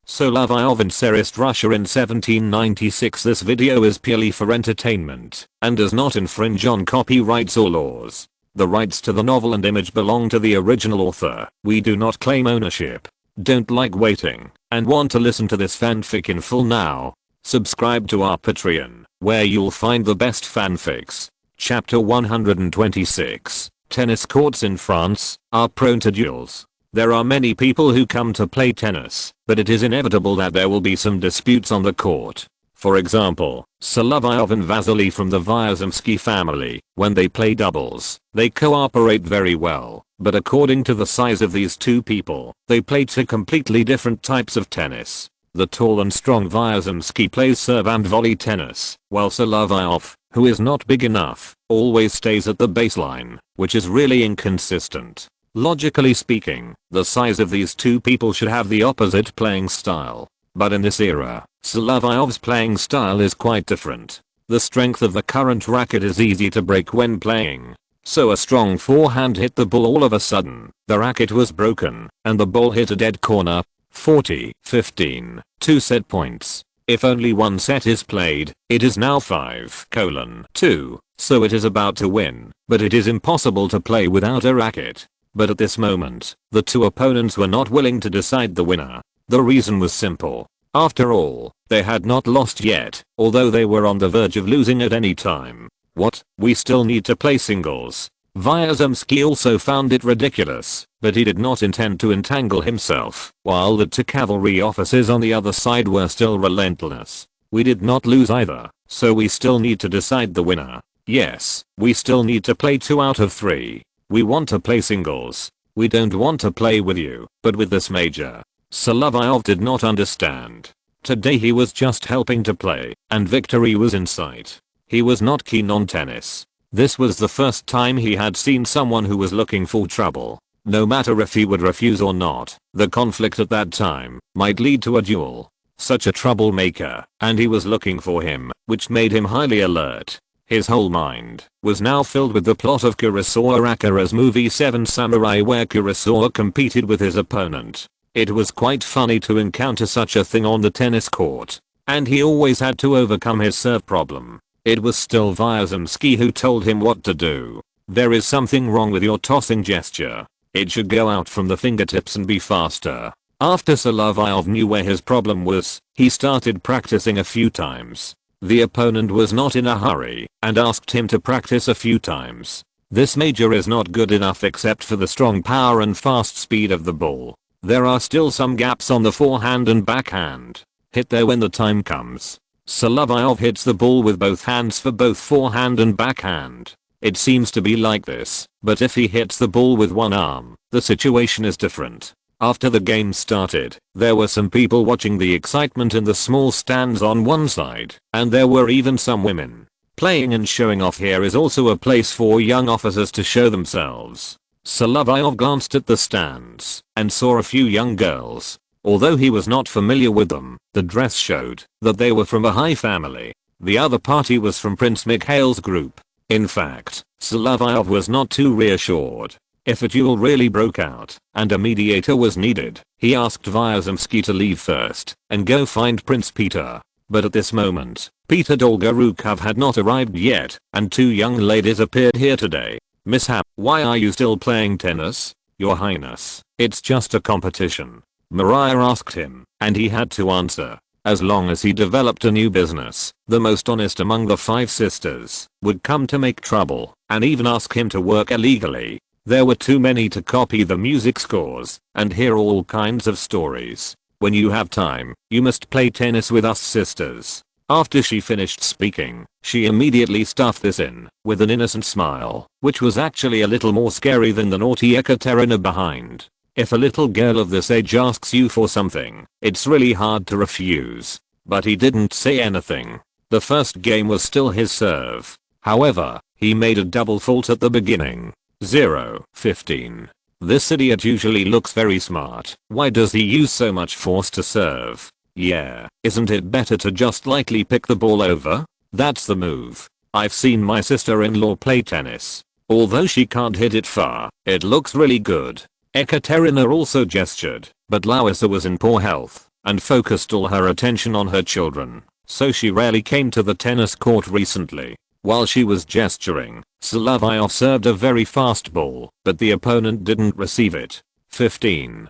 Solovyov and Tsarist Russia in 1796. This video is purely for entertainment and does not infringe on copyrights or laws. The rights to the novel and image belong to the original author. We do not claim ownership. Don't like waiting and want to listen to this fanfic in full now? Subscribe to our Patreon, where you'll find the best fanfics. Chapter 126. Tennis courts in France are prone to duels. There are many people who come to play tennis, but it is inevitable that there will be some disputes on the court. For example, Solovyov and Vasily from the Vyazemsky family, when they play doubles, they cooperate very well, but according to the size of these two people, they play two completely different types of tennis. The tall and strong Vyazemsky plays serve and volley tennis, while Solovyov, who is not big enough, always stays at the baseline, which is really inconsistent. Logically speaking, the size of these two people should have the opposite playing style. But in this era, Solovyov's playing style is quite different. The strength of the current racket is easy to break when playing. So a strong forehand hit the ball. All of a sudden, the racket was broken, and the ball hit a dead corner. 40-15, 2 set points. If only one set is played, it is now 5:2, so it is about to win, but it is impossible to play without a racket. But at this moment, the two opponents were not willing to decide the winner. The reason was simple. After all, they had not lost yet, although they were on the verge of losing at any time. What? We still need to play singles. Vyazemsky also found it ridiculous, but he did not intend to entangle himself, while the two cavalry officers on the other side were still relentless. We did not lose either, so we still need to decide the winner. Yes, we still need to play 2 out of 3. We want to play singles. We don't want to play with you, but with this major. Solovyov did not understand. Today he was just helping to play, and victory was in sight. He was not keen on tennis. This was the first time he had seen someone who was looking for trouble. No matter if he would refuse or not, the conflict at that time might lead to a duel. Such a troublemaker, and he was looking for him, which made him highly alert. His whole mind was now filled with the plot of Kurosawa Akira's movie Seven Samurai, where Kurosawa competed with his opponent. It was quite funny to encounter such a thing on the tennis court, and he always had to overcome his serve problem. It was still Vyazemsky who told him what to do. There is something wrong with your tossing gesture. It should go out from the fingertips and be faster. After Solovyov knew where his problem was, he started practicing a few times. The opponent was not in a hurry and asked him to practice a few times. This major is not good enough except for the strong power and fast speed of the ball. There are still some gaps on the forehand and backhand. Hit there when the time comes. Solovyov hits the ball with both hands for both forehand and backhand. It seems to be like this, but if he hits the ball with one arm, the situation is different. After the game started, there were some people watching the excitement in the small stands on one side, and there were even some women. Playing and showing off here is also a place for young officers to show themselves. Solovyov glanced at the stands and saw a few young girls. Although he was not familiar with them, the dress showed that they were from a high family. The other party was from Prince Mikhail's group. In fact, Solovyov was not too reassured. If a duel really broke out and a mediator was needed, he asked Vyazemsky to leave first and go find Prince Peter. But at this moment, Peter Dolgorukov had not arrived yet, and 2 young ladies appeared here today. Mishap, why are you still playing tennis? Your Highness, it's just a competition. Maria asked him, and he had to answer. As long as he developed a new business, the most honest among the 5 sisters would come to make trouble and even ask him to work illegally. There were too many to copy the music scores and hear all kinds of stories. When you have time, you must play tennis with us sisters. After she finished speaking, she immediately stuffed this in with an innocent smile, which was actually a little more scary than the naughty Ekaterina behind. If a little girl of this age asks you for something, it's really hard to refuse. But he didn't say anything. The first game was still his serve. However, he made a double fault at the beginning. 0-15. This idiot usually looks very smart. Why does he use so much force to serve? Yeah, isn't it better to just lightly pick the ball over? That's the move. I've seen my sister-in-law play tennis. Although she can't hit it far, it looks really good. Ekaterina also gestured, but Larissa was in poor health, and focused all her attention on her children, so she rarely came to the tennis court recently. While she was gesturing, Solovyov served a very fast ball, but the opponent didn't receive it. 15.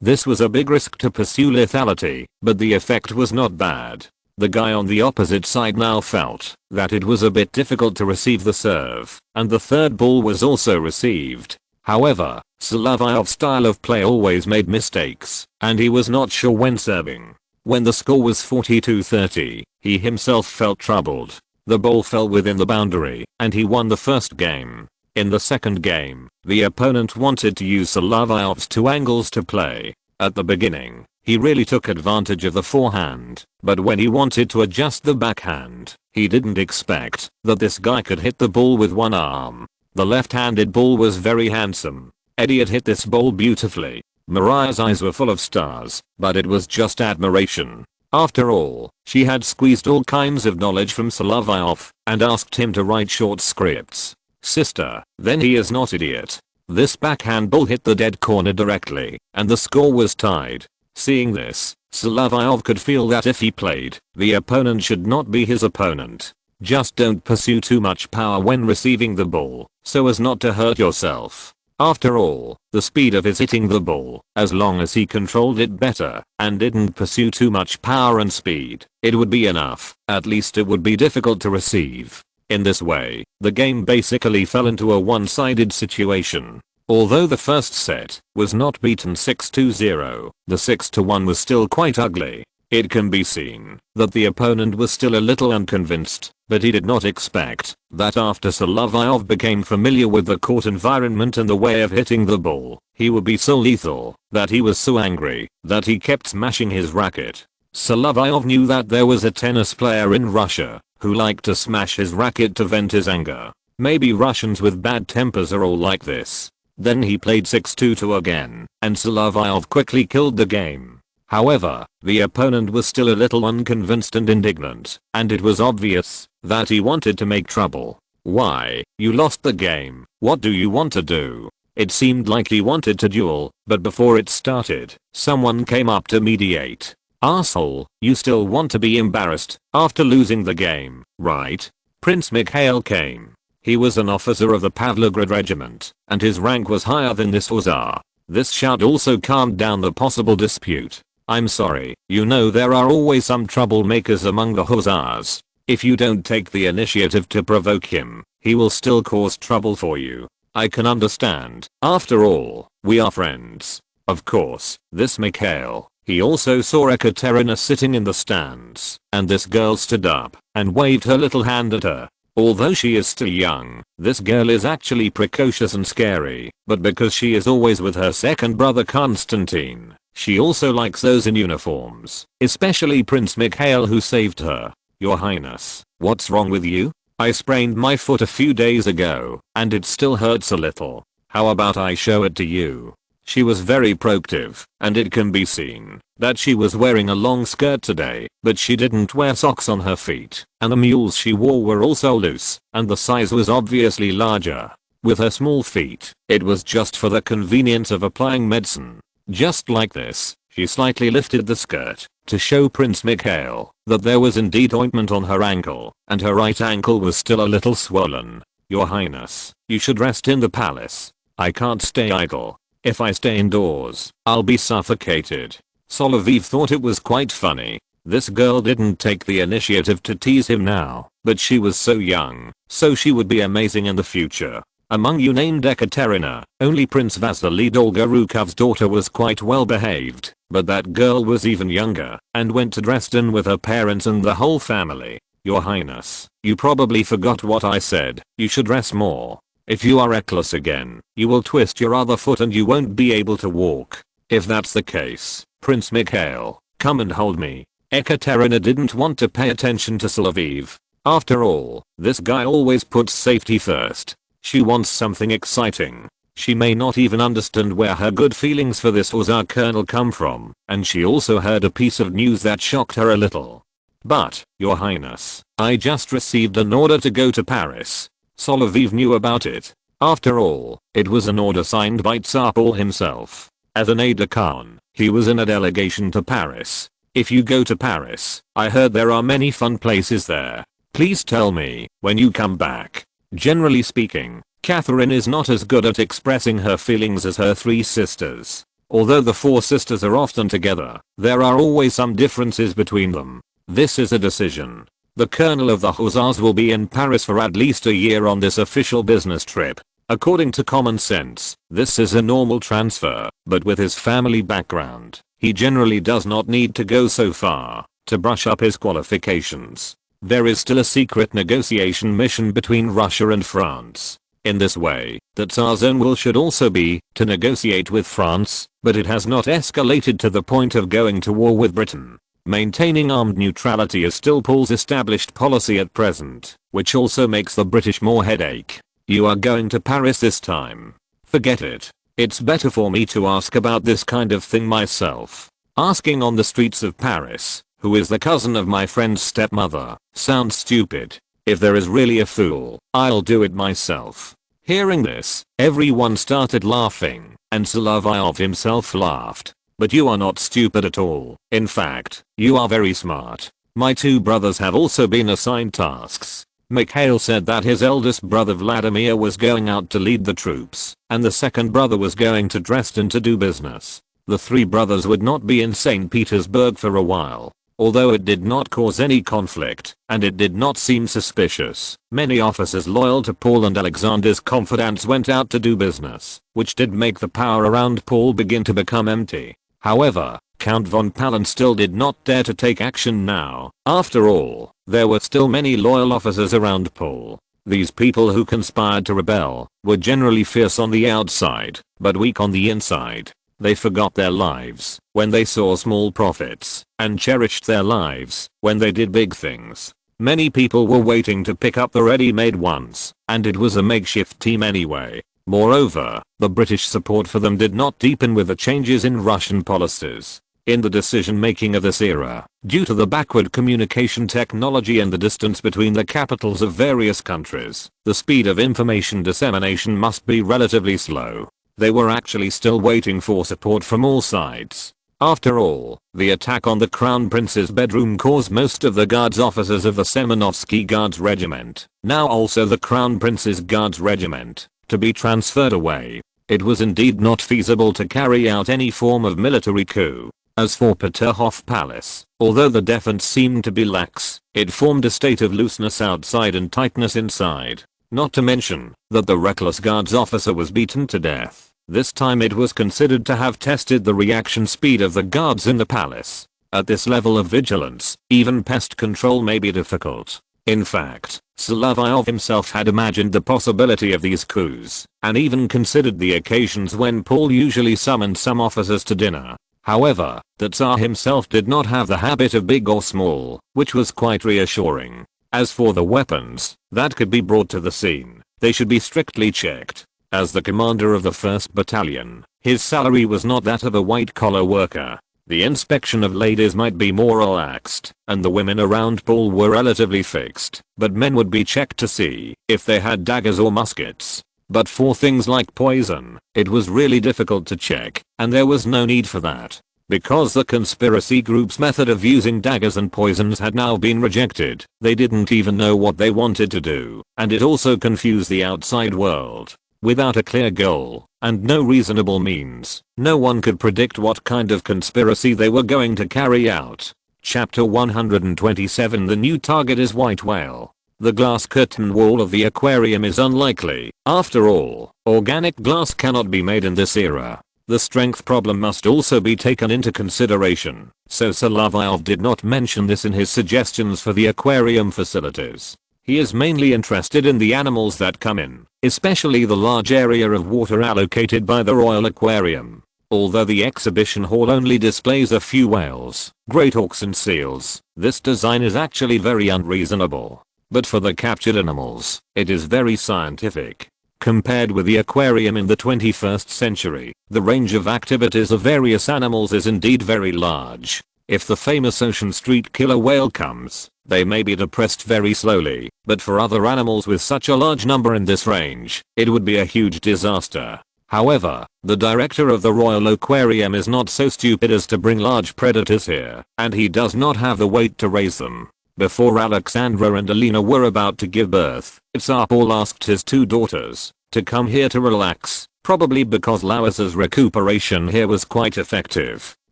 This was a big risk to pursue lethality, but the effect was not bad. The guy on the opposite side now felt that it was a bit difficult to receive the serve, and the third ball was also received. However, Solovyov's style of play always made mistakes, and he was not sure when serving. When the score was 42-30, he himself felt troubled. The ball fell within the boundary, and he won the first game. In the second game, the opponent wanted to use Solovyov's two angles to play. At the beginning, he really took advantage of the forehand, but when he wanted to adjust the backhand, he didn't expect that this guy could hit the ball with one arm. The left-handed ball was very handsome. Eddie had hit this ball beautifully. Mariah's eyes were full of stars, but it was just admiration. After all, she had squeezed all kinds of knowledge from Solovyov and asked him to write short scripts. Sister, then he is not idiot. This backhand ball hit the dead corner directly, and the score was tied. Seeing this, Solovyov could feel that if he played, the opponent should not be his opponent. Just don't pursue too much power when receiving the ball, so as not to hurt yourself. After all, the speed of his hitting the ball, as long as he controlled it better and didn't pursue too much power and speed, it would be enough. At least it would be difficult to receive. In this way, the game basically fell into a one-sided situation. Although the first set was not beaten 6-0, the 6-1 was still quite ugly. It can be seen that the opponent was still a little unconvinced, but he did not expect that after Solovyov became familiar with the court environment and the way of hitting the ball, he would be so lethal, that he was so angry that he kept smashing his racket. Solovyov knew that there was a tennis player in Russia who liked to smash his racket to vent his anger. Maybe Russians with bad tempers are all like this. Then he played 6-2 again, and Solovyov quickly killed the game. However, the opponent was still a little unconvinced and indignant, and it was obvious that he wanted to make trouble. Why, you lost the game, what do you want to do? It seemed like he wanted to duel, but before it started, someone came up to mediate. Asshole, you still want to be embarrassed after losing the game, right? Prince Mikhail came. He was an officer of the Pavlograd regiment, and his rank was higher than this hussar. This shout also calmed down the possible dispute. I'm sorry, you know there are always some troublemakers among the hussars. If you don't take the initiative to provoke him, he will still cause trouble for you. I can understand. After all, we are friends. Of course, this Mikhail. He also saw Ekaterina sitting in the stands, and this girl stood up and waved her little hand at her. Although she is still young, this girl is actually precocious and scary, but because she is always with her second brother Konstantin, she also likes those in uniforms, especially Prince Mikhail who saved her. Your Highness, what's wrong with you? I sprained my foot a few days ago, and it still hurts a little. How about I show it to you? She was very proactive, and it can be seen that she was wearing a long skirt today, but she didn't wear socks on her feet, and the mules she wore were also loose, and the size was obviously larger. With her small feet, it was just for the convenience of applying medicine. Just like this, she slightly lifted the skirt to show Prince Mikhail that there was indeed ointment on her ankle, and her right ankle was still a little swollen. Your Highness, you should rest in the palace. I can't stay idle. If I stay indoors, I'll be suffocated. Solovyov thought it was quite funny. This girl didn't take the initiative to tease him now, but she was so young, so she would be amazing in the future. Among you named Ekaterina, only Prince Vasily Dolgorukov's daughter was quite well behaved, but that girl was even younger, and went to Dresden with her parents and the whole family. Your Highness, you probably forgot what I said. You should rest more. If you are reckless again, you will twist your other foot and you won't be able to walk. If that's the case, Prince Mikhail, come and hold me. Ekaterina didn't want to pay attention to Solovyov. After all, this guy always puts safety first. She wants something exciting. She may not even understand where her good feelings for this hussar colonel come from, and she also heard a piece of news that shocked her a little. But, Your Highness, I just received an order to go to Paris. Solovyov knew about it. After all, it was an order signed by Tsar Paul himself. As an aide-de-camp, he was in a delegation to Paris. If you go to Paris, I heard there are many fun places there. Please tell me when you come back. Generally speaking, Catherine is not as good at expressing her feelings as her 3 sisters. Although the 4 sisters are often together, there are always some differences between them. This is a decision. The colonel of the Hussars will be in Paris for at least a year on this official business trip. According to common sense, this is a normal transfer, but with his family background, he generally does not need to go so far to brush up his qualifications. There is still a secret negotiation mission between Russia and France. In this way, the Tsar's own will should also be to negotiate with France, but it has not escalated to the point of going to war with Britain. Maintaining armed neutrality is still Paul's established policy at present, which also makes the British more headache. You are going to Paris this time. Forget it. It's better for me to ask about this kind of thing myself. Asking on the streets of Paris, who is the cousin of my friend's stepmother, sounds stupid. If there is really a fool, I'll do it myself. Hearing this, everyone started laughing, and Solovyov himself laughed. But you are not stupid at all. In fact, you are very smart. My 2 brothers have also been assigned tasks. Mikhail said that his eldest brother Vladimir was going out to lead the troops, and the second brother was going to Dresden to do business. The 3 brothers would not be in St. Petersburg for a while. Although it did not cause any conflict, and it did not seem suspicious, many officers loyal to Paul and Alexander's confidants went out to do business, which did make the power around Paul begin to become empty. However, Count von Palen still did not dare to take action now. After all, there were still many loyal officers around Paul. These people who conspired to rebel were generally fierce on the outside, but weak on the inside. They forgot their lives when they saw small profits, and cherished their lives when they did big things. Many people were waiting to pick up the ready-made ones, and it was a makeshift team anyway. Moreover, the British support for them did not deepen with the changes in Russian policies. In the decision-making of this era, due to the backward communication technology and the distance between the capitals of various countries, the speed of information dissemination must be relatively slow. They were actually still waiting for support from all sides. After all, the attack on the Crown Prince's bedroom caused most of the Guards officers of the Semenovsky Guards Regiment, now also the Crown Prince's Guards Regiment, to be transferred away. It was indeed not feasible to carry out any form of military coup. As for Peterhof Palace, although the defense seemed to be lax, it formed a state of looseness outside and tightness inside. Not to mention that the reckless guards officer was beaten to death. This time it was considered to have tested the reaction speed of the guards in the palace. At this level of vigilance, even pest control may be difficult. In fact, Solovyov himself had imagined the possibility of these coups, and even considered the occasions when Paul usually summoned some officers to dinner. However, the Tsar himself did not have the habit of big or small, which was quite reassuring. As for the weapons that could be brought to the scene, they should be strictly checked. As the commander of the 1st Battalion, his salary was not that of a white-collar worker. The inspection of ladies might be more relaxed, and the women around Paul were relatively fixed, but men would be checked to see if they had daggers or muskets. But for things like poison, it was really difficult to check, and there was no need for that. Because the conspiracy group's method of using daggers and poisons had now been rejected, they didn't even know what they wanted to do, and it also confused the outside world. Without a clear goal, and no reasonable means, no one could predict what kind of conspiracy they were going to carry out. Chapter 127. The new target is white whale. The glass curtain wall of the aquarium is unlikely. After all, organic glass cannot be made in this era. The strength problem must also be taken into consideration, so Solovyov did not mention this in his suggestions for the aquarium facilities. He is mainly interested in the animals that come in, especially the large area of water allocated by the Royal Aquarium. Although the exhibition hall only displays a few whales, great auks and seals, this design is actually very unreasonable. But for the captured animals, it is very scientific. Compared with the aquarium in the 21st century, the range of activities of various animals is indeed very large. If the famous ocean street killer whale comes, they may be depressed very slowly, but for other animals with such a large number in this range, it would be a huge disaster. However, the director of the Royal Aquarium is not so stupid as to bring large predators here, and he does not have the weight to raise them. Before Alexandra and Alina were about to give birth, Tsarist asked his 2 daughters to come here to relax, probably because Lawissa's recuperation here was quite effective.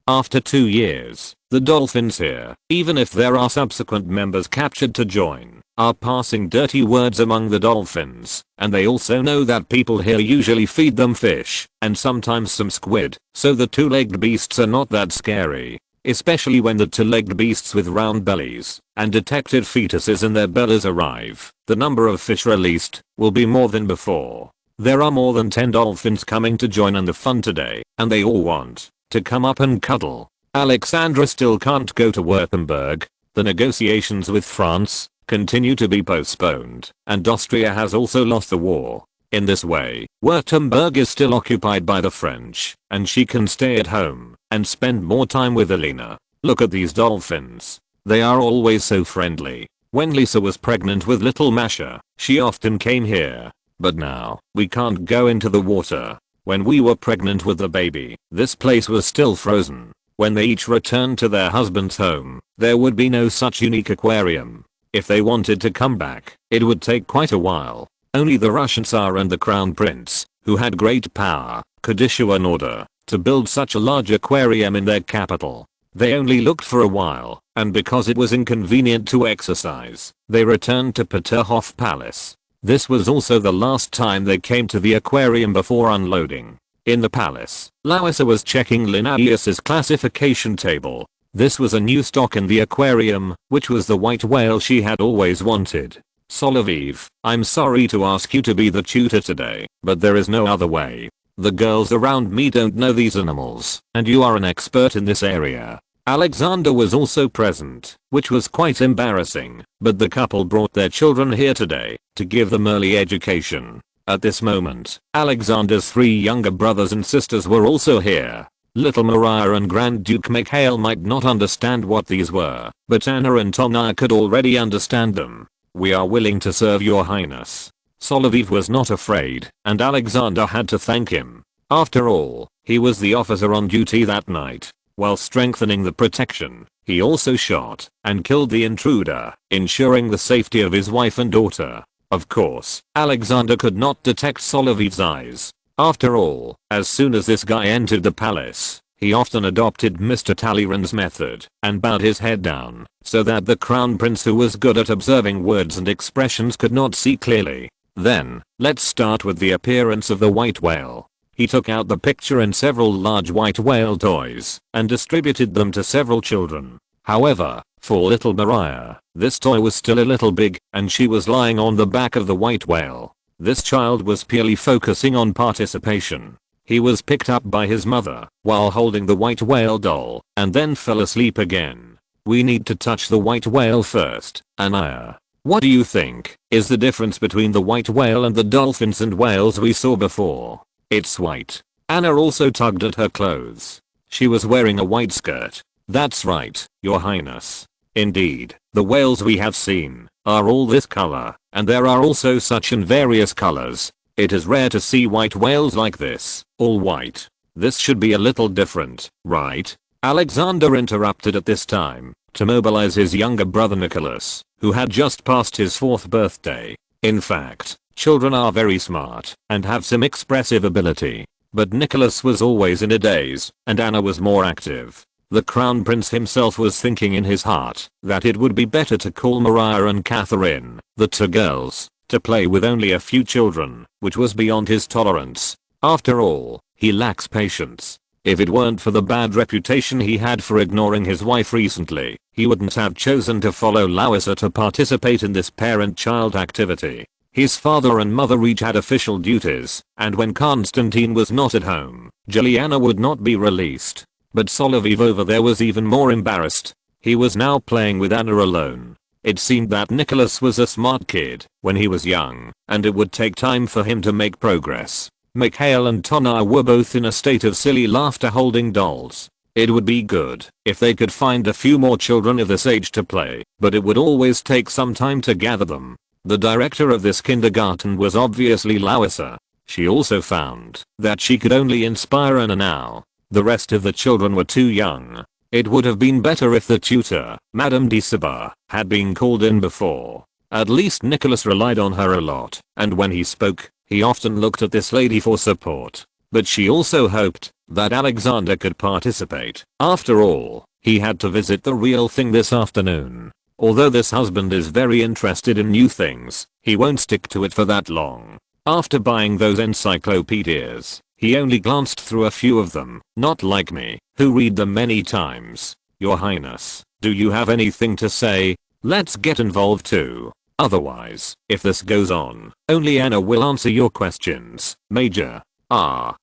After 2 years, the dolphins here, even if there are subsequent members captured to join, are passing dirty words among the dolphins, and they also know that people here usually feed them fish, and sometimes some squid, so the 2-legged beasts are not that scary. Especially when the 2-legged beasts with round bellies and detected fetuses in their bellies arrive, the number of fish released will be more than before. There are more than 10 dolphins coming to join in the fun today, and they all want to come up and cuddle. Alexandra still can't go to Württemberg. The negotiations with France continue to be postponed, and Austria has also lost the war. In this way, Württemberg is still occupied by the French, and she can stay at home and spend more time with Alina. Look at these dolphins. They are always so friendly. When Lisa was pregnant with little Masha, she often came here. But now, we can't go into the water. When we were pregnant with the baby, this place was still frozen. When they each returned to their husband's home, there would be no such unique aquarium. If they wanted to come back, it would take quite a while. Only the Russian Tsar and the Crown Prince, who had great power, could issue an order to build such a large aquarium in their capital. They only looked for a while, and because it was inconvenient to exercise, they returned to Peterhof Palace. This was also the last time they came to the aquarium before unloading. In the palace, Lawissa was checking Linnaeus's classification table. This was a new stock in the aquarium, which was the white whale she had always wanted. Solovyov, I'm sorry to ask you to be the tutor today, but there is no other way. The girls around me don't know these animals, and you are an expert in this area. Alexander was also present, which was quite embarrassing, but the couple brought their children here today to give them early education. At this moment, Alexander's 3 younger brothers and sisters were also here. Little Maria and Grand Duke Mikhail might not understand what these were, but Anna and Tona could already understand them. We are willing to serve your highness. Solovyov was not afraid, and Alexander had to thank him. After all, he was the officer on duty that night. While strengthening the protection, he also shot and killed the intruder, ensuring the safety of his wife and daughter. Of course, Alexander could not detect Solovyov's eyes. After all, as soon as this guy entered the palace, he often adopted Mr. Talleyrand's method and bowed his head down so that the crown prince, who was good at observing words and expressions, could not see clearly. Then, let's start with the appearance of the white whale. He took out the picture and several large white whale toys and distributed them to several children. However, for little Maria, this toy was still a little big, and she was lying on the back of the white whale. This child was purely focusing on participation. He was picked up by his mother while holding the white whale doll and then fell asleep again. We need to touch the white whale first. Anaya, what do you think is the difference between the white whale and the dolphins and whales we saw before? It's white. Anna also tugged at her clothes. She was wearing a white skirt. That's right, your highness. Indeed, the whales we have seen are all this color, and there are also such in various colors. It is rare to see white whales like this, all white. This should be a little different, right? Alexander interrupted at this time to mobilize his younger brother Nicholas, who had just passed his 4th birthday. In fact, children are very smart and have some expressive ability. But Nicholas was always in a daze, and Anna was more active. The crown prince himself was thinking in his heart that it would be better to call Maria and Catherine, the 2 girls, to play with only a few children, which was beyond his tolerance. After all, he lacks patience. If it weren't for the bad reputation he had for ignoring his wife recently, he wouldn't have chosen to follow Lawissa to participate in this parent-child activity. His father and mother each had official duties, and when Constantine was not at home, Juliana would not be released. But Solovyov over there was even more embarrassed. He was now playing with Anna alone. It seemed that Nicholas was a smart kid when he was young, and it would take time for him to make progress. Mikhail and Tona were both in a state of silly laughter holding dolls. It would be good if they could find a few more children of this age to play, but it would always take some time to gather them. The director of this kindergarten was obviously Lawissa. She also found that she could only inspire Anna now. The rest of the children were too young. It would have been better if the tutor, Madame de Saba, had been called in before. At least Nicholas relied on her a lot, and when he spoke, he often looked at this lady for support. But she also hoped that Alexander could participate. After all, he had to visit the real thing this afternoon. Although this husband is very interested in new things, he won't stick to it for that long. After buying those encyclopedias, he only glanced through a few of them, not like me, who read them many times. Your Highness, do you have anything to say? Let's get involved too. Otherwise, if this goes on, only Anna will answer your questions. Major.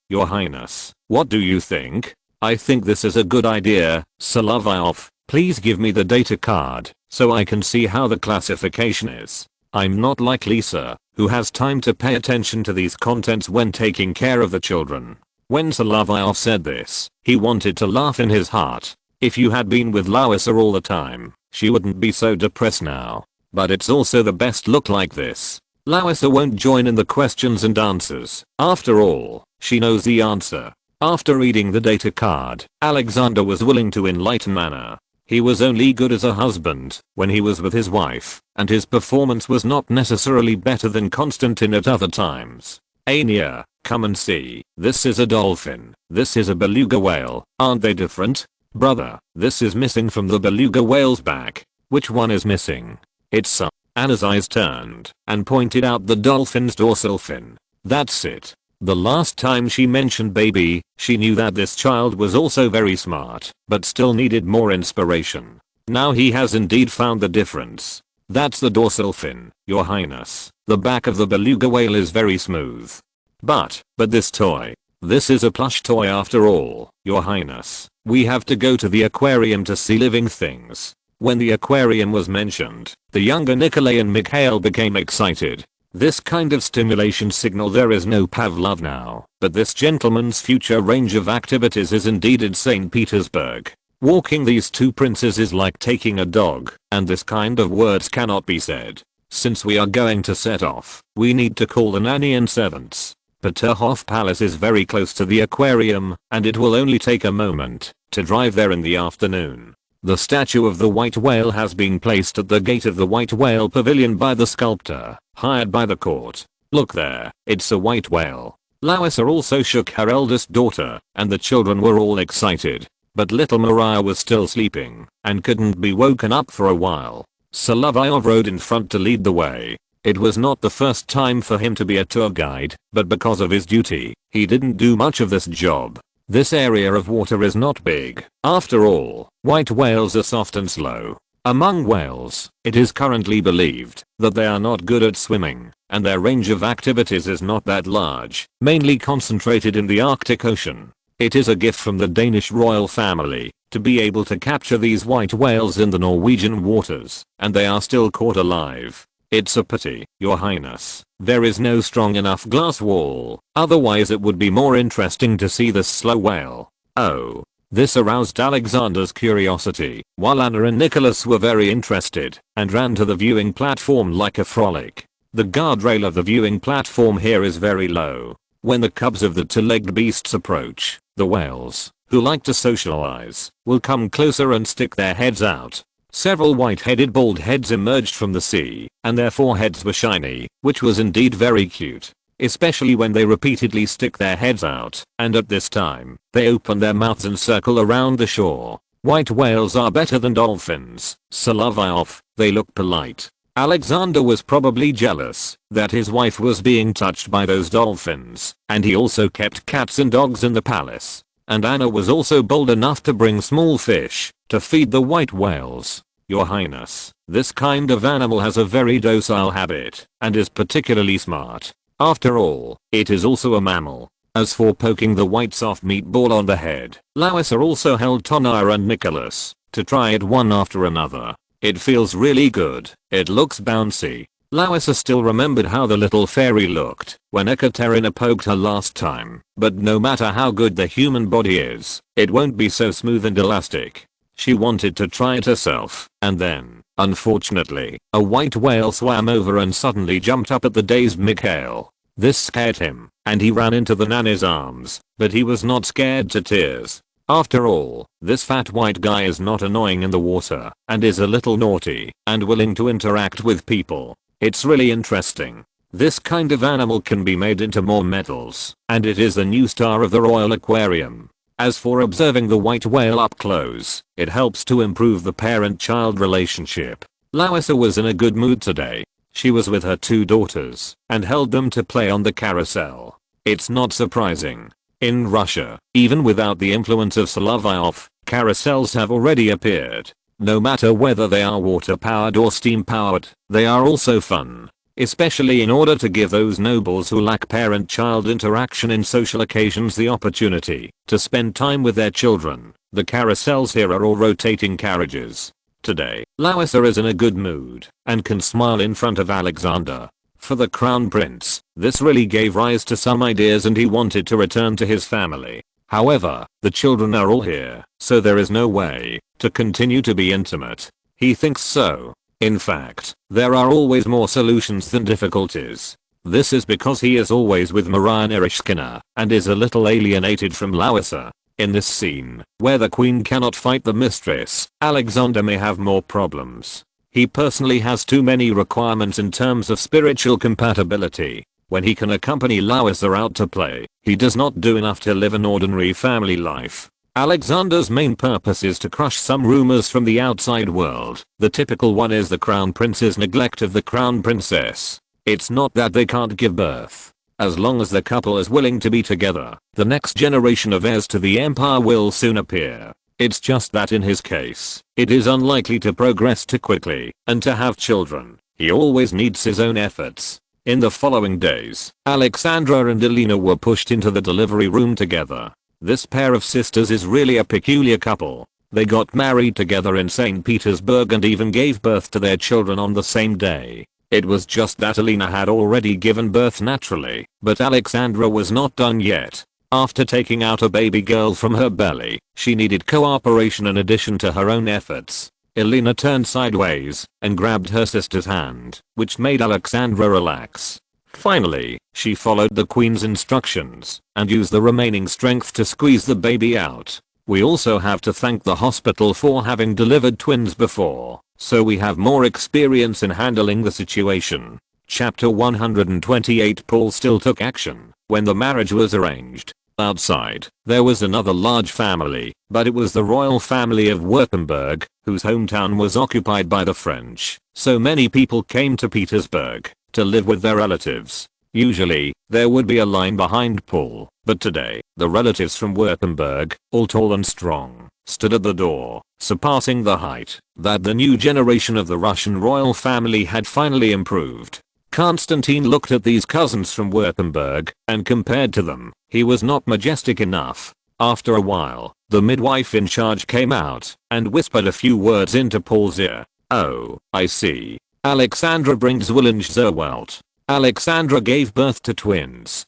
Your Highness, what do you think? I think this is a good idea. Solovyov, please give me the data card, so I can see how the classification is. I'm not like Lisa, who has time to pay attention to these contents when taking care of the children. When Solovyov said this, he wanted to laugh in his heart. If you had been with Larissa all the time, she wouldn't be so depressed now. But it's also the best look like this. Larissa won't join in the questions and answers. After all, she knows the answer. After reading the data card, Alexander was willing to enlighten Anna. He was only good as a husband when he was with his wife, and his performance was not necessarily better than Constantine at other times. Anya, come and see. This is a dolphin. This is a beluga whale. Aren't they different? Brother, this is missing from the beluga whale's back. Which one is missing? It's some. Anna's eyes turned and pointed out the dolphin's dorsal fin. That's it. The last time she mentioned baby, she knew that this child was also very smart, but still needed more inspiration. Now he has indeed found the difference. That's the dorsal fin, Your Highness. The back of the beluga whale is very smooth. But this toy. This is a plush toy after all, Your Highness. We have to go to the aquarium to see living things. When the aquarium was mentioned, the younger Nikolai and Mikhail became excited. This kind of stimulation signal there is no Pavlov now, but this gentleman's future range of activities is indeed in St. Petersburg. Walking these two princes is like taking a dog, and this kind of words cannot be said. Since we are going to set off, we need to call the nanny and servants. Peterhof Palace is very close to the aquarium, and it will only take a moment to drive there in the afternoon. The statue of the white whale has been placed at the gate of the white whale pavilion by the sculptor, hired by the court. Look there, it's a white whale. Larissa also shook her eldest daughter, and the children were all excited. But little Maria was still sleeping, and couldn't be woken up for a while. Solovyov rode in front to lead the way. It was not the first time for him to be a tour guide, but because of his duty, he didn't do much of this job. This area of water is not big. After all, white whales are soft and slow. Among whales, it is currently believed that they are not good at swimming, and their range of activities is not that large, mainly concentrated in the Arctic Ocean. It is a gift from the Danish royal family to be able to capture these white whales in the Norwegian waters, and they are still caught alive. It's a pity, Your Highness. There is no strong enough glass wall, otherwise it would be more interesting to see this slow whale. Oh. This aroused Alexander's curiosity, while Anna and Nicholas were very interested, and ran to the viewing platform like a frolic. The guardrail of the viewing platform here is very low. When the cubs of the two-legged beasts approach, the whales, who like to socialize, will come closer and stick their heads out. Several white-headed bald heads emerged from the sea, and their foreheads were shiny, which was indeed very cute. Especially when they repeatedly stick their heads out, and at this time, they open their mouths and circle around the shore. White whales are better than dolphins. Solovyov, they look polite. Alexander was probably jealous that his wife was being touched by those dolphins, and he also kept cats and dogs in the palace. And Anna was also bold enough to bring small fish to feed the white whales. Your Highness, this kind of animal has a very docile habit and is particularly smart. After all, it is also a mammal. As for poking the white soft meatball on the head, Larissa also held Tonya and Nicholas to try it one after another. It feels really good. It looks bouncy. Larissa still remembered how the little fairy looked when Ekaterina poked her last time, but no matter how good the human body is, it won't be so smooth and elastic. She wanted to try it herself, and then, unfortunately, a white whale swam over and suddenly jumped up at the dazed Mikhail. This scared him, and he ran into the nanny's arms, but he was not scared to tears. After all, this fat white guy is not annoying in the water, and is a little naughty, and willing to interact with people. It's really interesting. This kind of animal can be made into more medals, and it is the new star of the Royal Aquarium. As for observing the white whale up close, it helps to improve the parent-child relationship. Larissa was in a good mood today. She was with her 2 daughters, and held them to play on the carousel. It's not surprising. In Russia, even without the influence of Solovyov, carousels have already appeared. No matter whether they are water-powered or steam-powered, they are also fun. Especially in order to give those nobles who lack parent-child interaction in social occasions the opportunity to spend time with their children. The carousels here are all rotating carriages. Today, Larissa is in a good mood and can smile in front of Alexander. For the crown prince, this really gave rise to some ideas and he wanted to return to his family. However, the children are all here, so there is no way to continue to be intimate. He thinks so. In fact, there are always more solutions than difficulties. This is because he is always with Maria Narishkina and is a little alienated from Larissa. In this scene, where the queen cannot fight the mistress, Alexander may have more problems. He personally has too many requirements in terms of spiritual compatibility. When he can accompany Larissa out to play, he does not do enough to live an ordinary family life. Alexander's main purpose is to crush some rumors from the outside world. The typical one is the crown prince's neglect of the crown princess. It's not that they can't give birth. As long as the couple is willing to be together, the next generation of heirs to the empire will soon appear. It's just that in his case, it is unlikely to progress too quickly, and to have children, he always needs his own efforts. In the following days, Alexandra and Elena were pushed into the delivery room together. This pair of sisters is really a peculiar couple. They got married together in St. Petersburg and even gave birth to their children on the same day. It was just that Elena had already given birth naturally, but Alexandra was not done yet. After taking out a baby girl from her belly, she needed cooperation in addition to her own efforts. Elena turned sideways and grabbed her sister's hand, which made Alexandra relax. Finally, she followed the queen's instructions and used the remaining strength to squeeze the baby out. We also have to thank the hospital for having delivered twins before, so we have more experience in handling the situation. Chapter 128. Paul still took action when the marriage was arranged. Outside, there was another large family, but it was the royal family of Württemberg, whose hometown was occupied by the French, so many people came to Petersburg to live with their relatives. Usually, there would be a line behind Paul, but today, the relatives from Württemberg, all tall and strong, stood at the door, surpassing the height that the new generation of the Russian royal family had finally improved. Constantine looked at these cousins from Württemberg, and compared to them, he was not majestic enough. After a while, the midwife in charge came out and whispered a few words into Paul's ear. "Oh, I see. Alexandra brings Willinge Zerwelt. Alexandra gave birth to twins."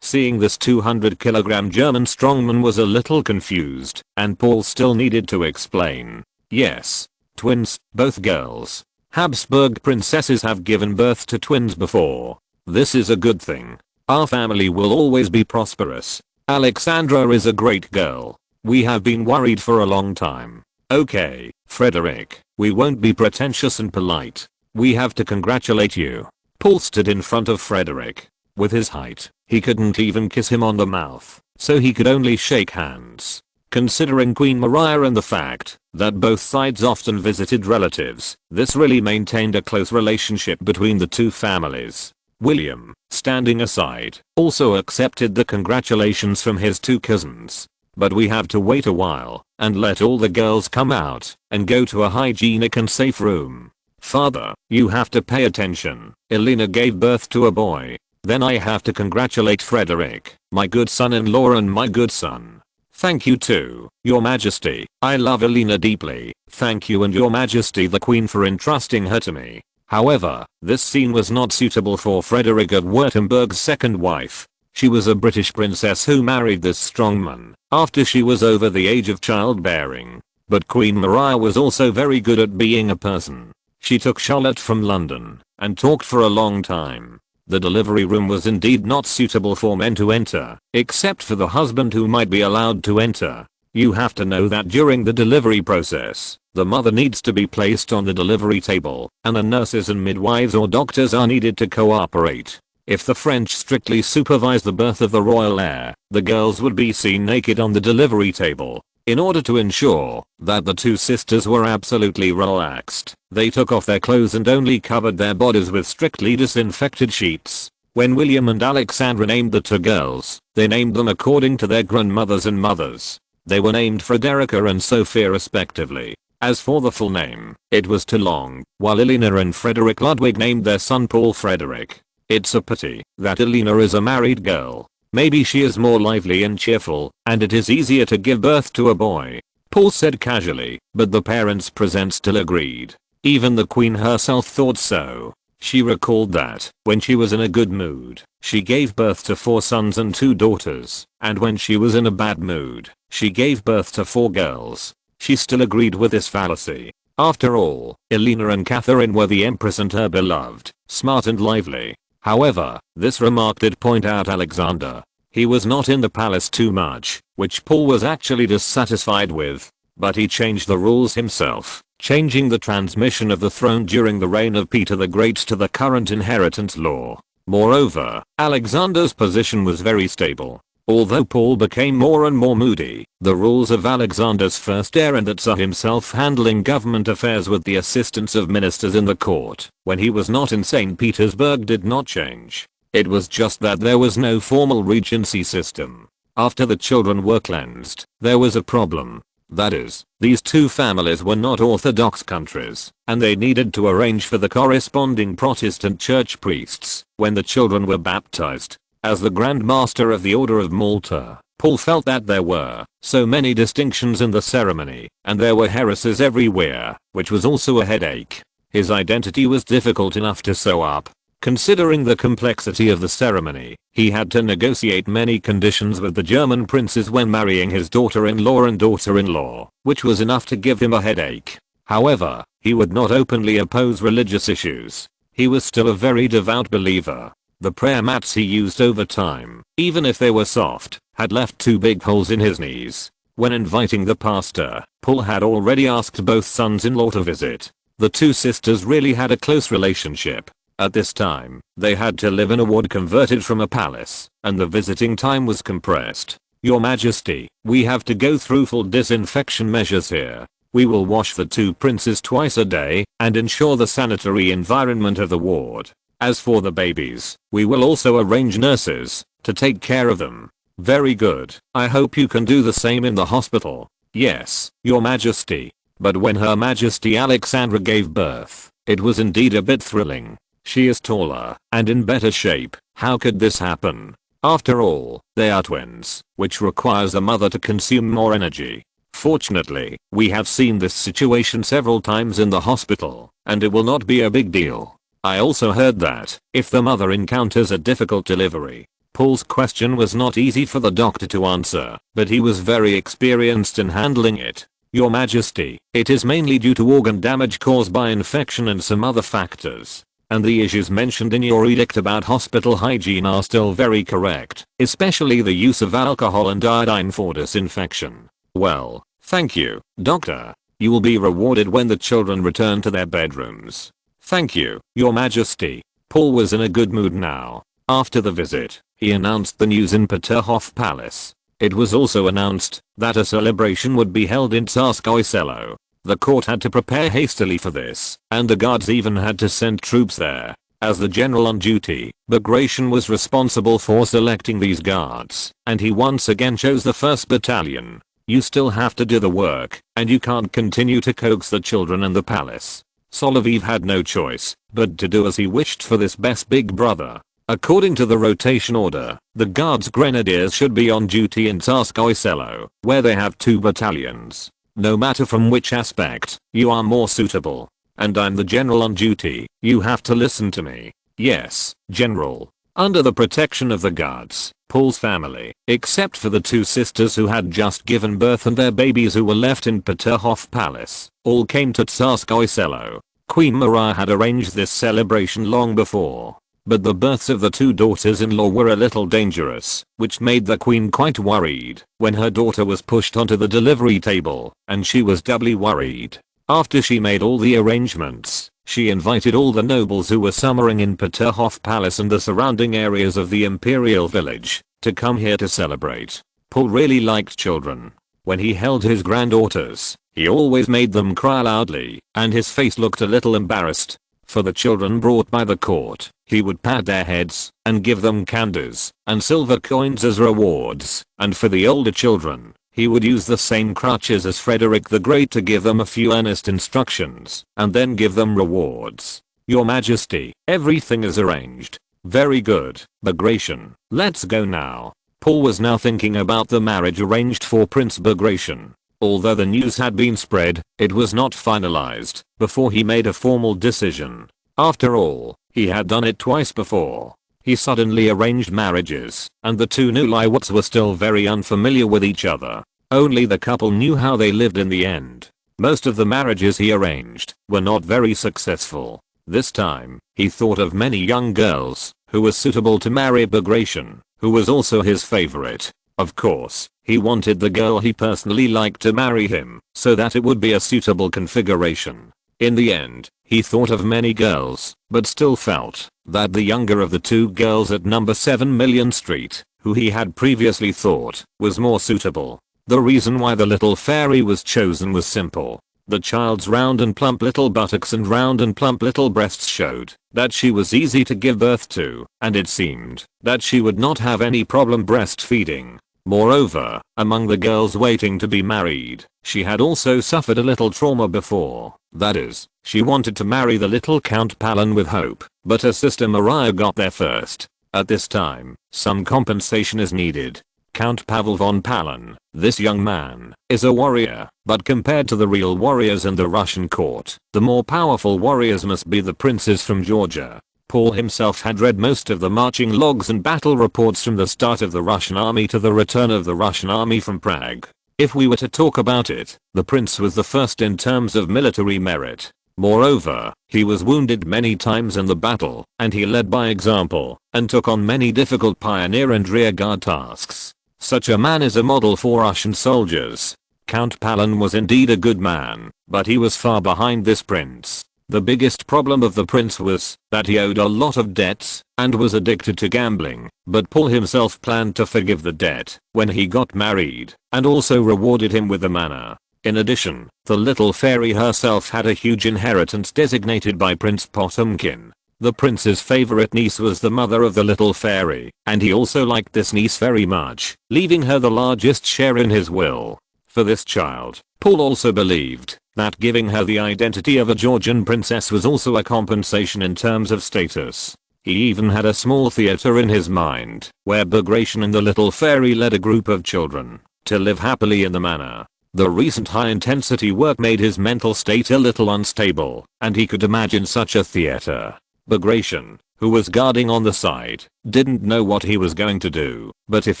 Seeing this 200-kilogram German strongman was a little confused, and Paul still needed to explain. "Yes. Twins, both girls. Habsburg princesses have given birth to twins before. This is a good thing. Our family will always be prosperous. Alexandra is a great girl. We have been worried for a long time. Okay, Frederick, we won't be pretentious and polite. We have to congratulate you." Paul stood in front of Frederick. With his height, he couldn't even kiss him on the mouth, so he could only shake hands. Considering Queen Maria and the fact that both sides often visited relatives, this really maintained a close relationship between the two families. William, standing aside, also accepted the congratulations from his two cousins. "But we have to wait a while and let all the girls come out and go to a hygienic and safe room. Father, you have to pay attention. Elena gave birth to a boy. Then I have to congratulate Frederick, my good son-in-law and my good son. Thank you too, Your Majesty. I love Elena deeply. Thank you and Your Majesty the Queen for entrusting her to me." However, this scene was not suitable for Frederick of Württemberg's second wife. She was a British princess who married this strongman after she was over the age of childbearing. But Queen Maria was also very good at being a person. She took Charlotte from London and talked for a long time. The delivery room was indeed not suitable for men to enter, except for the husband who might be allowed to enter. You have to know that during the delivery process, the mother needs to be placed on the delivery table, and the nurses and midwives or doctors are needed to cooperate. If the French strictly supervised the birth of the royal heir, the girls would be seen naked on the delivery table. In order to ensure that the two sisters were absolutely relaxed, they took off their clothes and only covered their bodies with strictly disinfected sheets. When William and Alexandra named the two girls, they named them according to their grandmothers and mothers. They were named Frederica and Sophia respectively. As for the full name, it was too long, while Elena and Frederick Ludwig named their son Paul Frederick. It's a pity that Elena is a married girl. Maybe she is more lively and cheerful, and it is easier to give birth to a boy. Paul said casually, but the parents present still agreed. Even the queen herself thought so. She recalled that, when she was in a good mood, she gave birth to 4 sons and 2 daughters, and when she was in a bad mood, she gave birth to 4 girls. She still agreed with this fallacy. After all, Elena and Catherine were the empress and her beloved, smart and lively. However, this remark did point out Alexander. He was not in the palace too much, which Paul was actually dissatisfied with. But he changed the rules himself, changing the transmission of the throne during the reign of Peter the Great to the current inheritance law. Moreover, Alexander's position was very stable. Although Paul became more and more moody, the rules of Alexander's first heir and the Tsar himself handling government affairs with the assistance of ministers in the court, when he was not in St. Petersburg, did not change. It was just that there was no formal regency system. After the children were cleansed, there was a problem. That is, these two families were not Orthodox countries, and they needed to arrange for the corresponding Protestant church priests when the children were baptized. As the Grand Master of the Order of Malta, Paul felt that there were so many distinctions in the ceremony, and there were heresies everywhere, which was also a headache. His identity was difficult enough to sew up. Considering the complexity of the ceremony, he had to negotiate many conditions with the German princes when marrying his daughter-in-law and daughter-in-law, which was enough to give him a headache. However, he would not openly oppose religious issues. He was still a very devout believer. The prayer mats he used over time, even if they were soft, had left 2 big holes in his knees. When inviting the pastor, Paul had already asked both sons-in-law to visit. The 2 sisters really had a close relationship. At this time, they had to live in a ward converted from a palace, and the visiting time was compressed. Your Majesty, we have to go through full disinfection measures here. We will wash the 2 princes twice a day, and ensure the sanitary environment of the ward. As for the babies, we will also arrange nurses to take care of them. Very good. I hope you can do the same in the hospital. Yes, Your Majesty. But when Her Majesty Alexandra gave birth, it was indeed a bit thrilling. She is taller and in better shape. How could this happen? After all, they are twins, which requires a mother to consume more energy. Fortunately, we have seen this situation several times in the hospital, and it will not be a big deal. I also heard that, if the mother encounters a difficult delivery. Paul's question was not easy for the doctor to answer, but he was very experienced in handling it. Your Majesty, it is mainly due to organ damage caused by infection and some other factors. And the issues mentioned in your edict about hospital hygiene are still very correct, especially the use of alcohol and iodine for disinfection. Well, thank you, doctor. You will be rewarded when the children return to their bedrooms. Thank you, Your Majesty. Paul was in a good mood now. After the visit, he announced the news in Peterhof Palace. It was also announced that a celebration would be held in Tsarskoye Selo. The court had to prepare hastily for this, and the guards even had to send troops there. As the general on duty, Bagration was responsible for selecting these guards, and he once again chose the 1st Battalion. You still have to do the work, and you can't continue to coax the children in the palace. Solovyov had no choice but to do as he wished for this best big brother. According to the rotation order, the guards grenadiers should be on duty in Tsarskoye Selo, where they have 2 battalions. No matter from which aspect, you are more suitable. And I'm the general on duty, you have to listen to me. Yes, general. Under the protection of the guards, Paul's family, except for the 2 sisters who had just given birth and their babies who were left in Peterhof Palace, all came to Tsarskoye Selo. Queen Maria had arranged this celebration long before. but the births of the two daughters-in-law were a little dangerous, which made the queen quite worried when her daughter was pushed onto the delivery table, and she was doubly worried. After she made all the arrangements, she invited all the nobles who were summering in Peterhof Palace and the surrounding areas of the imperial village to come here to celebrate. Paul really liked children. When he held his granddaughters, he always made them cry loudly, and his face looked a little embarrassed. For the children brought by the court, he would pat their heads and give them candies and silver coins as rewards, and for the older children, he would use the same crutches as Frederick the Great to give them a few earnest instructions and then give them rewards. Your Majesty, everything is arranged. Very good, Bagration. Let's go now. Paul was now thinking about the marriage arranged for Prince Bagration. Although the news had been spread, it was not finalized before he made a formal decision. After all, he had done it twice before. He suddenly arranged marriages, and the two newlyweds were still very unfamiliar with each other. Only the couple knew how they lived in the end. Most of the marriages he arranged were not very successful. This time, he thought of many young girls who were suitable to marry Bagration, who was also his favorite. Of course, he wanted the girl he personally liked to marry him, so that it would be a suitable configuration. In the end, he thought of many girls, but still felt that the younger of the two girls at number 7 Million Street, who he had previously thought was more suitable. The reason why the little fairy was chosen was simple. The child's round and plump little buttocks and round and plump little breasts showed that she was easy to give birth to, and it seemed that she would not have any problem breastfeeding. Moreover, among the girls waiting to be married, she had also suffered a little trauma before. That is, she wanted to marry the little Count Palin with hope, but her sister Maria got there first. At this time, some compensation is needed. Count Pavel von Palin, this young man, is a warrior, but compared to the real warriors in the Russian court, the more powerful warriors must be the princes from Georgia. Paul himself had read most of the marching logs and battle reports from the start of the Russian army to the return of the Russian army from Prague. If we were to talk about it, the prince was the first in terms of military merit. Moreover, he was wounded many times in the battle, and he led by example, and took on many difficult pioneer and rearguard tasks. Such a man is a model for Russian soldiers. Count Palin was indeed a good man, but he was far behind this prince. The biggest problem of the prince was that he owed a lot of debts and was addicted to gambling, but Paul himself planned to forgive the debt when he got married and also rewarded him with the manor. In addition, the little fairy herself had a huge inheritance designated by Prince Potemkin. The prince's favorite niece was the mother of the little fairy, and he also liked this niece very much, leaving her the largest share in his will. For this child, Paul also believed that giving her the identity of a Georgian princess was also a compensation in terms of status. He even had a small theater in his mind, where Bagration and the little fairy led a group of children to live happily in the manor. The recent high-intensity work made his mental state a little unstable, and he could imagine such a theater. Bagration, who was guarding on the side, didn't know what he was going to do, but if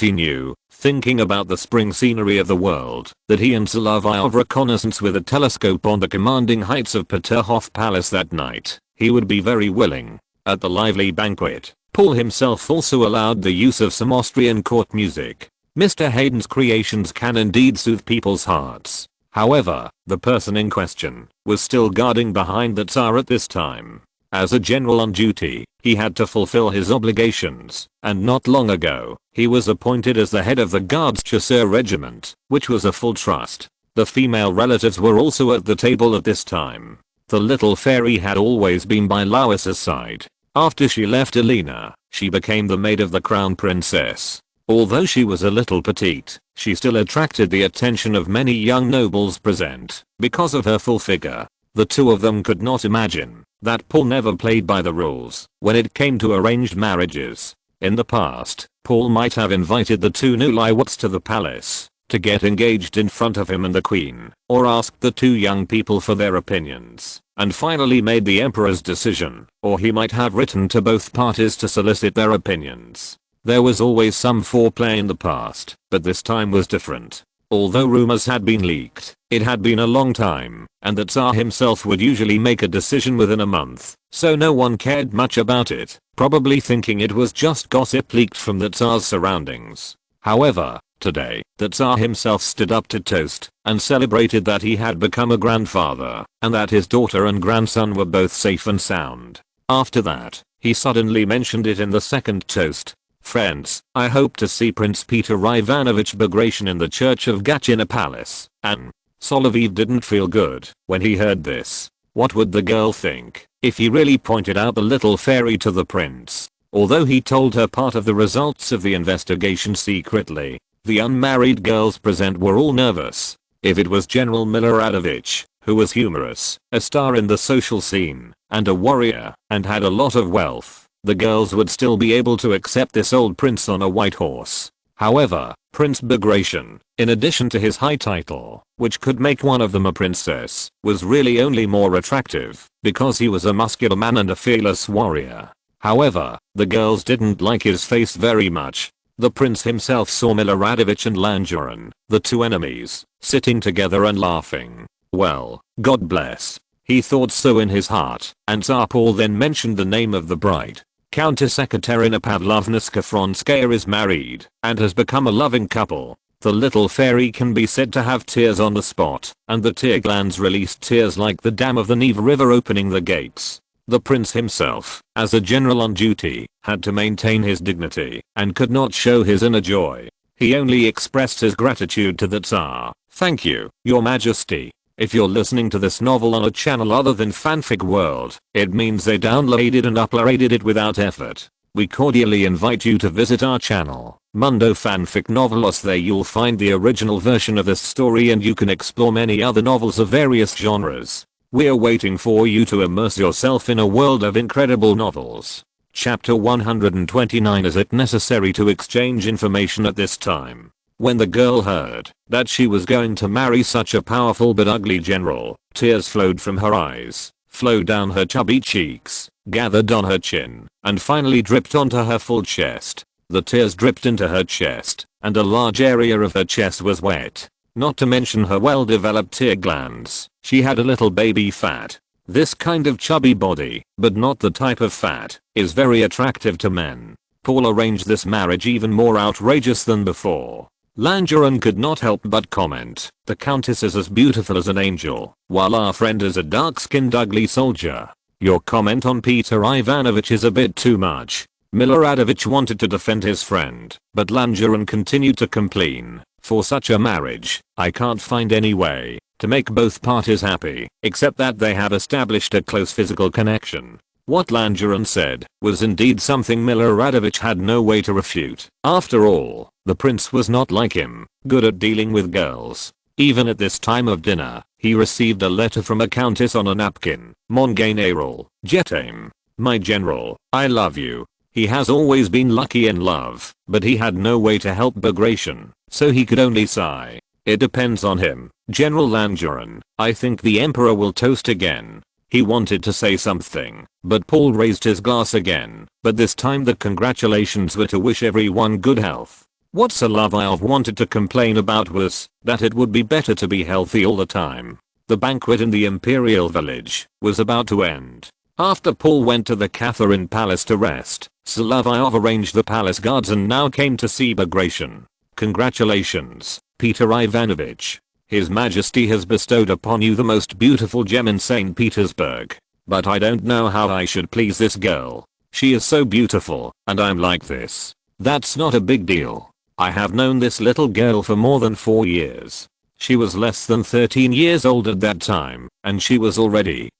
he knew, thinking about the spring scenery of the world, that he and Solovyov reconnaissance with a telescope on the commanding heights of Peterhof Palace that night, he would be very willing. At the lively banquet, Paul himself also allowed the use of some Austrian court music. Mr. Haydn's creations can indeed soothe people's hearts. However, the person in question was still guarding behind the Tsar at this time. As a general on duty, he had to fulfill his obligations, and not long ago, he was appointed as the head of the Guards Chasseur Regiment, which was a full trust. The female relatives were also at the table at this time. The little fairy had always been by Lois's side. After she left Elena, she became the maid of the crown princess. Although she was a little petite, she still attracted the attention of many young nobles present because of her full figure. The two of them could not imagine that Paul never played by the rules when it came to arranged marriages. In the past, Paul might have invited the two newlyweds to the palace to get engaged in front of him and the queen, or asked the two young people for their opinions, and finally made the emperor's decision, or he might have written to both parties to solicit their opinions. There was always some foreplay in the past, but this time was different. Although rumors had been leaked, it had been a long time, and the Tsar himself would usually make a decision within a month, so no one cared much about it, probably thinking it was just gossip leaked from the Tsar's surroundings. However, today, the Tsar himself stood up to toast and celebrated that he had become a grandfather and that his daughter and grandson were both safe and sound. After that, he suddenly mentioned it in the second toast. Friends, I hope to see Prince Peter Ivanovich Bagration in the Church of Gatchina Palace. And Solovyov didn't feel good when he heard this. What would the girl think if he really pointed out the little fairy to the prince? Although he told her part of the results of the investigation secretly, the unmarried girls present were all nervous. If it was General Miloradovich, who was humorous, a star in the social scene, and a warrior, and had a lot of wealth, the girls would still be able to accept this old prince on a white horse. However, Prince Bagration, in addition to his high title, which could make one of them a princess, was really only more attractive, because he was a muscular man and a fearless warrior. However, the girls didn't like his face very much. The prince himself saw Miloradovich and Langeron, the two enemies, sitting together and laughing. Well, God bless. He thought so in his heart, and Tsar Paul then mentioned the name of the bride. Countess Ekaterina Pavlovna Skafronskaya is married and has become a loving couple. The little fairy can be said to have tears on the spot, and the tear glands released tears like the dam of the Neva River opening the gates. The prince himself, as a general on duty, had to maintain his dignity and could not show his inner joy. He only expressed his gratitude to the Tsar. Thank you, Your Majesty. If you're listening to this novel on a channel other than Fanfic World, it means they downloaded and uploaded it without effort. We cordially invite you to visit our channel, Mundo Fanfic Novelos. There you'll find the original version of this story and you can explore many other novels of various genres. We're waiting for you to immerse yourself in a world of incredible novels. Chapter 129. Is it necessary to exchange information at this time? When the girl heard that she was going to marry such a powerful but ugly general, tears flowed from her eyes, flowed down her chubby cheeks, gathered on her chin, and finally dripped onto her full chest. The tears dripped into her chest, and a large area of her chest was wet. Not to mention her well-developed tear glands. She had a little baby fat. This kind of chubby body, but not the type of fat, is very attractive to men. Paul arranged this marriage even more outrageous than before. Langeron could not help but comment, the countess is as beautiful as an angel, while our friend is a dark-skinned ugly soldier. Your comment on Peter Ivanovich is a bit too much. Miloradovich wanted to defend his friend, but Langeron continued to complain. For such a marriage, I can't find any way to make both parties happy, except that they have established a close physical connection. What Langeron said was indeed something Miloradovich had no way to refute. After all, the prince was not like him, good at dealing with girls. Even at this time of dinner, he received a letter from a countess on a napkin. Mon général, je t'aime. My general, I love you. He has always been lucky in love, but he had no way to help Bagration, so he could only sigh. It depends on him, General Langeron. I think the emperor will toast again. He wanted to say something, but Paul raised his glass again, but this time the congratulations were to wish everyone good health. What Solovyov wanted to complain about was that it would be better to be healthy all the time. The banquet in the imperial village was about to end. After Paul went to the Catherine Palace to rest, Solovyov arranged the palace guards and now came to see Bagration. Congratulations, Peter Ivanovich. His Majesty has bestowed upon you the most beautiful gem in St. Petersburg. But I don't know how I should please this girl. She is so beautiful, and I'm like this. That's not a big deal. I have known this little girl for more than 4 years. She was less than 13 years old at that time, and she was already.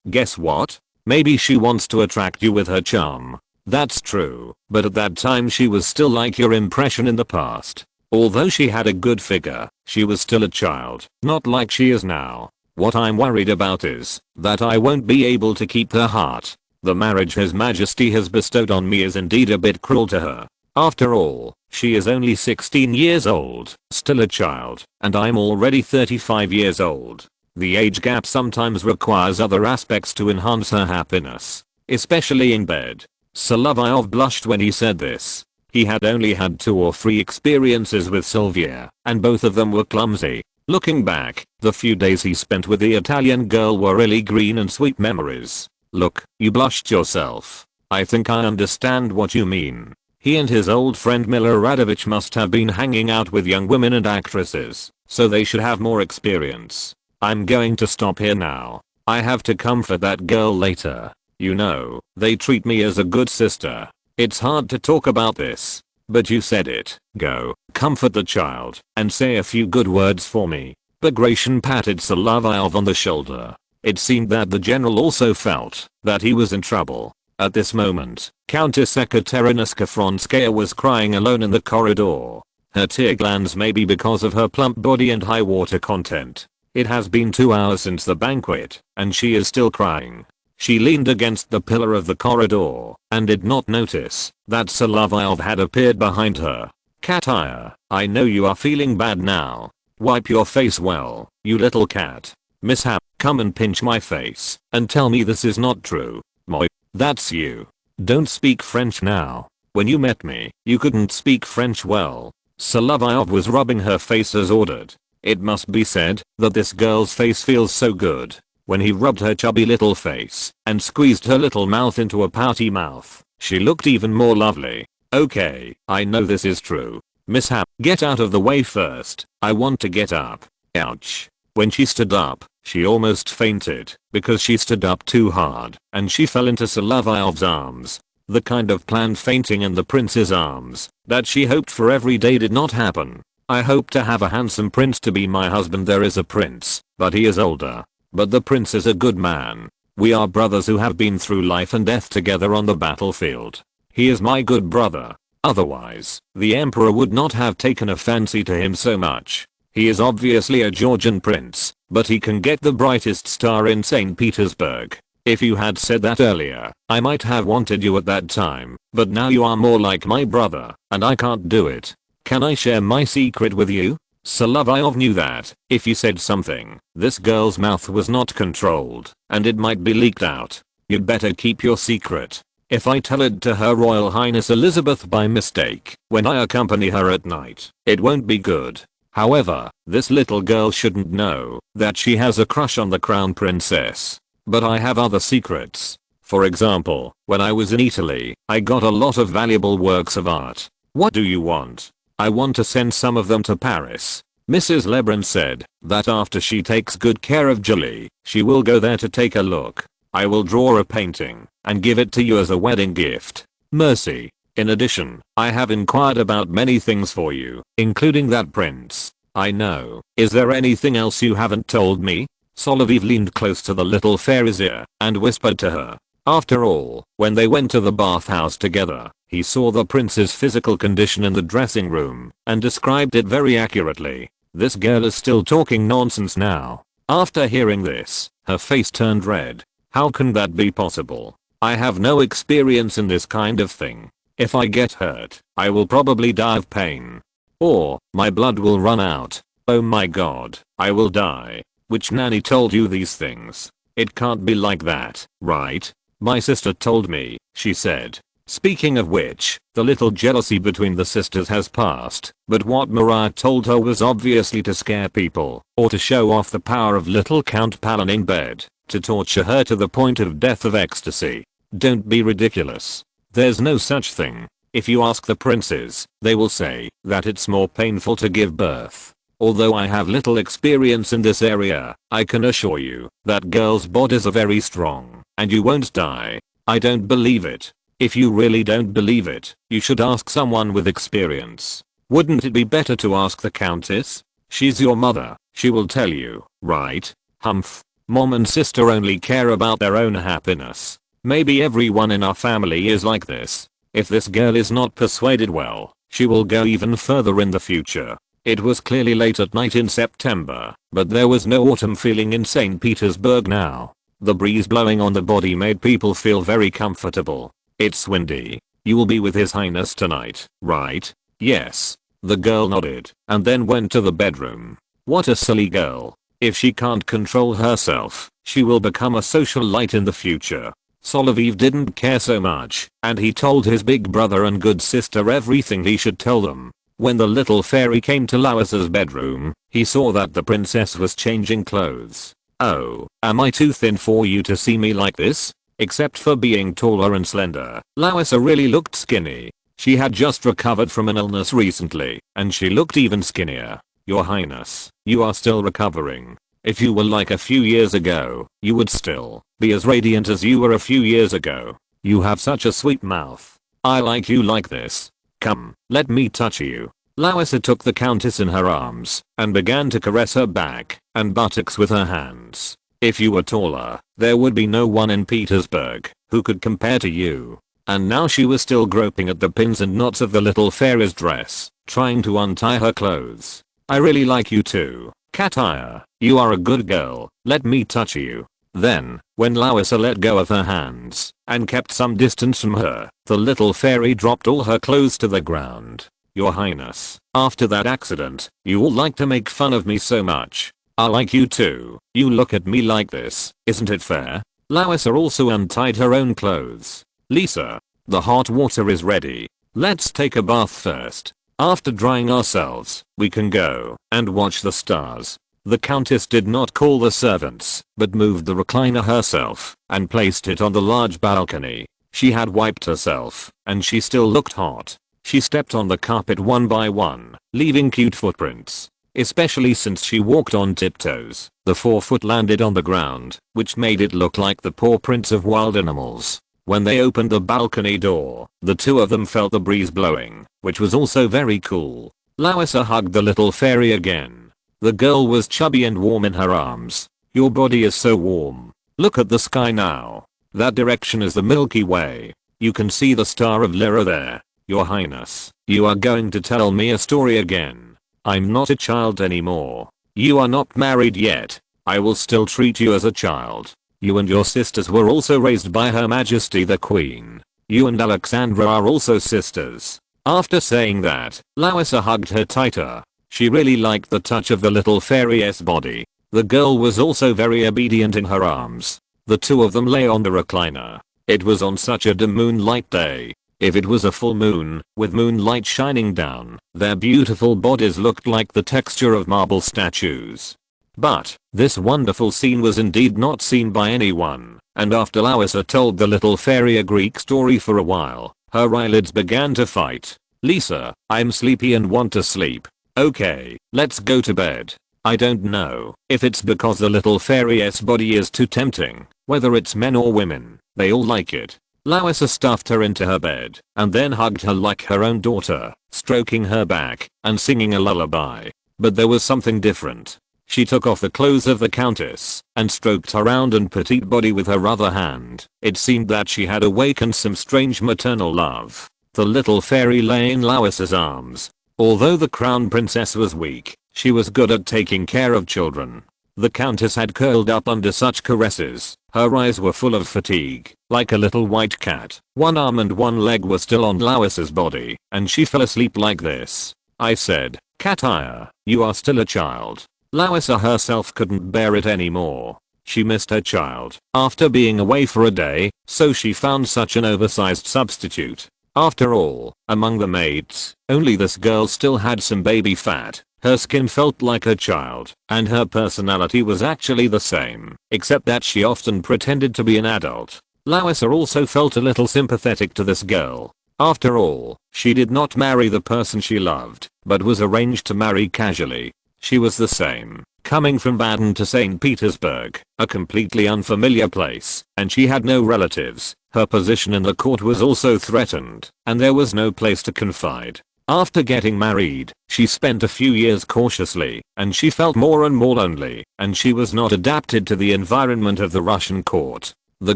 Guess what? Maybe she wants to attract you with her charm. That's true, but at that time she was still like your impression in the past. Although she had a good figure, she was still a child, not like she is now. What I'm worried about is that I won't be able to keep her heart. The marriage His Majesty has bestowed on me is indeed a bit cruel to her. After all, she is only 16 years old, still a child, and I'm already 35 years old. The age gap sometimes requires other aspects to enhance her happiness, especially in bed. Solovyov blushed when he said this. He had only had 2 or 3 experiences with Sylvia, and both of them were clumsy. Looking back, the few days he spent with the Italian girl were really green and sweet memories. Look, you blushed yourself. I think I understand what you mean. He and his old friend Miller Radovich must have been hanging out with young women and actresses, so they should have more experience. I'm going to stop here now. I have to comfort that girl later. You know, they treat me as a good sister. It's hard to talk about this, but you said it. Go, comfort the child, and say a few good words for me. Bagration patted Solovyov on the shoulder. It seemed that the general also felt that he was in trouble. At this moment, Countess Ekaterina Skafronskaya was crying alone in the corridor. Her tear glands may be because of her plump body and high water content. It has been 2 hours since the banquet, and she is still crying. She leaned against the pillar of the corridor and did not notice that Solovyov had appeared behind her. Katya, I know you are feeling bad now. Wipe your face well, you little cat. Mishap, come and pinch my face and tell me this is not true. Moi. That's you. Don't speak French now. When you met me, you couldn't speak French well. Solovyov was rubbing her face as ordered. It must be said that this girl's face feels so good. When he rubbed her chubby little face and squeezed her little mouth into a pouty mouth, she looked even more lovely. Okay, I know this is true. Mishap, get out of the way first. I want to get up. Ouch. When she stood up, she almost fainted because she stood up too hard and she fell into Solovyov's arms. The kind of planned fainting in the prince's arms that she hoped for every day did not happen. I hope to have a handsome prince to be my husband. There is a prince, but he is older. But the prince is a good man. We are brothers who have been through life and death together on the battlefield. He is my good brother. Otherwise, the emperor would not have taken a fancy to him so much. He is obviously a Georgian prince, but he can get the brightest star in St. Petersburg. If you had said that earlier, I might have wanted you at that time, but now you are more like my brother, and I can't do it. Can I share my secret with you? Solovyov knew that if he said something, this girl's mouth was not controlled, and it might be leaked out. You'd better keep your secret. If I tell it to Her Royal Highness Elizabeth by mistake, when I accompany her at night, it won't be good. However, this little girl shouldn't know that she has a crush on the crown princess. But I have other secrets. For example, when I was in Italy, I got a lot of valuable works of art. What do you want? I want to send some of them to Paris. Mrs. Lebrun said that after she takes good care of Julie, she will go there to take a look. I will draw a painting and give it to you as a wedding gift. Mercy. In addition, I have inquired about many things for you, including that prince. I know. Is there anything else you haven't told me? Solovyov leaned close to the little fairy's ear and whispered to her. After all, when they went to the bathhouse together, he saw the prince's physical condition in the dressing room and described it very accurately. This girl is still talking nonsense now. After hearing this, her face turned red. How can that be possible? I have no experience in this kind of thing. If I get hurt, I will probably die of pain. Or, my blood will run out. Oh my god, I will die. Which nanny told you these things? It can't be like that, right? My sister told me, she said. Speaking of which, the little jealousy between the sisters has passed, but what Maria told her was obviously to scare people, or to show off the power of little Count Palin in bed, to torture her to the point of death of ecstasy. Don't be ridiculous. There's no such thing. If you ask the princes, they will say that it's more painful to give birth. Although I have little experience in this area, I can assure you that girls' bodies are very strong, and you won't die. I don't believe it. If you really don't believe it, you should ask someone with experience. Wouldn't it be better to ask the countess? She's your mother, she will tell you, right? Humph. Mom and sister only care about their own happiness. Maybe everyone in our family is like this. If this girl is not persuaded well, she will go even further in the future. It was clearly late at night in September, but there was no autumn feeling in St. Petersburg now. The breeze blowing on the body made people feel very comfortable. It's windy. You will be with His Highness tonight, right? Yes. The girl nodded and then went to the bedroom. What a silly girl. If she can't control herself, she will become a social light in the future. Solovyov didn't care so much, and he told his big brother and good sister everything he should tell them. When the little fairy came to Louis's bedroom, he saw that the princess was changing clothes. "Oh, am I too thin for you to see me like this? Except for being taller and slender, Louisa really looked skinny. She had just recovered from an illness recently, and she looked even skinnier. Your Highness, you are still recovering. If you were like a few years ago, you would still be as radiant as you were a few years ago. You have such a sweet mouth. I like you like this. Come, let me touch you." Louisa took the countess in her arms and began to caress her back and buttocks with her hands. "If you were taller, there would be no one in Petersburg who could compare to you." And now she was still groping at the pins and knots of the little fairy's dress, trying to untie her clothes. "I really like you too, Katya. You are a good girl. Let me touch you." Then, when Louisa let go of her hands and kept some distance from her, the little fairy dropped all her clothes to the ground. "Your Highness, after that accident, you all like to make fun of me so much. I like you too. You look at me like this, isn't it fair?" Louisa also untied her own clothes. "Lisa, the hot water is ready. Let's take a bath first. After drying ourselves, we can go and watch the stars." The countess did not call the servants, but moved the recliner herself and placed it on the large balcony. She had wiped herself, and she still looked hot. She stepped on the carpet one by one, leaving cute footprints. Especially since she walked on tiptoes, the forefoot landed on the ground, which made it look like the paw prints of wild animals. When they opened the balcony door, the two of them felt the breeze blowing, which was also very cool. Louisa hugged the little fairy again. The girl was chubby and warm in her arms. "Your body is so warm. Look at the sky now. That direction is the Milky Way. You can see the star of Lyra there. Your Highness, you are going to tell me a story again. I'm not a child anymore. You are not married yet. I will still treat you as a child. You and your sisters were also raised by Her Majesty the Queen. You and Alexandra are also sisters." After saying that, Louisa hugged her tighter. She really liked the touch of the little fairy's body. The girl was also very obedient in her arms. The two of them lay on the recliner. It was on such a dim moonlight day. If it was a full moon, with moonlight shining down, their beautiful bodies looked like the texture of marble statues. But, this wonderful scene was indeed not seen by anyone, and after Louisa told the little fairy a Greek story for a while, her eyelids began to fight. "Lisa, I'm sleepy and want to sleep. Okay, let's go to bed." I don't know if it's because the little fairy's body is too tempting, whether it's men or women, they all like it. Louisa stuffed her into her bed, and then hugged her like her own daughter, stroking her back, and singing a lullaby. But there was something different. She took off the clothes of the countess, and stroked her round and petite body with her other hand. It seemed that she had awakened some strange maternal love. The little fairy lay in Louisa's arms. Although the crown princess was weak, she was good at taking care of children. The countess had curled up under such caresses. Her eyes were full of fatigue, like a little white cat. One arm and one leg were still on Louisa's body, and she fell asleep like this. I said, "Katya, you are still a child." Louisa herself couldn't bear it anymore. She missed her child after being away for a day, so she found such an oversized substitute. After all, among the maids, only this girl still had some baby fat. Her skin felt like her child, and her personality was actually the same, except that she often pretended to be an adult. Louisa also felt a little sympathetic to this girl. After all, she did not marry the person she loved, but was arranged to marry casually. She was the same, coming from Baden to St. Petersburg, a completely unfamiliar place, and she had no relatives. Her position in the court was also threatened, and there was no place to confide. After getting married, she spent a few years cautiously, and she felt more and more lonely, and she was not adapted to the environment of the Russian court. The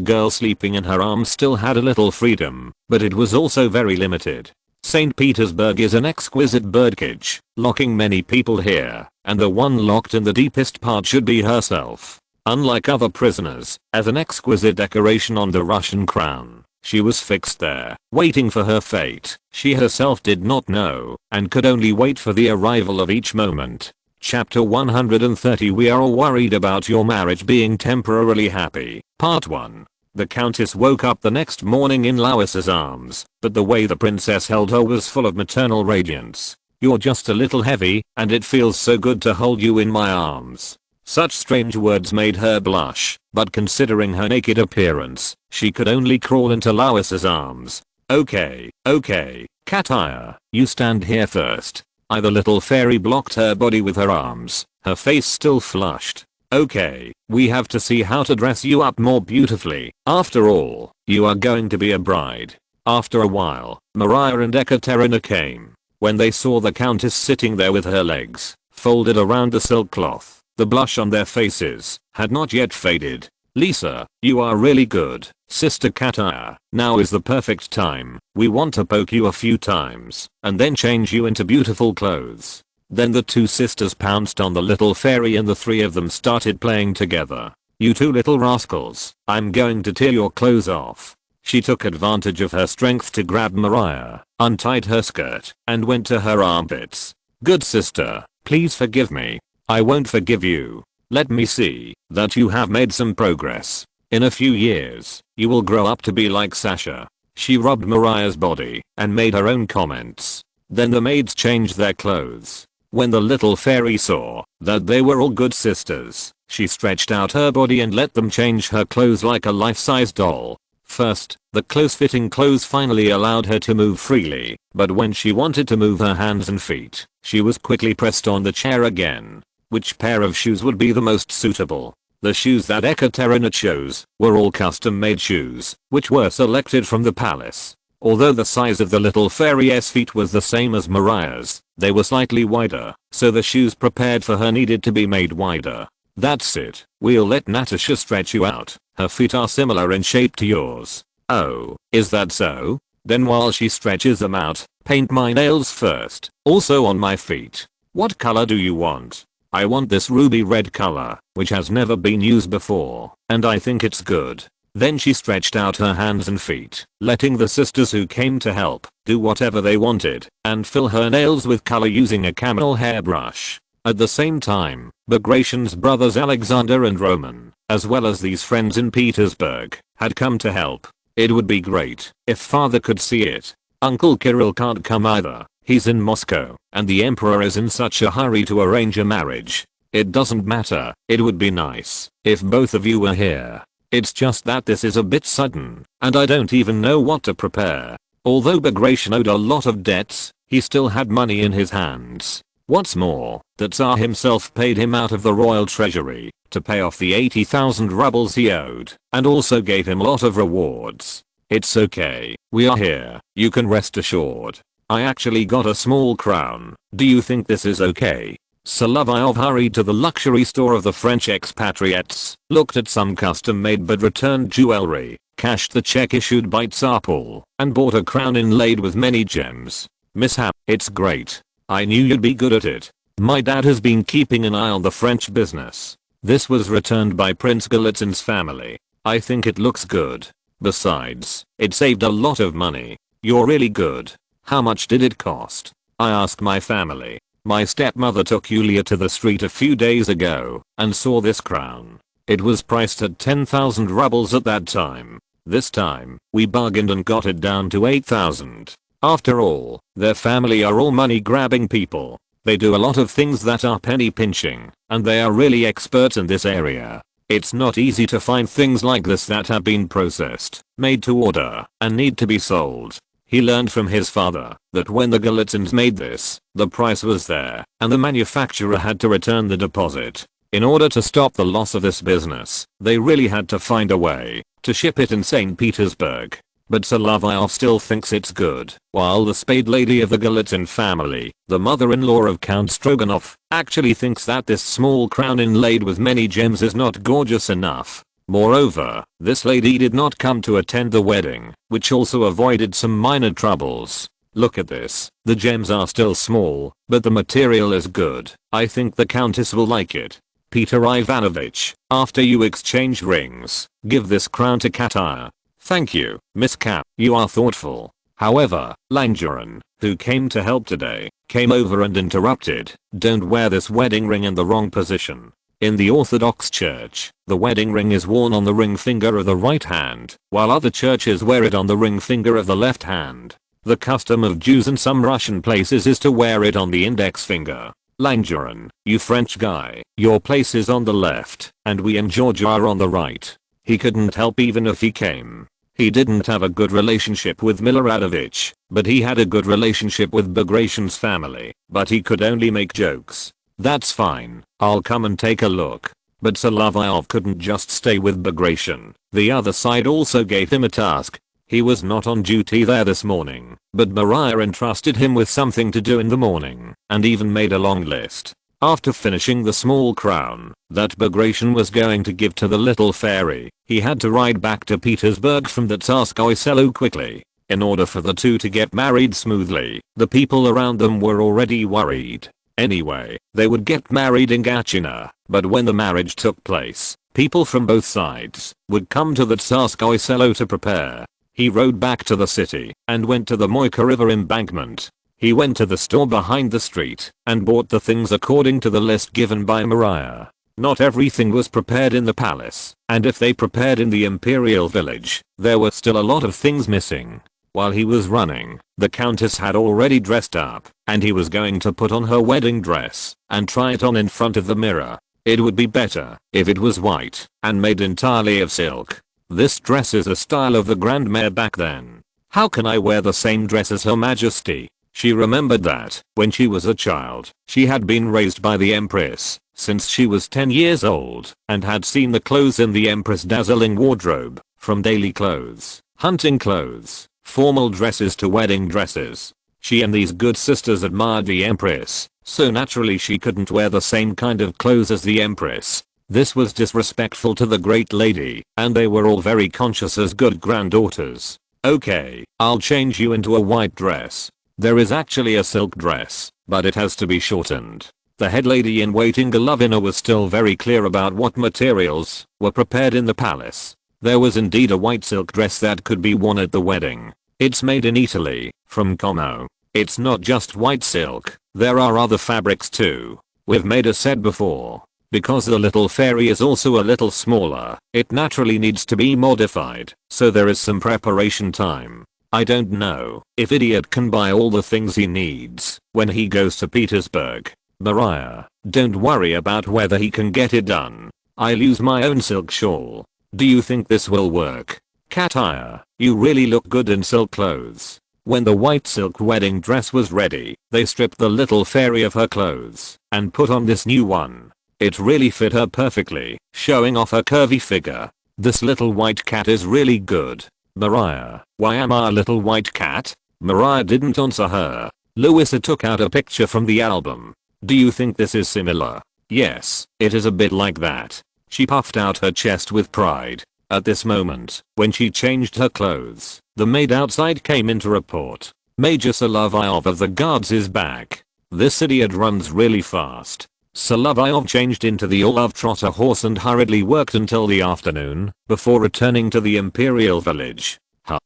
girl sleeping in her arms still had a little freedom, but it was also very limited. St. Petersburg is an exquisite birdcage, locking many people here, and the one locked in the deepest part should be herself. Unlike other prisoners, as an exquisite decoration on the Russian crown, she was fixed there, waiting for her fate. She herself did not know, and could only wait for the arrival of each moment. Chapter 130 We are all worried about your marriage being temporarily happy. Part 1. The countess woke up the next morning in Lois's arms, but the way the princess held her was full of maternal radiance. "You're just a little heavy, and it feels so good to hold you in my arms." Such strange words made her blush, but considering her naked appearance, she could only crawl into Lois's arms. Okay, Kataya, you stand here first." The little fairy blocked her body with her arms, her face still flushed. "Okay, we have to see how to dress you up more beautifully. After all, you are going to be a bride." After a while, Maria and Ekaterina came. When they saw the countess sitting there with her legs folded around the silk cloth, the blush on their faces had not yet faded. "Lisa, you are really good, Sister Kataya. Now is the perfect time. We want to poke you a few times and then change you into beautiful clothes." Then the two sisters pounced on the little fairy and the three of them started playing together. "You two little rascals, I'm going to tear your clothes off." She took advantage of her strength to grab Maria, untied her skirt, and went to her armpits. "Good sister, please forgive me." "I won't forgive you. Let me see that you have made some progress. In a few years, you will grow up to be like Sasha." She rubbed Maria's body and made her own comments. Then the maids changed their clothes. When the little fairy saw that they were all good sisters, she stretched out her body and let them change her clothes like a life-size doll. First, the close-fitting clothes finally allowed her to move freely, but when she wanted to move her hands and feet, she was quickly pressed on the chair again. Which pair of shoes would be the most suitable? The shoes that Ekaterina chose were all custom-made shoes, which were selected from the palace. Although the size of the little fairy's feet was the same as Maria's, they were slightly wider, so the shoes prepared for her needed to be made wider. "That's it. We'll let Natasha stretch you out. Her feet are similar in shape to yours." "Oh, is that so? Then while she stretches them out, paint my nails first, also on my feet. What color do you want?" "I want this ruby red color, which has never been used before, and I think it's good." Then she stretched out her hands and feet, letting the sisters who came to help do whatever they wanted and fill her nails with color using a camel hairbrush. At the same time, Bagration's brothers Alexander and Roman, as well as these friends in Petersburg, had come to help. It would be great if father could see it. Uncle Kirill can't come either. He's in Moscow, and the emperor is in such a hurry to arrange a marriage. It doesn't matter, it would be nice if both of you were here. It's just that this is a bit sudden, and I don't even know what to prepare. Although Bagration owed a lot of debts, he still had money in his hands. What's more, the Tsar himself paid him out of the royal treasury to pay off the 80,000 rubles he owed, and also gave him a lot of rewards. It's okay, we are here, you can rest assured. I actually got a small crown. Do you think this is okay? Solovyov hurried to the luxury store of the French expatriates, looked at some custom-made but returned jewelry, cashed the check issued by Tsar Paul, and bought a crown inlaid with many gems. "Mishap, it's great. I knew you'd be good at it. My dad has been keeping an eye on the French business." This was returned by Prince Golitsyn's family. "I think it looks good. Besides, it saved a lot of money." "You're really good. How much did it cost?" I asked my family. "My stepmother took Yulia to the street a few days ago and saw this crown. It was priced at 10,000 rubles at that time. This time, we bargained and got it down to 8,000. After all, their family are all money-grabbing people. They do a lot of things that are penny-pinching, and they are really experts in this area. It's not easy to find things like this that have been processed, made to order, and need to be sold." He learned from his father that when the Golitsyns made this, the price was there, and the manufacturer had to return the deposit. In order to stop the loss of this business, they really had to find a way to ship it in St. Petersburg. But Solovyov still thinks it's good, while the spade lady of the Golitsyn family, the mother-in-law of Count Stroganov, actually thinks that this small crown inlaid with many gems is not gorgeous enough. Moreover, this lady did not come to attend the wedding, which also avoided some minor troubles. "Look at this. The gems are still small, but the material is good. I think the countess will like it. Peter Ivanovich, after you exchange rings, give this crown to Kataya." "Thank you, Miss Kat, you are thoughtful." However, Langeren, who came to help today, came over and interrupted. "Don't wear this wedding ring in the wrong position. In the Orthodox Church, the wedding ring is worn on the ring finger of the right hand, while other churches wear it on the ring finger of the left hand. The custom of Jews and some Russian places is to wear it on the index finger. Langeren, you French guy, your place is on the left, and we in Georgia are on the right. He couldn't help even if he came. He didn't have a good relationship with Miloradovich, but he had a good relationship with Bagration's family, but he could only make jokes. That's fine, I'll come and take a look. But Solovyov couldn't just stay with Bagration. The other side also gave him a task. He was not on duty there this morning, but Maria entrusted him with something to do in the morning, and even made a long list. After finishing the small crown that Bagration was going to give to the little fairy, he had to ride back to Petersburg from the Tsarskoye Selo quickly. In order for the two to get married smoothly, the people around them were already worried. Anyway, they would get married in Gatineau, but when the marriage took place, people from both sides would come to the Tsarskoye Selo to prepare. He rode back to the city and went to the Moika River embankment. He went to the store behind the street and bought the things according to the list given by Maria. Not everything was prepared in the palace, and if they prepared in the imperial village, there were still a lot of things missing. While he was running, the countess had already dressed up, and he was going to put on her wedding dress and try it on in front of the mirror. It would be better if it was white and made entirely of silk. This dress is a style of the grandmère back then. How can I wear the same dress as Her Majesty? She remembered that, when she was a child, she had been raised by the Empress since she was 10 years old and had seen the clothes in the Empress' dazzling wardrobe, from daily clothes, hunting clothes, formal dresses to wedding dresses. She and these good sisters admired the Empress, so naturally she couldn't wear the same kind of clothes as the Empress. This was disrespectful to the great lady, and they were all very conscious as good granddaughters. Okay, I'll change you into a white dress. There is actually a silk dress, but it has to be shortened. The head lady in waiting Golovina was still very clear about what materials were prepared in the palace. There was indeed a white silk dress that could be worn at the wedding. It's made in Italy, from Como. It's not just white silk, there are other fabrics too. We've made a set before. Because the little fairy is also a little smaller, it naturally needs to be modified, so there is some preparation time. I don't know if Idiot can buy all the things he needs when he goes to Petersburg. Maria, don't worry about whether he can get it done. I'll use my own silk shawl. Do you think this will work? Katya, you really look good in silk clothes. When the white silk wedding dress was ready, they stripped the little fairy of her clothes and put on this new one. It really fit her perfectly, showing off her curvy figure. This little white cat is really good. Maria, why am I a little white cat? Maria didn't answer her. Louisa took out a picture from the album. Do you think this is similar? Yes, it is a bit like that. She puffed out her chest with pride. At this moment, when she changed her clothes, the maid outside came in to report. Major Solovyov of the guards is back. This idiot runs really fast. Solovyov changed into the Orlov trotter horse and hurriedly worked until the afternoon, before returning to the imperial village.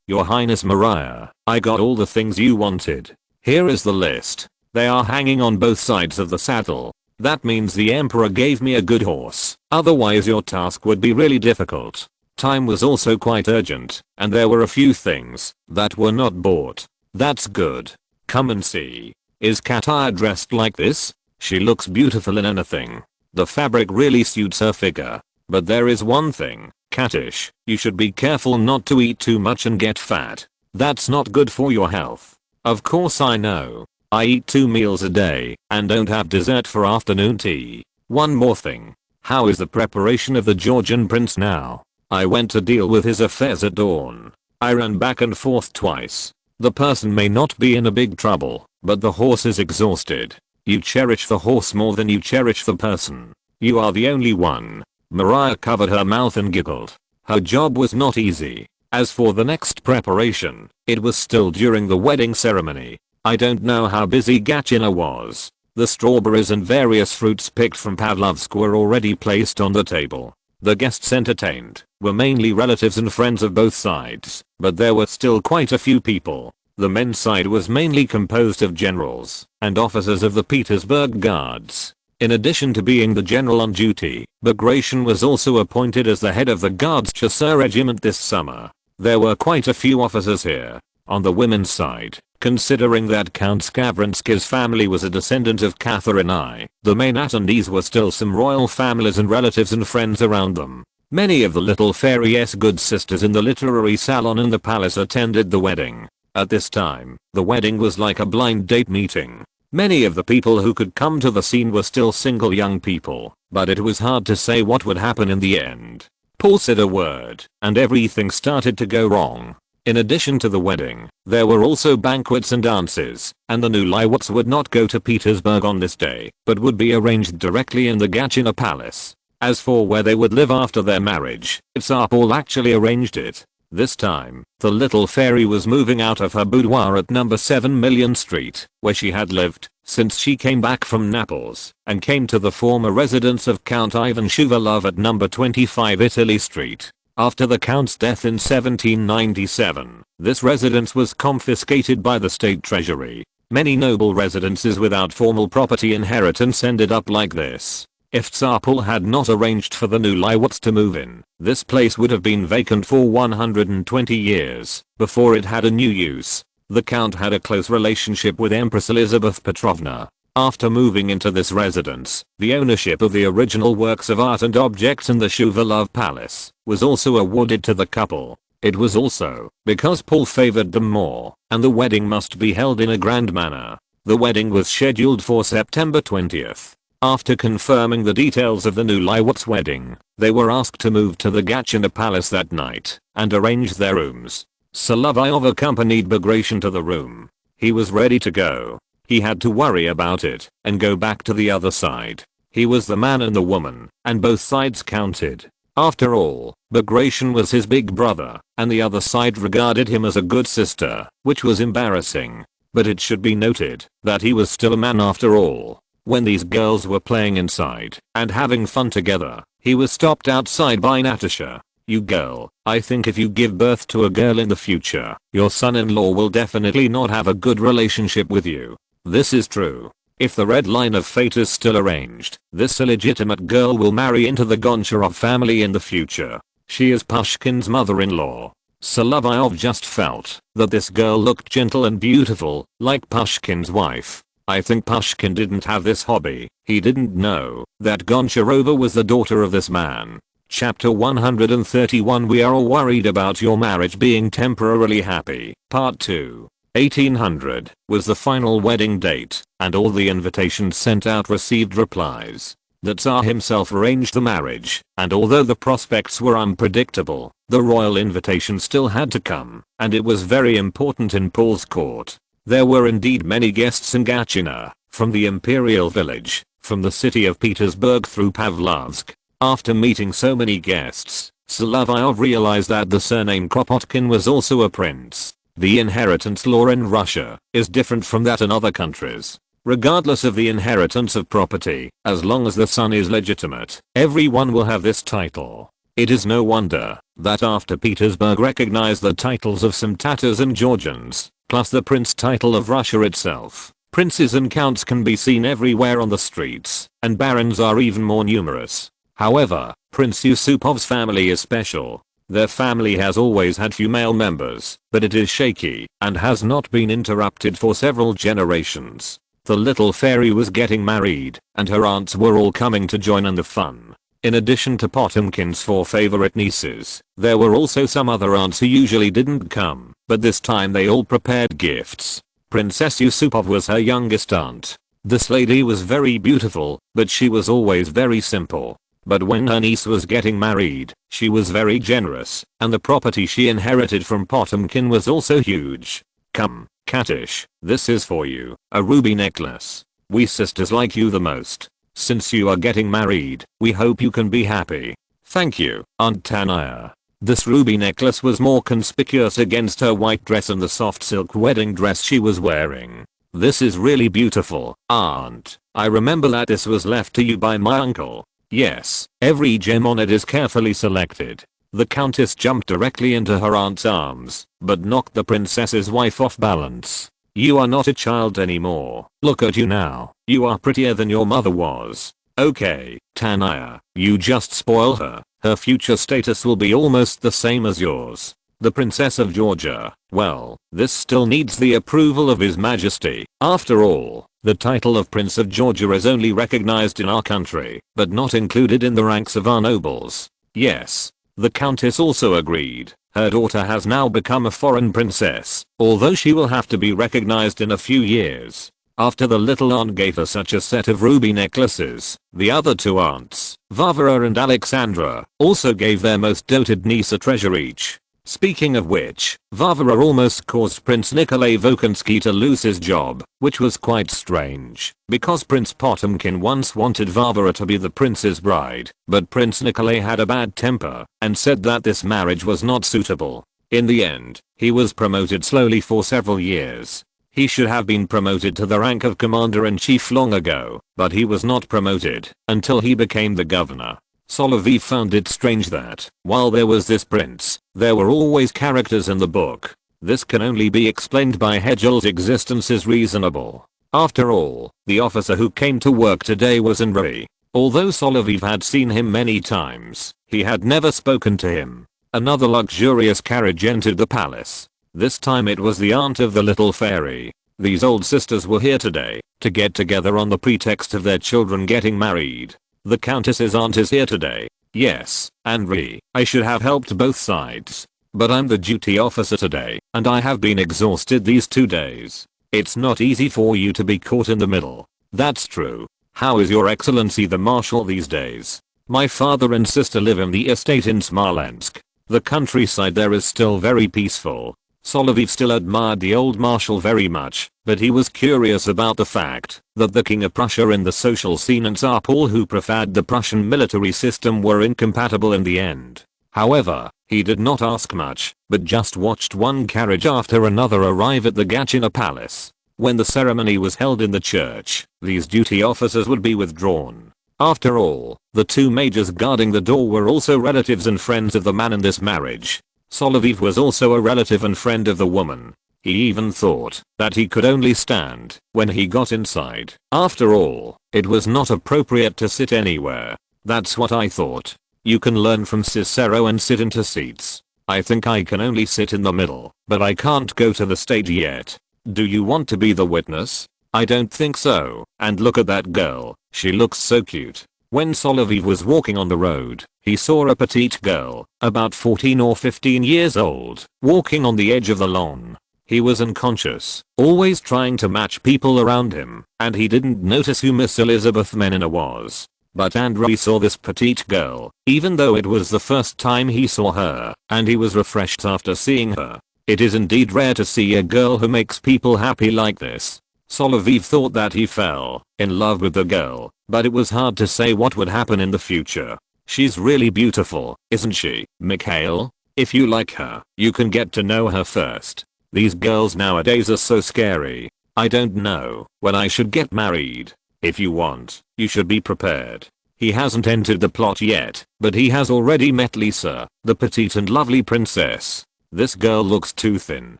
Your Highness Maria, I got all the things you wanted. Here is the list. They are hanging on both sides of the saddle. That means the emperor gave me a good horse, otherwise your task would be really difficult. Time was also quite urgent, and there were a few things that were not bought. That's good. Come and see. Is Katya dressed like this? She looks beautiful in anything. The fabric really suits her figure. But there is one thing, Katish, you should be careful not to eat too much and get fat. That's not good for your health. Of course I know. I eat 2 meals a day and don't have dessert for afternoon tea. One more thing. How is the preparation of the Georgian prince now? I went to deal with his affairs at dawn. I ran back and forth twice. The person may not be in a big trouble, but the horse is exhausted. You cherish the horse more than you cherish the person. You are the only one. Maria covered her mouth and giggled. Her job was not easy. As for the next preparation, it was still during the wedding ceremony. I don't know how busy Gatineau was. The strawberries and various fruits picked from Pavlovsk were already placed on the table. The guests entertained were mainly relatives and friends of both sides, but there were still quite a few people. The men's side was mainly composed of generals and officers of the Petersburg Guards. In addition to being the general on duty, Bagration was also appointed as the head of the Guards Chasseur Regiment this summer. There were quite a few officers here. On the women's side, considering that Count Skavrinsky's family was a descendant of Catherine I, the main attendees were still some royal families and relatives and friends around them. Many of the little fairy's good sisters in the literary salon in the palace attended the wedding. At this time, the wedding was like a blind date meeting. Many of the people who could come to the scene were still single young people, but it was hard to say what would happen in the end. Paul said a word, and everything started to go wrong. In addition to the wedding, there were also banquets and dances, and the new Liwats would not go to Petersburg on this day, but would be arranged directly in the Gatchina Palace. As for where they would live after their marriage, Tsar Paul actually arranged it. This time, the little fairy was moving out of her boudoir at number 7 Million Street, where she had lived since she came back from Naples, and came to the former residence of Count Ivan Shuvalov at number 25 Italy Street. After the Count's death in 1797, this residence was confiscated by the state treasury. Many noble residences without formal property inheritance ended up like this. If Tsar Paul had not arranged for the new Liwats to move in, this place would have been vacant for 120 years before it had a new use. The Count had a close relationship with Empress Elizabeth Petrovna. After moving into this residence, the ownership of the original works of art and objects in the Shuvalov Palace was also awarded to the couple. It was also because Paul favored them more, and the wedding must be held in a grand manner. The wedding was scheduled for September 20th. After confirming the details of the new Liwats' wedding, they were asked to move to the Gatchina Palace that night and arrange their rooms. Solovyov accompanied Bagration to the room. He was ready to go. He had to worry about it and go back to the other side. He was the man and the woman, and both sides counted. After all, Bagration was his big brother, and the other side regarded him as a good sister, which was embarrassing. But it should be noted that he was still a man after all. When these girls were playing inside and having fun together, he was stopped outside by Natasha. "You girl, I think if you give birth to a girl in the future, your son-in-law will definitely not have a good relationship with you." This is true. If the red line of fate is still arranged, this illegitimate girl will marry into the Goncharov family in the future. She is Pushkin's mother-in-law. Solovyov just felt that this girl looked gentle and beautiful, like Pushkin's wife. I think Pushkin didn't have this hobby. He didn't know that Goncharova was the daughter of this man. Chapter 131 We are all worried about your marriage being temporarily happy. Part 2. 1800 was the final wedding date, and all the invitations sent out received replies. The Tsar himself arranged the marriage, and although the prospects were unpredictable, the royal invitation still had to come, and it was very important in Paul's court. There were indeed many guests in Gatchina, from the imperial village, from the city of Petersburg through Pavlovsk. After meeting so many guests, Solovyov realized that the surname Kropotkin was also a prince. The inheritance law in Russia is different from that in other countries. Regardless of the inheritance of property, as long as the son is legitimate, everyone will have this title. It is no wonder that after Petersburg recognized the titles of some Tatars and Georgians, plus the prince title of Russia itself, princes and counts can be seen everywhere on the streets, and barons are even more numerous. However, Prince Yusupov's family is special. Their family has always had few male members, but it is shaky and has not been interrupted for several generations. The little fairy was getting married, and her aunts were all coming to join in the fun. In addition to Potemkin's 4 favorite nieces, there were also some other aunts who usually didn't come, but this time they all prepared gifts. Princess Yusupov was her youngest aunt. This lady was very beautiful, but she was always very simple. But when her niece was getting married, she was very generous, and the property she inherited from Potemkin was also huge. "Come, Katish, this is for you, a ruby necklace. We sisters like you the most. Since you are getting married, we hope you can be happy." "Thank you, Aunt Tanaya." This ruby necklace was more conspicuous against her white dress and the soft silk wedding dress she was wearing. "This is really beautiful, Aunt. I remember that this was left to you by my uncle." "Yes, every gem on it is carefully selected." The countess jumped directly into her aunt's arms, but knocked the princess's wife off balance. "You are not a child anymore. Look at you now. You are prettier than your mother was. Okay, Tanaya, you just spoil her. Her future status will be almost the same as yours. The Princess of Georgia. Well, this still needs the approval of His Majesty. After all, the title of Prince of Georgia is only recognized in our country, but not included in the ranks of our nobles. Yes. The Countess also agreed. Her daughter has now become a foreign princess, although she will have to be recognized in a few years. After the little aunt gave her such a set of ruby necklaces, the other two aunts, Varvara and Alexandra, also gave their most doted niece a treasure each. Speaking of which, Varvara almost caused Prince Nikolai Volkonsky to lose his job, which was quite strange, because Prince Potemkin once wanted Varvara to be the prince's bride, but Prince Nikolai had a bad temper and said that this marriage was not suitable. In the end, he was promoted slowly for several years. He should have been promoted to the rank of commander-in-chief long ago, but he was not promoted until he became the governor. Solovyov found it strange that, while there was this prince, there were always characters in the book. This can only be explained by Hegel's existence is reasonable. After all, the officer who came to work today was Andrei. Although Solovyov had seen him many times, he had never spoken to him. Another luxurious carriage entered the palace. This time it was the aunt of the little fairy. These old sisters were here today, to get together on the pretext of their children getting married. The countess's aunt is here today. Yes, Andrei, I should have helped both sides. But I'm the duty officer today, and I have been exhausted these 2 days. It's not easy for you to be caught in the middle. That's true. How is your excellency the marshal these days? My father and sister live in the estate in Smolensk. The countryside there is still very peaceful. Solovyov still admired the old marshal very much, but he was curious about the fact that the King of Prussia in the social scene and Tsar Paul who preferred the Prussian military system were incompatible in the end. However, he did not ask much, but just watched one carriage after another arrive at the Gatchina Palace. When the ceremony was held in the church, these duty officers would be withdrawn. After all, the two majors guarding the door were also relatives and friends of the man in this marriage. Solovyov was also a relative and friend of the woman. He even thought that he could only stand when he got inside. After all, it was not appropriate to sit anywhere. That's what I thought. You can learn from Cicero and sit into seats. I think I can only sit in the middle, but I can't go to the stage yet. Do you want to be the witness? I don't think so. And look at that girl. She looks so cute. When Solovyov was walking on the road, he saw a petite girl, about 14 or 15 years old, walking on the edge of the lawn. He was unconscious, always trying to match people around him, and he didn't notice who Miss Elizabeth Menina was. But Andrei saw this petite girl, even though it was the first time he saw her, and he was refreshed after seeing her. It is indeed rare to see a girl who makes people happy like this. Solovyov thought that he fell in love with the girl, but it was hard to say what would happen in the future. She's really beautiful, isn't she, Mikhail? If you like her, you can get to know her first. These girls nowadays are so scary. I don't know when I should get married. If you want, you should be prepared. He hasn't entered the plot yet, but he has already met Lisa, the petite and lovely princess. This girl looks too thin,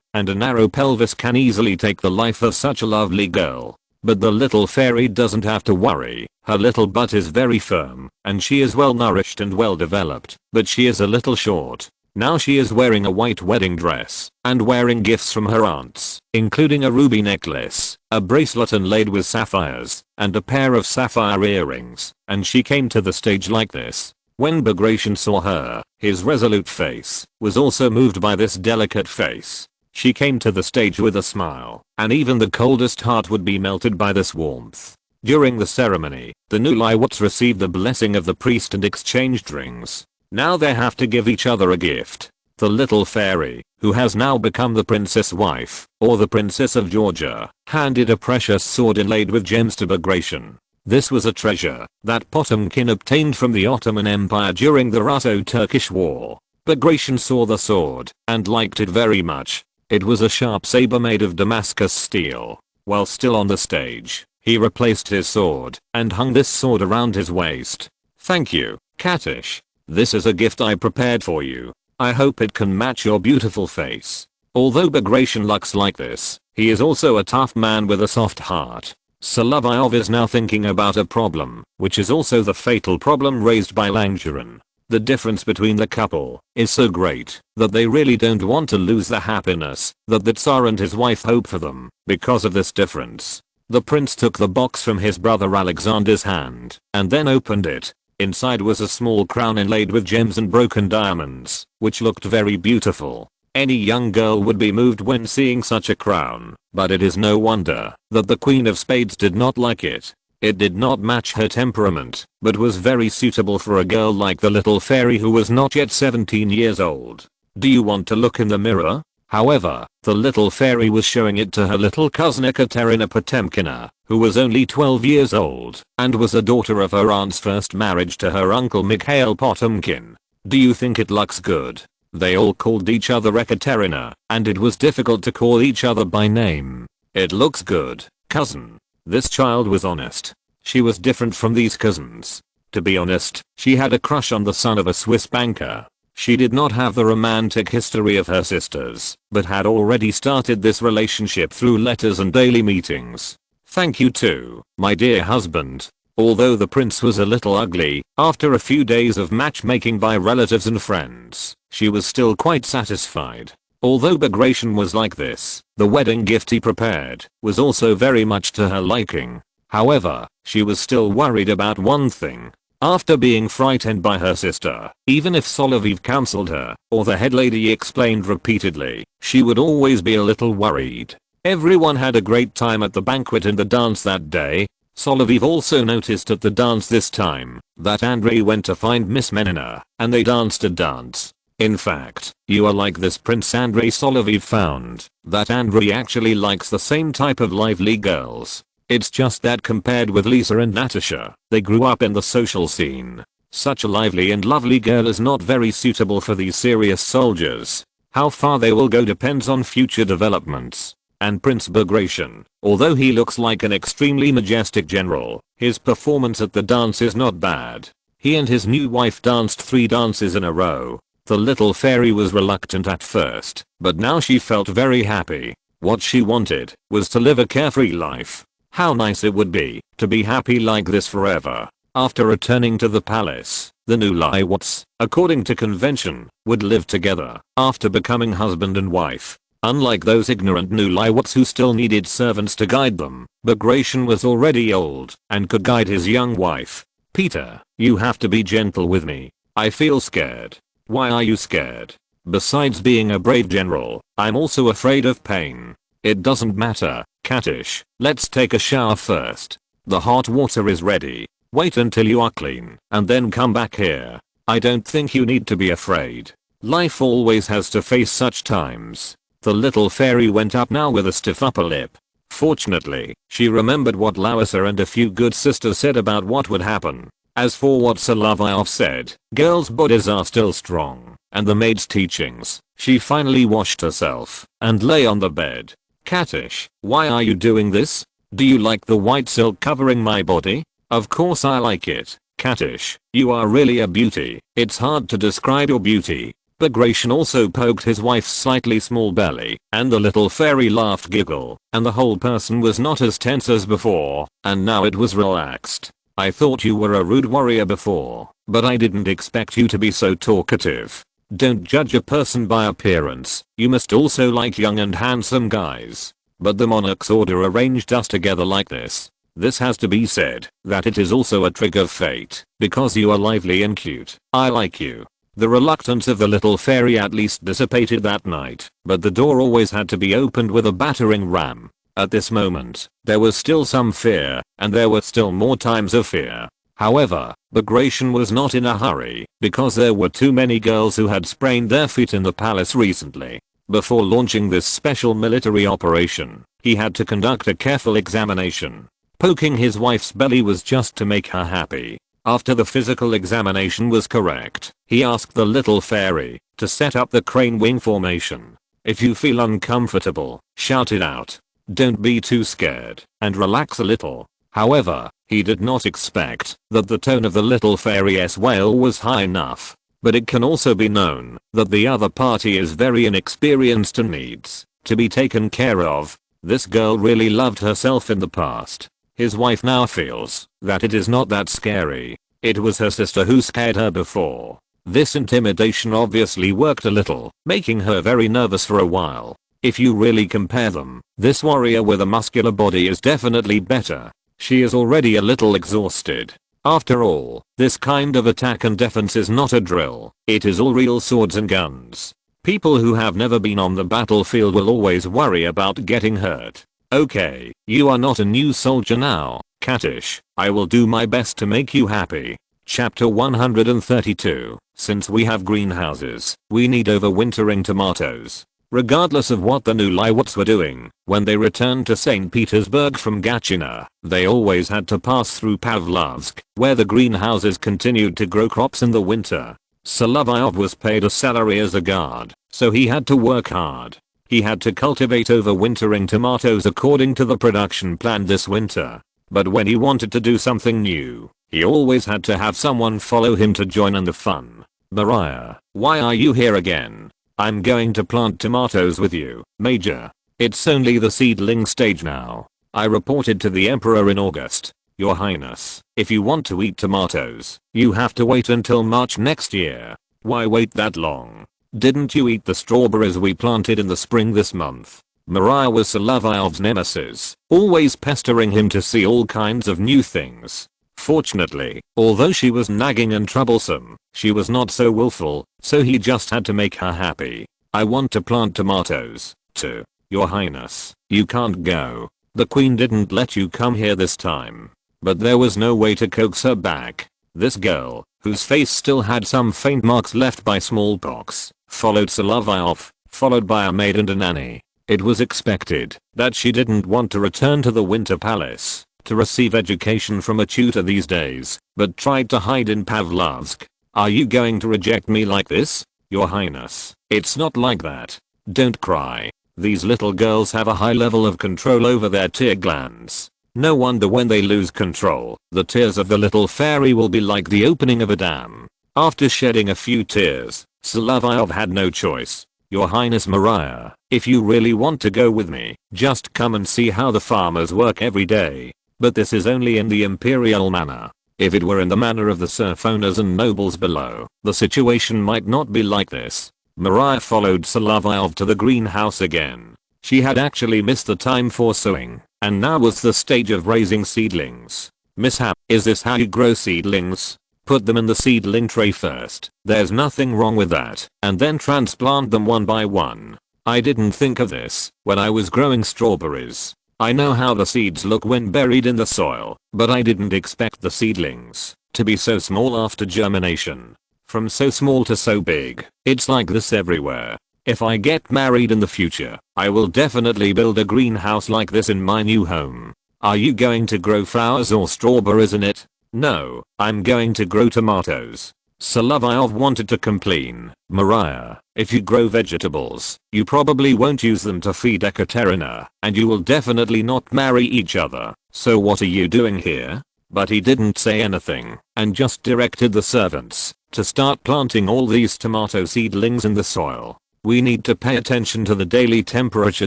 and a narrow pelvis can easily take the life of such a lovely girl. But the little fairy doesn't have to worry. Her little butt is very firm, and she is well nourished and well developed, but she is a little short. Now she is wearing a white wedding dress, and wearing gifts from her aunts, including a ruby necklace, a bracelet inlaid with sapphires, and a pair of sapphire earrings, and she came to the stage like this. When Bagration saw her, his resolute face was also moved by this delicate face. She came to the stage with a smile, and even the coldest heart would be melted by this warmth. During the ceremony, the newlyweds received the blessing of the priest and exchanged rings. Now they have to give each other a gift. The little fairy, who has now become the princess wife, or the princess of Georgia, handed a precious sword inlaid with gems to Bagration. This was a treasure that Potemkin obtained from the Ottoman Empire during the Russo-Turkish War. Bagration saw the sword and liked it very much. It was a sharp saber made of Damascus steel. While still on the stage, he replaced his sword and hung this sword around his waist. Thank you, Katish. This is a gift I prepared for you. I hope it can match your beautiful face. Although Bagration looks like this, he is also a tough man with a soft heart. Solovyov is now thinking about a problem, which is also the fatal problem raised by Langevin. The difference between the couple is so great that they really don't want to lose the happiness that the Tsar and his wife hope for them because of this difference. The prince took the box from his brother Alexander's hand and then opened it. Inside was a small crown inlaid with gems and broken diamonds, which looked very beautiful. Any young girl would be moved when seeing such a crown, but it is no wonder that the Queen of Spades did not like it. It did not match her temperament, but was very suitable for a girl like the little fairy who was not yet 17 years old. Do you want to look in the mirror? However, the little fairy was showing it to her little cousin Ekaterina Potemkina, who was only 12 years old and was a daughter of her aunt's first marriage to her uncle Mikhail Potemkin. Do you think it looks good? They all called each other Ekaterina, and it was difficult to call each other by name. It looks good, cousin. This child was honest. She was different from these cousins. To be honest, she had a crush on the son of a Swiss banker. She did not have the romantic history of her sisters, but had already started this relationship through letters and daily meetings. Thank you too, my dear husband. Although the prince was a little ugly, after a few days of matchmaking by relatives and friends, she was still quite satisfied. Although Bagration was like this, the wedding gift he prepared was also very much to her liking. However, she was still worried about one thing. After being frightened by her sister, even if Solovyov counseled her, or the head lady explained repeatedly, she would always be a little worried. Everyone had a great time at the banquet and the dance that day. Solovyov also noticed at the dance this time that Andrei went to find Miss Menina, and they danced a dance. In fact, you are like this Prince Andrei. Solovyov found that Andrei actually likes the same type of lively girls. It's just that compared with Lisa and Natasha, they grew up in the social scene. Such a lively and lovely girl is not very suitable for these serious soldiers. How far they will go depends on future developments. And Prince Bagration, although he looks like an extremely majestic general, his performance at the dance is not bad. He and his new wife danced 3 dances in a row. The little fairy was reluctant at first, but now she felt very happy. What she wanted was to live a carefree life. How nice it would be to be happy like this forever. After returning to the palace, the new Liwats, according to convention, would live together after becoming husband and wife. Unlike those ignorant new Liwats who still needed servants to guide them, Bagration was already old and could guide his young wife. Peter, you have to be gentle with me. I feel scared. Why are you scared? Besides being a brave general, I'm also afraid of pain. It doesn't matter, Katish. Let's take a shower first. The hot water is ready. Wait until you are clean and then come back here. I don't think you need to be afraid. Life always has to face such times. The little fairy went up now with a stiff upper lip. Fortunately, she remembered what Larissa and a few good sisters said about what would happen. As for what Solovyov said, girls' bodies are still strong, and the maid's teachings, she finally washed herself and lay on the bed. Katish, why are you doing this? Do you like the white silk covering my body? Of course I like it. Katish, you are really a beauty. It's hard to describe your beauty. Bagration also poked his wife's slightly small belly, and the little fairy laughed giggle, and the whole person was not as tense as before, and now it was relaxed. I thought you were a rude warrior before, but I didn't expect you to be so talkative. Don't judge a person by appearance, you must also like young and handsome guys. But the monarch's order arranged us together like this. This has to be said, that it is also a trick of fate, because you are lively and cute. I like you. The reluctance of the little fairy at least dissipated that night, but the door always had to be opened with a battering ram. At this moment, there was still some fear, and there were still more times of fear. However, Bagration was not in a hurry, because there were too many girls who had sprained their feet in the palace recently. Before launching this special military operation, he had to conduct a careful examination. Poking his wife's belly was just to make her happy. After the physical examination was correct, he asked the little fairy to set up the crane wing formation. If you feel uncomfortable, shout it out. Don't be too scared, and relax a little. However, he did not expect that the tone of the little fairy's wail was high enough. But it can also be known that the other party is very inexperienced and needs to be taken care of. This girl really loved herself in the past. His wife now feels that it is not that scary. It was her sister who scared her before. This intimidation obviously worked a little, making her very nervous for a while. If you really compare them, this warrior with a muscular body is definitely better. She is already a little exhausted. After all, this kind of attack and defense is not a drill. It is all real swords and guns. People who have never been on the battlefield will always worry about getting hurt. Okay, you are not a new soldier now, Katish. I will do my best to make you happy. Chapter 132. Since we have greenhouses, we need overwintering tomatoes. Regardless of what the new Liwats were doing, when they returned to St. Petersburg from Gatchina, they always had to pass through Pavlovsk, where the greenhouses continued to grow crops in the winter. Solovyov was paid a salary as a guard, so he had to work hard. He had to cultivate overwintering tomatoes according to the production plan this winter. But when he wanted to do something new, he always had to have someone follow him to join in the fun. Mariah, why are you here again? I'm going to plant tomatoes with you, Major. It's only the seedling stage now. I reported to the Emperor in August. Your Highness, if you want to eat tomatoes, you have to wait until March next year. Why wait that long? Didn't you eat the strawberries we planted in the spring this month? Mariah was Solovyov's nemesis, always pestering him to see all kinds of new things. Fortunately, although she was nagging and troublesome, she was not so willful, so he just had to make her happy. I want to plant tomatoes, too. Your Highness, you can't go. The Queen didn't let you come here this time. But there was no way to coax her back. This girl, whose face still had some faint marks left by smallpox, followed Solovyov, followed by a maid and a nanny. It was expected that she didn't want to return to the Winter Palace to receive education from a tutor these days, but tried to hide in Pavlovsk. Are you going to reject me like this? Your Highness, it's not like that. Don't cry. These little girls have a high level of control over their tear glands. No wonder when they lose control, the tears of the little fairy will be like the opening of a dam. After shedding a few tears, Solovyov had no choice. Your Highness Mariah, if you really want to go with me, just come and see how the farmers work every day. But this is only in the imperial manor. If it were in the manner of the serf owners and nobles below, the situation might not be like this. Mariah followed Solovyov to the greenhouse again. She had actually missed the time for sowing, and now was the stage of raising seedlings. Mishap, is this how you grow seedlings? Put them in the seedling tray first, there's nothing wrong with that, and then transplant them one by one. I didn't think of this when I was growing strawberries. I know how the seeds look when buried in the soil, but I didn't expect the seedlings to be so small after germination. From so small to so big, it's like this everywhere. If I get married in the future, I will definitely build a greenhouse like this in my new home. Are you going to grow flowers or strawberries in it? No, I'm going to grow tomatoes. Solovyov wanted to complain. Mariah, if you grow vegetables, you probably won't use them to feed Ekaterina, and you will definitely not marry each other. So what are you doing here? But he didn't say anything, and just directed the servants to start planting all these tomato seedlings in the soil. We need to pay attention to the daily temperature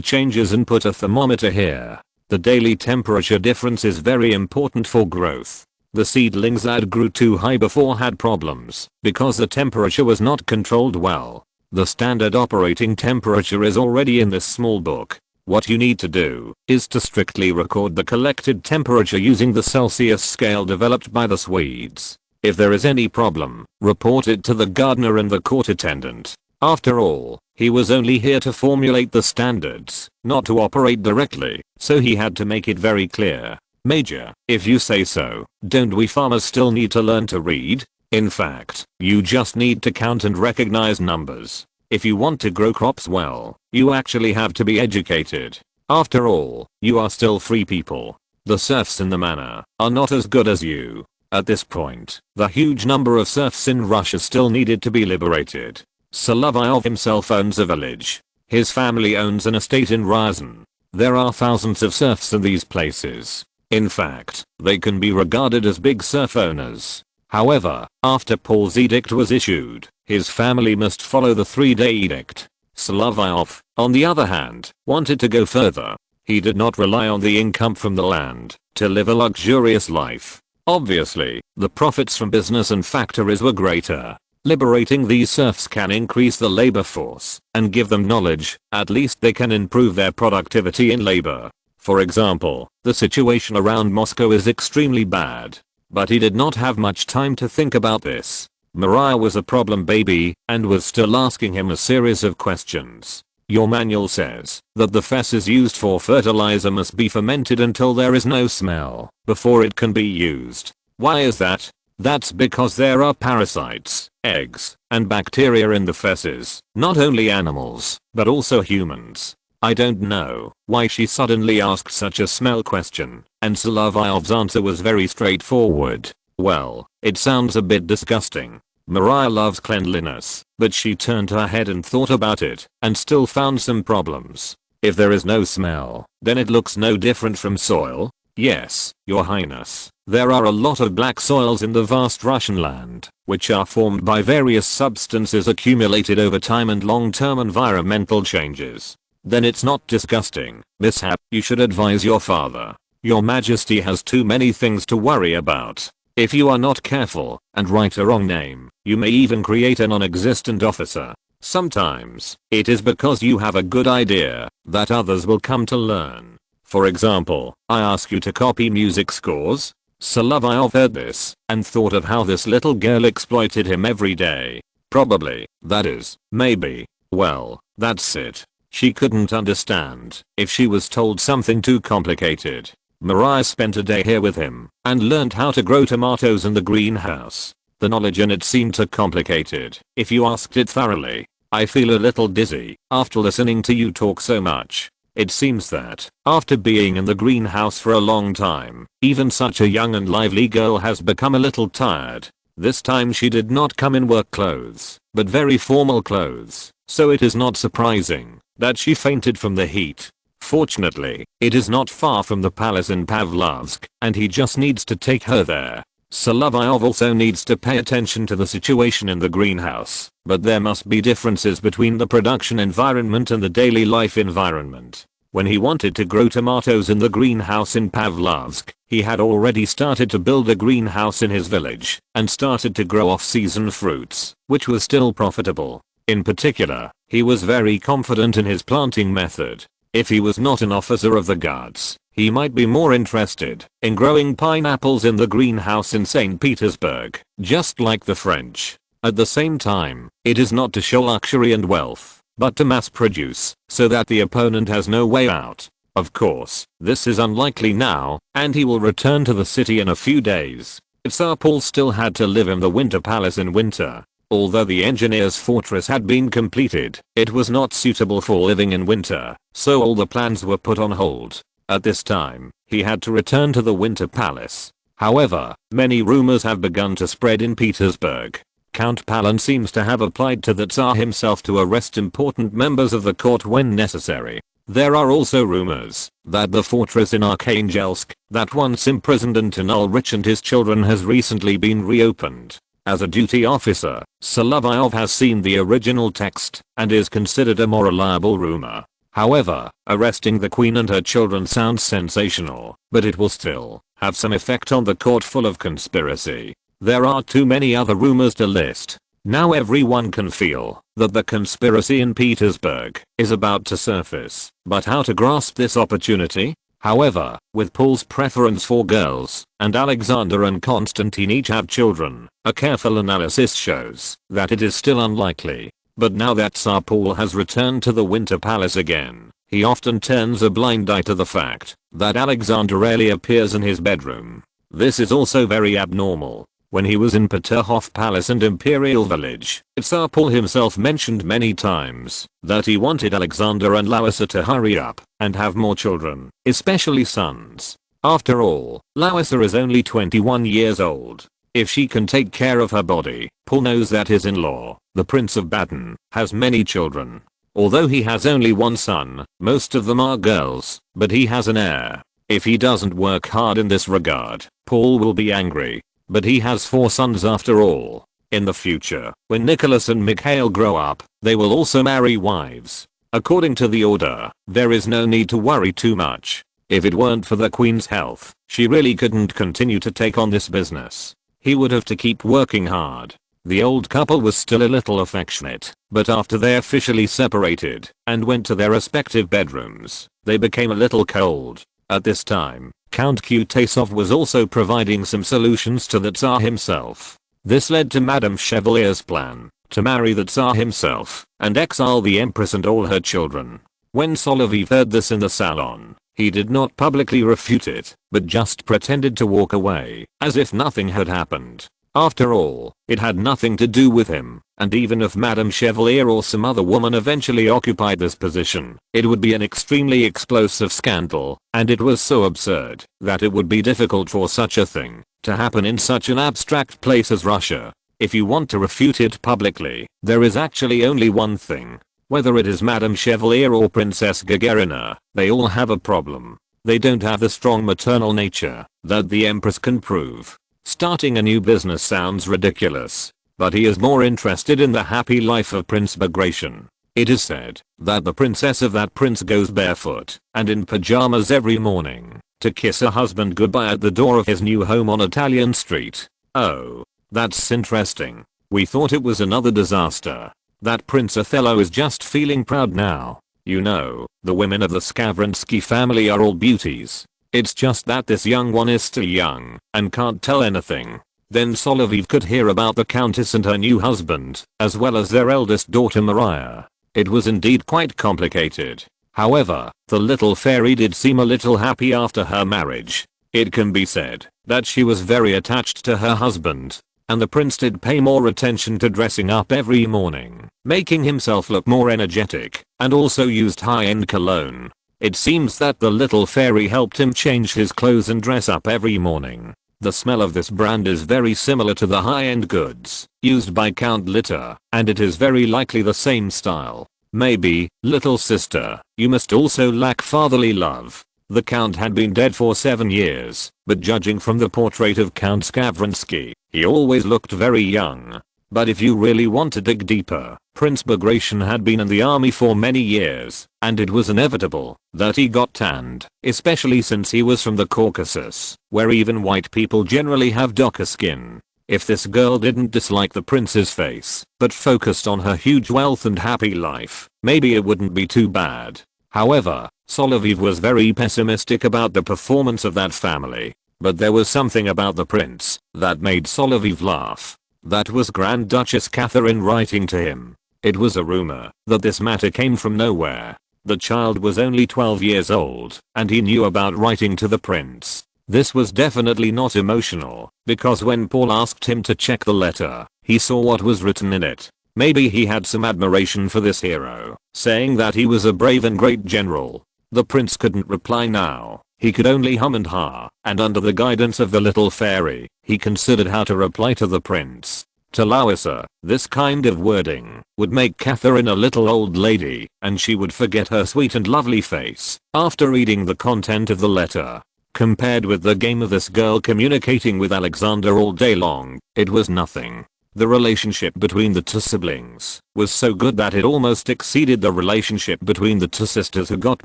changes and put a thermometer here. The daily temperature difference is very important for growth. The seedlings that grew too high before had problems because the temperature was not controlled well. The standard operating temperature is already in this small book. What you need to do is to strictly record the collected temperature using the Celsius scale developed by the Swedes. If there is any problem, report it to the gardener and the court attendant. After all, he was only here to formulate the standards, not to operate directly, so he had to make it very clear. Major, if you say so, don't we farmers still need to learn to read? In fact, you just need to count and recognize numbers. If you want to grow crops well, you actually have to be educated. After all, you are still free people. The serfs in the manor are not as good as you. At this point, the huge number of serfs in Russia still needed to be liberated. Solovyov himself owns a village. His family owns an estate in Rouen. There are thousands of serfs in these places. In fact, they can be regarded as big serf owners. However, after Paul's edict was issued, his family must follow the 3-day edict. Solovyov, on the other hand, wanted to go further. He did not rely on the income from the land to live a luxurious life. Obviously, the profits from business and factories were greater. Liberating these serfs can increase the labor force and give them knowledge. At least they can improve their productivity in labor. For example, the situation around Moscow is extremely bad. But he did not have much time to think about this. Mariah was a problem baby and was still asking him a series of questions. Your manual says that the feces used for fertilizer must be fermented until there is no smell before it can be used. Why is that? That's because there are parasites, eggs, and bacteria in the feces, not only animals, but also humans. I don't know why she suddenly asked such a smell question, and Solovyov's answer was very straightforward. Well, it sounds a bit disgusting. Mariah loves cleanliness, but she turned her head and thought about it, and still found some problems. If there is no smell, then it looks no different from soil. Yes, Your Highness, there are a lot of black soils in the vast Russian land, which are formed by various substances accumulated over time and long-term environmental changes. Then it's not disgusting. Mishap, you should advise your father. Your Majesty has too many things to worry about. If you are not careful and write a wrong name, you may even create a non-existent officer. Sometimes, it is because you have a good idea that others will come to learn. For example, I ask you to copy music scores. Solovyov heard this and thought of how this little girl exploited him every day. Probably, that is, maybe. Well, that's it. She couldn't understand if she was told something too complicated. Mariah spent a day here with him and learned how to grow tomatoes in the greenhouse. The knowledge in it seemed too complicated if you asked it thoroughly. I feel a little dizzy after listening to you talk so much. It seems that after being in the greenhouse for a long time, even such a young and lively girl has become a little tired. This time she did not come in work clothes, but very formal clothes, so it is not surprising that she fainted from the heat. Fortunately, it is not far from the palace in Pavlovsk, and he just needs to take her there. Solovyov also needs to pay attention to the situation in the greenhouse, but there must be differences between the production environment and the daily life environment. When he wanted to grow tomatoes in the greenhouse in Pavlovsk, he had already started to build a greenhouse in his village and started to grow off-season fruits, which was still profitable. In particular, he was very confident in his planting method. If he was not an officer of the guards, he might be more interested in growing pineapples in the greenhouse in St. Petersburg, just like the French. At the same time, it is not to show luxury and wealth, but to mass produce, so that the opponent has no way out. Of course, this is unlikely now, and he will return to the city in a few days. Tsar Paul still had to live in the Winter Palace in winter. Although the engineer's fortress had been completed, it was not suitable for living in winter, so all the plans were put on hold. At this time, he had to return to the Winter Palace. However, many rumors have begun to spread in Petersburg. Count Palin seems to have applied to the Tsar himself to arrest important members of the court when necessary. There are also rumors that the fortress in Arkhangelsk, that once imprisoned Anton Ulrich and his children, has recently been reopened. As a duty officer, Solovyov has seen the original text and is considered a more reliable rumor. However, arresting the queen and her children sounds sensational, but it will still have some effect on the court full of conspiracy. There are too many other rumors to list. Now everyone can feel that the conspiracy in Petersburg is about to surface, but how to grasp this opportunity? However, with Paul's preference for girls, and Alexander and Constantine each have children, a careful analysis shows that it is still unlikely. But now that Tsar Paul has returned to the Winter Palace again, he often turns a blind eye to the fact that Alexander rarely appears in his bedroom. This is also very abnormal. When he was in Peterhof Palace and Imperial Village, Tsar Paul himself mentioned many times that he wanted Alexander and Larissa to hurry up and have more children, especially sons. After all, Larissa is only 21 years old. If she can take care of her body, Paul knows that his in-law, the Prince of Baden, has many children. Although he has only one son, most of them are girls, but he has an heir. If he doesn't work hard in this regard, Paul will be angry. But he has 4 sons after all. In the future, when Nicholas and Mikhail grow up, they will also marry wives. According to the order, there is no need to worry too much. If it weren't for the queen's health, She really couldn't continue to take on this business. He would have to keep working hard. The old couple was still a little affectionate, but after they officially separated and went to their respective bedrooms, they became a little cold. At this time, Count Kutasov was also providing some solutions to the Tsar himself. This led to Madame Chevalier's plan to marry the Tsar himself and exile the Empress and all her children. When Solovyov heard this in the salon, he did not publicly refute it, but just pretended to walk away, as if nothing had happened. After all, it had nothing to do with him, and even if Madame Chevalier or some other woman eventually occupied this position, it would be an extremely explosive scandal, and it was so absurd that it would be difficult for such a thing to happen in such an abstract place as Russia. If you want to refute it publicly, there is actually only one thing. Whether it is Madame Chevalier or Princess Gagarina, they all have a problem. They don't have the strong maternal nature that the Empress can prove. Starting a new business sounds ridiculous, but he is more interested in the happy life of Prince Bagration. It is said that the princess of that prince goes barefoot and in pajamas every morning to kiss her husband goodbye at the door of his new home on Italian Street. Oh, that's interesting. We thought it was another disaster. That Prince Othello is just feeling proud now. You know, the women of the Skavrinsky family are all beauties. It's just that this young one is still young and can't tell anything. Then Solovyov could hear about the countess and her new husband, as well as their eldest daughter Maria. It was indeed quite complicated. However, the little fairy did seem a little happy after her marriage. It can be said that she was very attached to her husband, and the prince did pay more attention to dressing up every morning, making himself look more energetic, and also used high-end cologne. It seems that the little fairy helped him change his clothes and dress up every morning. The smell of this brand is very similar to the high-end goods used by Count Litter, and it is very likely the same style. Maybe, little sister, you must also lack fatherly love. The Count had been dead for 7 years, but judging from the portrait of Count Skavrinsky, he always looked very young. But if you really want to dig deeper, Prince Bagration had been in the army for many years, and it was inevitable that he got tanned, especially since he was from the Caucasus, where even white people generally have darker skin. If this girl didn't dislike the prince's face, but focused on her huge wealth and happy life, maybe it wouldn't be too bad. However, Solovyov was very pessimistic about the performance of that family. But there was something about the prince that made Solovyov laugh. That was Grand Duchess Catherine writing to him. It was a rumor that this matter came from nowhere. The child was only 12 years old, and he knew about writing to the prince. This was definitely not emotional, because when Paul asked him to check the letter, he saw what was written in it. Maybe he had some admiration for this hero, saying that he was a brave and great general. The prince couldn't reply now. He could only hum and ha, and under the guidance of the little fairy, he considered how to reply to the prince. To Larissa, this kind of wording would make Catherine a little old lady, and she would forget her sweet and lovely face after reading the content of the letter. Compared with the game of this girl communicating with Alexander all day long, it was nothing. The relationship between the two siblings was so good that it almost exceeded the relationship between the two sisters who got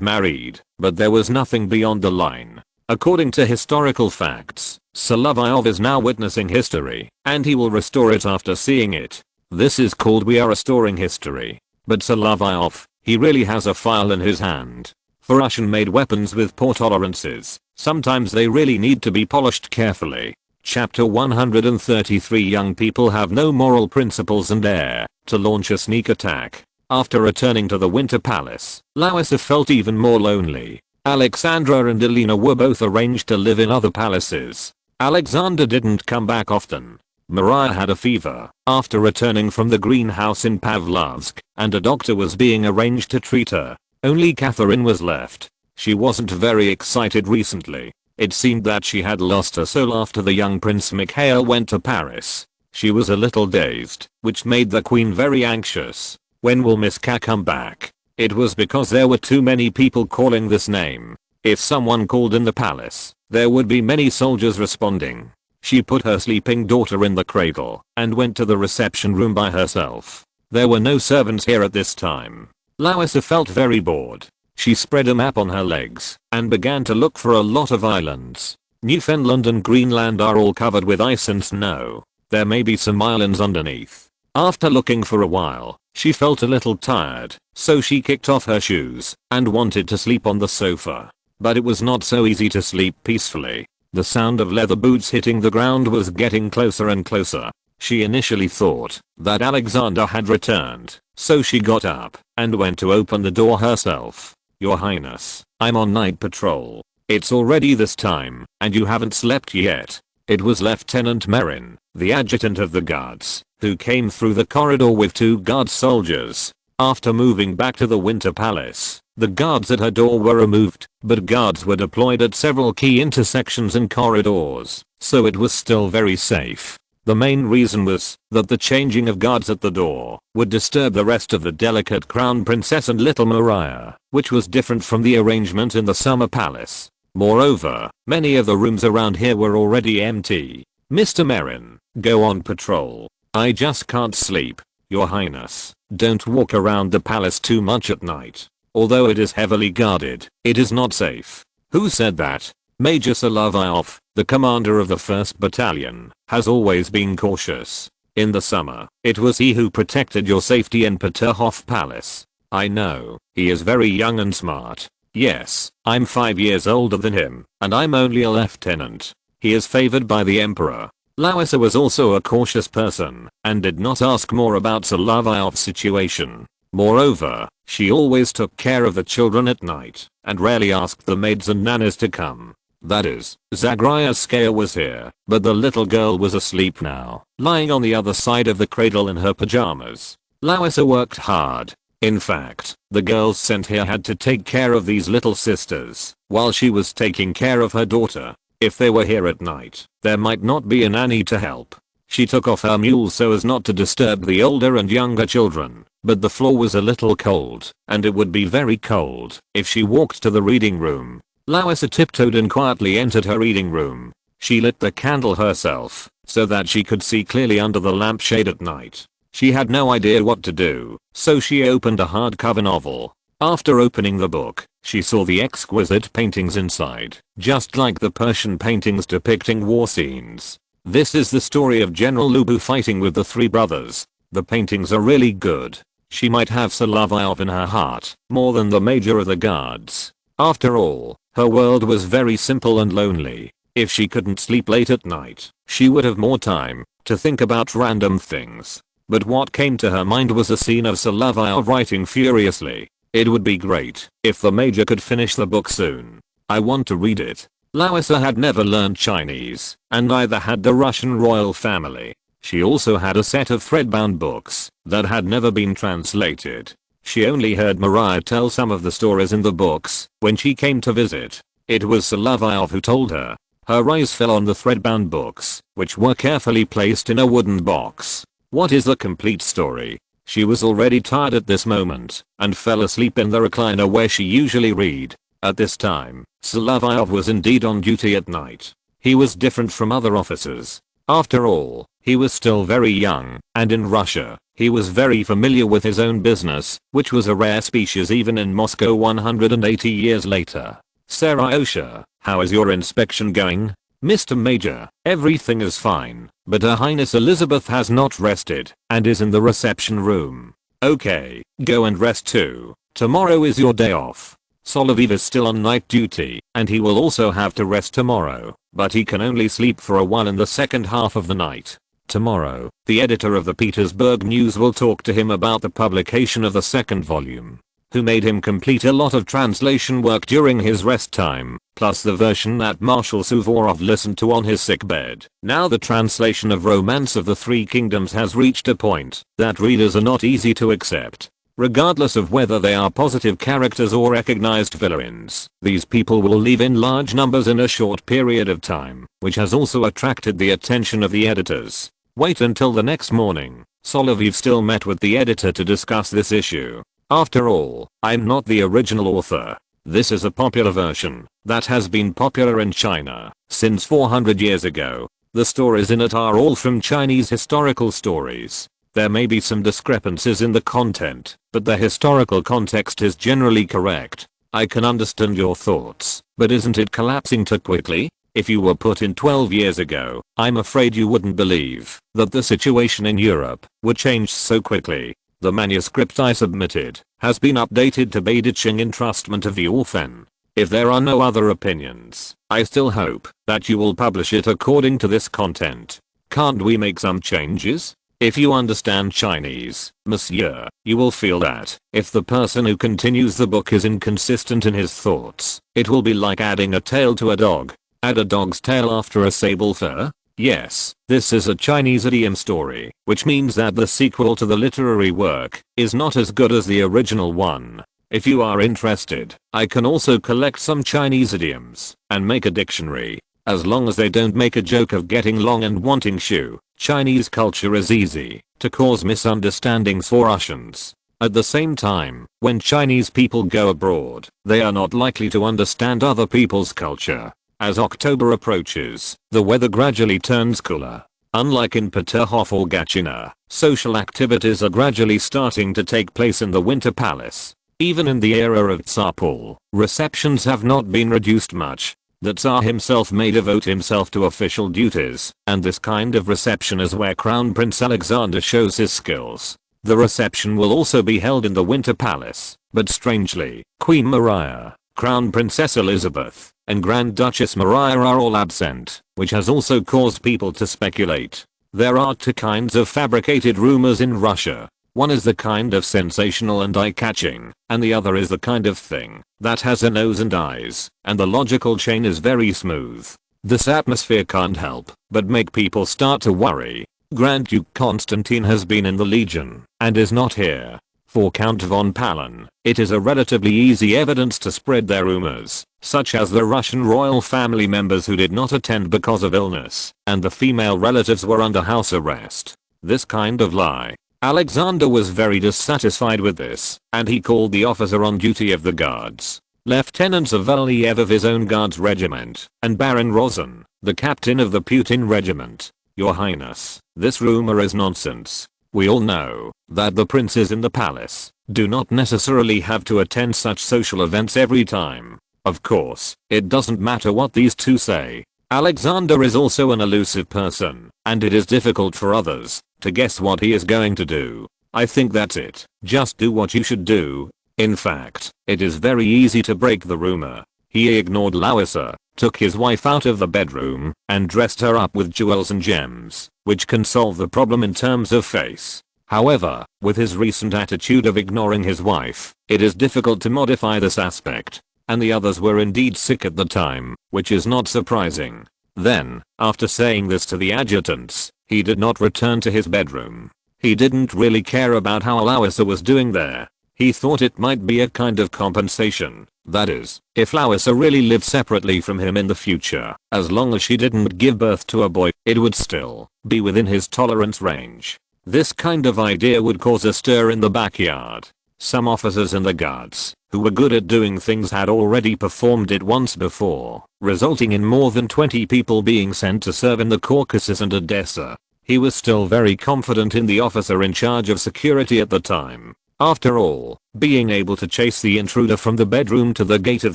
married, but there was nothing beyond the line. According to historical facts, Solovyov is now witnessing history, and he will restore it after seeing it. This is called "We are restoring history." But Solovyov, he really has a file in his hand. For Russian-made weapons with poor tolerances, sometimes they really need to be polished carefully. Chapter 133 Young people have no moral principles and dare to launch a sneak attack. After returning to the Winter Palace, Larissa felt even more lonely. Alexandra and Elena were both arranged to live in other palaces. Alexander didn't come back often. Maria had a fever after returning from the greenhouse in Pavlovsk, and a doctor was being arranged to treat her. Only Catherine was left. She wasn't very excited recently. It seemed that she had lost her soul after the young Prince Mikhail went to Paris. She was a little dazed, which made the queen very anxious. When will Miss K come back? It was because there were too many people calling this name. If someone called in the palace, there would be many soldiers responding. She put her sleeping daughter in the cradle and went to the reception room by herself. There were no servants here at this time. Larissa felt very bored. She spread a map on her legs and began to look for a lot of islands. Newfoundland and Greenland are all covered with ice and snow. There may be some islands underneath. After looking for a while, she felt a little tired, so she kicked off her shoes and wanted to sleep on the sofa. But it was not so easy to sleep peacefully. The sound of leather boots hitting the ground was getting closer and closer. She initially thought that Alexander had returned, so she got up and went to open the door herself. "Your Highness, I'm on night patrol. It's already this time, and you haven't slept yet." It was Lieutenant Merin, the adjutant of the guards, who came through the corridor with 2 guard soldiers. After moving back to the Winter Palace, the guards at her door were removed, but guards were deployed at several key intersections and corridors, so it was still very safe. The main reason was that the changing of guards at the door would disturb the rest of the delicate Crown Princess and little Maria, which was different from the arrangement in the Summer Palace. Moreover, many of the rooms around here were already empty. "Mr. Merin, go on patrol. I just can't sleep. Your Highness, don't walk around the palace too much at night. Although it is heavily guarded, it is not safe." "Who said that?" "Major Solovyov, the commander of the 1st Battalion, has always been cautious. In the summer, it was he who protected your safety in Peterhof Palace." "I know, he is very young and smart. Yes, I'm 5 years older than him, and I'm only a lieutenant. He is favored by the Emperor." Larissa was also a cautious person and did not ask more about Solovyov's situation. Moreover, she always took care of the children at night and rarely asked the maids and nannies to come. That is, Zagryatskaya was here, but the little girl was asleep now, lying on the other side of the cradle in her pajamas. Larissa worked hard. In fact, the girls sent here had to take care of these little sisters while she was taking care of her daughter. If they were here at night, there might not be a nanny to help. She took off her mule so as not to disturb the older and younger children, but the floor was a little cold, and it would be very cold if she walked to the reading room. Larissa tiptoed and quietly entered her reading room. She lit the candle herself so that she could see clearly under the lampshade at night. She had no idea what to do, so she opened a hardcover novel. After opening the book, she saw the exquisite paintings inside, just like the Persian paintings depicting war scenes. This is the story of General Lubu fighting with the 3 brothers. The paintings are really good. She might have Solovyov in her heart more than the major of the guards. After all, her world was very simple and lonely. If she couldn't sleep late at night, she would have more time to think about random things. But what came to her mind was a scene of Solovyov writing furiously. It would be great if the major could finish the book soon. "I want to read it." Larissa had never learned Chinese, and neither had the Russian royal family. She also had a set of thread-bound books that had never been translated. She only heard Maria tell some of the stories in the books when she came to visit. It was Solovyov who told her. Her eyes fell on the thread-bound books, which were carefully placed in a wooden box. What is the complete story? She was already tired at this moment and fell asleep in the recliner where she usually read. At this time, Solovyov was indeed on duty at night. He was different from other officers. After all, he was still very young, and in Russia, he was very familiar with his own business, which was a rare species even in Moscow 180 years later. "Saryosha, how is your inspection going?" "Mr. Major, everything is fine, but Her Highness Elizabeth has not rested and is in the reception room." "Okay, go and rest too. Tomorrow is your day off." Solovyov is still on night duty, and he will also have to rest tomorrow, but he can only sleep for a while in the second half of the night. Tomorrow, the editor of the Petersburg News will talk to him about the publication of the 2nd volume. Who made him complete a lot of translation work during his rest time, plus the version that Marshal Suvorov listened to on his sickbed. Now the translation of Romance of the Three Kingdoms has reached a point that readers are not easy to accept. Regardless of whether they are positive characters or recognized villains, these people will leave in large numbers in a short period of time, which has also attracted the attention of the editors. Wait until the next morning. Solovyov still met with the editor to discuss this issue. After all, I'm not the original author. This is a popular version that has been popular in China since 400 years ago. The stories in it are all from Chinese historical stories. There may be some discrepancies in the content, but the historical context is generally correct. I can understand your thoughts, but isn't it collapsing too quickly? If you were put in 12 years ago, I'm afraid you wouldn't believe that the situation in Europe would change so quickly. The manuscript I submitted has been updated to Baditching entrustment of the orphan. If there are no other opinions, I still hope that you will publish it according to this content. Can't we make some changes? If you understand Chinese, monsieur, you will feel that if the person who continues the book is inconsistent in his thoughts, it will be like adding a tail to a dog. Add a dog's tail after a sable fur? Yes, this is a Chinese idiom story, which means that the sequel to the literary work is not as good as the original one. If you are interested, I can also collect some Chinese idioms and make a dictionary. As long as they don't make a joke of getting long and wanting shoe. Chinese culture is easy to cause misunderstandings for Russians. At the same time, when Chinese people go abroad, they are not likely to understand other people's culture. As October approaches, the weather gradually turns cooler. Unlike in Peterhof or Gatchina, social activities are gradually starting to take place in the Winter Palace. Even in the era of Tsar Paul, receptions have not been reduced much. The Tsar himself may devote himself to official duties, and this kind of reception is where Crown Prince Alexander shows his skills. The reception will also be held in the Winter Palace, but strangely, Queen Maria, Crown Princess Elizabeth, and Grand Duchess Maria are all absent, which has also caused people to speculate. There are two kinds of fabricated rumors in Russia. One is the kind of sensational and eye-catching, and the other is the kind of thing that has a nose and eyes, and the logical chain is very smooth. This atmosphere can't help but make people start to worry. Grand Duke Constantine has been in the Legion and is not here. For Count von Palen, it is a relatively easy evidence to spread their rumors, such as the Russian royal family members who did not attend because of illness, and the female relatives were under house arrest. This kind of lie. Alexander was very dissatisfied with this, and he called the officer on duty of the guards, Lieutenant Solovyov of his own guards regiment, and Baron Rosen, the captain of the Putin regiment. Your Highness, this rumor is nonsense. We all know that the princes in the palace do not necessarily have to attend such social events every time. Of course, it doesn't matter what these two say. Alexander is also an elusive person, and it is difficult for others to guess what he is going to do. I think that's it. Just do what you should do. In fact, it is very easy to break the rumor. He ignored Larissa, took his wife out of the bedroom, and dressed her up with jewels and gems, which can solve the problem in terms of face. However, with his recent attitude of ignoring his wife, it is difficult to modify this aspect. And the others were indeed sick at the time, which is not surprising. Then, after saying this to the adjutants, he did not return to his bedroom. He didn't really care about how Larissa was doing there. He thought it might be a kind of compensation. That is, if Larissa really lived separately from him in the future, as long as she didn't give birth to a boy, it would still be within his tolerance range. This kind of idea would cause a stir in the backyard. Some officers in the guards, who were good at doing things, had already performed it once before, resulting in more than 20 people being sent to serve in the Caucasus and Odessa. He was still very confident in the officer in charge of security at the time. After all, being able to chase the intruder from the bedroom to the gate of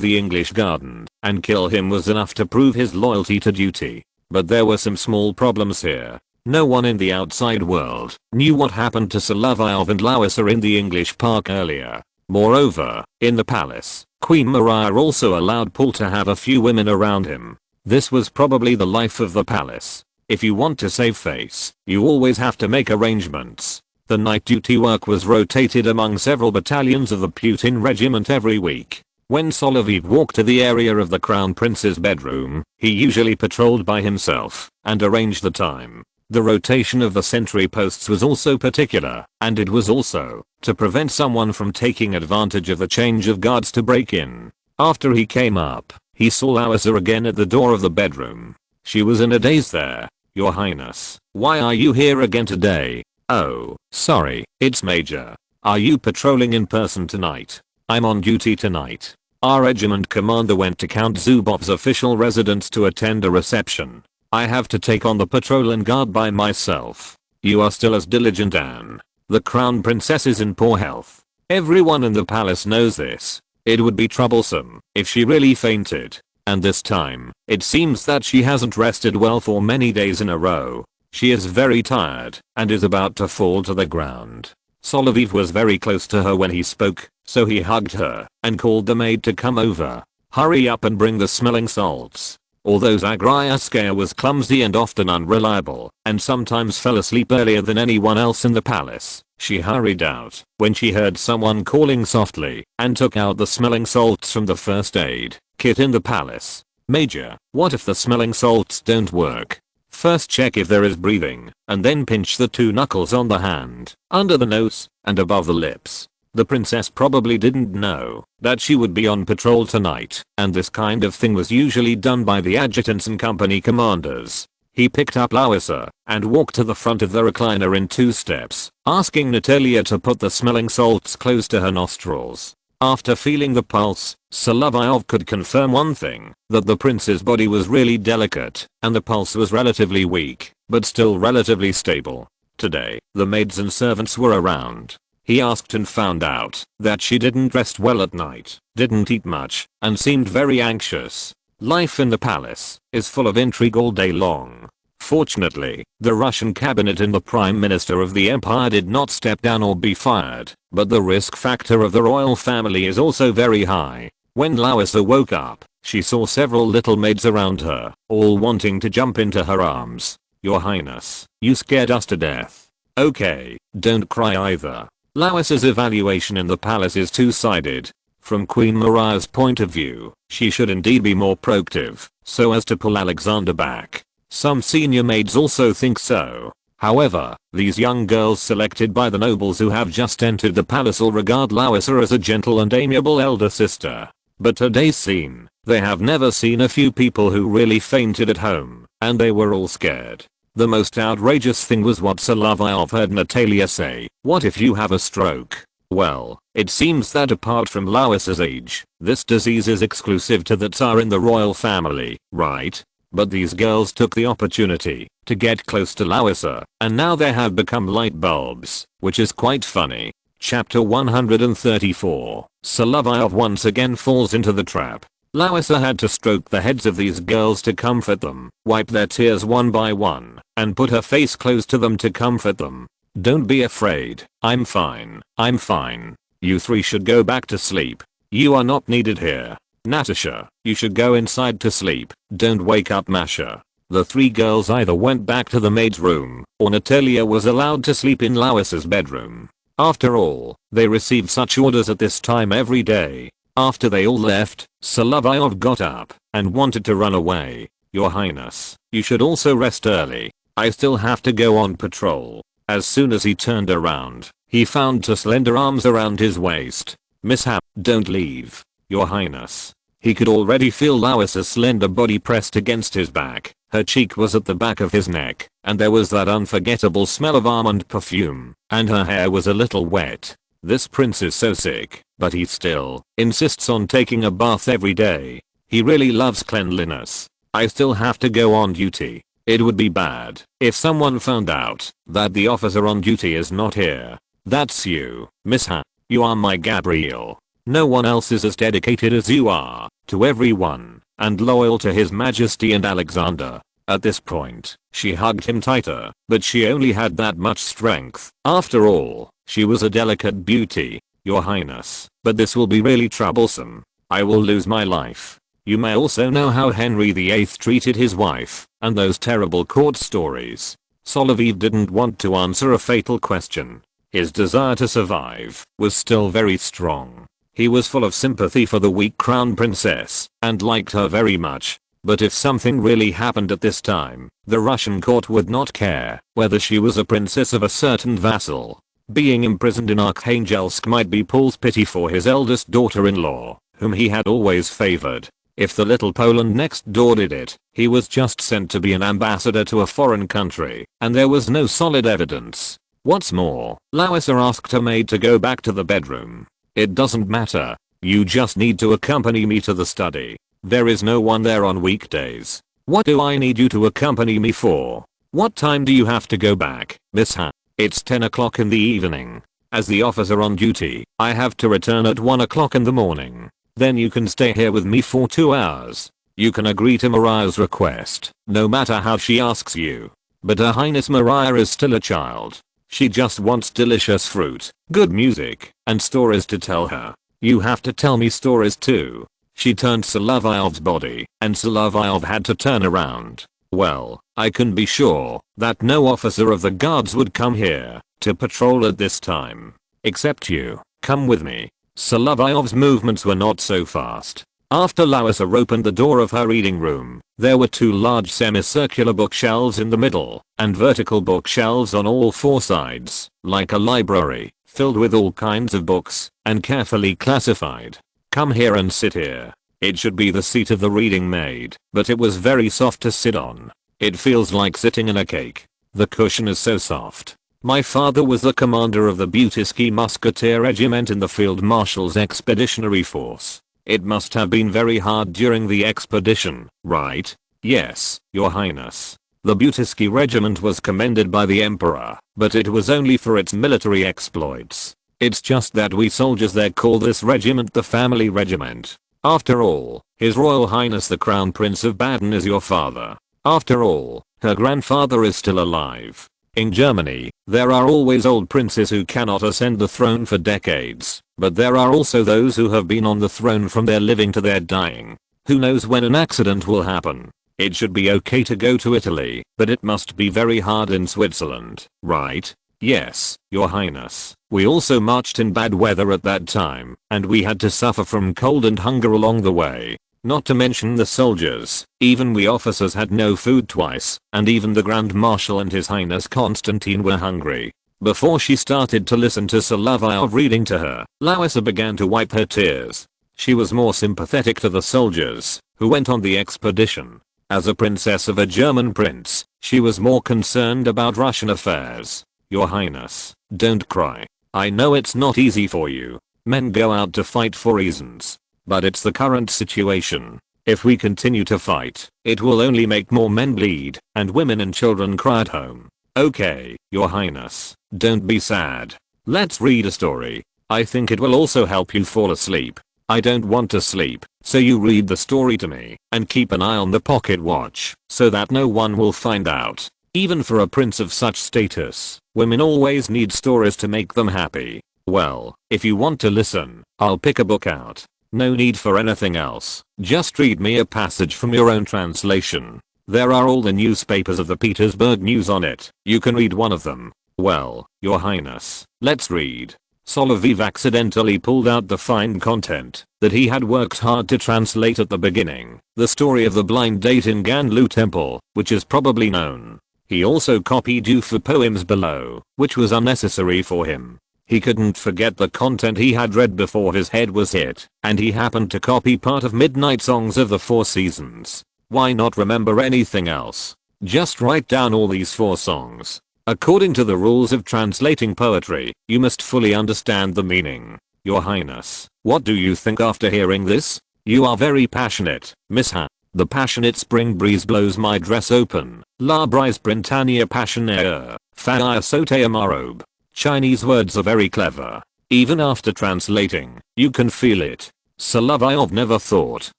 the English garden and kill him was enough to prove his loyalty to duty. But there were some small problems here. No one in the outside world knew what happened to Solovyov and Larissa in the English park earlier. Moreover, in the palace, Queen Maria also allowed Paul to have a few women around him. This was probably the life of the palace. If you want to save face, you always have to make arrangements. The night duty work was rotated among several battalions of the Putin regiment every week. When Solovyov walked to the area of the crown prince's bedroom, he usually patrolled by himself and arranged the time. The rotation of the sentry posts was also particular, and it was also to prevent someone from taking advantage of the change of guards to break in. After he came up, he saw Larissa again at the door of the bedroom. She was in a daze there. Your Highness, why are you here again today? Oh, sorry, it's Major. Are you patrolling in person tonight? I'm on duty tonight. Our regiment commander went to Count Zubov's official residence to attend a reception. I have to take on the patrol and guard by myself. You are still as diligent, Anne. The crown princess is in poor health. Everyone in the palace knows this. It would be troublesome if she really fainted. and this time, it seems that she hasn't rested well for many days in a row. She is very tired and is about to fall to the ground. Solovyov was very close to her when he spoke, so he hugged her and called the maid to come over. Hurry up and bring the smelling salts. Although Zagryatskaya was clumsy and often unreliable, and sometimes fell asleep earlier than anyone else in the palace, she hurried out when she heard someone calling softly and took out the smelling salts from the first aid kit in the palace. Major, what if the smelling salts don't work? First check if there is breathing, and then pinch the 2 knuckles on the hand, under the nose, and above the lips. The princess probably didn't know that she would be on patrol tonight, and this kind of thing was usually done by the adjutants and company commanders. He picked up Larissa and walked to the front of the recliner in 2 steps, asking Natalia to put the smelling salts close to her nostrils. After feeling the pulse, Solovyov could confirm one thing, that the prince's body was really delicate, and the pulse was relatively weak, but still relatively stable. Today, the maids and servants were around. He asked and found out that she didn't rest well at night, didn't eat much, and seemed very anxious. Life in the palace is full of intrigue all day long. Fortunately, the Russian cabinet and the Prime Minister of the Empire did not step down or be fired, but the risk factor of the royal family is also very high. When Larissa woke up, she saw several little maids around her, all wanting to jump into her arms. Your Highness, you scared us to death. Okay, don't cry either. Larissa's evaluation in the palace is two-sided. From Queen Maria's point of view, she should indeed be more proactive, so as to pull Alexander back. Some senior maids also think so. However, these young girls selected by the nobles who have just entered the palace all regard Larissa as a gentle and amiable elder sister. But today's scene, they have never seen a few people who really fainted at home, and they were all scared. The most outrageous thing was what Solovyov heard Natalia say, "What if you have a stroke?" Well, it seems that apart from Larissa's age, this disease is exclusive to the Tsar in the royal family, right? But these girls took the opportunity to get close to Larissa, and now they have become light bulbs, which is quite funny. Chapter 134. Solovyov once again falls into the trap. Larissa had to stroke the heads of these girls to comfort them, wipe their tears one by one, and put her face close to them to comfort them. Don't be afraid, I'm fine, I'm fine. You 3 should go back to sleep. You are not needed here. Natasha, you should go inside to sleep, don't wake up Masha. The 3 girls either went back to the maid's room, or Natalia was allowed to sleep in Larissa's bedroom. After all, they received such orders at this time every day. After they all left, Solovyov got up and wanted to run away. Your Highness, you should also rest early. I still have to go on patrol. As soon as he turned around, he found 2 slender arms around his waist. Mishap, don't leave. Your Highness. He could already feel Larissa's slender body pressed against his back. Her cheek was at the back of his neck, and there was that unforgettable smell of almond perfume, and her hair was a little wet. This prince is so sick, but he still insists on taking a bath every day. He really loves cleanliness. I still have to go on duty. It would be bad if someone found out that the officer on duty is not here. That's you, Miss Ha. You are my Gabriel. No one else is as dedicated as you are to everyone and loyal to His Majesty and Alexander. At this point, she hugged him tighter, but she only had that much strength. After all, she was a delicate beauty. Your Highness, but this will be really troublesome. I will lose my life. You may also know how Henry VIII treated his wife, and those terrible court stories. Solovyov didn't want to answer a fatal question. His desire to survive was still very strong. He was full of sympathy for the weak crown princess, and liked her very much. But if something really happened at this time, the Russian court would not care whether she was a princess of a certain vassal. Being imprisoned in Arkhangelsk might be Paul's pity for his eldest daughter-in-law, whom he had always favored. If the little Poland next door did it, he was just sent to be an ambassador to a foreign country, and there was no solid evidence. What's more, Larissa asked her maid to go back to the bedroom. It doesn't matter. You just need to accompany me to the study. There is no one there on weekdays. What do I need you to accompany me for? What time do you have to go back, Miss Ha? It's 10 o'clock in the evening. As the officer on duty, I have to return at 1 o'clock in the morning. Then you can stay here with me for 2 hours. You can agree to Mariah's request, no matter how she asks you. But Her Highness Mariah is still a child. She just wants delicious fruit, good music, and stories to tell her. You have to tell me stories too. She turned Solovyov's body, and Solovyov had to turn around. Well, I can be sure that no officer of the guards would come here to patrol at this time. Except you. Come with me. Solovyov's movements were not so fast. After Larissa opened the door of her reading room, there were two large semicircular bookshelves in the middle, and vertical bookshelves on all four sides, like a library, filled with all kinds of books, and carefully classified. Come here and sit here. It should be the seat of the reading maid, but it was very soft to sit on. It feels like sitting in a cake. The cushion is so soft. My father was the commander of the Butysky Musketeer Regiment in the Field Marshal's Expeditionary Force. It must have been very hard during the expedition, right? Yes, Your Highness. The Butysky Regiment was commended by the Emperor, but it was only for its military exploits. It's just that we soldiers there call this regiment the family regiment. After all, His Royal Highness the Crown Prince of Baden is your father. After all, her grandfather is still alive. In Germany, there are always old princes who cannot ascend the throne for decades, but there are also those who have been on the throne from their living to their dying. Who knows when an accident will happen? It should be okay to go to Italy, but it must be very hard in Switzerland, right? Yes, Your Highness. We also marched in bad weather at that time, and we had to suffer from cold and hunger along the way. Not to mention the soldiers, even we officers had no food twice, and even the Grand Marshal and His Highness Constantine were hungry. Before she started to listen to Solovyov reading to her, Larissa began to wipe her tears. She was more sympathetic to the soldiers, who went on the expedition. As a princess of a German prince, she was more concerned about Russian affairs. Your Highness, don't cry. I know it's not easy for you. Men go out to fight for reasons. But it's the current situation. If we continue to fight, it will only make more men bleed, and women and children cry at home. Okay, Your Highness, don't be sad. Let's read a story. I think it will also help you fall asleep. I don't want to sleep, so you read the story to me, and keep an eye on the pocket watch, so that no one will find out. Even for a prince of such status, women always need stories to make them happy. Well, if you want to listen, I'll pick a book out. No need for anything else. Just read me a passage from your own translation. There are all the newspapers of the Petersburg News on it. You can read one of them. Well, Your Highness, let's read. Solovyov accidentally pulled out the fine content that he had worked hard to translate at the beginning. The story of the blind date in Ganlu Temple, which is probably known. He also copied you for poems below, which was unnecessary for him. He couldn't forget the content he had read before his head was hit, and he happened to copy part of Midnight Songs of the Four Seasons. Why not remember anything else? Just write down all these 4 songs. According to the rules of translating poetry, you must fully understand the meaning. Your Highness, what do you think after hearing this? You are very passionate, Miss Ha. The passionate spring breeze blows my dress open. La brise Britannia passionnaire, fire sauté amarobe. Chinese words are very clever. Even after translating, you can feel it. Solovyov never thought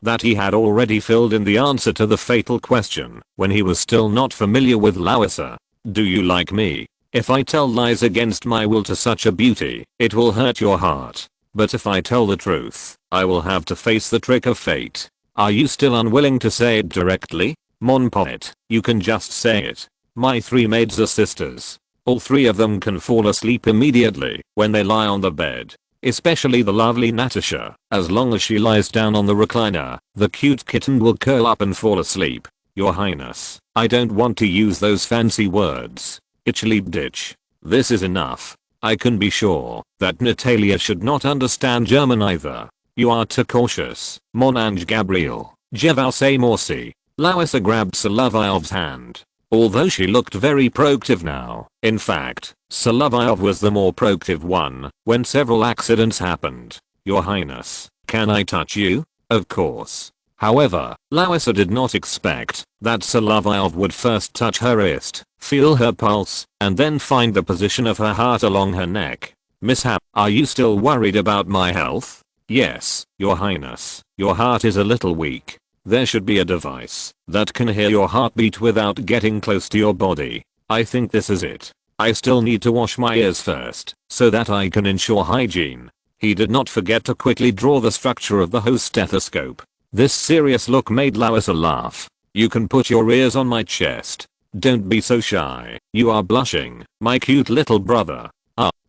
that he had already filled in the answer to the fatal question when he was still not familiar with Larissa. Do you like me? If I tell lies against my will to such a beauty, it will hurt your heart. But if I tell the truth, I will have to face the trick of fate. Are you still unwilling to say it directly? Mon poet, you can just say it. My 3 maids are sisters. All 3 of them can fall asleep immediately when they lie on the bed. Especially the lovely Natasha. As long as she lies down on the recliner, the cute kitten will curl up and fall asleep. Your Highness, I don't want to use those fancy words. Itchliebditch. This is enough. I can be sure that Natalia should not understand German either. You are too cautious, Mon ange Gabriel. Je vais say morsi. Larissa grabbed Solovyov's hand. Although she looked very proactive now, in fact, Solovyov was the more proactive one when several accidents happened. Your Highness, can I touch you? Of course. However, Larissa did not expect that Solovyov would first touch her wrist, feel her pulse, and then find the position of her heart along her neck. Mishap, are you still worried about my health? Yes, Your Highness, your heart is a little weak. There should be a device that can hear your heartbeat without getting close to your body. I think this is it. I still need to wash my ears first, so that I can ensure hygiene. He did not forget to quickly draw the structure of the host stethoscope. This serious look made Larissa laugh. You can put your ears on my chest. Don't be so shy. You are blushing, my cute little brother.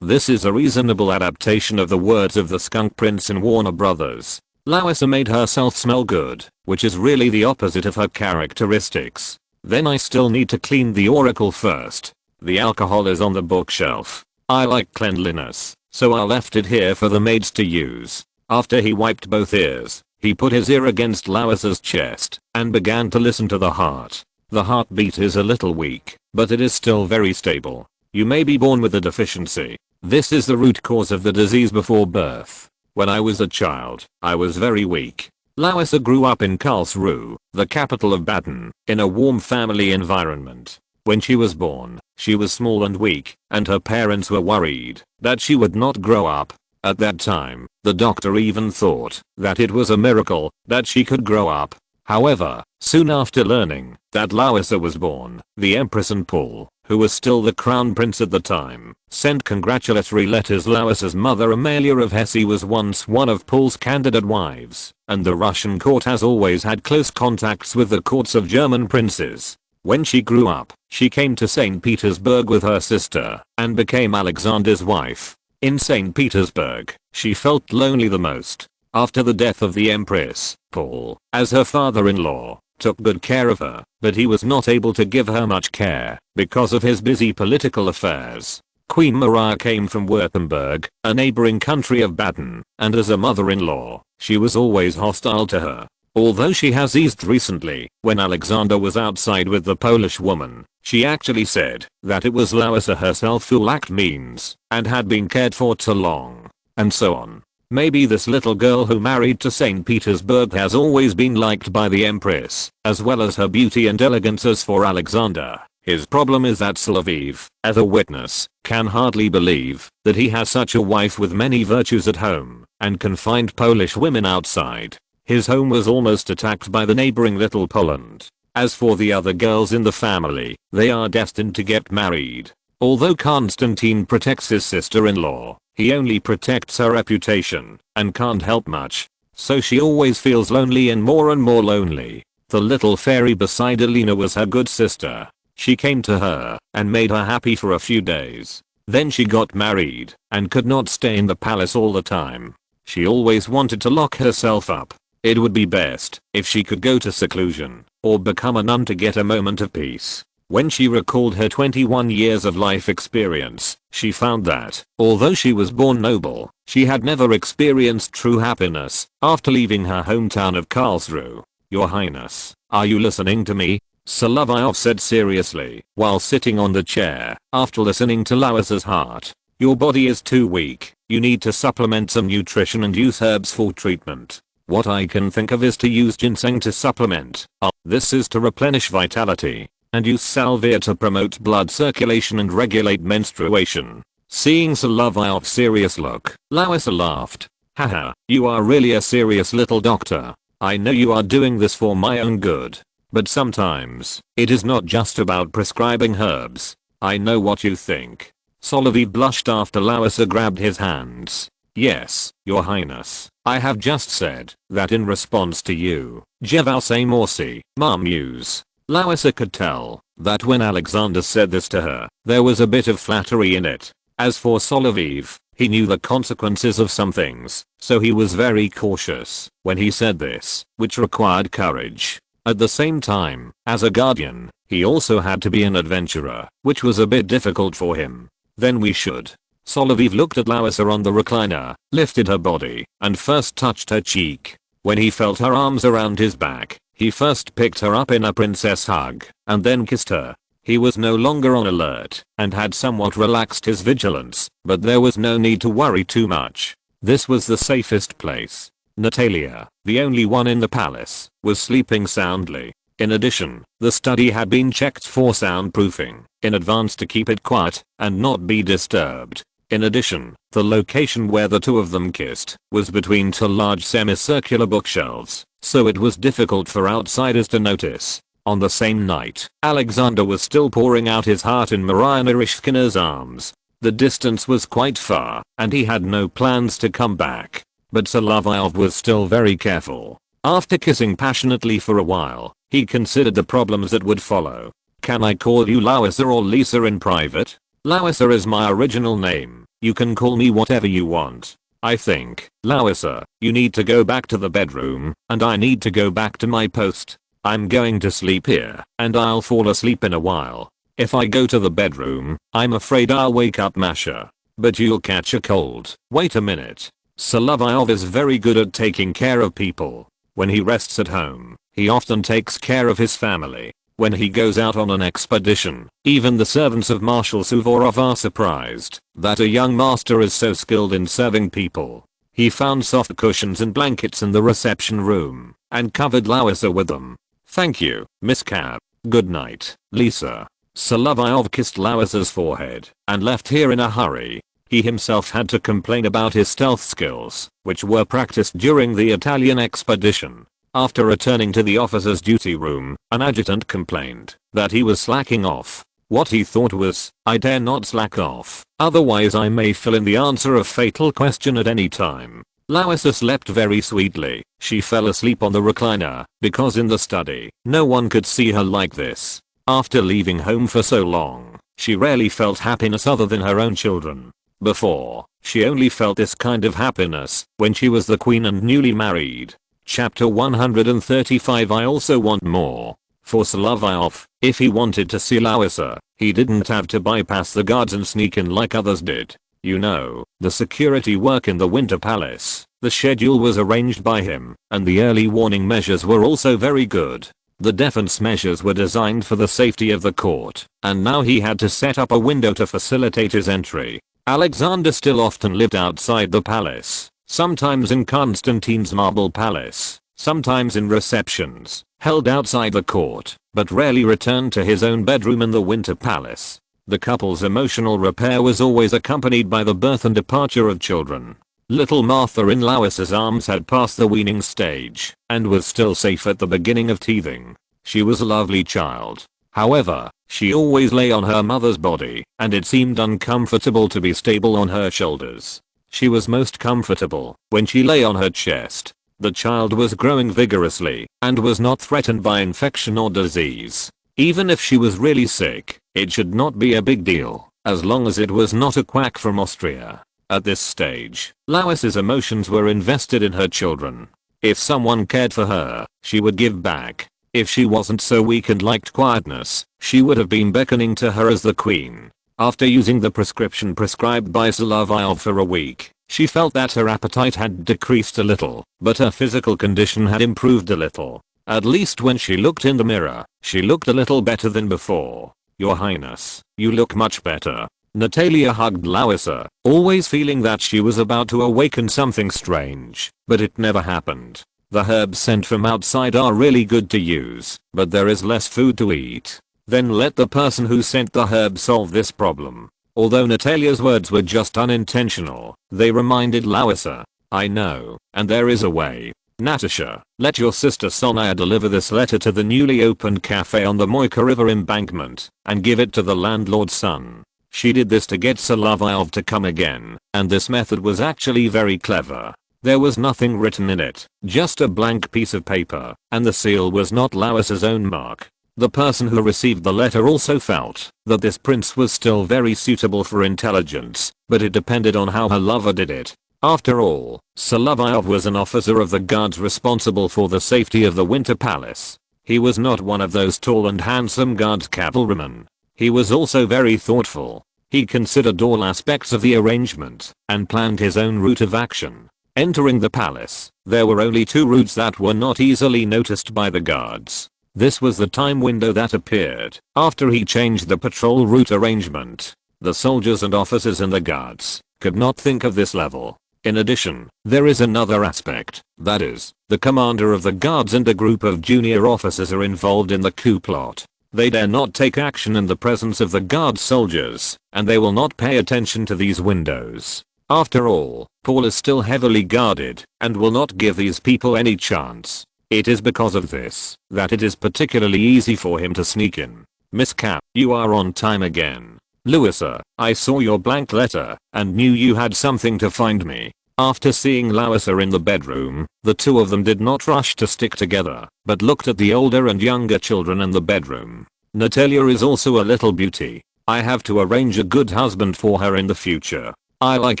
This is a reasonable adaptation of the words of the Skunk Prince in Warner Brothers. Larissa made herself smell good, which is really the opposite of her characteristics. Then I still need to clean the oracle first. The alcohol is on the bookshelf. I like cleanliness, so I left it here for the maids to use. After he wiped both ears, he put his ear against Larissa's chest and began to listen to the heart. The heartbeat is a little weak, but it is still very stable. You may be born with a deficiency. This is the root cause of the disease before birth. When I was a child, I was very weak. Larissa grew up in Karlsruhe, the capital of Baden, in a warm family environment. When she was born, she was small and weak, and her parents were worried that she would not grow up. At that time, the doctor even thought that it was a miracle that she could grow up. However, soon after learning that Larissa was born, the Empress and Paul, who was still the crown prince at the time, sent congratulatory letters. Larissa's mother Amalia of Hesse was once one of Paul's candidate wives, and the Russian court has always had close contacts with the courts of German princes. When she grew up, she came to St. Petersburg with her sister and became Alexander's wife. In St. Petersburg, she felt lonely the most. After the death of the Empress, Paul, as her father-in-law, took good care of her, but he was not able to give her much care because of his busy political affairs. Queen Maria came from Württemberg, a neighboring country of Baden, and as a mother-in-law, she was always hostile to her. Although she has eased recently, when Alexander was outside with the Polish woman, she actually said that it was Larissa herself who lacked means and had been cared for too long, and so on. Maybe this little girl who married to St. Petersburg has always been liked by the Empress, as well as her beauty and elegance. As for Alexander, his problem is that Solovyov, as a witness, can hardly believe that he has such a wife with many virtues at home, and can find Polish women outside. His home was almost attacked by the neighboring Little Poland. As for the other girls in the family, they are destined to get married. Although Konstantin protects his sister-in-law, he only protects her reputation and can't help much. So she always feels lonely and more lonely. The little fairy beside Alina was her good sister. She came to her and made her happy for a few days. Then she got married and could not stay in the palace all the time. She always wanted to lock herself up. It would be best if she could go to seclusion or become a nun to get a moment of peace. When she recalled her 21 years of life experience, she found that, although she was born noble, she had never experienced true happiness after leaving her hometown of Karlsruhe. Your Highness, are you listening to me? Solovyov said seriously, while sitting on the chair, after listening to Larissa's heart. Your body is too weak, you need to supplement some nutrition and use herbs for treatment. What I can think of is to use ginseng to supplement. This is to replenish vitality. And use salvia to promote blood circulation and regulate menstruation. Seeing Solovyov's serious look, Larissa laughed. Haha, you are really a serious little doctor. I know you are doing this for my own good. But sometimes, it is not just about prescribing herbs. I know what you think. Solovyov blushed after Larissa grabbed his hands. Yes, Your Highness, I have just said that in response to you. Je vais say merci, ma muse. Larissa could tell that when Alexander said this to her, there was a bit of flattery in it. As for Solovyov, he knew the consequences of some things, so he was very cautious when he said this, which required courage. At the same time, as a guardian, he also had to be an adventurer, which was a bit difficult for him. Then we should. Solovyov looked at Larissa on the recliner, lifted her body, and first touched her cheek. When he felt her arms around his back, he first picked her up in a princess hug, and then kissed her. He was no longer on alert, and had somewhat relaxed his vigilance, but there was no need to worry too much. This was the safest place. Natalia, the only one in the palace, was sleeping soundly. In addition, the study had been checked for soundproofing in advance to keep it quiet and not be disturbed. In addition, the location where the two of them kissed was between two large semicircular bookshelves, so it was difficult for outsiders to notice. On the same night, Alexander was still pouring out his heart in Maria Narishkina's arms. The distance was quite far, and he had no plans to come back. But Solovyov was still very careful. After kissing passionately for a while, he considered the problems that would follow. Can I call you Larissa or Lisa in private? Larissa is my original name. You can call me whatever you want. I think, Larissa, you need to go back to the bedroom, and I need to go back to my post. I'm going to sleep here, and I'll fall asleep in a while. If I go to the bedroom, I'm afraid I'll wake up Masha. But you'll catch a cold. Wait a minute. Solovyov is very good at taking care of people. When he rests at home, he often takes care of his family. When he goes out on an expedition, even the servants of Marshal Suvorov are surprised that a young master is so skilled in serving people. He found soft cushions and blankets in the reception room and covered Larissa with them. Thank you, Miss Cab. Good night, Lisa. Solovyov kissed Larissa's forehead and left here in a hurry. He himself had to complain about his stealth skills, which were practiced during the Italian expedition. After returning to the officer's duty room, an adjutant complained that he was slacking off. What he thought was, I dare not slack off, otherwise I may fill in the answer a fatal question at any time. Larissa slept very sweetly. She fell asleep on the recliner, because in the study, no one could see her like this. After leaving home for so long, she rarely felt happiness other than her own children. Before, she only felt this kind of happiness when she was the queen and newly married. Chapter 135. I also want more. For Solovyov, if he wanted to see Larissa, he didn't have to bypass the guards and sneak in like others did. You know, the security work in the Winter Palace. The schedule was arranged by him, and the early warning measures were also very good. The defense measures were designed for the safety of the court, and now he had to set up a window to facilitate his entry. Alexander still often lived outside the palace, sometimes in Constantine's marble palace, sometimes in receptions, held outside the court, but rarely returned to his own bedroom in the Winter Palace. The couple's emotional repair was always accompanied by the birth and departure of children. Little Martha in Larissa's arms had passed the weaning stage, and was still safe at the beginning of teething. She was a lovely child. However, she always lay on her mother's body, and it seemed uncomfortable to be stable on her shoulders. She was most comfortable when she lay on her chest. The child was growing vigorously, and was not threatened by infection or disease. Even if she was really sick, it should not be a big deal, as long as it was not a quack from Austria. At this stage, Larissa's emotions were invested in her children. If someone cared for her, she would give back. If she wasn't so weak and liked quietness, she would have been beckoning to her as the queen. After using the prescription prescribed by Solovyov for a week, she felt that her appetite had decreased a little, but her physical condition had improved a little. At least when she looked in the mirror, she looked a little better than before. Your Highness, you look much better. Natalia hugged Larissa, always feeling that she was about to awaken something strange, but it never happened. The herbs sent from outside are really good to use, but there is less food to eat. Then let the person who sent the herbs solve this problem. Although Natalia's words were just unintentional, they reminded Larissa, I know, and there is a way. Natasha, let your sister Sonia deliver this letter to the newly opened cafe on the Moika River embankment, and give it to the landlord's son. She did this to get Solovyov to come again, and this method was actually very clever. There was nothing written in it, just a blank piece of paper, and the seal was not Larissa's own mark. The person who received the letter also felt that this prince was still very suitable for intelligence, but it depended on how her lover did it. After all, Solovyov was an officer of the guards responsible for the safety of the Winter Palace. He was not one of those tall and handsome guards cavalrymen. He was also very thoughtful. He considered all aspects of the arrangement and planned his own route of action. Entering the palace, there were only two routes that were not easily noticed by the guards. This was the time window that appeared after he changed the patrol route arrangement. The soldiers and officers in the guards could not think of this level. In addition, there is another aspect, that is, the commander of the guards and a group of junior officers are involved in the coup plot. They dare not take action in the presence of the guard soldiers, and they will not pay attention to these windows. After all, Paul is still heavily guarded and will not give these people any chance. It is because of this that it is particularly easy for him to sneak in. Miss Cap, you are on time again. Louisa, I saw your blank letter and knew you had something to find me. After seeing Louisa in the bedroom, the two of them did not rush to stick together, but looked at the older and younger children in the bedroom. Natalia is also a little beauty. I have to arrange a good husband for her in the future. I like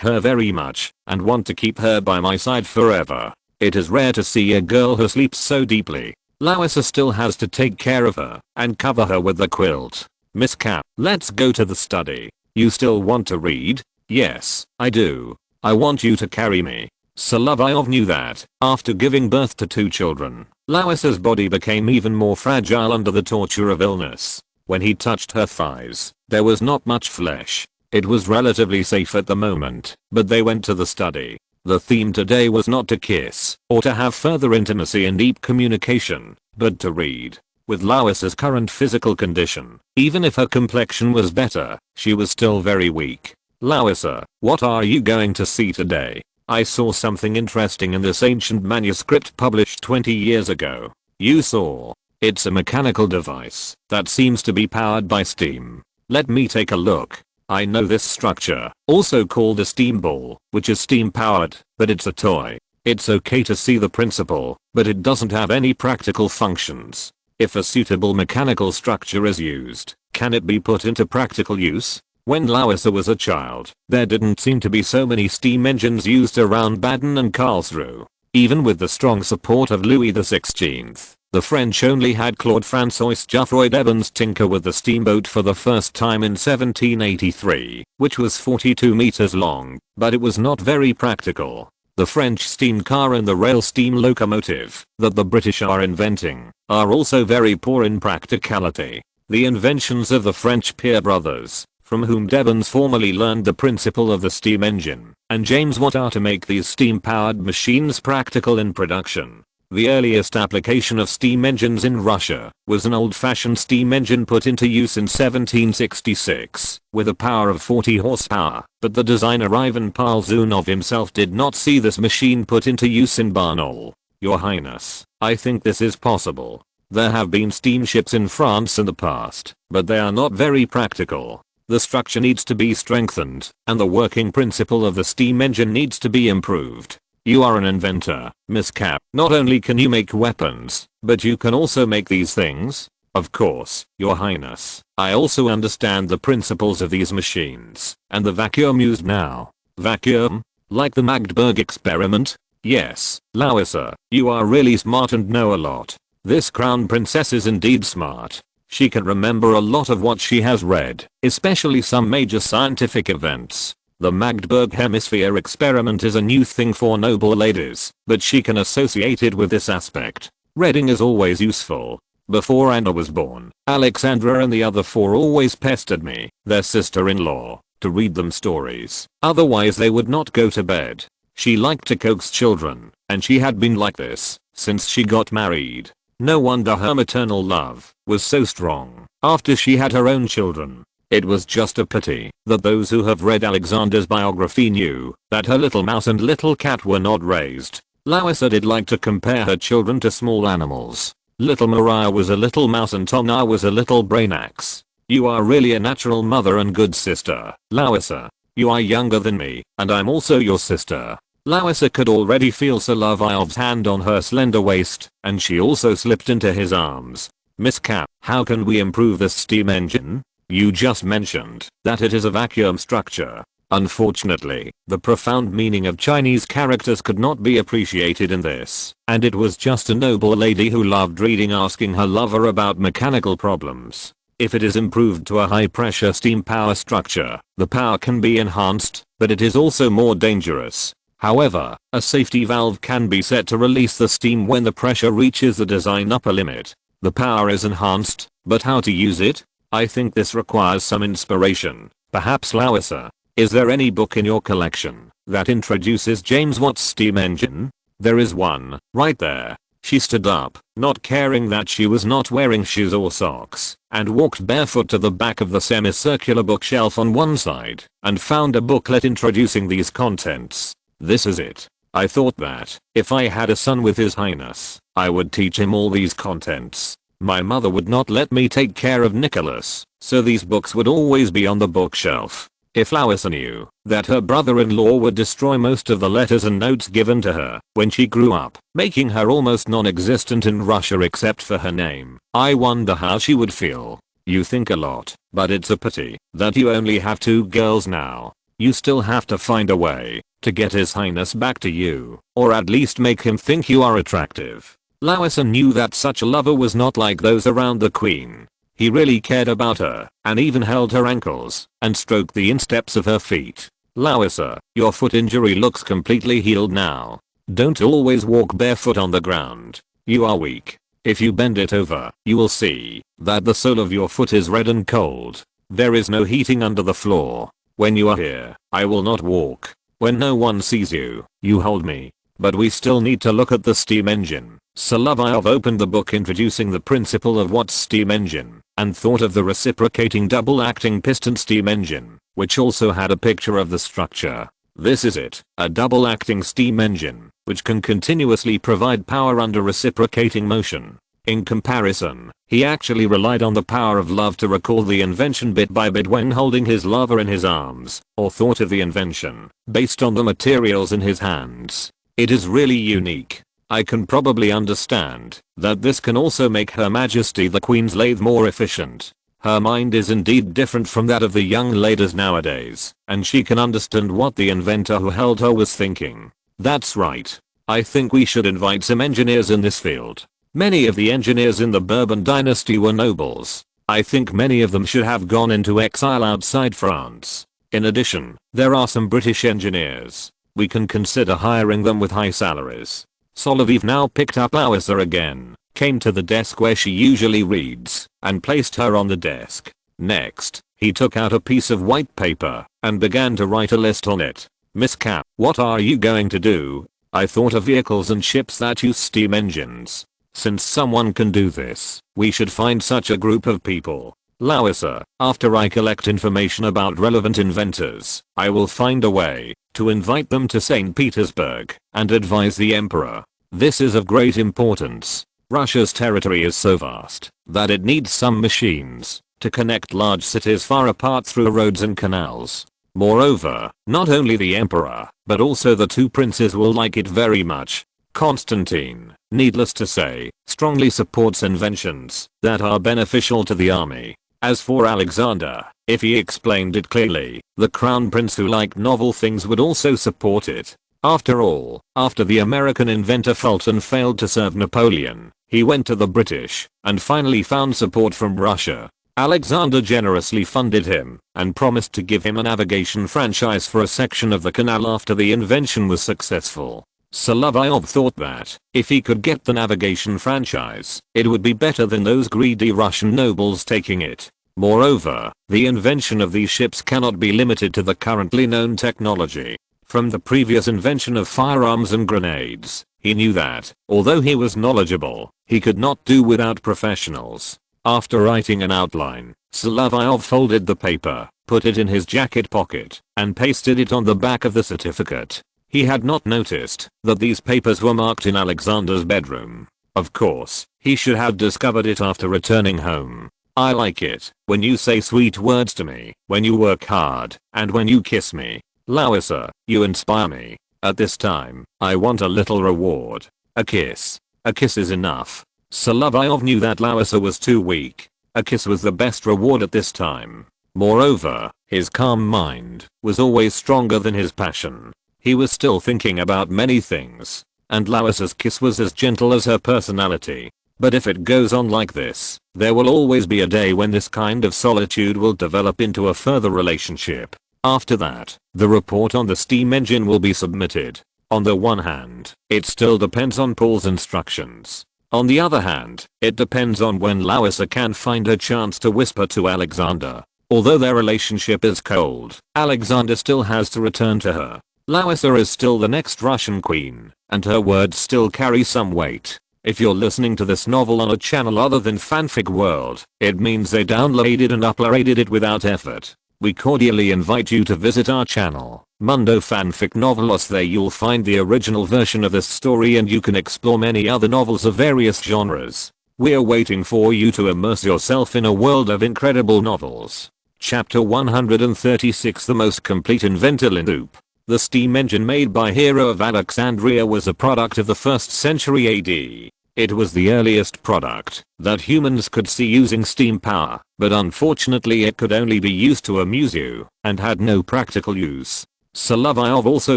her very much and want to keep her by my side forever. It is rare to see a girl who sleeps so deeply. Louisa still has to take care of her and cover her with the quilt. Miss Cap, let's go to the study. You still want to read? Yes, I do. I want you to carry me. Solovyov knew that, after giving birth to 2 children, Louisa's body became even more fragile under the torture of illness. When he touched her thighs, there was not much flesh. It was relatively safe at the moment, but they went to the study. The theme today was not to kiss, or to have further intimacy and deep communication, but to read. With Louisa's current physical condition, even if her complexion was better, she was still very weak. Louisa, what are you going to see today? I saw something interesting in this ancient manuscript published 20 years ago. You saw? It's a mechanical device that seems to be powered by steam. Let me take a look. I know this structure, also called a steam ball, which is steam powered, but it's a toy. It's okay to see the principle, but it doesn't have any practical functions. If a suitable mechanical structure is used, can it be put into practical use? When Louisa was a child, there didn't seem to be so many steam engines used around Baden and Karlsruhe. Even with the strong support of Louis XVI, the French only had Claude-François Geoffroy d'Ebon's tinker with the steamboat for the first time in 1783, which was 42 meters long, but it was not very practical. The French steam car and the rail steam locomotive that the British are inventing are also very poor in practicality. The inventions of the French Peer brothers, from whom Devons formerly learned the principle of the steam engine, and James Watt are to make these steam-powered machines practical in production. The earliest application of steam engines in Russia was an old-fashioned steam engine put into use in 1766, with a power of 40 horsepower, but the designer Ivan Palzunov himself did not see this machine put into use in Barnaul. Your Highness, I think this is possible. There have been steamships in France in the past, but they are not very practical. The structure needs to be strengthened, and the working principle of the steam engine needs to be improved. You are an inventor, Miss Cap. Not only can you make weapons, but you can also make these things? Of course, Your Highness. I also understand the principles of these machines, and the vacuum used now. Vacuum? Like the Magdeburg experiment? Yes, Louisa, you are really smart and know a lot. This crown princess is indeed smart. She can remember a lot of what she has read, especially some major scientific events. The Magdeburg hemisphere experiment is a new thing for noble ladies, but she can associate it with this aspect. Reading is always useful. Before Anna was born, Alexandra and the other 4 always pestered me, their sister-in-law, to read them stories. Otherwise they would not go to bed. She liked to coax children, and she had been like this since she got married. No wonder her maternal love was so strong after she had her own children. It was just a pity that those who have read Alexander's biography knew that her little mouse and little cat were not raised. Louisa did like to compare her children to small animals. Little Maria was a little mouse and Tomna was a little brainax. You are really a natural mother and good sister, Louisa. You are younger than me, and I'm also your sister. Louisa could already feel Solovyov's hand on her slender waist, and she also slipped into his arms. Miss Cap, how can we improve this steam engine? You just mentioned that it is a vacuum structure. Unfortunately, the profound meaning of Chinese characters could not be appreciated in this, and it was just a noble lady who loved reading asking her lover about mechanical problems. If it is improved to a high-pressure steam power structure, the power can be enhanced, but it is also more dangerous. However, a safety valve can be set to release the steam when the pressure reaches the design upper limit. The power is enhanced, but how to use it? I think this requires some inspiration. Perhaps Louisa. Is there any book in your collection that introduces James Watt's steam engine? There is one, right there. She stood up, not caring that she was not wearing shoes or socks, and walked barefoot to the back of the semicircular bookshelf on one side, and found a booklet introducing these contents. This is it. I thought that, if I had a son with His Highness, I would teach him all these contents. My mother would not let me take care of Nicholas, so these books would always be on the bookshelf. If Louisa knew that her brother-in-law would destroy most of the letters and notes given to her when she grew up, making her almost non-existent in Russia except for her name, I wonder how she would feel. You think a lot, but it's a pity that you only have 2 girls now. You still have to find a way to get His Highness back to you, or at least make him think you are attractive. Louisa knew that such a lover was not like those around the queen. He really cared about her, and even held her ankles, and stroked the insteps of her feet. Louisa, your foot injury looks completely healed now. Don't always walk barefoot on the ground. You are weak. If you bend it over, you will see that the sole of your foot is red and cold. There is no heating under the floor. When you are here, I will not walk. When no one sees you, you hold me. But we still need to look at the steam engine. Solovyov opened the book introducing the principle of Watt's steam engine, and thought of the reciprocating double-acting piston steam engine, which also had a picture of the structure. This is it, a double-acting steam engine, which can continuously provide power under reciprocating motion. In comparison, he actually relied on the power of love to recall the invention bit by bit when holding his lover in his arms, or thought of the invention based on the materials in his hands. It is really unique. I can probably understand that this can also make Her Majesty the Queen's lathe more efficient. Her mind is indeed different from that of the young ladies nowadays, and she can understand what the inventor who held her was thinking. That's right. I think we should invite some engineers in this field. Many of the engineers in the Bourbon dynasty were nobles. I think many of them should have gone into exile outside France. In addition, there are some British engineers. We can consider hiring them with high salaries. Solovyov now picked up Louisa again, came to the desk where she usually reads, and placed her on the desk. Next, he took out a piece of white paper, and began to write a list on it. Miss Cap, what are you going to do? I thought of vehicles and ships that use steam engines. Since someone can do this, we should find such a group of people. Louisa, after I collect information about relevant inventors, I will find a way to invite them to St. Petersburg and advise the emperor. This is of great importance. Russia's territory is so vast that it needs some machines to connect large cities far apart through roads and canals. Moreover, not only the emperor, but also the 2 princes will like it very much. Constantine, needless to say, strongly supports inventions that are beneficial to the army. As for Alexander, if he explained it clearly, the crown prince who liked novel things would also support it. After all, after the American inventor Fulton failed to serve Napoleon, he went to the British and finally found support from Russia. Alexander generously funded him and promised to give him a navigation franchise for a section of the canal after the invention was successful. Solovyov thought that, if he could get the navigation franchise, it would be better than those greedy Russian nobles taking it. Moreover, the invention of these ships cannot be limited to the currently known technology. From the previous invention of firearms and grenades, he knew that, although he was knowledgeable, he could not do without professionals. After writing an outline, Solovyov folded the paper, put it in his jacket pocket, and pasted it on the back of the certificate. He had not noticed that these papers were marked in Alexander's bedroom. Of course, he should have discovered it after returning home. I like it when you say sweet words to me, when you work hard, and when you kiss me. Louisa, you inspire me. At this time, I want a little reward. A kiss. A kiss is enough. Solovyov knew that Louisa was too weak. A kiss was the best reward at this time. Moreover, his calm mind was always stronger than his passion. He was still thinking about many things, and Louisa's kiss was as gentle as her personality. But if it goes on like this, there will always be a day when this kind of solitude will develop into a further relationship. After that, the report on the steam engine will be submitted. On the one hand, it still depends on Paul's instructions. On the other hand, it depends on when Louisa can find a chance to whisper to Alexander. Although their relationship is cold, Alexander still has to return to her. Louisa is still the next Russian queen, and her words still carry some weight. If you're listening to this novel on a channel other than Fanfic World, it means they downloaded and uploaded it without effort. We cordially invite you to visit our channel, Mundo Fanfic Novelos. There you'll find the original version of this story and you can explore many other novels of various genres. We're waiting for you to immerse yourself in a world of incredible novels. Chapter 136, The Most Complete Inventor Loop. The steam engine made by Hero of Alexandria was a product of the 1st century AD. It was the earliest product that humans could see using steam power, but unfortunately it could only be used to amuse you and had no practical use. Solovyov also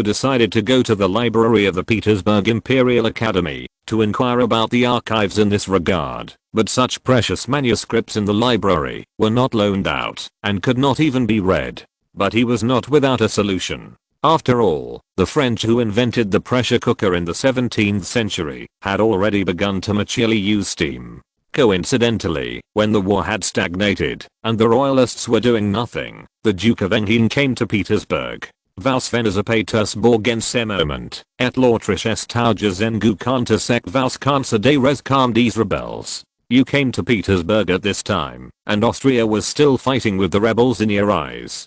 decided to go to the library of the Petersburg Imperial Academy to inquire about the archives in this regard, but such precious manuscripts in the library were not loaned out and could not even be read. But he was not without a solution. After all, the French who invented the pressure cooker in the 17th century had already begun to maturely use steam. Coincidentally, when the war had stagnated and the royalists were doing nothing, the Duke of Enghiene came to Petersburg. Vos venez borgense moment, et l'autriche tauges en gu contra sec vos consideres comme des rebels. You came to Petersburg at this time, and Austria was still fighting with the rebels in your eyes.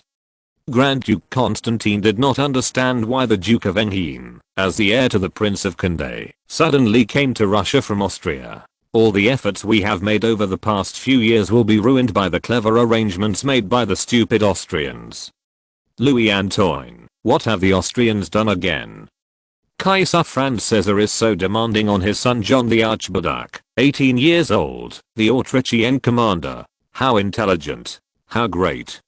Grand Duke Constantine did not understand why the Duke of Enghiene, as the heir to the Prince of Condé, suddenly came to Russia from Austria. All the efforts we have made over the past few years will be ruined by the clever arrangements made by the stupid Austrians. Louis Antoine, what have the Austrians done again? Kaiser Franz Caesar is so demanding on his son John the Archduke, 18 years old, the Autrichian commander. How intelligent. How great.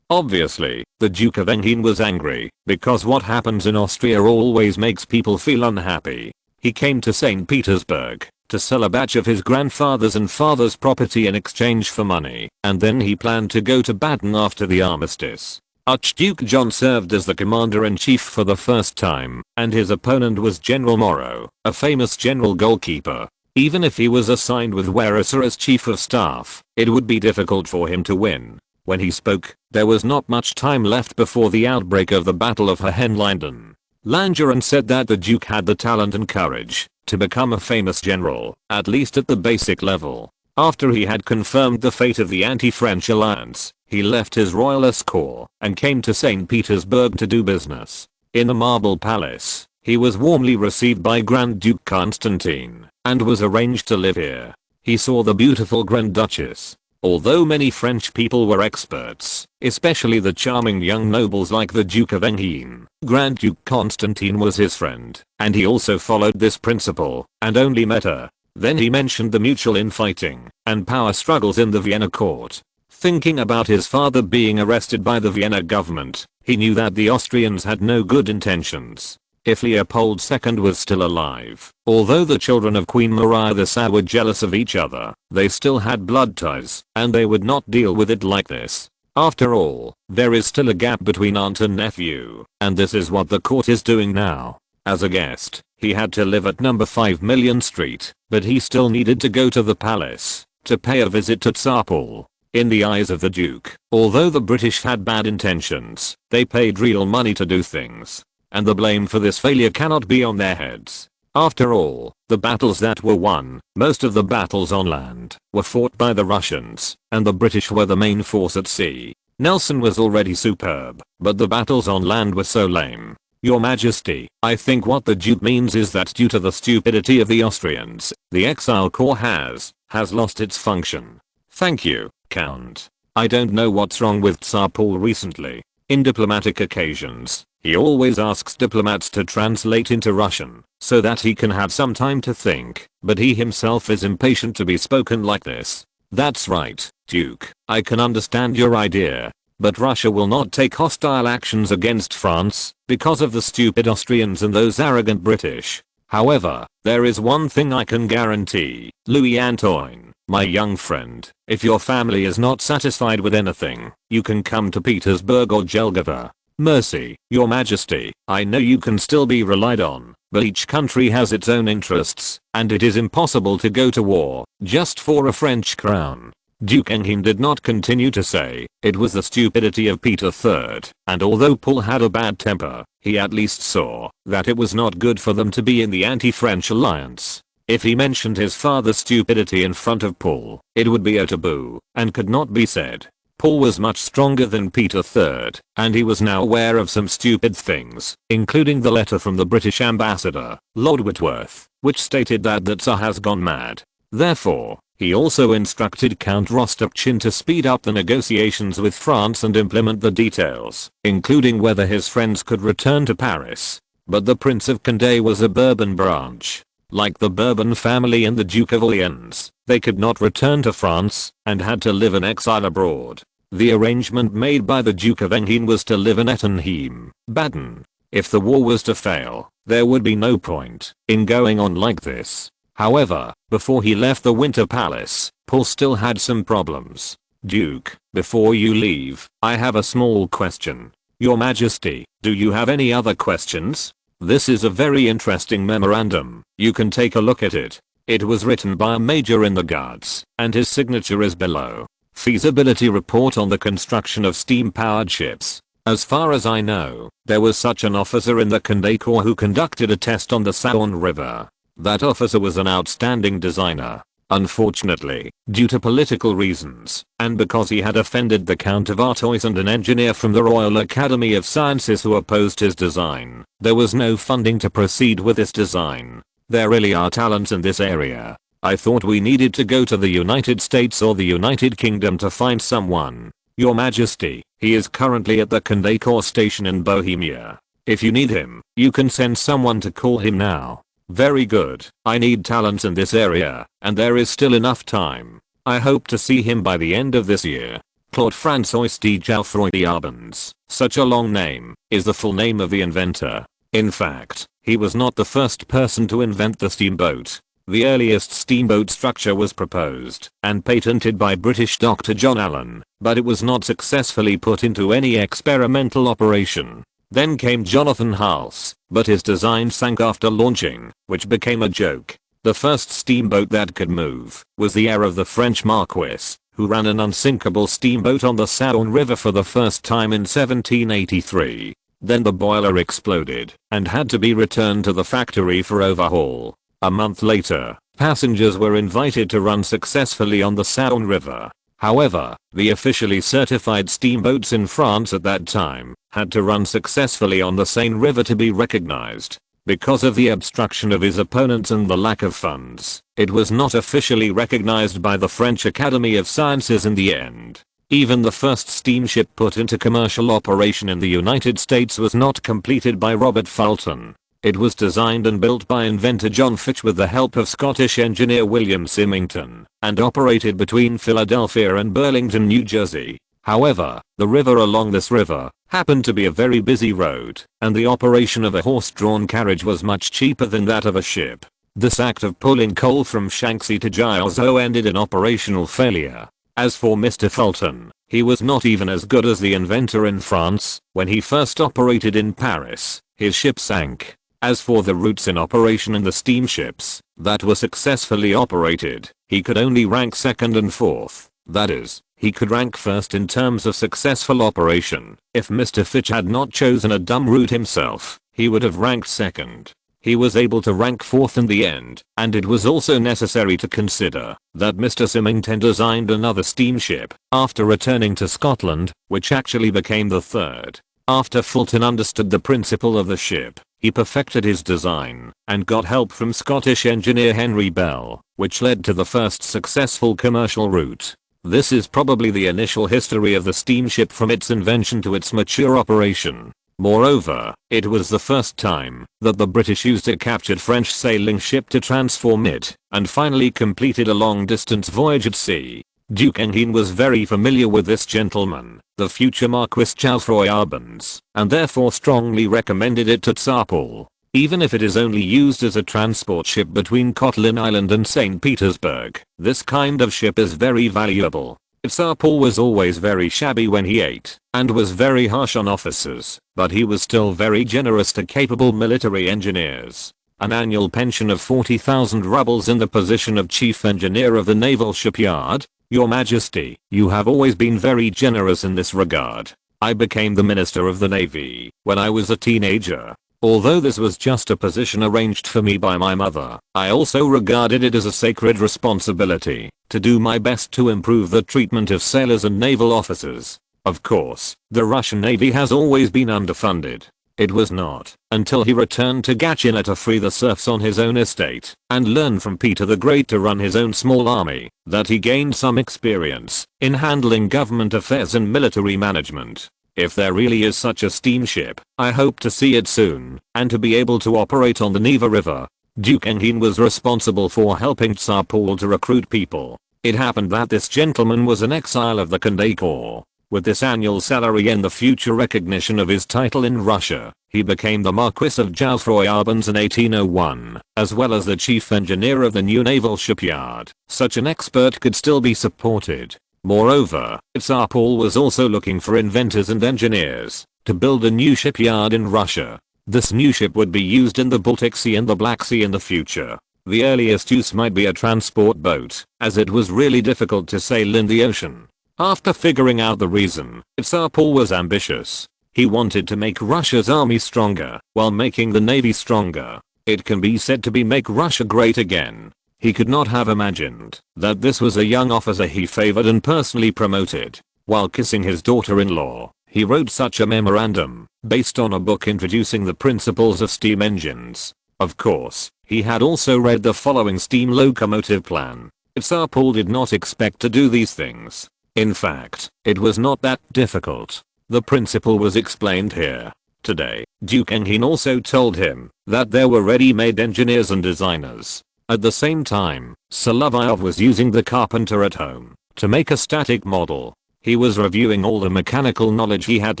Obviously, the Duke of Enghiene was angry, because what happens in Austria always makes people feel unhappy. He came to St. Petersburg to sell a batch of his grandfather's and father's property in exchange for money, and then he planned to go to Baden after the armistice. Archduke John served as the commander-in-chief for the first time, and his opponent was General Moreau, a famous general goalkeeper. Even if he was assigned with Wurster as chief of staff, it would be difficult for him to win. When he spoke, there was not much time left before the outbreak of the Battle of Hohenlinden. Langeron said that the Duke had the talent and courage to become a famous general, at least at the basic level. After he had confirmed the fate of the anti-French alliance, he left his royalist corps and came to St. Petersburg to do business. In the Marble Palace, he was warmly received by Grand Duke Constantine and was arranged to live here. He saw the beautiful Grand Duchess. Although many French people were experts, especially the charming young nobles like the Duke of Enghiene, Grand Duke Constantine was his friend, and he also followed this principle, and only met her. Then he mentioned the mutual infighting and power struggles in the Vienna court. Thinking about his father being arrested by the Vienna government, he knew that the Austrians had no good intentions. If Leopold II was still alive, although the children of Queen Maria the Sad were jealous of each other, they still had blood ties, and they would not deal with it like this. After all, there is still a gap between aunt and nephew, and this is what the court is doing now. As a guest, he had to live at number 5 Million Street, but he still needed to go to the palace to pay a visit to Tsar Paul. In the eyes of the Duke, although the British had bad intentions, they paid real money to do things. And the blame for this failure cannot be on their heads. After all, the battles that were won, most of the battles on land, were fought by the Russians, and the British were the main force at sea. Nelson was already superb, but the battles on land were so lame. Your Majesty, I think what the Duke means is that due to the stupidity of the Austrians, the exile corps has lost its function. Thank you, Count. I don't know what's wrong with Tsar Paul recently. In diplomatic occasions, he always asks diplomats to translate into Russian, so that he can have some time to think, but he himself is impatient to be spoken like this. That's right, Duke, I can understand your idea. But Russia will not take hostile actions against France, because of the stupid Austrians and those arrogant British. However, there is one thing I can guarantee, Louis Antoine, my young friend, if your family is not satisfied with anything, you can come to Petersburg or Jelgava. Mercy, Your Majesty, I know you can still be relied on, but each country has its own interests, and it is impossible to go to war just for a French crown. Duke Enghiene did not continue to say, it was the stupidity of Peter III, and although Paul had a bad temper, he at least saw that it was not good for them to be in the anti-French alliance. If he mentioned his father's stupidity in front of Paul, it would be a taboo and could not be said. Paul was much stronger than Peter III, and he was now aware of some stupid things, including the letter from the British ambassador, Lord Whitworth, which stated that the Tsar has gone mad. Therefore, he also instructed Count Rostopchin to speed up the negotiations with France and implement the details, including whether his friends could return to Paris. But the Prince of Condé was a Bourbon branch. Like the Bourbon family and the Duke of Orleans, they could not return to France and had to live in exile abroad. The arrangement made by the Duke of Enghien was to live in Ettenheim, Baden. If the war was to fail, there would be no point in going on like this. However, before he left the Winter Palace, Paul still had some problems. Duke, before you leave, I have a small question. Your Majesty, do you have any other questions? This is a very interesting memorandum. You can take a look at it. It was written by a major in the Guards, and his signature is below. Feasibility report on the construction of steam-powered ships. As far as I know, there was such an officer in the Condé Corps who conducted a test on the Saône River. That officer was an outstanding designer. Unfortunately, due to political reasons, and because he had offended the Count of Artois and an engineer from the Royal Academy of Sciences who opposed his design, there was no funding to proceed with this design. There really are talents in this area. I thought we needed to go to the United States or the United Kingdom to find someone. Your Majesty, he is currently at the Condé Corps station in Bohemia. If you need him, you can send someone to call him now. Very good. I need talents in this area, and there is still enough time. I hope to see him by the end of this year. Claude François de Geoffroy d'Arbens, such a long name, is the full name of the inventor. In fact, he was not the first person to invent the steamboat. The earliest steamboat structure was proposed and patented by British Dr. John Allen, but it was not successfully put into any experimental operation. Then came Jonathan Hulse, but his design sank after launching, which became a joke. The first steamboat that could move was the heir of the French Marquis, who ran an unsinkable steamboat on the Saône River for the first time in 1783. Then the boiler exploded and had to be returned to the factory for overhaul. A month later, passengers were invited to run successfully on the Saône River. However, the officially certified steamboats in France at that time had to run successfully on the Seine River to be recognized. Because of the obstruction of his opponents and the lack of funds, it was not officially recognized by the French Academy of Sciences in the end. Even the first steamship put into commercial operation in the United States was not completed by Robert Fulton. It was designed and built by inventor John Fitch with the help of Scottish engineer William Symington, and operated between Philadelphia and Burlington, New Jersey. However, the river along this river happened to be a very busy road, and the operation of a horse-drawn carriage was much cheaper than that of a ship. This act of pulling coal from Shanxi to Jiaozhou ended in operational failure. As for Mr. Fulton, he was not even as good as the inventor in France. When he first operated in Paris, his ship sank. As for the routes in operation in the steamships that were successfully operated, he could only rank second and fourth. That is, he could rank first in terms of successful operation. If Mr. Fitch had not chosen a dumb route himself, he would have ranked second. He was able to rank fourth in the end, and it was also necessary to consider that Mr. Symington designed another steamship after returning to Scotland, which actually became the third. After Fulton understood the principle of the ship, he perfected his design and got help from Scottish engineer Henry Bell, which led to the first successful commercial route. This is probably the initial history of the steamship from its invention to its mature operation. Moreover, it was the first time that the British used a captured French sailing ship to transform it, and finally completed a long-distance voyage at sea. Duke Enghien was very familiar with this gentleman, the future Marquis Geoffroy d'Arbens, and therefore strongly recommended it to Tsar Paul. Even if it is only used as a transport ship between Kotlin Island and St. Petersburg, this kind of ship is very valuable. Tsar Paul was always very shabby when he ate, and was very harsh on officers, but he was still very generous to capable military engineers. An annual pension of 40,000 rubles in the position of chief engineer of the naval shipyard. Your Majesty, you have always been very generous in this regard. I became the Minister of the Navy when I was a teenager. Although this was just a position arranged for me by my mother, I also regarded it as a sacred responsibility to do my best to improve the treatment of sailors and naval officers. Of course, the Russian Navy has always been underfunded. It was not until he returned to Gachina to free the serfs on his own estate and learn from Peter the Great to run his own small army that he gained some experience in handling government affairs and military management. If there really is such a steamship, I hope to see it soon and to be able to operate on the Neva River. Duke Engin was responsible for helping Tsar Paul to recruit people. It happened that this gentleman was an exile of the Condé Corps. With this annual salary and the future recognition of his title in Russia, he became the Marquis of Jouffroy-Arbens in 1801, as well as the chief engineer of the new naval shipyard. Such an expert could still be supported. Moreover, Tsar Paul was also looking for inventors and engineers to build a new shipyard in Russia. This new ship would be used in the Baltic Sea and the Black Sea in the future. The earliest use might be a transport boat, as it was really difficult to sail in the ocean. After figuring out the reason, Tsar Paul was ambitious. He wanted to make Russia's army stronger while making the navy stronger. It can be said to be make Russia great again. He could not have imagined that this was a young officer he favored and personally promoted. While kissing his daughter-in-law, he wrote such a memorandum based on a book introducing the principles of steam engines. Of course, he had also read the following steam locomotive plan. Tsar Paul did not expect to do these things. In fact, it was not that difficult. The principle was explained here. Today, Duke Engin also told him that there were ready-made engineers and designers. At the same time, Solovyov was using the carpenter at home to make a static model. He was reviewing all the mechanical knowledge he had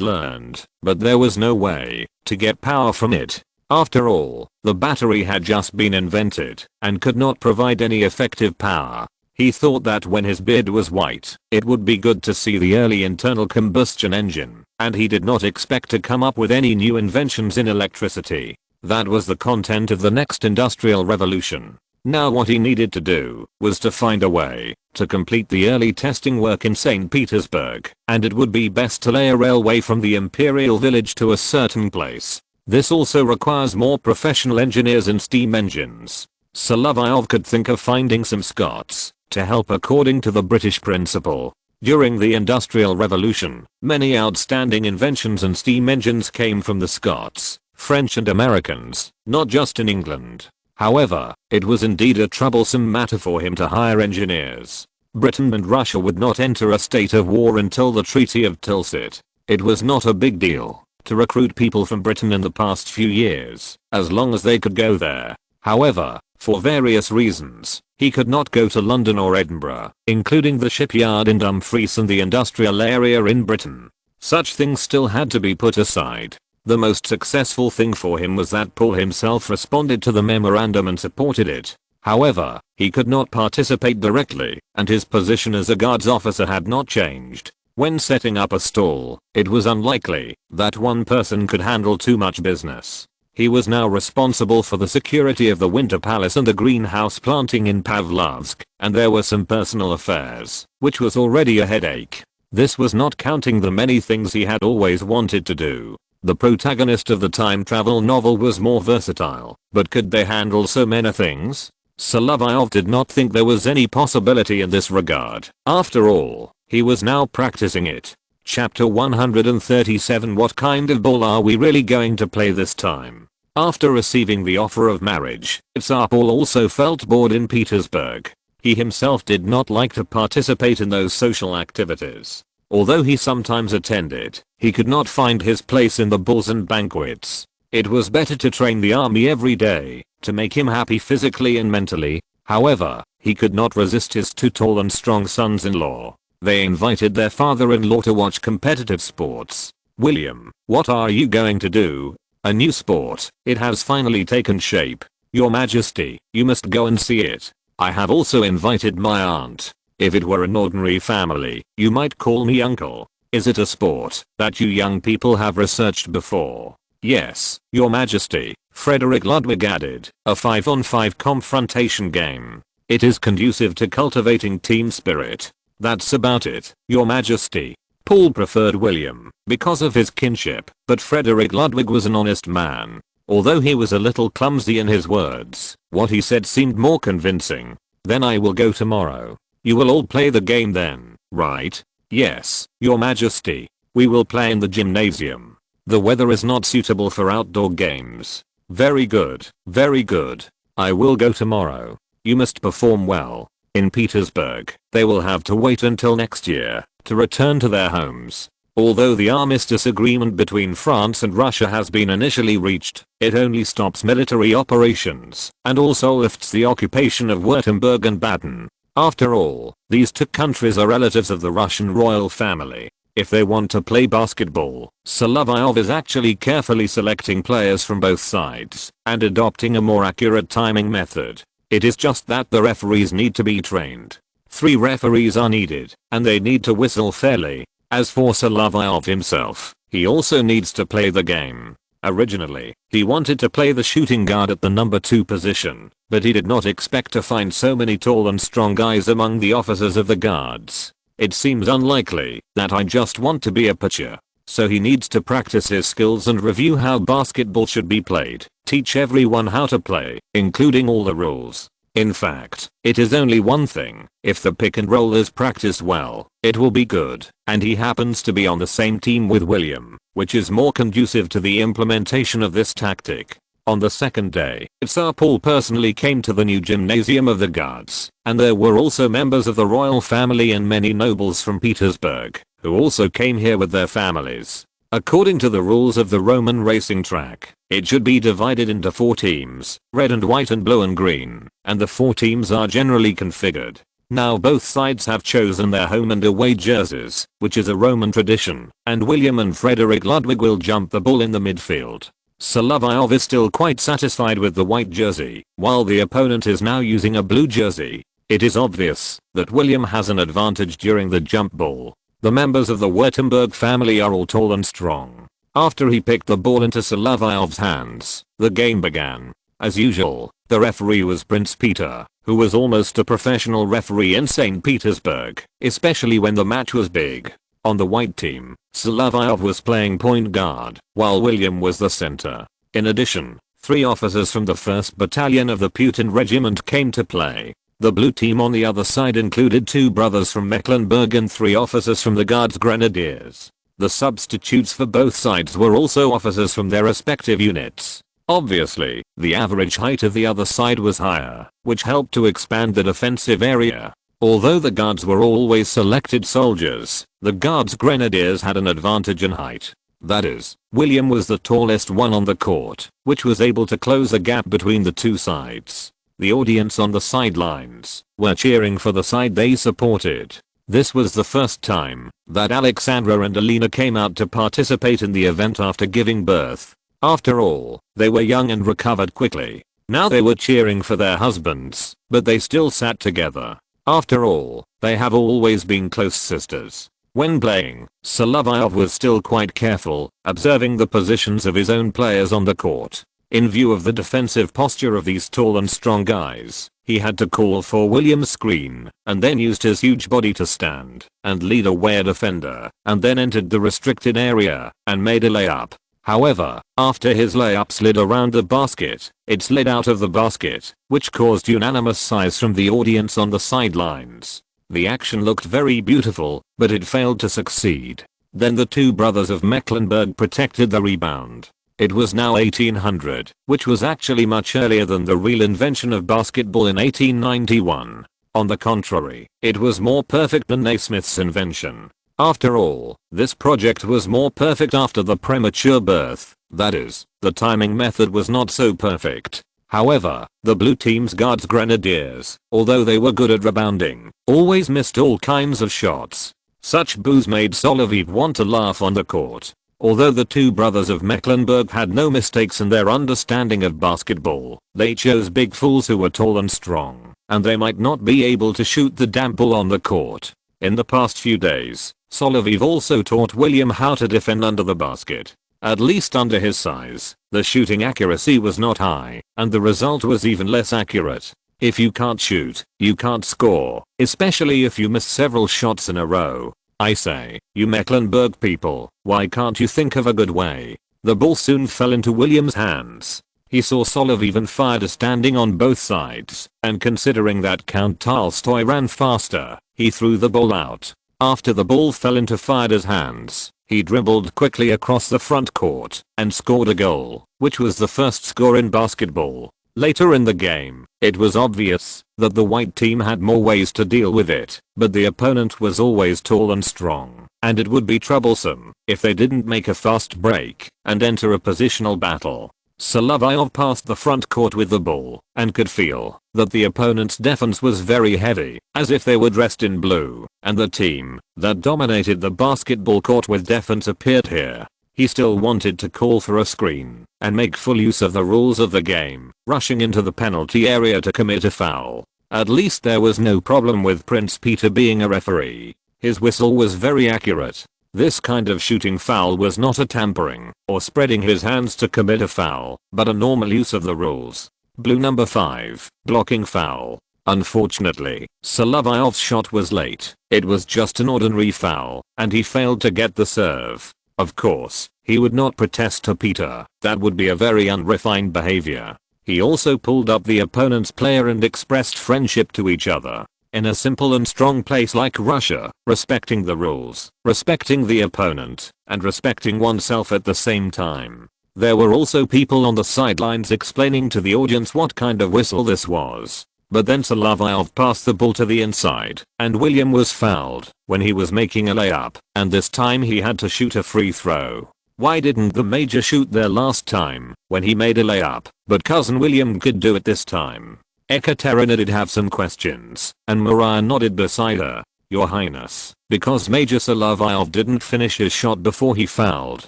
learned, but there was no way to get power from it. After all, the battery had just been invented and could not provide any effective power. He thought that when his beard was white, it would be good to see the early internal combustion engine, and he did not expect to come up with any new inventions in electricity. That was the content of the next industrial revolution. Now what he needed to do was to find a way to complete the early testing work in St. Petersburg, and it would be best to lay a railway from the imperial village to a certain place. This also requires more professional engineers in steam engines. Solovyov could think of finding some Scots to help according to the British principle. During the Industrial Revolution, many outstanding inventions and steam engines came from the Scots, French and Americans, not just in England. However, it was indeed a troublesome matter for him to hire engineers. Britain and Russia would not enter a state of war until the Treaty of Tilsit. It was not a big deal to recruit people from Britain in the past few years, as long as they could go there. However, for various reasons, he could not go to London or Edinburgh, including the shipyard in Dumfries and the industrial area in Britain. Such things still had to be put aside. The most successful thing for him was that Paul himself responded to the memorandum and supported it. However, he could not participate directly, and his position as a guards officer had not changed. When setting up a stall, it was unlikely that one person could handle too much business. He was now responsible for the security of the Winter Palace and the greenhouse planting in Pavlovsk, and there were some personal affairs, which was already a headache. This was not counting the many things he had always wanted to do. The protagonist of the time travel novel was more versatile, but could they handle so many things? Solovyov did not think there was any possibility in this regard. After all, he was now practicing it. Chapter 137 What kind of ball are we really going to play this time? After receiving the offer of marriage, Tsar Paul also felt bored in Petersburg. He himself did not like to participate in those social activities. Although he sometimes attended, he could not find his place in the balls and banquets. It was better to train the army every day to make him happy physically and mentally. However, he could not resist his two tall and strong sons-in-law. They invited their father-in-law to watch competitive sports. William, what are you going to do? A new sport. It has finally taken shape. Your Majesty, you must go and see it. I have also invited my aunt. If it were an ordinary family, you might call me uncle. Is it a sport that you young people have researched before? Yes, Your Majesty, Frederick Ludwig added, a 5-on-5 confrontation game. It is conducive to cultivating team spirit. That's about it, Your Majesty. Paul preferred William because of his kinship, but Frederick Ludwig was an honest man. Although he was a little clumsy in his words, what he said seemed more convincing. Then I will go tomorrow. You will all play the game then, right? Yes, your majesty. We will play in the gymnasium. The weather is not suitable for outdoor games. Very good, very good. I will go tomorrow. You must perform well. In Petersburg, they will have to wait until next year to return to their homes. Although the armistice agreement between France and Russia has been initially reached, it only stops military operations and also lifts the occupation of Württemberg and Baden. After all, these two countries are relatives of the Russian royal family. If they want to play basketball, Solovyov is actually carefully selecting players from both sides and adopting a more accurate timing method. It is just that the referees need to be trained. 3 referees are needed, and they need to whistle fairly. As for Solovyov himself, he also needs to play the game. Originally, he wanted to play the shooting guard at the number 2 position, but he did not expect to find so many tall and strong guys among the officers of the guards. It seems unlikely that I just want to be a pitcher. So he needs to practice his skills and review how basketball should be played, teach everyone how to play, including all the rules. In fact, it is only one thing: if the pick and roll is practiced well, it will be good, and he happens to be on the same team with William, which is more conducive to the implementation of this tactic. On the second day, Tsar Paul personally came to the new gymnasium of the guards, and there were also members of the royal family and many nobles from Petersburg, who also came here with their families. According to the rules of the Roman racing track, it should be divided into 4 teams, red and white and blue and green, and the 4 teams are generally configured. Now both sides have chosen their home and away jerseys, which is a Roman tradition, and William and Frederick Ludwig will jump the ball in the midfield. Solovyov is still quite satisfied with the white jersey, while the opponent is now using a blue jersey. It is obvious that William has an advantage during the jump ball. The members of the Württemberg family are all tall and strong. After he picked the ball into Solovyov's hands, the game began. As usual, the referee was Prince Peter, who was almost a professional referee in St. Petersburg, especially when the match was big. On the white team, Solovyov was playing point guard, while William was the center. In addition, 3 officers from the 1st Battalion of the Putin Regiment came to play. The blue team on the other side included 2 brothers from Mecklenburg and 3 officers from the Guards Grenadiers. The substitutes for both sides were also officers from their respective units. Obviously, the average height of the other side was higher, which helped to expand the defensive area. Although the guards were always selected soldiers, the Guards Grenadiers had an advantage in height. That is, William was the tallest one on the court, which was able to close a gap between the 2 sides. The audience on the sidelines were cheering for the side they supported. This was the first time that Alexandra and Alina came out to participate in the event after giving birth. After all, they were young and recovered quickly. Now they were cheering for their husbands, but they still sat together. After all, they have always been close sisters. When playing, Solovyov was still quite careful, observing the positions of his own players on the court. In view of the defensive posture of these tall and strong guys, he had to call for William's screen, and then used his huge body to stand and lead away a defender, and then entered the restricted area and made a layup. However, after his layup slid around the basket, it slid out of the basket, which caused unanimous sighs from the audience on the sidelines. The action looked very beautiful, but it failed to succeed. Then the 2 brothers of Mecklenburg protected the rebound. It was now 1800, which was actually much earlier than the real invention of basketball in 1891. On the contrary, it was more perfect than Naismith's invention. After all, this project was more perfect after the premature birth. That is, the timing method was not so perfect. However, the blue team's Guards Grenadiers, although they were good at rebounding, always missed all kinds of shots. Such boos made Solovyov want to laugh on the court. Although the 2 brothers of Mecklenburg had no mistakes in their understanding of basketball, they chose big fools who were tall and strong, and they might not be able to shoot the damn ball on the court. In the past few days, Solovyov also taught William how to defend under the basket. At least under his size, the shooting accuracy was not high, and the result was even less accurate. If you can't shoot, you can't score, especially if you miss several shots in a row. I say, you Mecklenburg people, why can't you think of a good way? The ball soon fell into William's hands. He saw Solovyov and Fida standing on both sides, and considering that Count Tolstoy ran faster, he threw the ball out. After the ball fell into Fida's hands, he dribbled quickly across the front court and scored a goal, which was the first score in basketball. Later in the game, it was obvious that the white team had more ways to deal with it, but the opponent was always tall and strong, and it would be troublesome if they didn't make a fast break and enter a positional battle. Solovyov passed the front court with the ball and could feel that the opponent's defense was very heavy, as if they were dressed in blue, and the team that dominated the basketball court with defense appeared here. He still wanted to call for a screen and make full use of the rules of the game, rushing into the penalty area to commit a foul. At least there was no problem with Prince Peter being a referee. His whistle was very accurate. This kind of shooting foul was not a tampering or spreading his hands to commit a foul, but a normal use of the rules. Blue number 5, blocking foul. Unfortunately, Solovyov's shot was late. It was just an ordinary foul, and he failed to get the serve. Of course, he would not protest to Peter. That would be a very unrefined behavior. He also pulled up the opponent's player and expressed friendship to each other. In a simple and strong place like Russia, respecting the rules, respecting the opponent, and respecting oneself at the same time. There were also people on the sidelines explaining to the audience what kind of whistle this was. But then Solovyov passed the ball to the inside, and William was fouled when he was making a layup, and this time he had to shoot a free throw. Why didn't the major shoot there last time when he made a layup, but cousin William could do it this time? Ekaterina did have some questions, and Maria nodded beside her. Your Highness, because Major Solovyov didn't finish his shot before he fouled.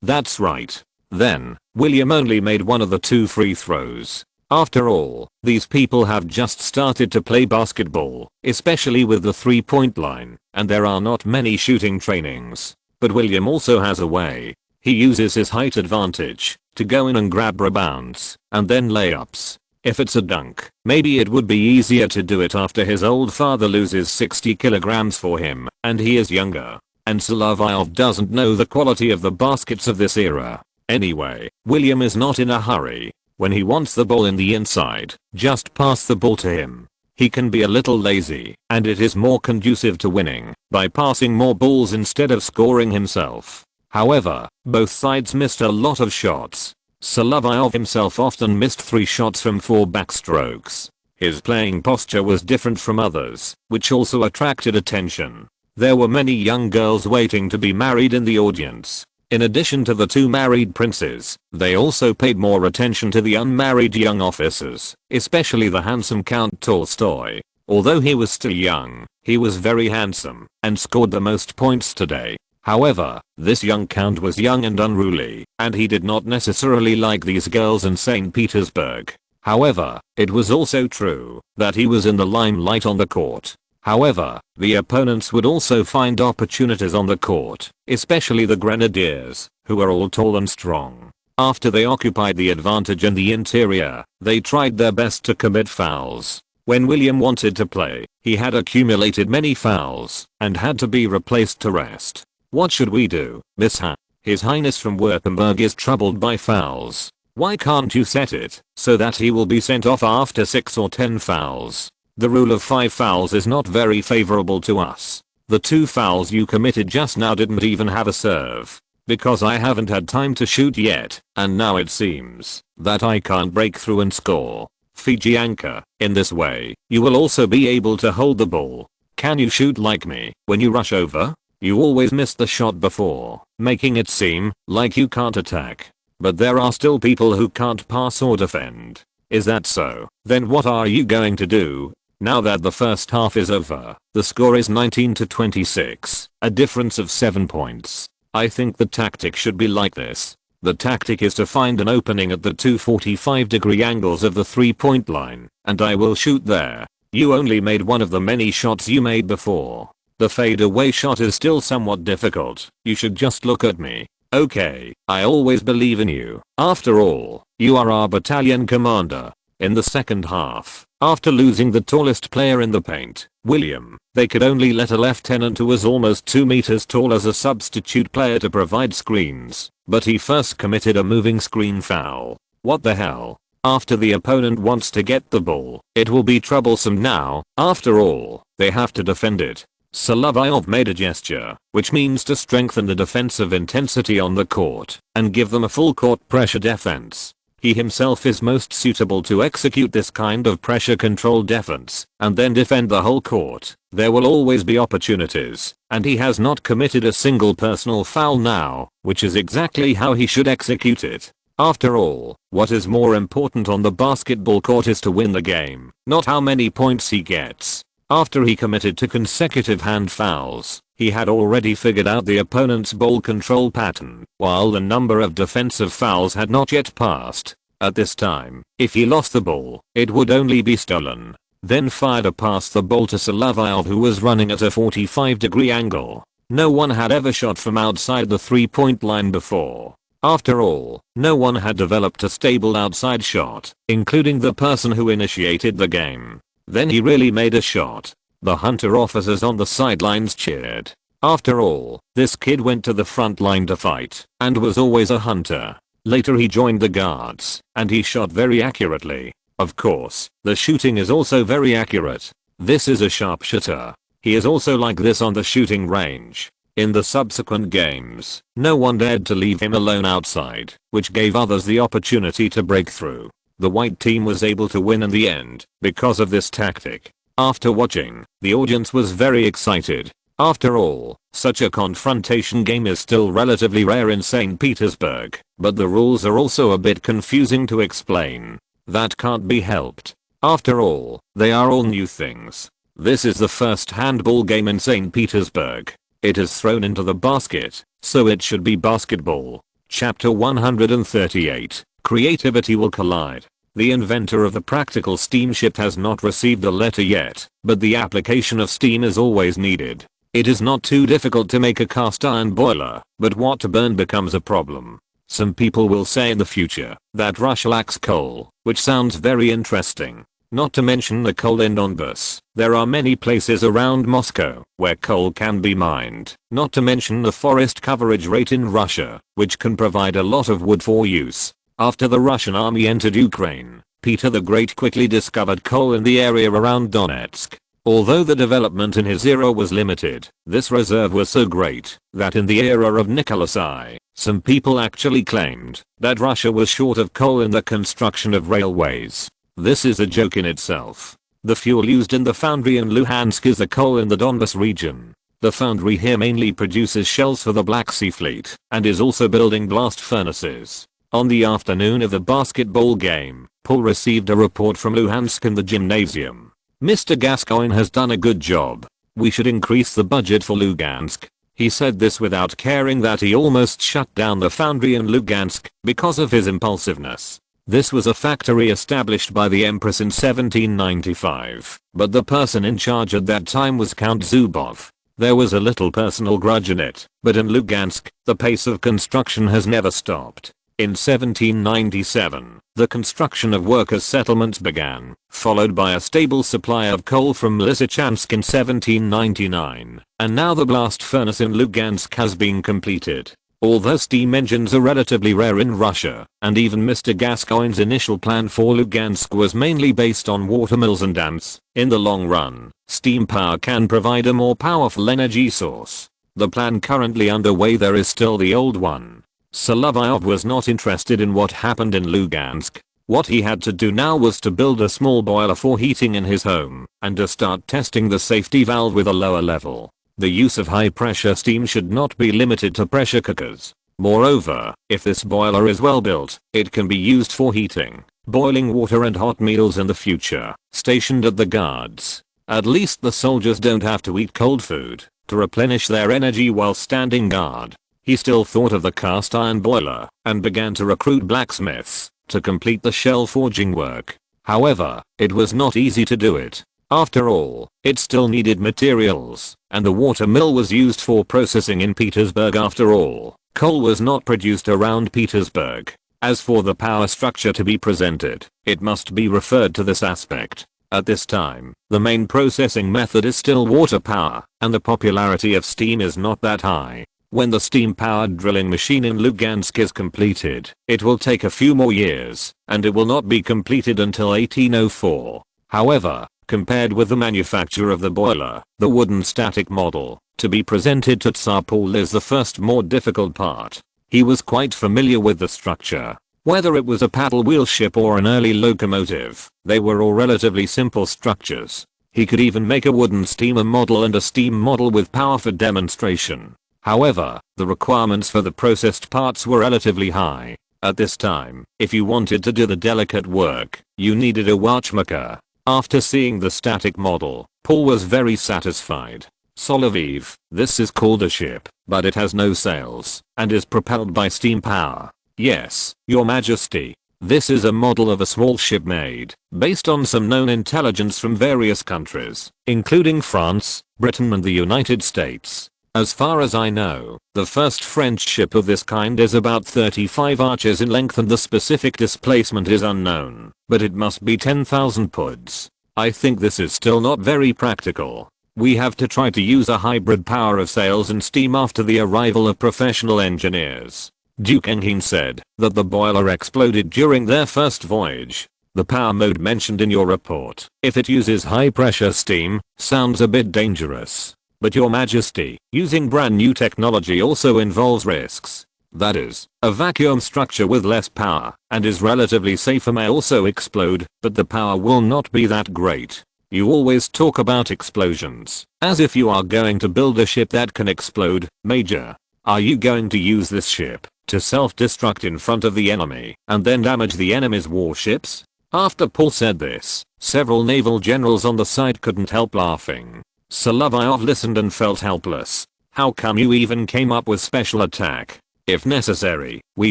That's right. Then, William only made one of the 2 free throws. After all, these people have just started to play basketball, especially with the 3-point line, and there are not many shooting trainings. But William also has a way. He uses his height advantage to go in and grab rebounds, and then layups. If it's a dunk, maybe it would be easier to do it after his old father loses 60 kilograms for him, and he is younger. And Solovyov doesn't know the quality of the baskets of this era. Anyway, William is not in a hurry. When he wants the ball in the inside, just pass the ball to him. He can be a little lazy, and it is more conducive to winning by passing more balls instead of scoring himself. However, both sides missed a lot of shots. Solovyov himself often missed 3 shots from 4 backstrokes. His playing posture was different from others, which also attracted attention. There were many young girls waiting to be married in the audience. In addition to the 2 married princes, they also paid more attention to the unmarried young officers, especially the handsome Count Tolstoy. Although he was still young, he was very handsome and scored the most points today. However, this young count was young and unruly, and he did not necessarily like these girls in St. Petersburg. However, it was also true that he was in the limelight on the court. However, the opponents would also find opportunities on the court, especially the grenadiers, who were all tall and strong. After they occupied the advantage in the interior, they tried their best to commit fouls. When William wanted to play, he had accumulated many fouls and had to be replaced to rest. What should we do, Miss Ha? His Highness from Württemberg is troubled by fouls. Why can't you set it so that he will be sent off after 6 or 10 fouls? The rule of 5 fouls is not very favorable to us. The 2 fouls you committed just now didn't even have a serve. Because I haven't had time to shoot yet, and now it seems that I can't break through and score. Fijianka, in this way, you will also be able to hold the ball. Can you shoot like me when you rush over? You always miss the shot before, making it seem like you can't attack. But there are still people who can't pass or defend. Is that so? Then what are you going to do? Now that the first half is over, the score is 19-26, a difference of 7 points. I think the tactic should be like this. The tactic is to find an opening at the 2 45-degree angles of the 3-point line, and I will shoot there. You only made one of the many shots you made before. The fadeaway shot is still somewhat difficult. You should just look at me. Okay, I always believe in you. After all, you are our battalion commander. In the second half, after losing the tallest player in the paint, William, they could only let a lieutenant who was almost 2 meters tall as a substitute player to provide screens, but he first committed a moving screen foul. What the hell? After the opponent wants to get the ball, it will be troublesome now. After all, they have to defend it. Solovyov made a gesture, which means to strengthen the defensive intensity on the court and give them a full court pressure defense. He himself is most suitable to execute this kind of pressure control defense and then defend the whole court. There will always be opportunities, and he has not committed a single personal foul now, which is exactly how he should execute it. After all, what is more important on the basketball court is to win the game, not how many points he gets. After he committed 2 consecutive hand fouls, he had already figured out the opponent's ball control pattern, while the number of defensive fouls had not yet passed. At this time, if he lost the ball, it would only be stolen. Then fired a pass the ball to Solovyov, who was running at a 45-degree angle. No one had ever shot from outside the 3-point line before. After all, no one had developed a stable outside shot, including the person who initiated the game. Then he really made a shot. The Hunter officers on the sidelines cheered. After all, this kid went to the front line to fight and was always a hunter. Later he joined the guards and he shot very accurately. Of course, the shooting is also very accurate. This is a sharpshooter. He is also like this on the shooting range. In the subsequent games, no one dared to leave him alone outside, which gave others the opportunity to break through. The white team was able to win in the end because of this tactic. After watching, the audience was very excited. After all, such a confrontation game is still relatively rare in St. Petersburg, but the rules are also a bit confusing to explain. That can't be helped. After all, they are all new things. This is the first handball game in St. Petersburg. It is thrown into the basket, so it should be basketball. Chapter 138. Creativity will collide. The inventor of the practical steamship has not received a letter yet, but the application of steam is always needed. It is not too difficult to make a cast iron boiler, but what to burn becomes a problem. Some people will say in the future that Russia lacks coal, which sounds very interesting. Not to mention the coal in Donbas. There are many places around Moscow where coal can be mined. Not to mention the forest coverage rate in Russia, which can provide a lot of wood for use. After the Russian army entered Ukraine, Peter the Great quickly discovered coal in the area around Donetsk. Although the development in his era was limited, this reserve was so great that in the era of Nicholas I, some people actually claimed that Russia was short of coal in the construction of railways. This is a joke in itself. The fuel used in the foundry in Luhansk is the coal in the Donbas region. The foundry here mainly produces shells for the Black Sea Fleet and is also building blast furnaces. On the afternoon of the basketball game, Paul received a report from Luhansk in the gymnasium. Mr. Gascoigne has done a good job. We should increase the budget for Lugansk. He said this without caring that he almost shut down the foundry in Lugansk because of his impulsiveness. This was a factory established by the Empress in 1795, but the person in charge at that time was Count Zubov. There was a little personal grudge in it, but in Lugansk, the pace of construction has never stopped. In 1797, the construction of workers' settlements began, followed by a stable supply of coal from Lysychansk in 1799, and now the blast furnace in Lugansk has been completed. Although steam engines are relatively rare in Russia, and even Mr. Gascoigne's initial plan for Lugansk was mainly based on watermills and dams, in the long run, steam power can provide a more powerful energy source. The plan currently underway there is still the old one. Solovyov was not interested in what happened in Lugansk. What he had to do now was to build a small boiler for heating in his home, and to start testing the safety valve with a lower level. The use of high pressure steam should not be limited to pressure cookers. Moreover, if this boiler is well built, it can be used for heating, boiling water and hot meals in the future, stationed at the guards. At least the soldiers don't have to eat cold food to replenish their energy while standing guard. He still thought of the cast iron boiler and began to recruit blacksmiths to complete the shell forging work. However, it was not easy to do it. After all, it still needed materials, and the water mill was used for processing in Petersburg after all. Coal was not produced around Petersburg. As for the power structure to be presented, it must be referred to this aspect. At this time, the main processing method is still water power, and the popularity of steam is not that high. When the steam-powered drilling machine in Lugansk is completed, it will take a few more years, and it will not be completed until 1804. However, compared with the manufacture of the boiler, the wooden static model, to be presented to Tsar Paul is the first more difficult part. He was quite familiar with the structure. Whether it was a paddle wheel ship or an early locomotive, they were all relatively simple structures. He could even make a wooden steamer model and a steam model with power for demonstration. However, the requirements for the processed parts were relatively high. At this time, if you wanted to do the delicate work, you needed a watchmaker. After seeing the static model, Paul was very satisfied. Solovyov, this is called a ship, but it has no sails, and is propelled by steam power. Yes, Your Majesty. This is a model of a small ship made, based on some known intelligence from various countries, including France, Britain and the United States. As far as I know, the first French ship of this kind is about 35 arches in length and the specific displacement is unknown, but it must be 10,000 puds. I think this is still not very practical. We have to try to use a hybrid power of sails and steam after the arrival of professional engineers. Duke Engin said that the boiler exploded during their first voyage. The power mode mentioned in your report, if it uses high pressure steam, sounds a bit dangerous. But Your Majesty, using brand new technology also involves risks. That is, a vacuum structure with less power and is relatively safer may also explode, but the power will not be that great. You always talk about explosions, as if you are going to build a ship that can explode, Major. Are you going to use this ship to self-destruct in front of the enemy and then damage the enemy's warships? After Paul said this, several naval generals on the side couldn't help laughing. Solovyov listened and felt helpless. How come you even came up with special attack? If necessary, we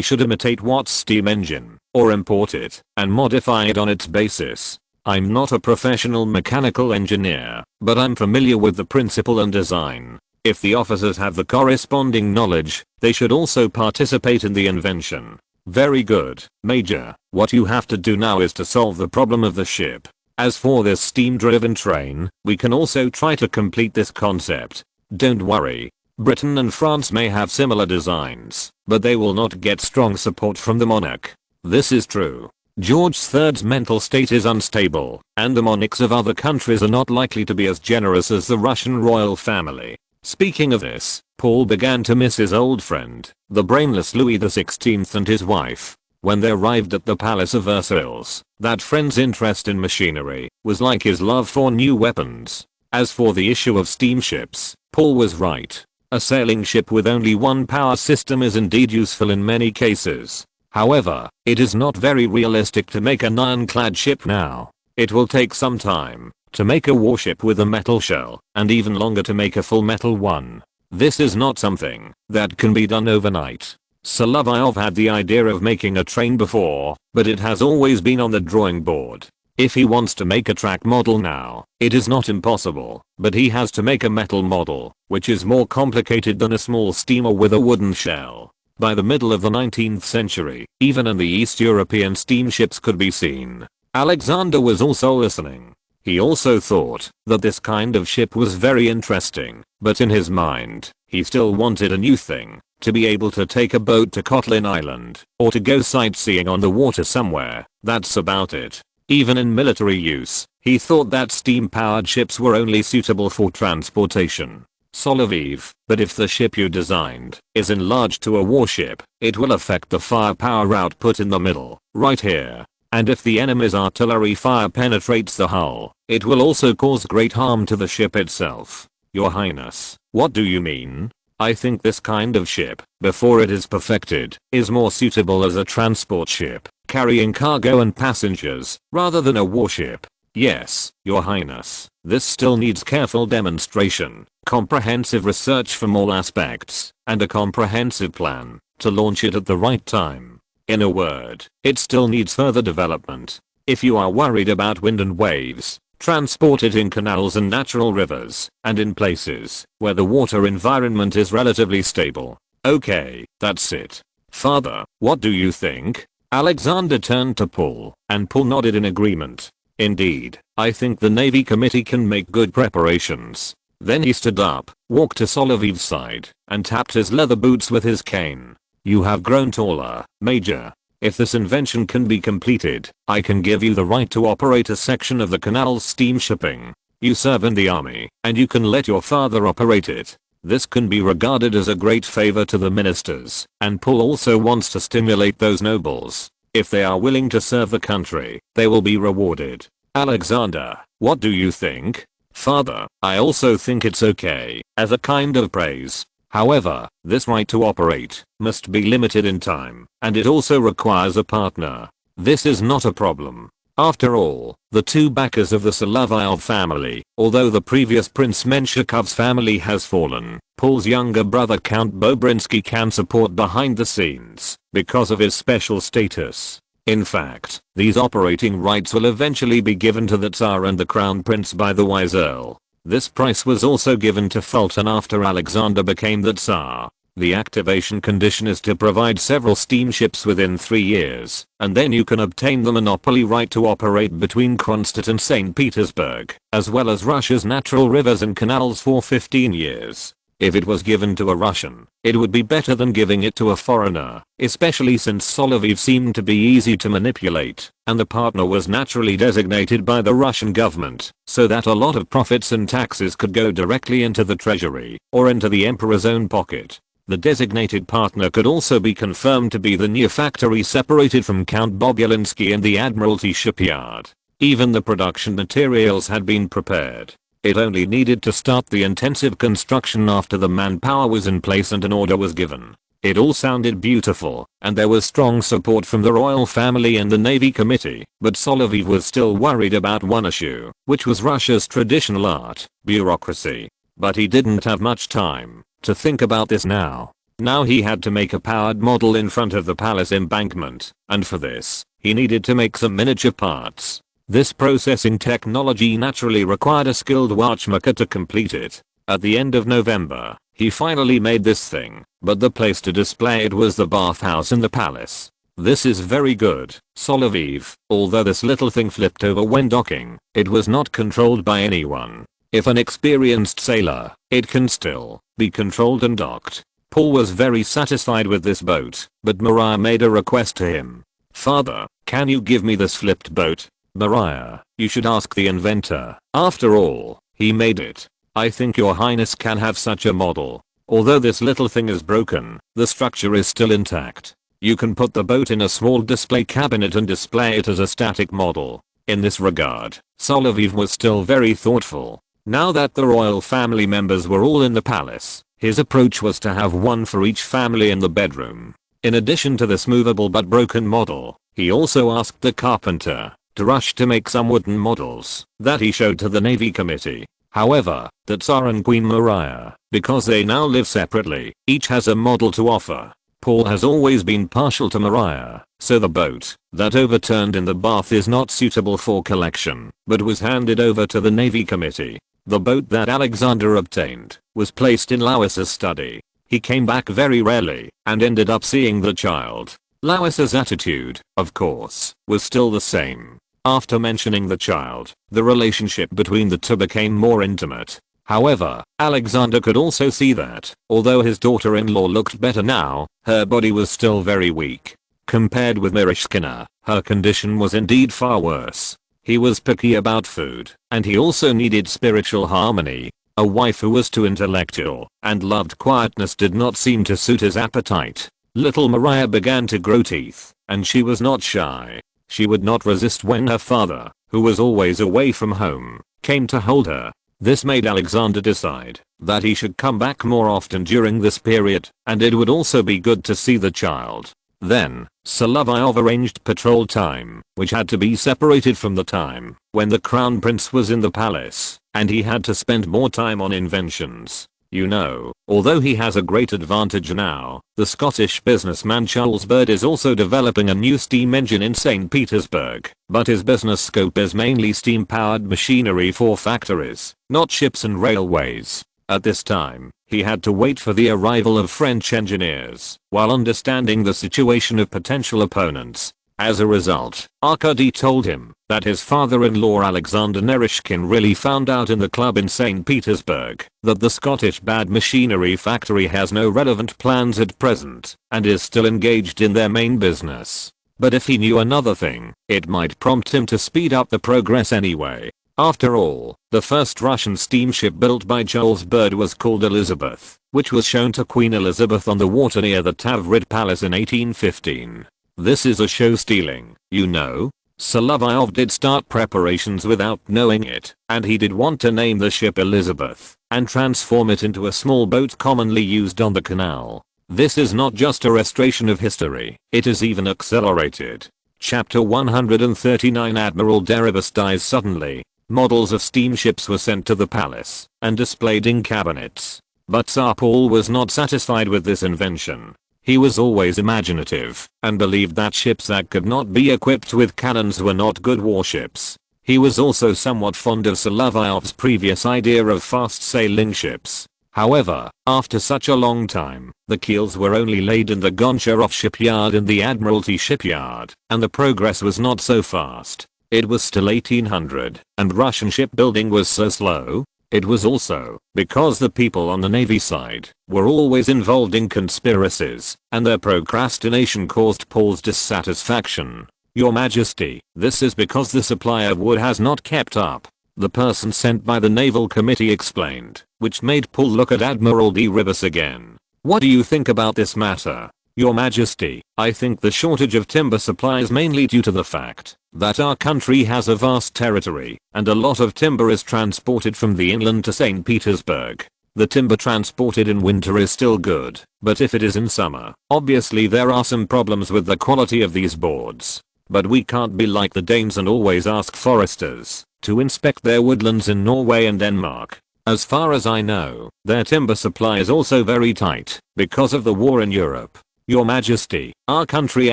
should imitate Watt's steam engine, or import it, and modify it on its basis. I'm not a professional mechanical engineer, but I'm familiar with the principle and design. If the officers have the corresponding knowledge, they should also participate in the invention. Very good, Major. What you have to do now is to solve the problem of the ship. As for this steam-driven train, we can also try to complete this concept. Don't worry. Britain and France may have similar designs, but they will not get strong support from the monarch. This is true. George III's mental state is unstable, and the monarchs of other countries are not likely to be as generous as the Russian royal family. Speaking of this, Paul began to miss his old friend, the brainless Louis XVI and his wife. When they arrived at the Palace of Versailles, that friend's interest in machinery was like his love for new weapons. As for the issue of steamships, Paul was right. A sailing ship with only one power system is indeed useful in many cases. However, it is not very realistic to make an ironclad ship now. It will take some time to make a warship with a metal shell, and even longer to make a full metal one. This is not something that can be done overnight. Solovyov had the idea of making a train before, but it has always been on the drawing board. If he wants to make a track model now, it is not impossible, but he has to make a metal model, which is more complicated than a small steamer with a wooden shell. By the middle of the 19th century, even in the East European steamships could be seen. Alexander was also listening. He also thought that this kind of ship was very interesting, but in his mind, he still wanted a new thing. To be able to take a boat to Kotlin Island, or to go sightseeing on the water somewhere. That's about it. Even in military use, he thought that steam-powered ships were only suitable for transportation. Solovyov, but if the ship you designed is enlarged to a warship, it will affect the firepower output in the middle, right here. And if the enemy's artillery fire penetrates the hull, it will also cause great harm to the ship itself. Your Highness, what do you mean? I think this kind of ship, before it is perfected, is more suitable as a transport ship, carrying cargo and passengers, rather than a warship. Yes, Your Highness, this still needs careful demonstration, comprehensive research from all aspects, and a comprehensive plan to launch it at the right time. In a word, it still needs further development. If you are worried about wind and waves, transport it in canals and natural rivers, and in places where the water environment is relatively stable. Okay, that's it. Father, what do you think? Alexander turned to Paul, and Paul nodded in agreement. Indeed, I think the Navy Committee can make good preparations. Then he stood up, walked to Solovyov's side, and tapped his leather boots with his cane. You have grown taller, Major. If this invention can be completed, I can give you the right to operate a section of the canal's steam shipping. You serve in the army, and you can let your father operate it. This can be regarded as a great favor to the ministers, and Paul also wants to stimulate those nobles. If they are willing to serve the country, they will be rewarded. Alexander, what do you think? Father, I also think it's okay, as a kind of praise. However, this right to operate must be limited in time, and it also requires a partner. This is not a problem. After all, the two backers of the Solovyov family, although the previous Prince Menshikov's family has fallen, Paul's younger brother Count Bobrinsky can support behind the scenes because of his special status. In fact, these operating rights will eventually be given to the Tsar and the Crown Prince by the wise Earl. This price was also given to Fulton after Alexander became the Tsar. The activation condition is to provide several steamships within 3 years, and then you can obtain the monopoly right to operate between Kronstadt and St. Petersburg, as well as Russia's natural rivers and canals for 15 years. If it was given to a Russian, it would be better than giving it to a foreigner, especially since Solovyov seemed to be easy to manipulate, and the partner was naturally designated by the Russian government, so that a lot of profits and taxes could go directly into the treasury, or into the emperor's own pocket. The designated partner could also be confirmed to be the new factory separated from Count Bobulinski and the Admiralty shipyard. Even the production materials had been prepared. It only needed to start the intensive construction after the manpower was in place and an order was given. It all sounded beautiful, and there was strong support from the royal family and the Navy Committee, but Solovyov was still worried about one issue, which was Russia's traditional art, bureaucracy. But he didn't have much time to think about this now. Now he had to make a powered model in front of the palace embankment, and for this, he needed to make some miniature parts. This processing technology naturally required a skilled watchmaker to complete it. At the end of November, he finally made this thing, but the place to display it was the bathhouse in the palace. This is very good, Solovyov. Although this little thing flipped over when docking, it was not controlled by anyone. If an experienced sailor, it can still be controlled and docked. Paul was very satisfied with this boat, but Maria made a request to him. Father, can you give me this flipped boat? Maria, you should ask the inventor. After all, he made it. I think your highness can have such a model. Although this little thing is broken, the structure is still intact. You can put the boat in a small display cabinet and display it as a static model. In this regard, Solovyov was still very thoughtful. Now that the royal family members were all in the palace, his approach was to have one for each family in the bedroom. In addition to this movable but broken model, he also asked the carpenter to rush to make some wooden models that he showed to the Navy Committee. However, the Tsar and Queen Maria, because they now live separately, each has a model to offer. Paul has always been partial to Maria, so the boat that overturned in the bath is not suitable for collection, but was handed over to the Navy Committee. The boat that Alexander obtained was placed in Louis's study. He came back very rarely and ended up seeing the child. Louis's attitude, of course, was still the same. After mentioning the child, the relationship between the two became more intimate. However, Alexander could also see that, although his daughter-in-law looked better now, her body was still very weak. Compared with Myrishkina, her condition was indeed far worse. He was picky about food, and he also needed spiritual harmony. A wife who was too intellectual and loved quietness did not seem to suit his appetite. Little Maria began to grow teeth, and she was not shy. She would not resist when her father, who was always away from home, came to hold her. This made Alexander decide that he should come back more often during this period, and it would also be good to see the child. Then, Solovyov arranged patrol time, which had to be separated from the time when the crown prince was in the palace, and he had to spend more time on inventions. You know, although he has a great advantage now, the Scottish businessman Charles Bird is also developing a new steam engine in St. Petersburg, but his business scope is mainly steam-powered machinery for factories, not ships and railways. At this time, he had to wait for the arrival of French engineers, while understanding the situation of potential opponents. As a result, Arkady told him that his father-in-law Alexander Nereshkin really found out in the club in St. Petersburg that the Scottish bad machinery factory has no relevant plans at present and is still engaged in their main business. But if he knew another thing, it might prompt him to speed up the progress anyway. After all, the first Russian steamship built by Jules Verne was called Elizabeth, which was shown to Queen Elizabeth on the water near the Tavrida Palace in 1815. This is a show stealing, you know. Solovyov did start preparations without knowing it, and he did want to name the ship Elizabeth and transform it into a small boat commonly used on the canal. This is not just a restoration of history, it is even accelerated. Chapter 139 Admiral Deribus dies suddenly. Models of steamships were sent to the palace and displayed in cabinets. But Tsar Paul was not satisfied with this invention. He was always imaginative and believed that ships that could not be equipped with cannons were not good warships. He was also somewhat fond of Solovyov's previous idea of fast sailing ships. However, after such a long time, the keels were only laid in the Goncharov shipyard and the Admiralty shipyard, and the progress was not so fast. It was still 1800, and Russian shipbuilding was so slow. It was also because the people on the Navy side were always involved in conspiracies, and their procrastination caused Paul's dissatisfaction. Your Majesty, this is because the supply of wood has not kept up, the person sent by the Naval Committee explained, which made Paul look at Admiral Deribus again. What do you think about this matter? Your Majesty, I think the shortage of timber supply is mainly due to the fact that our country has a vast territory and a lot of timber is transported from the inland to St. Petersburg. The timber transported in winter is still good, but if it is in summer, obviously there are some problems with the quality of these boards. But we can't be like the Danes and always ask foresters to inspect their woodlands in Norway and Denmark. As far as I know, their timber supply is also very tight because of the war in Europe. Your Majesty, our country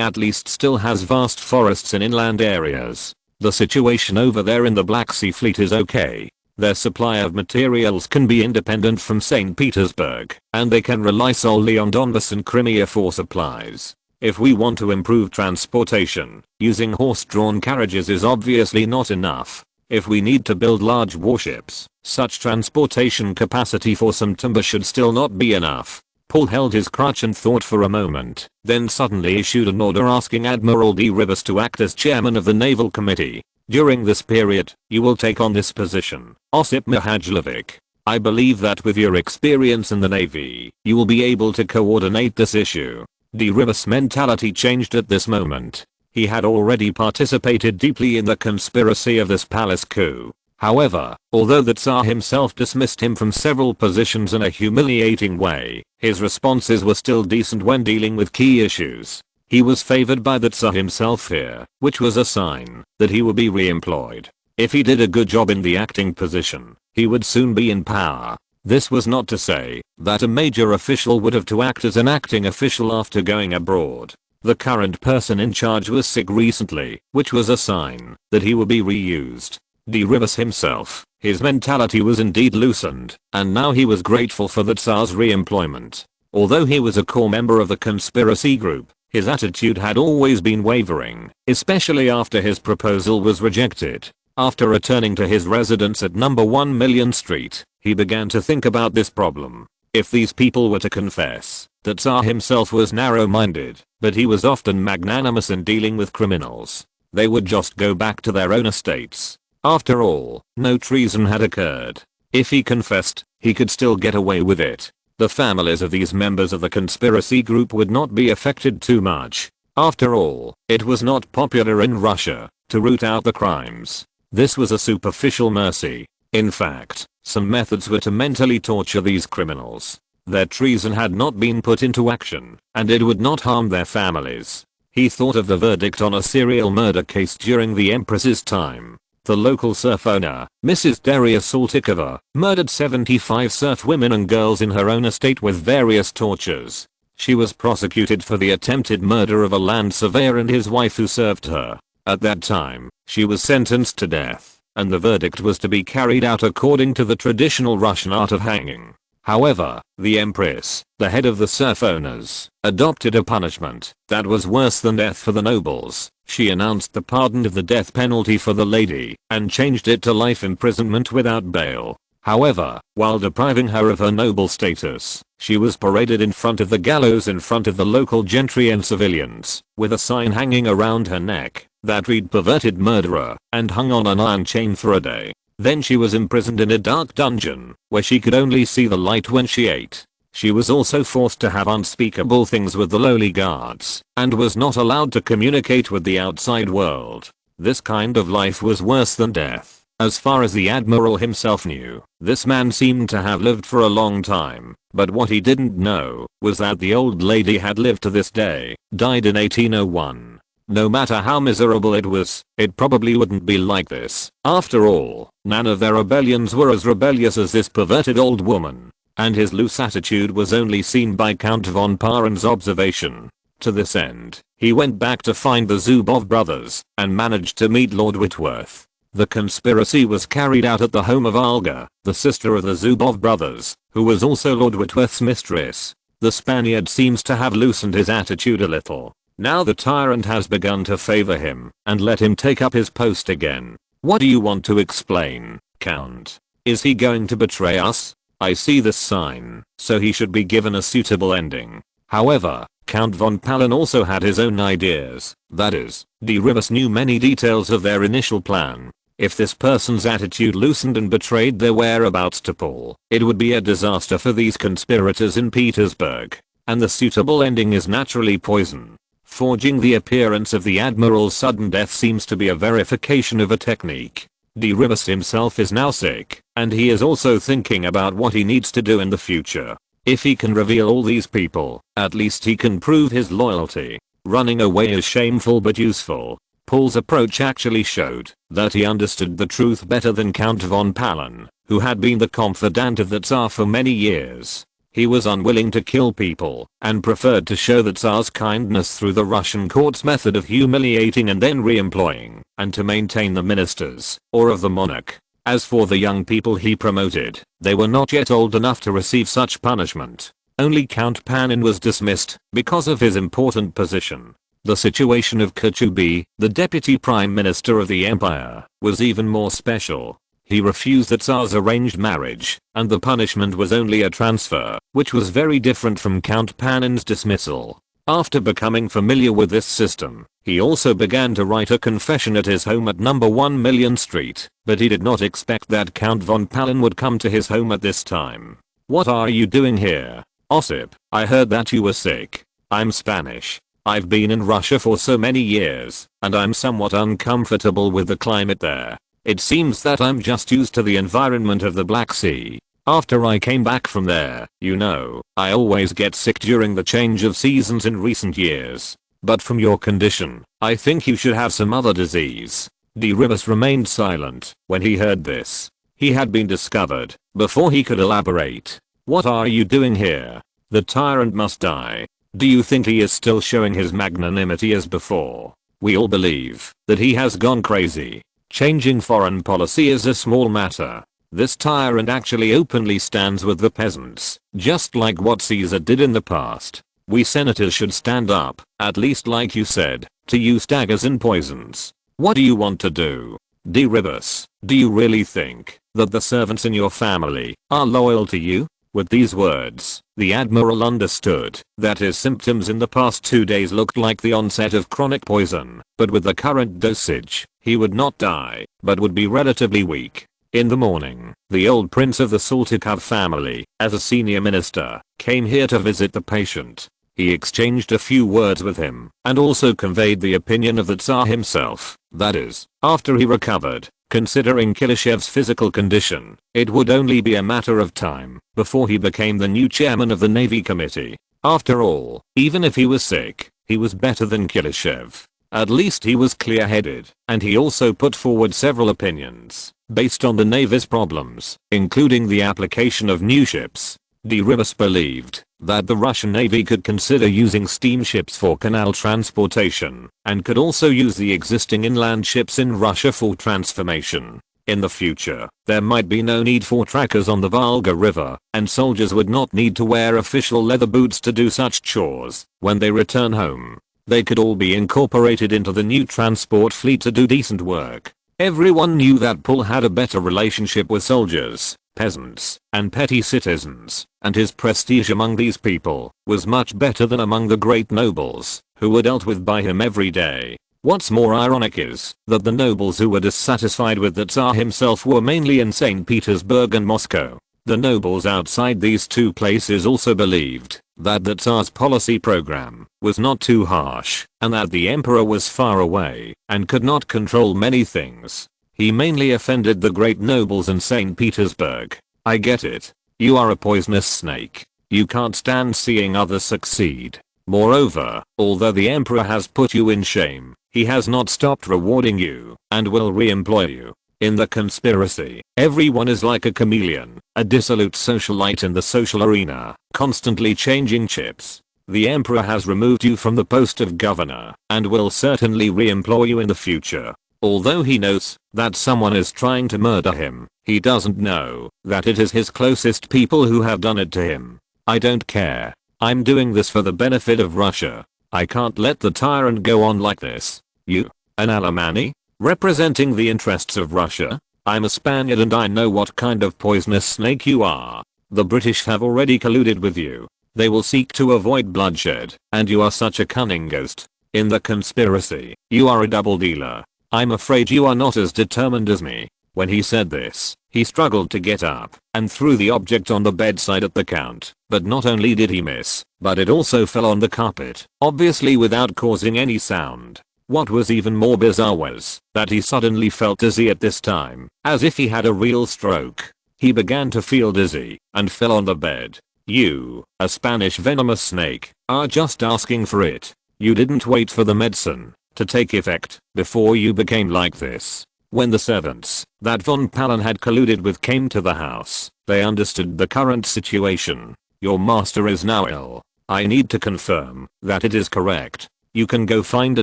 at least still has vast forests in inland areas. The situation over there in the Black Sea Fleet is okay. Their supply of materials can be independent from St. Petersburg, and they can rely solely on Donbas and Crimea for supplies. If we want to improve transportation, using horse-drawn carriages is obviously not enough. If we need to build large warships, such transportation capacity for some timber should still not be enough. Paul held his crutch and thought for a moment, then suddenly issued an order asking Admiral Deribus to act as chairman of the Naval Committee. During this period, you will take on this position, Osip Mihajlovic. I believe that with your experience in the Navy, you will be able to coordinate this issue. Deribus' mentality changed at this moment. He had already participated deeply in the conspiracy of this palace coup. However, although the Tsar himself dismissed him from several positions in a humiliating way, his responses were still decent when dealing with key issues. He was favored by the Tsar himself here, which was a sign that he would be re-employed. If he did a good job in the acting position, he would soon be in power. This was not to say that a major official would have to act as an acting official after going abroad. The current person in charge was sick recently, which was a sign that he would be reused. Deribus himself, his mentality was indeed loosened, and now he was grateful for the Tsar's re-employment. Although he was a core member of the conspiracy group, his attitude had always been wavering, especially after his proposal was rejected. After returning to his residence at number 1 Million Street, he began to think about this problem. If these people were to confess, the Tsar himself was narrow-minded, but he was often magnanimous in dealing with criminals. They would just go back to their own estates. After all, no treason had occurred. If he confessed, he could still get away with it. The families of these members of the conspiracy group would not be affected too much. After all, it was not popular in Russia to root out the crimes. This was a superficial mercy. In fact, some methods were to mentally torture these criminals. Their treason had not been put into action, and it would not harm their families. He thought of the verdict on a serial murder case during the Empress's time. The local serf owner, Mrs. Daria Saltykova, murdered 75 serf women and girls in her own estate with various tortures. She was prosecuted for the attempted murder of a land surveyor and his wife who served her. At that time, she was sentenced to death, and the verdict was to be carried out according to the traditional Russian art of hanging. However, the Empress, the head of the serf owners, adopted a punishment that was worse than death for the nobles. She announced the pardon of the death penalty for the lady and changed it to life imprisonment without bail. However, while depriving her of her noble status, she was paraded in front of the gallows in front of the local gentry and civilians, with a sign hanging around her neck that read "Perverted Murderer" and hung on an iron chain for a day. Then she was imprisoned in a dark dungeon, where she could only see the light when she ate. She was also forced to have unspeakable things with the lowly guards, and was not allowed to communicate with the outside world. This kind of life was worse than death. As far as the admiral himself knew, this man seemed to have lived for a long time, but what he didn't know was that the old lady had lived to this day, died in 1801. No matter how miserable it was, it probably wouldn't be like this. After all, none of their rebellions were as rebellious as this perverted old woman, and his loose attitude was only seen by Count von Paren's observation. To this end, he went back to find the Zubov brothers and managed to meet Lord Whitworth. The conspiracy was carried out at the home of Olga, the sister of the Zubov brothers, who was also Lord Whitworth's mistress. The Spaniard seems to have loosened his attitude a little. Now the tyrant has begun to favor him and let him take up his post again. What do you want to explain, Count? Is he going to betray us? I see this sign, so he should be given a suitable ending. However, Count von Palen also had his own ideas. That is, de Ribas knew many details of their initial plan. If this person's attitude loosened and betrayed their whereabouts to Paul, it would be a disaster for these conspirators in Petersburg. And the suitable ending is naturally poison. Forging the appearance of the admiral's sudden death seems to be a verification of a technique. De Ribas himself is now sick, and he is also thinking about what he needs to do in the future. If he can reveal all these people, at least he can prove his loyalty. Running away is shameful but useful. Paul's approach actually showed that he understood the truth better than Count von Palen, who had been the confidant of the Tsar for many years. He was unwilling to kill people and preferred to show the Tsar's kindness through the Russian court's method of humiliating and then re-employing, and to maintain the ministers, or of the monarch. As for the young people he promoted, they were not yet old enough to receive such punishment. Only Count Panin was dismissed because of his important position. The situation of Kochubey, the deputy prime minister of the empire, was even more special. He refused the Tsar's arranged marriage, and the punishment was only a transfer, which was very different from Count Panin's dismissal. After becoming familiar with this system, he also began to write a confession at his home at number 1 Million Street, but he did not expect that Count von Palen would come to his home at this time. "What are you doing here, Osip? I heard that you were sick." "I'm Spanish. I've been in Russia for so many years, and I'm somewhat uncomfortable with the climate there. It seems that I'm just used to the environment of the Black Sea. After I came back from there, you know, I always get sick during the change of seasons in recent years. But from your condition, I think you should have some other disease." De Ribas remained silent when he heard this. He had been discovered before he could elaborate. "What are you doing here? The tyrant must die. Do you think he is still showing his magnanimity as before? We all believe that he has gone crazy. Changing foreign policy is a small matter. This tyrant actually openly stands with the peasants, just like what Caesar did in the past. We senators should stand up, at least like you said, to use daggers and poisons. What do you want to do? De Ribas, do you really think that the servants in your family are loyal to you?" With these words, the admiral understood that his symptoms in the past 2 days looked like the onset of chronic poison, but with the current dosage, he would not die, but would be relatively weak. In the morning, the old prince of the Saltykov family, as a senior minister, came here to visit the patient. He exchanged a few words with him, and also conveyed the opinion of the Tsar himself, that is, after he recovered. Considering Kilishev's physical condition, it would only be a matter of time before he became the new chairman of the Navy Committee. After all, even if he was sick, he was better than Kilishev. At least he was clear-headed, and he also put forward several opinions based on the Navy's problems, including the application of new ships. De Ribas believed that the Russian Navy could consider using steamships for canal transportation, and could also use the existing inland ships in Russia for transformation. In the future, there might be no need for trackers on the Volga River, and soldiers would not need to wear official leather boots to do such chores when they return home. They could all be incorporated into the new transport fleet to do decent work. Everyone knew that Paul had a better relationship with soldiers, peasants, and petty citizens, and his prestige among these people was much better than among the great nobles, who were dealt with by him every day. What's more ironic is that the nobles who were dissatisfied with the Tsar himself were mainly in St. Petersburg and Moscow. The nobles outside these two places also believed that the Tsar's policy program was not too harsh and that the emperor was far away and could not control many things. He mainly offended the great nobles in St. Petersburg. I get it. You are a poisonous snake. You can't stand seeing others succeed. Moreover, although the emperor has put you in shame, he has not stopped rewarding you and will re-employ you. In the conspiracy, everyone is like a chameleon, a dissolute socialite in the social arena, constantly changing chips. The emperor has removed you from the post of governor and will certainly re-employ you in the future. Although he knows that someone is trying to murder him, he doesn't know that it is his closest people who have done it to him. I don't care. I'm doing this for the benefit of Russia. I can't let the tyrant go on like this. You, an Alemanni? Representing the interests of Russia? I'm a Spaniard and I know what kind of poisonous snake you are. The British have already colluded with you. They will seek to avoid bloodshed, and you are such a cunning ghost. In the conspiracy, you are a double dealer. I'm afraid you are not as determined as me. When he said this, he struggled to get up and threw the object on the bedside at the count, but not only did he miss, but it also fell on the carpet, obviously without causing any sound. What was even more bizarre was that he suddenly felt dizzy at this time, as if he had a real stroke. He began to feel dizzy and fell on the bed. You, a Spanish venomous snake, are just asking for it. You didn't wait for the medicine to take effect before you became like this. When the servants that von Papen had colluded with came to the house, they understood the current situation. Your master is now ill. I need to confirm that it is correct. You can go find a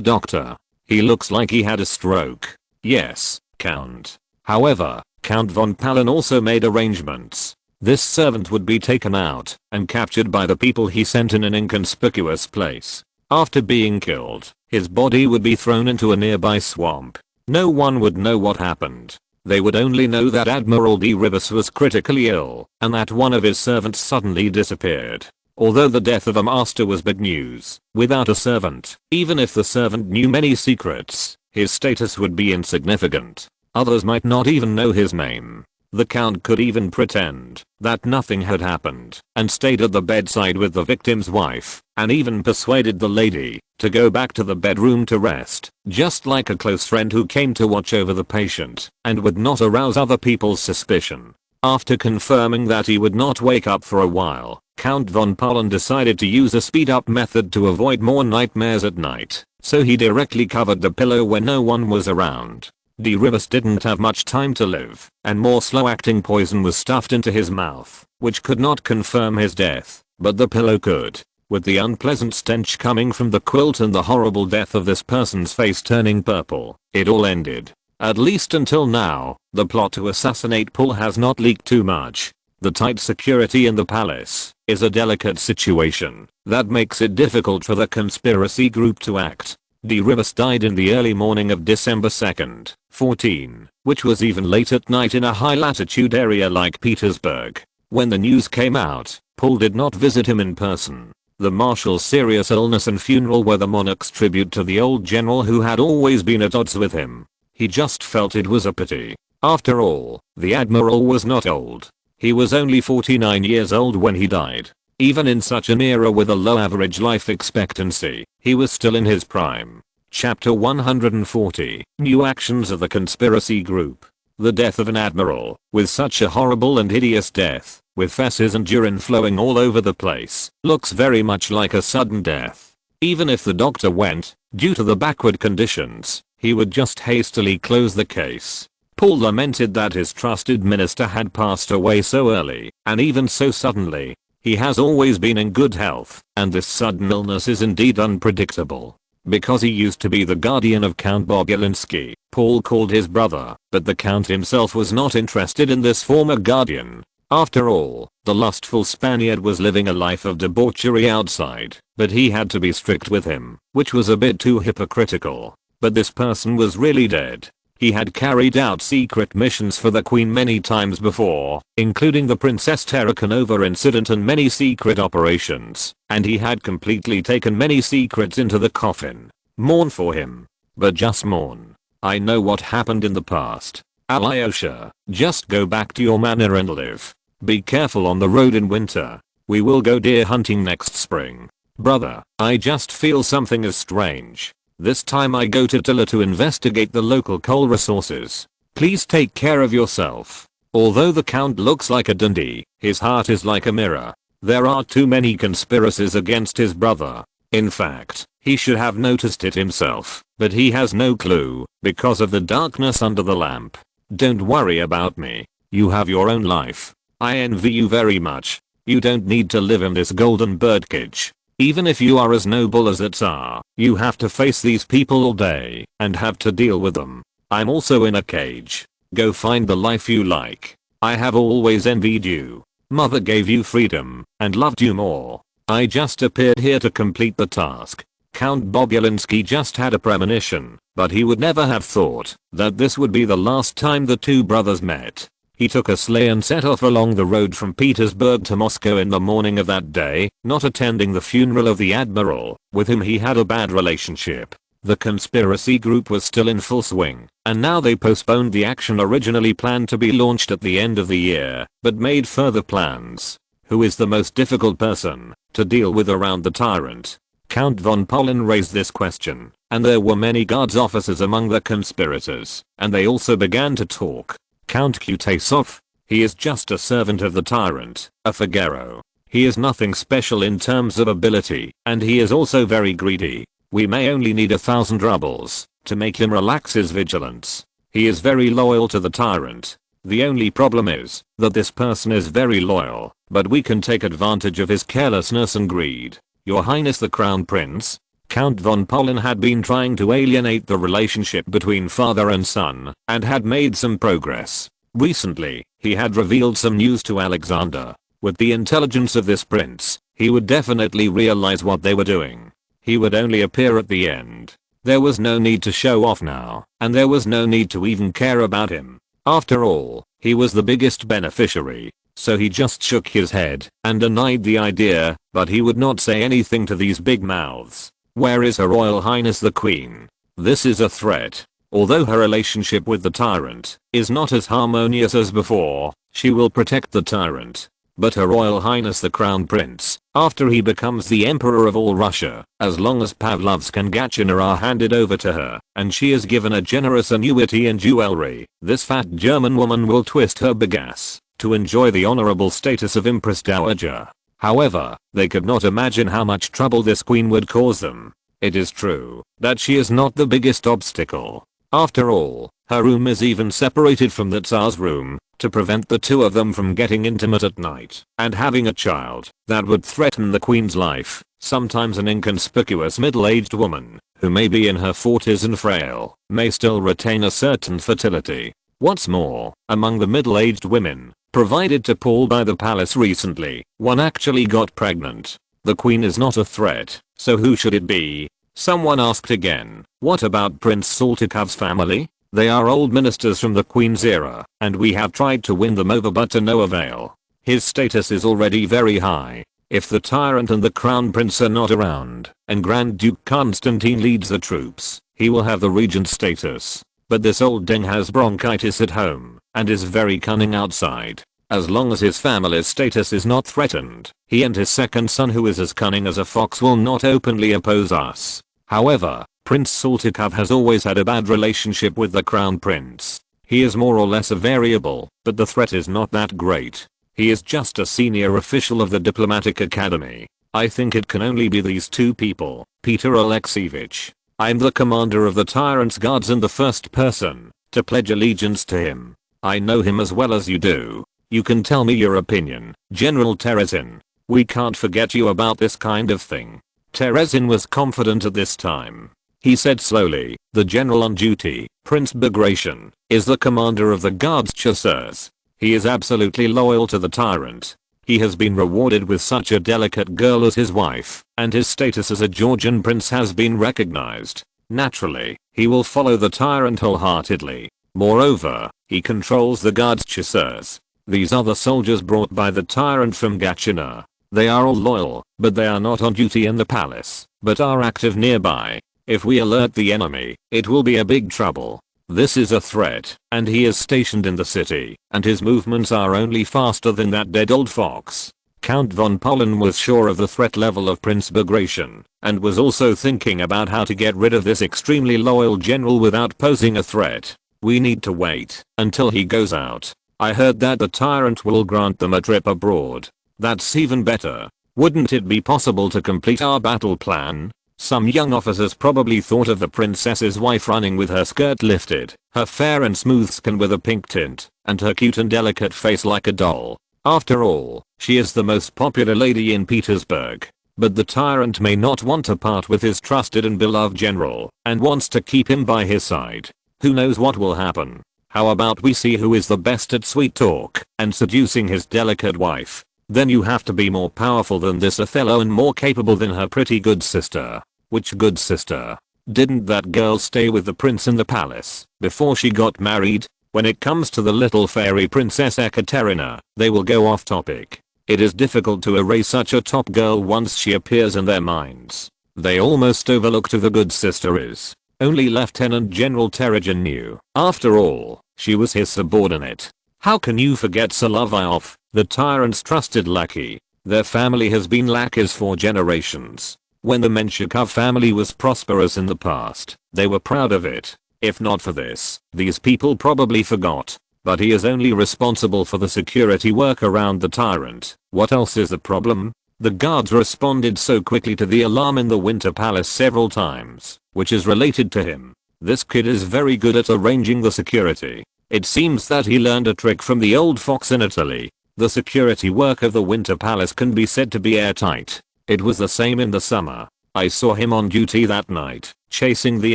doctor. He looks like he had a stroke. Yes, Count. However, Count von Papen also made arrangements. This servant would be taken out and captured by the people he sent in an inconspicuous place. After being killed, his body would be thrown into a nearby swamp. No one would know what happened. They would only know that Admiral de Ribas was critically ill and that one of his servants suddenly disappeared. Although the death of a master was big news, without a servant, even if the servant knew many secrets, his status would be insignificant. Others might not even know his name. The Count could even pretend that nothing had happened and stayed at the bedside with the victim's wife and even persuaded the lady to go back to the bedroom to rest, just like a close friend who came to watch over the patient and would not arouse other people's suspicion. After confirming that he would not wake up for a while, Count von Papen decided to use a speed-up method to avoid more nightmares at night, so he directly covered the pillow when no one was around. De Ribas didn't have much time to live, and more slow-acting poison was stuffed into his mouth, which could not confirm his death, but the pillow could. With the unpleasant stench coming from the quilt and the horrible death of this person's face turning purple, it all ended. At least until now, the plot to assassinate Paul has not leaked too much. The tight security in the palace is a delicate situation that makes it difficult for the conspiracy group to act. De Ribas died in the early morning of December 2nd, 14, which was even late at night in a high-latitude area like Petersburg. When the news came out, Paul did not visit him in person. The marshal's serious illness and funeral were the monarch's tribute to the old general who had always been at odds with him. He just felt it was a pity. After all, the admiral was not old. He was only 49 years old when he died. Even in such an era with a low average life expectancy, he was still in his prime. Chapter 140, New Actions of the Conspiracy Group. The death of an admiral, with such a horrible and hideous death, with feces and urine flowing all over the place, looks very much like a sudden death. Even if the doctor went, due to the backward conditions, he would just hastily close the case. Paul lamented that his trusted minister had passed away so early, and even so suddenly. He has always been in good health, and this sudden illness is indeed unpredictable. Because he used to be the guardian of Count Bogulinsky, Paul called his brother, but the Count himself was not interested in this former guardian. After all, the lustful Spaniard was living a life of debauchery outside, but he had to be strict with him, which was a bit too hypocritical. But this person was really dead. He had carried out secret missions for the queen many times before, including the Princess Terrakonova incident and many secret operations, and he had completely taken many secrets into the coffin. Mourn for him. But just mourn. I know what happened in the past. Alyosha, just go back to your manor and live. Be careful on the road in winter. We will go deer hunting next spring. Brother, I just feel something is strange. This time I go to Tila to investigate the local coal resources. Please take care of yourself. Although the count looks like a dandy, his heart is like a mirror. There are too many conspiracies against his brother. In fact, he should have noticed it himself, but he has no clue, because of the darkness under the lamp. Don't worry about me. You have your own life. I envy you very much. You don't need to live in this golden birdcage. Even if you are as noble as the Tsar, you have to face these people all day and have to deal with them. I'm also in a cage. Go find the life you like. I have always envied you. Mother gave you freedom and loved you more. I just appeared here to complete the task. Count Bobulinski just had a premonition, but he would never have thought that this would be the last time the two brothers met. He took a sleigh and set off along the road from Petersburg to Moscow in the morning of that day, not attending the funeral of the admiral, with whom he had a bad relationship. The conspiracy group was still in full swing, and now they postponed the action originally planned to be launched at the end of the year, but made further plans. Who is the most difficult person to deal with around the tyrant? Count von Polin raised this question, and there were many guards officers among the conspirators, and they also began to talk. Count Kutasov. He is just a servant of the tyrant, a Figaro. He is nothing special in terms of ability, and he is also very greedy. We may only need 1,000 rubles to make him relax his vigilance. He is very loyal to the tyrant. The only problem is that this person is very loyal, but we can take advantage of his carelessness and greed. Your Highness the Crown Prince. Count von Polin had been trying to alienate the relationship between father and son, and had made some progress. Recently, he had revealed some news to Alexander. With the intelligence of this prince, he would definitely realize what they were doing. He would only appear at the end. There was no need to show off now, and there was no need to even care about him. After all, he was the biggest beneficiary. So he just shook his head and denied the idea, but he would not say anything to these big mouths. Where is Her Royal Highness the Queen? This is a threat. Although her relationship with the tyrant is not as harmonious as before, she will protect the tyrant. But Her Royal Highness the Crown Prince, after he becomes the Emperor of all Russia, as long as Pavlovsk and Gatchina are handed over to her, and she is given a generous annuity and jewelry, this fat German woman will twist her big ass to enjoy the honorable status of Empress Dowager. However, they could not imagine how much trouble this queen would cause them. It is true that she is not the biggest obstacle. After all, her room is even separated from the Tsar's room to prevent the two of them from getting intimate at night and having a child that would threaten the queen's life. Sometimes an inconspicuous middle-aged woman, who may be in her 40s and frail, may still retain a certain fertility. What's more, among the middle-aged women provided to Paul by the palace recently, one actually got pregnant. The queen is not a threat, so who should it be? Someone asked again. What about Prince Saltykov's family? They are old ministers from the queen's era, and we have tried to win them over but to no avail. His status is already very high. If the tyrant and the crown prince are not around, and Grand Duke Constantine leads the troops, he will have the regent status. But this old ding has bronchitis at home, and is very cunning outside. As long as his family's status is not threatened, he and his second son, who is as cunning as a fox, will not openly oppose us. However, Prince Saltykov has always had a bad relationship with the crown prince. He is more or less a variable, but the threat is not that great. He is just a senior official of the diplomatic academy. I think it can only be these two people. Peter Alexeyevich. I'm the commander of the tyrant's guards and the first person to pledge allegiance to him. I know him as well as you do. You can tell me your opinion, General Terezin. We can't forget you about this kind of thing. Terezin was confident at this time. He said slowly, the general on duty, Prince Bagration, is the commander of the guards chasseurs. He is absolutely loyal to the tyrant. He has been rewarded with such a delicate girl as his wife, and his status as a Georgian prince has been recognized. Naturally, he will follow the tyrant wholeheartedly. Moreover, he controls the guards chasseurs. These are the soldiers brought by the tyrant from Gatchina. They are all loyal, but they are not on duty in the palace, but are active nearby. If we alert the enemy, it will be a big trouble. This is a threat, and he is stationed in the city, and his movements are only faster than that dead old fox. Count von Polin was sure of the threat level of Prince Bagration, and was also thinking about how to get rid of this extremely loyal general without posing a threat. We need to wait until he goes out. I heard that the tyrant will grant them a trip abroad. That's even better. Wouldn't it be possible to complete our battle plan? Some young officers probably thought of the princess's wife running with her skirt lifted, her fair and smooth skin with a pink tint, and her cute and delicate face like a doll. After all, she is the most popular lady in Petersburg. But the tyrant may not want to part with his trusted and beloved general, and wants to keep him by his side. Who knows what will happen? How about we see who is the best at sweet talk and seducing his delicate wife? Then you have to be more powerful than this Othello and more capable than her pretty good sister. Which good sister? Didn't that girl stay with the prince in the palace before she got married? When it comes to the little fairy princess Ekaterina, they will go off topic. It is difficult to erase such a top girl once she appears in their minds. They almost overlooked who the good sister is. Only Lieutenant General Terezin knew. After all, she was his subordinate. How can you forget Solovyov, the tyrant's trusted lackey? Their family has been lackeys for generations. When the Menshikov family was prosperous in the past, they were proud of it. If not for this, these people probably forgot. But he is only responsible for the security work around the tyrant. What else is the problem? The guards responded so quickly to the alarm in the Winter Palace several times, which is related to him. This kid is very good at arranging the security. It seems that he learned a trick from the old fox in Italy. The security work of the Winter Palace can be said to be airtight. It was the same in the summer. I saw him on duty that night, chasing the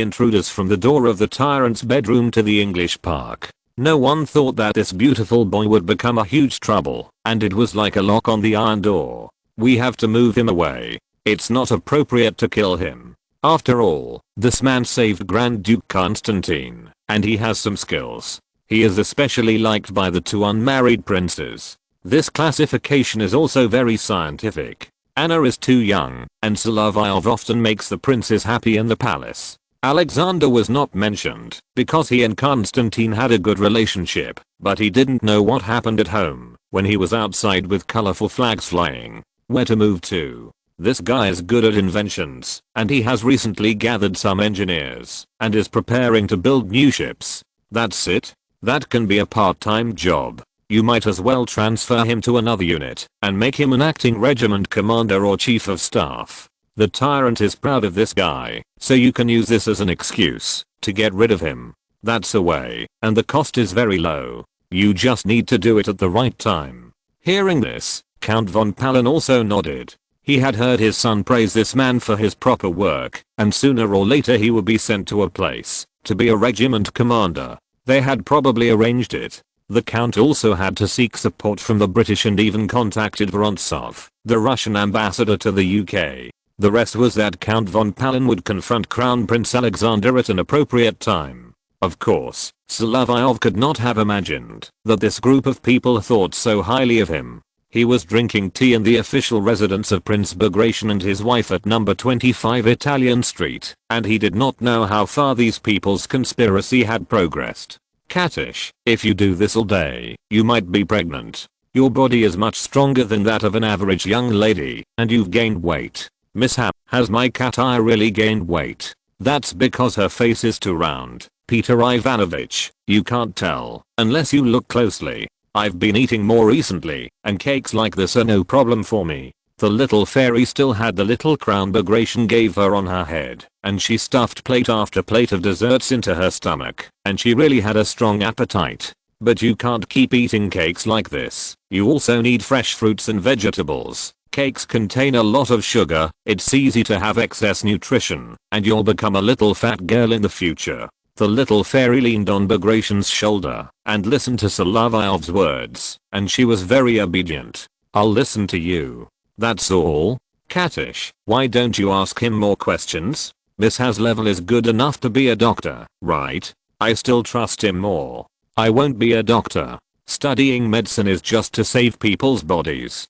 intruders from the door of the tyrant's bedroom to the English Park. No one thought that this beautiful boy would become a huge trouble, and it was like a lock on the iron door. We have to move him away. It's not appropriate to kill him. After all, this man saved Grand Duke Constantine, and he has some skills. He is especially liked by the two unmarried princes. This classification is also very scientific. Anna is too young, and Solovyov often makes the princes happy in the palace. Alexander was not mentioned because he and Constantine had a good relationship, but he didn't know what happened at home when he was outside with colorful flags flying. Where to move to? This guy is good at inventions, and he has recently gathered some engineers and is preparing to build new ships. That's it. That can be a part-time job. You might as well transfer him to another unit and make him an acting regiment commander or chief of staff. The tyrant is proud of this guy, so you can use this as an excuse to get rid of him. That's a way, and the cost is very low. You just need to do it at the right time. Hearing this, Count von Palin also nodded. He had heard his son praise this man for his proper work, and sooner or later he would be sent to a place to be a regiment commander. They had probably arranged it. The Count also had to seek support from the British and even contacted Vorontsov, the Russian ambassador to the UK. The rest was that Count von Palin would confront Crown Prince Alexander at an appropriate time. Of course, Solovyov could not have imagined that this group of people thought so highly of him. He was drinking tea in the official residence of Prince Bagration and his wife at number 25 Italian Street, and he did not know how far these people's conspiracy had progressed. Katish, if you do this all day, you might be pregnant. Your body is much stronger than that of an average young lady, and you've gained weight. Mishap, has my cat eye really gained weight? That's because her face is too round. Peter Ivanovich, you can't tell, unless you look closely. I've been eating more recently, and cakes like this are no problem for me. The little fairy still had the little crown Bagration gave her on her head, and she stuffed plate after plate of desserts into her stomach, and she really had a strong appetite. But you can't keep eating cakes like this. You also need fresh fruits and vegetables. Cakes contain a lot of sugar, it's easy to have excess nutrition, and you'll become a little fat girl in the future. The little fairy leaned on Bagration's shoulder and listened to Solovyov's words, and she was very obedient. "I'll listen to you. That's all? Cattish, why don't you ask him more questions? Miss Has level is good enough to be a doctor, right? I still trust him more. I won't be a doctor. Studying medicine is just to save people's bodies."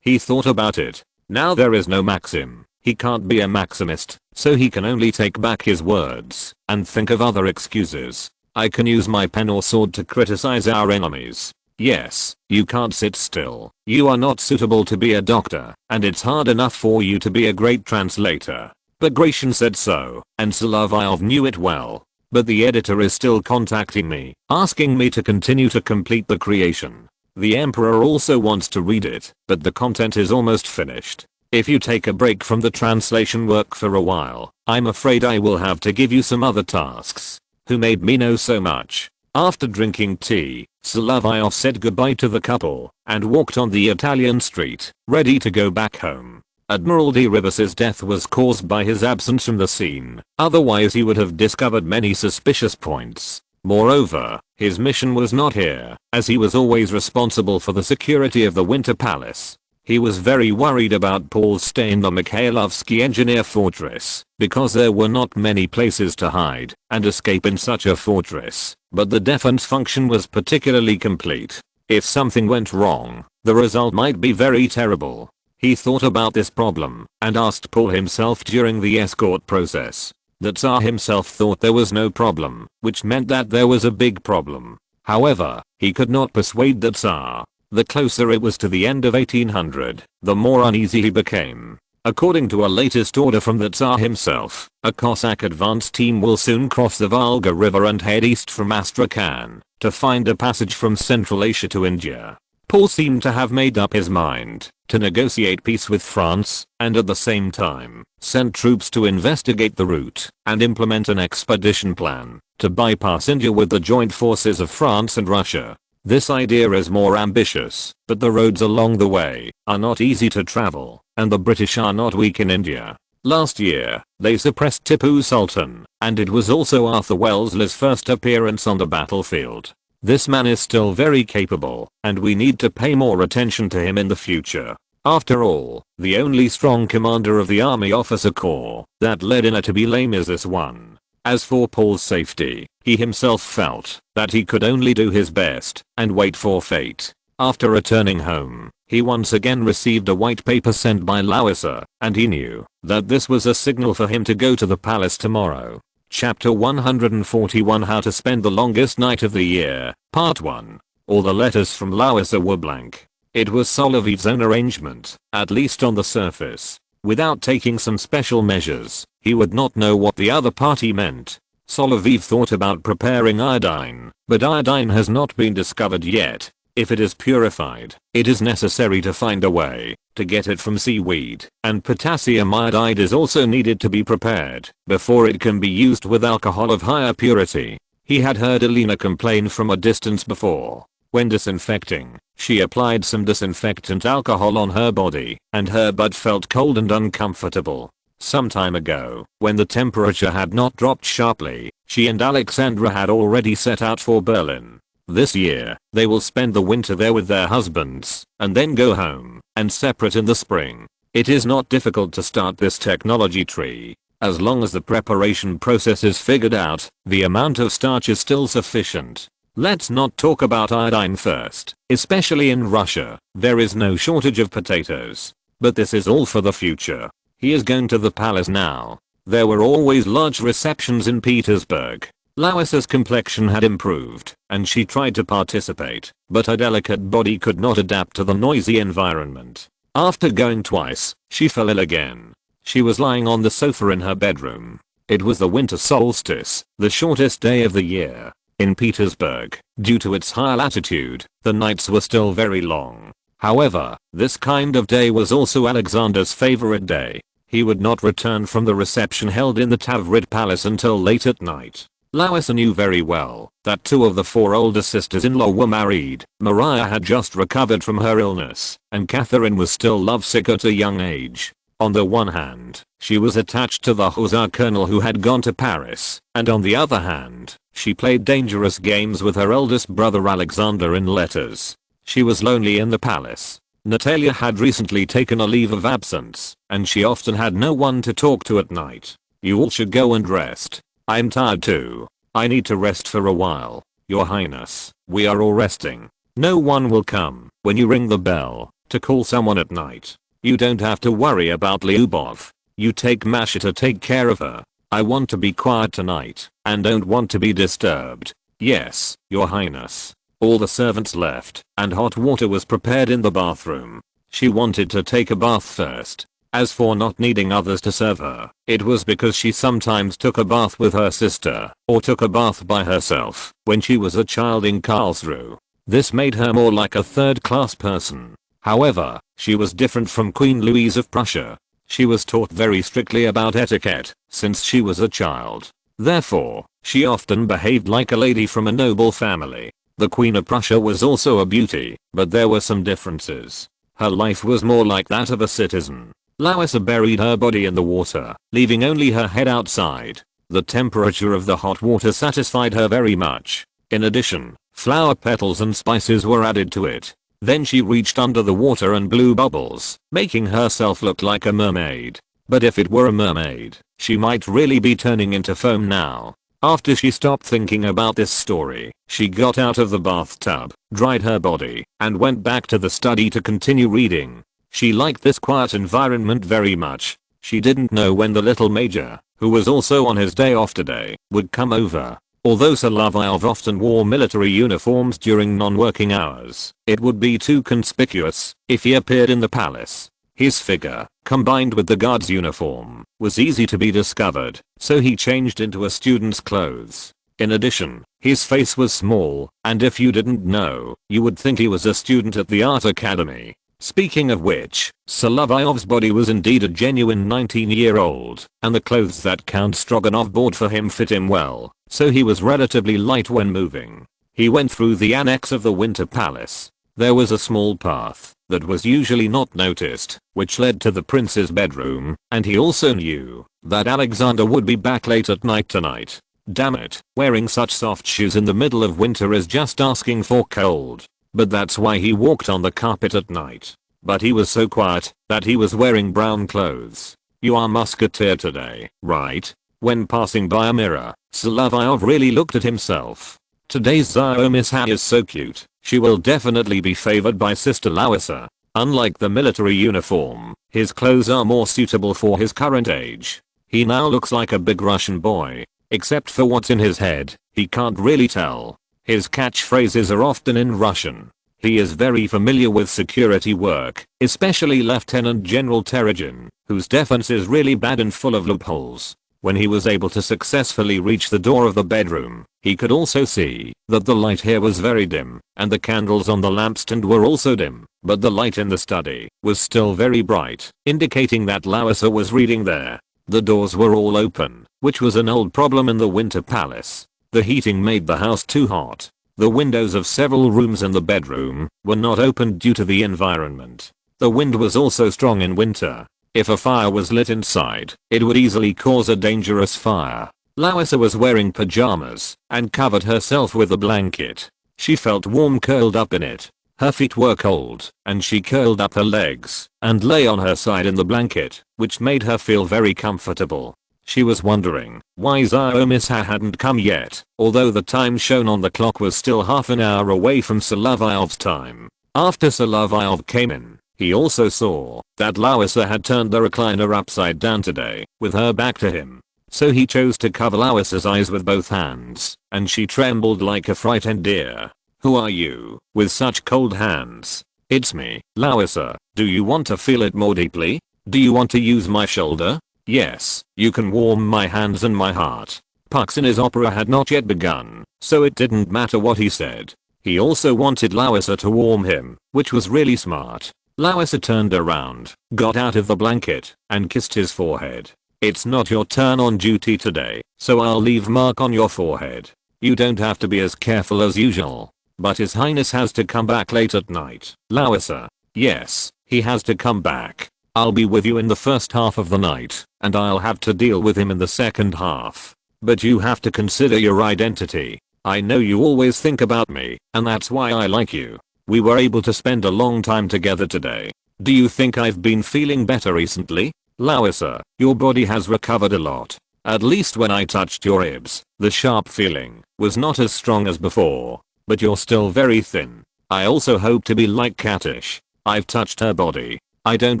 He thought about it. Now there is no Maxim. He can't be a Maximist, so he can only take back his words and think of other excuses. "I can use my pen or sword to criticize our enemies. Yes, you can't sit still. You are not suitable to be a doctor, and it's hard enough for you to be a great translator." Bagration said so, and Solovyov knew it well. "But the editor is still contacting me, asking me to continue to complete the creation. The emperor also wants to read it, but the content is almost finished. If you take a break from the translation work for a while, I'm afraid I will have to give you some other tasks." Who made me know so much? After drinking tea, Solovyov said goodbye to the couple and walked on the Italian street, ready to go back home. Admiral de Ribas's death was caused by his absence from the scene, otherwise he would have discovered many suspicious points. Moreover, his mission was not here, as he was always responsible for the security of the Winter Palace. He was very worried about Paul's stay in the Mikhailovsky engineer fortress, because there were not many places to hide and escape in such a fortress, but the defense function was particularly complete. If something went wrong, the result might be very terrible. He thought about this problem and asked Paul himself during the escort process. The Tsar himself thought there was no problem, which meant that there was a big problem. However, he could not persuade the Tsar. The closer it was to the end of 1800, the more uneasy he became. According to a latest order from the Tsar himself, a Cossack advance team will soon cross the Volga River and head east from Astrakhan to find a passage from Central Asia to India. Paul seemed to have made up his mind to negotiate peace with France and at the same time sent troops to investigate the route and implement an expedition plan to bypass India with the joint forces of France and Russia. This idea is more ambitious, but the roads along the way are not easy to travel, and the British are not weak in India. Last year, they suppressed Tipu Sultan, and it was also Arthur Wellesley's first appearance on the battlefield. This man is still very capable, and we need to pay more attention to him in the future. After all, the only strong commander of the army officer corps that led in a to be lame is this one. As for Paul's safety, he himself felt that he could only do his best and wait for fate. After returning home, he once again received a white paper sent by Lowesser, and he knew that this was a signal for him to go to the palace tomorrow. Chapter 141 How to Spend the Longest Night of the Year, Part 1. All the letters from Lowesser were blank. It was Solovyov's own arrangement, at least on the surface. Without taking some special measures, he would not know what the other party meant. Solovyov thought about preparing iodine, but iodine has not been discovered yet. If it is purified, it is necessary to find a way to get it from seaweed, and potassium iodide is also needed to be prepared before it can be used with alcohol of higher purity. He had heard Alina complain from a distance before. When disinfecting, she applied some disinfectant alcohol on her body, and her butt felt cold and uncomfortable. Some time ago, when the temperature had not dropped sharply, she and Alexandra had already set out for Berlin. This year, they will spend the winter there with their husbands, and then go home, and separate in the spring. It is not difficult to start this technology tree. As long as the preparation process is figured out, the amount of starch is still sufficient. Let's not talk about iodine first. Especially in Russia, there is no shortage of potatoes. But this is all for the future. He is going to the palace now. There were always large receptions in Petersburg. Lowesser's complexion had improved, and she tried to participate, but her delicate body could not adapt to the noisy environment. After going twice, she fell ill again. She was lying on the sofa in her bedroom. It was the winter solstice, the shortest day of the year. In Petersburg, due to its high latitude, the nights were still very long. However, this kind of day was also Alexander's favorite day. He would not return from the reception held in the Tavrid Palace until late at night. Lowesser knew very well that 2 of the 4 older sisters-in-law were married. Maria had just recovered from her illness, and Catherine was still lovesick at a young age. On the one hand, she was attached to the hussar colonel who had gone to Paris, and on the other hand, she played dangerous games with her eldest brother Alexander in letters. She was lonely in the palace. Natalia had recently taken a leave of absence, and she often had no one to talk to at night. You all should go and rest. I'm tired too. I need to rest for a while. Your Highness, we are all resting. No one will come when you ring the bell to call someone at night. You don't have to worry about Lyubov. You take Masha to take care of her. I want to be quiet tonight and don't want to be disturbed. Yes, Your Highness. All the servants left and hot water was prepared in the bathroom. She wanted to take a bath first. As for not needing others to serve her, it was because she sometimes took a bath with her sister or took a bath by herself when she was a child in Karlsruhe. This made her more like a third-class person. However, she was different from Queen Louise of Prussia. She was taught very strictly about etiquette since she was a child. Therefore, she often behaved like a lady from a noble family. The Queen of Prussia was also a beauty, but there were some differences. Her life was more like that of a citizen. Larissa buried her body in the water, leaving only her head outside. The temperature of the hot water satisfied her very much. In addition, flower petals and spices were added to it. Then she reached under the water and blew bubbles, making herself look like a mermaid. But if it were a mermaid, she might really be turning into foam now. After she stopped thinking about this story, she got out of the bathtub, dried her body, and went back to the study to continue reading. She liked this quiet environment very much. She didn't know when the little major, who was also on his day off today, would come over. Although Solovyov often wore military uniforms during non-working hours, it would be too conspicuous if he appeared in the palace. His figure, combined with the guard's uniform, was easy to be discovered, so he changed into a student's clothes. In addition, his face was small, and if you didn't know, you would think he was a student at the art academy. Speaking of which, Solovyov's body was indeed a genuine 19-year-old, and the clothes that Count Stroganov bought for him fit him well, so he was relatively light when moving. He went through the annex of the Winter Palace. There was a small path that was usually not noticed, which led to the prince's bedroom, and he also knew that Alexander would be back late at night tonight. Damn it, wearing such soft shoes in the middle of winter is just asking for cold. But that's why he walked on the carpet at night. But he was so quiet that he was wearing brown clothes. You are musketeer today, right? When passing by a mirror, Solovyov really looked at himself. Today's Tsarist is so cute. She will definitely be favored by Sister Larissa. Unlike the military uniform, his clothes are more suitable for his current age. He now looks like a big Russian boy. Except for what's in his head, he can't really tell. His catchphrases are often in Russian. He is very familiar with security work, especially Lieutenant General Terezhin, whose defense is really bad and full of loopholes. When he was able to successfully reach the door of the bedroom, he could also see that the light here was very dim, and the candles on the lampstand were also dim, but the light in the study was still very bright, indicating that Larissa was reading there. The doors were all open, which was an old problem in the Winter Palace. The heating made the house too hot. The windows of several rooms in the bedroom were not opened due to the environment. The wind was also strong in winter. If a fire was lit inside, it would easily cause a dangerous fire. Larissa was wearing pajamas and covered herself with a blanket. She felt warm curled up in it. Her feet were cold, and she curled up her legs and lay on her side in the blanket, which made her feel very comfortable. She was wondering why Tsarist hadn't come yet, although the time shown on the clock was still half an hour away from Solovyov's time. After Solovyov came in, he also saw that Larissa had turned the recliner upside down today, with her back to him. So he chose to cover Larissa's eyes with both hands, and she trembled like a frightened deer. "Who are you, with such cold hands?" "It's me, Larissa. Do you want to feel it more deeply? Do you want to use my shoulder?" "Yes, you can warm my hands and my heart." Puxin's opera had not yet begun, so it didn't matter what he said. He also wanted Larissa to warm him, which was really smart. Larissa turned around, got out of the blanket, and kissed his forehead. "It's not your turn on duty today, so I'll leave mark on your forehead. You don't have to be as careful as usual. But His Highness has to come back late at night." "Larissa." "Yes, he has to come back. I'll be with you in the first half of the night, and I'll have to deal with him in the second half. But you have to consider your identity. I know you always think about me, and that's why I like you. We were able to spend a long time together today. Do you think I've been feeling better recently? Larissa, your body has recovered a lot. At least when I touched your ribs, the sharp feeling was not as strong as before. But you're still very thin. I also hope to be like Katish. I've touched her body. I don't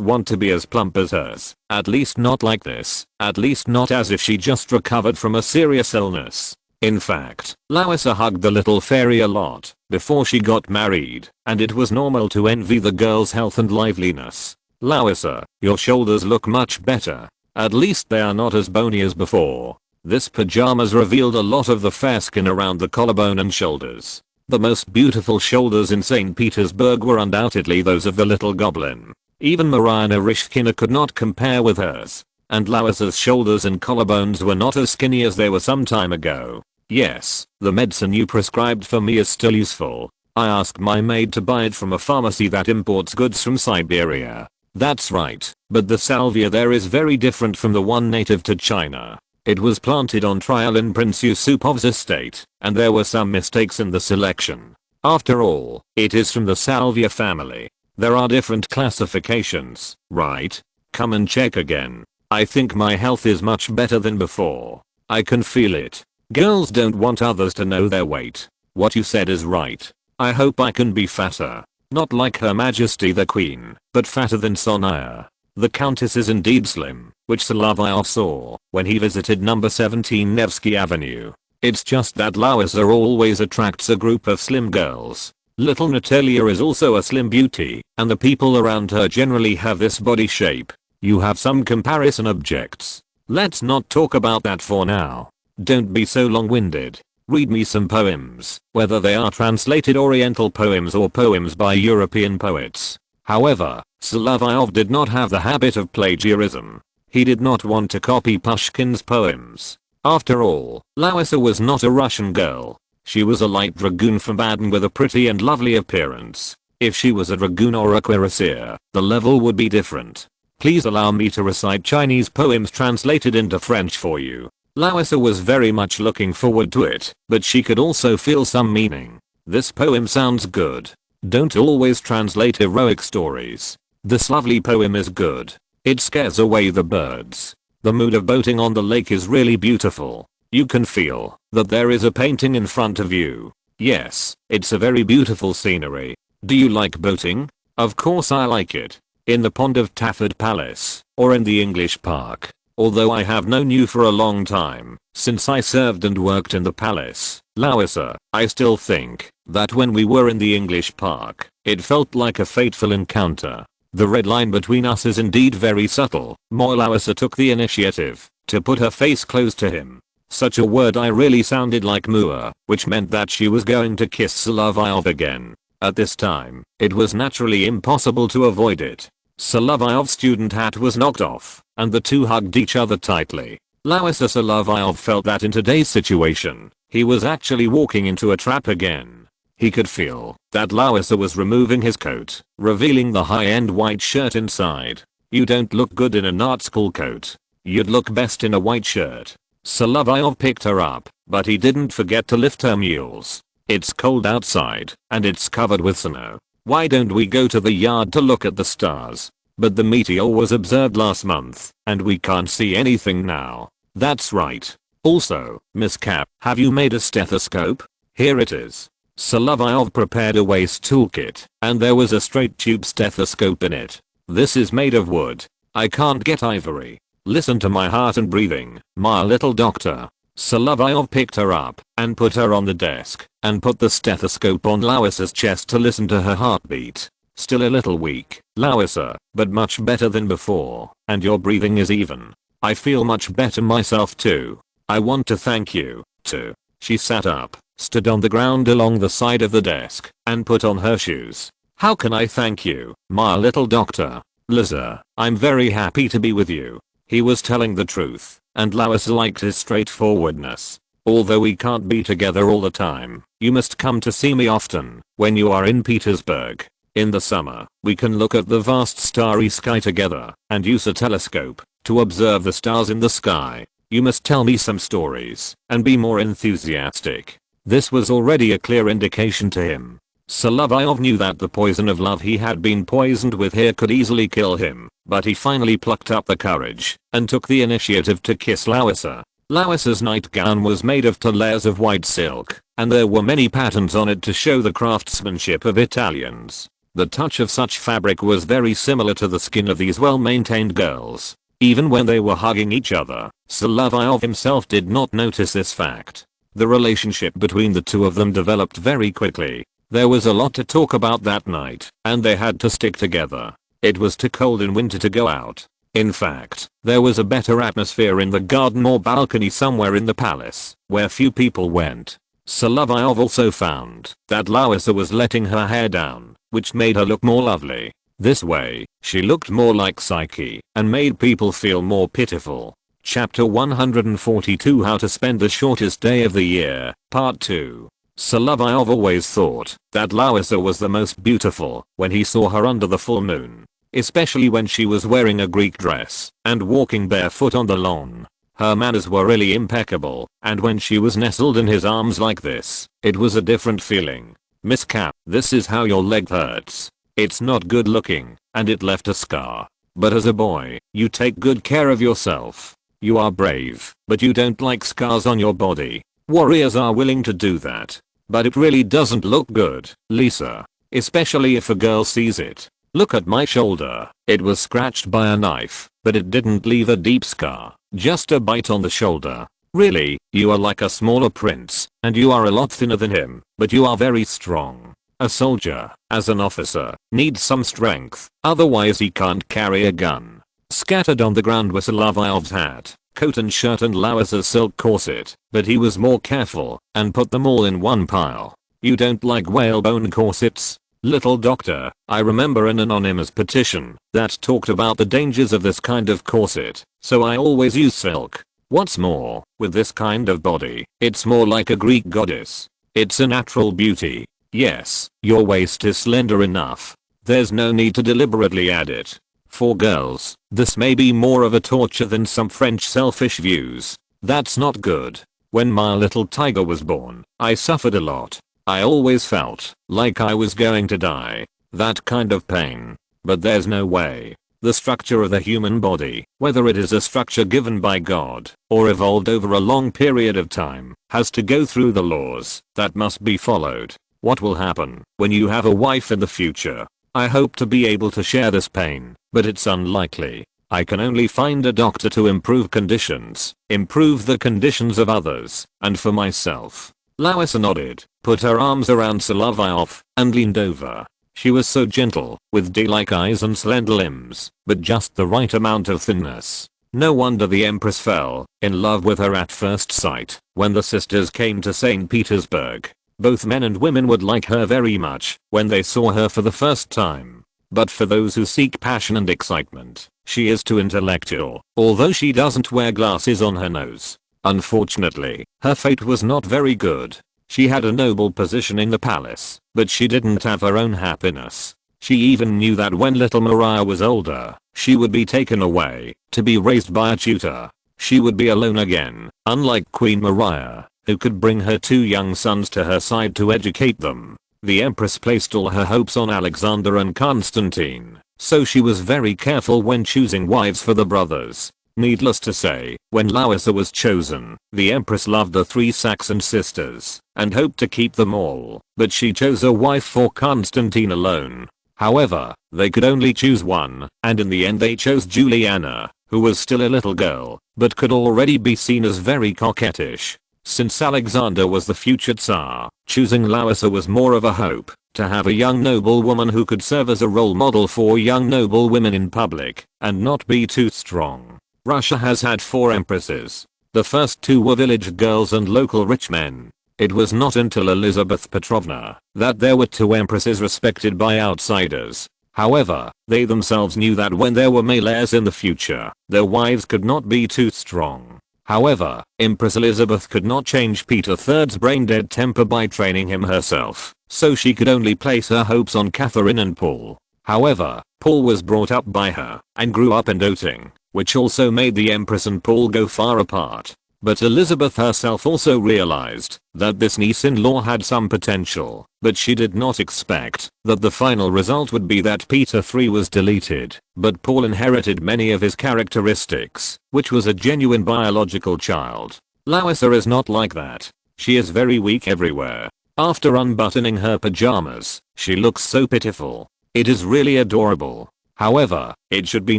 want to be as plump as hers. At least not like this. At least not as if she just recovered from a serious illness. In fact, Larissa hugged the little fairy a lot before she got married, and it was normal to envy the girl's health and liveliness. Larissa, your shoulders look much better. At least they are not as bony as before. This pajamas revealed a lot of the fair skin around the collarbone and shoulders. The most beautiful shoulders in St. Petersburg were undoubtedly those of the little goblin. Even Marina Narishkina could not compare with hers. And Larissa's shoulders and collarbones were not as skinny as they were some time ago. Yes, the medicine you prescribed for me is still useful. I asked my maid to buy it from a pharmacy that imports goods from Siberia. That's right, but the salvia there is very different from the one native to China. It was planted on trial in Prince Yusupov's estate, and there were some mistakes in the selection. After all, it is from the salvia family. There are different classifications, right? Come and check again. I think my health is much better than before. I can feel it. Girls don't want others to know their weight. What you said is right. I hope I can be fatter. Not like Her Majesty the Queen, but fatter than Sonia. The Countess is indeed slim, which Solovyov saw when he visited number 17 Nevsky Avenue. It's just that Larissa always attracts a group of slim girls. Little Natalia is also a slim beauty, and the people around her generally have this body shape. You have some comparison objects. Let's not talk about that for now. Don't be so long-winded. Read me some poems, whether they are translated Oriental poems or poems by European poets. However, Solovyov did not have the habit of plagiarism. He did not want to copy Pushkin's poems. After all, Larissa was not a Russian girl. She was a light dragoon from Baden with a pretty and lovely appearance. If she was a dragoon or a cuirassier, the level would be different. Please allow me to recite Chinese poems translated into French for you. Larissa was very much looking forward to it, but she could also feel some meaning. This poem sounds good. Don't always translate heroic stories. This lovely poem is good. It scares away the birds. The mood of boating on the lake is really beautiful. You can feel that there is a painting in front of you. Yes, it's a very beautiful scenery. Do you like boating? Of course I like it. In the pond of Tafford Palace, or in the English Park. Although I have known you for a long time, since I served and worked in the palace, Larissa, I still think that when we were in the English Park, it felt like a fateful encounter. The red line between us is indeed very subtle. Larissa took the initiative to put her face close to him. Such a word I really sounded like Mua, which meant that she was going to kiss Solovyov again. At this time, it was naturally impossible to avoid it. Solovyov's student hat was knocked off, and the two hugged each other tightly. Larissa Solovyov felt that in today's situation, he was actually walking into a trap again. He could feel that Larissa was removing his coat, revealing the high-end white shirt inside. You don't look good in an art school coat. You'd look best in a white shirt. Solovyov picked her up, but he didn't forget to lift her mules. It's cold outside, and it's covered with snow. Why don't we go to the yard to look at the stars? But the meteor was observed last month, and we can't see anything now. That's right. Also, Miss Cap, have you made a stethoscope? Here it is. Solovyov prepared a waste toolkit, and there was a straight tube stethoscope in it. This is made of wood. I can't get ivory. Listen to my heart and breathing, my little doctor. Solovyov picked her up and put her on the desk and put the stethoscope on Larissa's chest to listen to her heartbeat. Still a little weak, Larissa, but much better than before, and your breathing is even. I feel much better myself too. I want to thank you, too. She sat up, stood on the ground along the side of the desk, and put on her shoes. How can I thank you, my little doctor? Liza, I'm very happy to be with you. He was telling the truth, and Larissa liked his straightforwardness. Although we can't be together all the time, you must come to see me often when you are in Petersburg. In the summer, we can look at the vast starry sky together and use a telescope to observe the stars in the sky. You must tell me some stories and be more enthusiastic. This was already a clear indication to him. Solovyov knew that the poison of love he had been poisoned with here could easily kill him, but he finally plucked up the courage and took the initiative to kiss Larissa. Larissa's nightgown was made of 2 layers of white silk, and there were many patterns on it to show the craftsmanship of Italians. The touch of such fabric was very similar to the skin of these well-maintained girls. Even when they were hugging each other, Solovyov himself did not notice this fact. The relationship between the two of them developed very quickly. There was a lot to talk about that night, and they had to stick together. It was too cold in winter to go out. In fact, there was a better atmosphere in the garden or balcony somewhere in the palace, where few people went. Solovyov also found that Larissa was letting her hair down, which made her look more lovely. This way, she looked more like Psyche and made people feel more pitiful. Chapter 142 How to Spend the Shortest Day of the Year, Part 2. Solovyov always thought that Larissa was the most beautiful when he saw her under the full moon, especially when she was wearing a Greek dress and walking barefoot on the lawn. Her manners were really impeccable, and when she was nestled in his arms like this, it was a different feeling. Miss Cap, this is how your leg hurts. It's not good looking, and it left a scar. But as a boy, you take good care of yourself. You are brave, but you don't like scars on your body. Warriors are willing to do that. But it really doesn't look good, Lisa. Especially if a girl sees it. Look at my shoulder. It was scratched by a knife, but it didn't leave a deep scar. Just a bite on the shoulder. Really, you are like a smaller prince, and you are a lot thinner than him, but you are very strong. A soldier, as an officer, needs some strength, otherwise he can't carry a gun. Scattered on the ground were Solovyov's hat, coat and shirt and Larissa's silk corset, but he was more careful and put them all in one pile. You don't like whalebone corsets? Little doctor, I remember an anonymous petition that talked about the dangers of this kind of corset, so I always use silk. What's more, with this kind of body, it's more like a Greek goddess. It's a natural beauty. Yes, your waist is slender enough. There's no need to deliberately add it. For girls, this may be more of a torture than some French selfish views. That's not good. When my little tiger was born, I suffered a lot. I always felt like I was going to die. That kind of pain. But there's no way. The structure of the human body, whether it is a structure given by God or evolved over a long period of time, has to go through the laws that must be followed. What will happen when you have a wife in the future? I hope to be able to share this pain, but it's unlikely. I can only find a doctor to improve conditions, improve the conditions of others, and for myself. Larissa nodded, put her arms around Solovyov, and leaned over. She was so gentle, with D-like eyes and slender limbs, but just the right amount of thinness. No wonder the Empress fell in love with her at first sight when the sisters came to St. Petersburg. Both men and women would like her very much when they saw her for the first time. But for those who seek passion and excitement, she is too intellectual, although she doesn't wear glasses on her nose. Unfortunately, her fate was not very good. She had a noble position in the palace, but she didn't have her own happiness. She even knew that when little Maria was older, she would be taken away to be raised by a tutor. She would be alone again, unlike Queen Maria, who could bring her 2 young sons to her side to educate them. The Empress placed all her hopes on Alexander and Constantine, so she was very careful when choosing wives for the brothers. Needless to say, when Larissa was chosen, the Empress loved the 3 Saxon sisters and hoped to keep them all, but she chose a wife for Constantine alone. However, they could only choose one, and in the end they chose Juliana, who was still a little girl, but could already be seen as very coquettish. Since Alexander was the future Tsar, choosing Larissa was more of a hope to have a young noble woman who could serve as a role model for young noble women in public and not be too strong. Russia has had 4 empresses. The first 2 were village girls and local rich men. It was not until Elizabeth Petrovna that there were 2 empresses respected by outsiders. However, they themselves knew that when there were male heirs in the future, their wives could not be too strong. However, Empress Elizabeth could not change Peter III's brain-dead temper by training him herself. so she could only place her hopes on Catherine and Paul. However, Paul was brought up by her and grew up in doting, which also made the Empress and Paul go far apart. But Elizabeth herself also realized that this niece-in-law had some potential, but she did not expect that the final result would be that Peter III was deleted, but Paul inherited many of his characteristics, which was a genuine biological child. Larissa is not like that. She is very weak everywhere. After unbuttoning her pajamas, she looks so pitiful. It is really adorable. However, it should be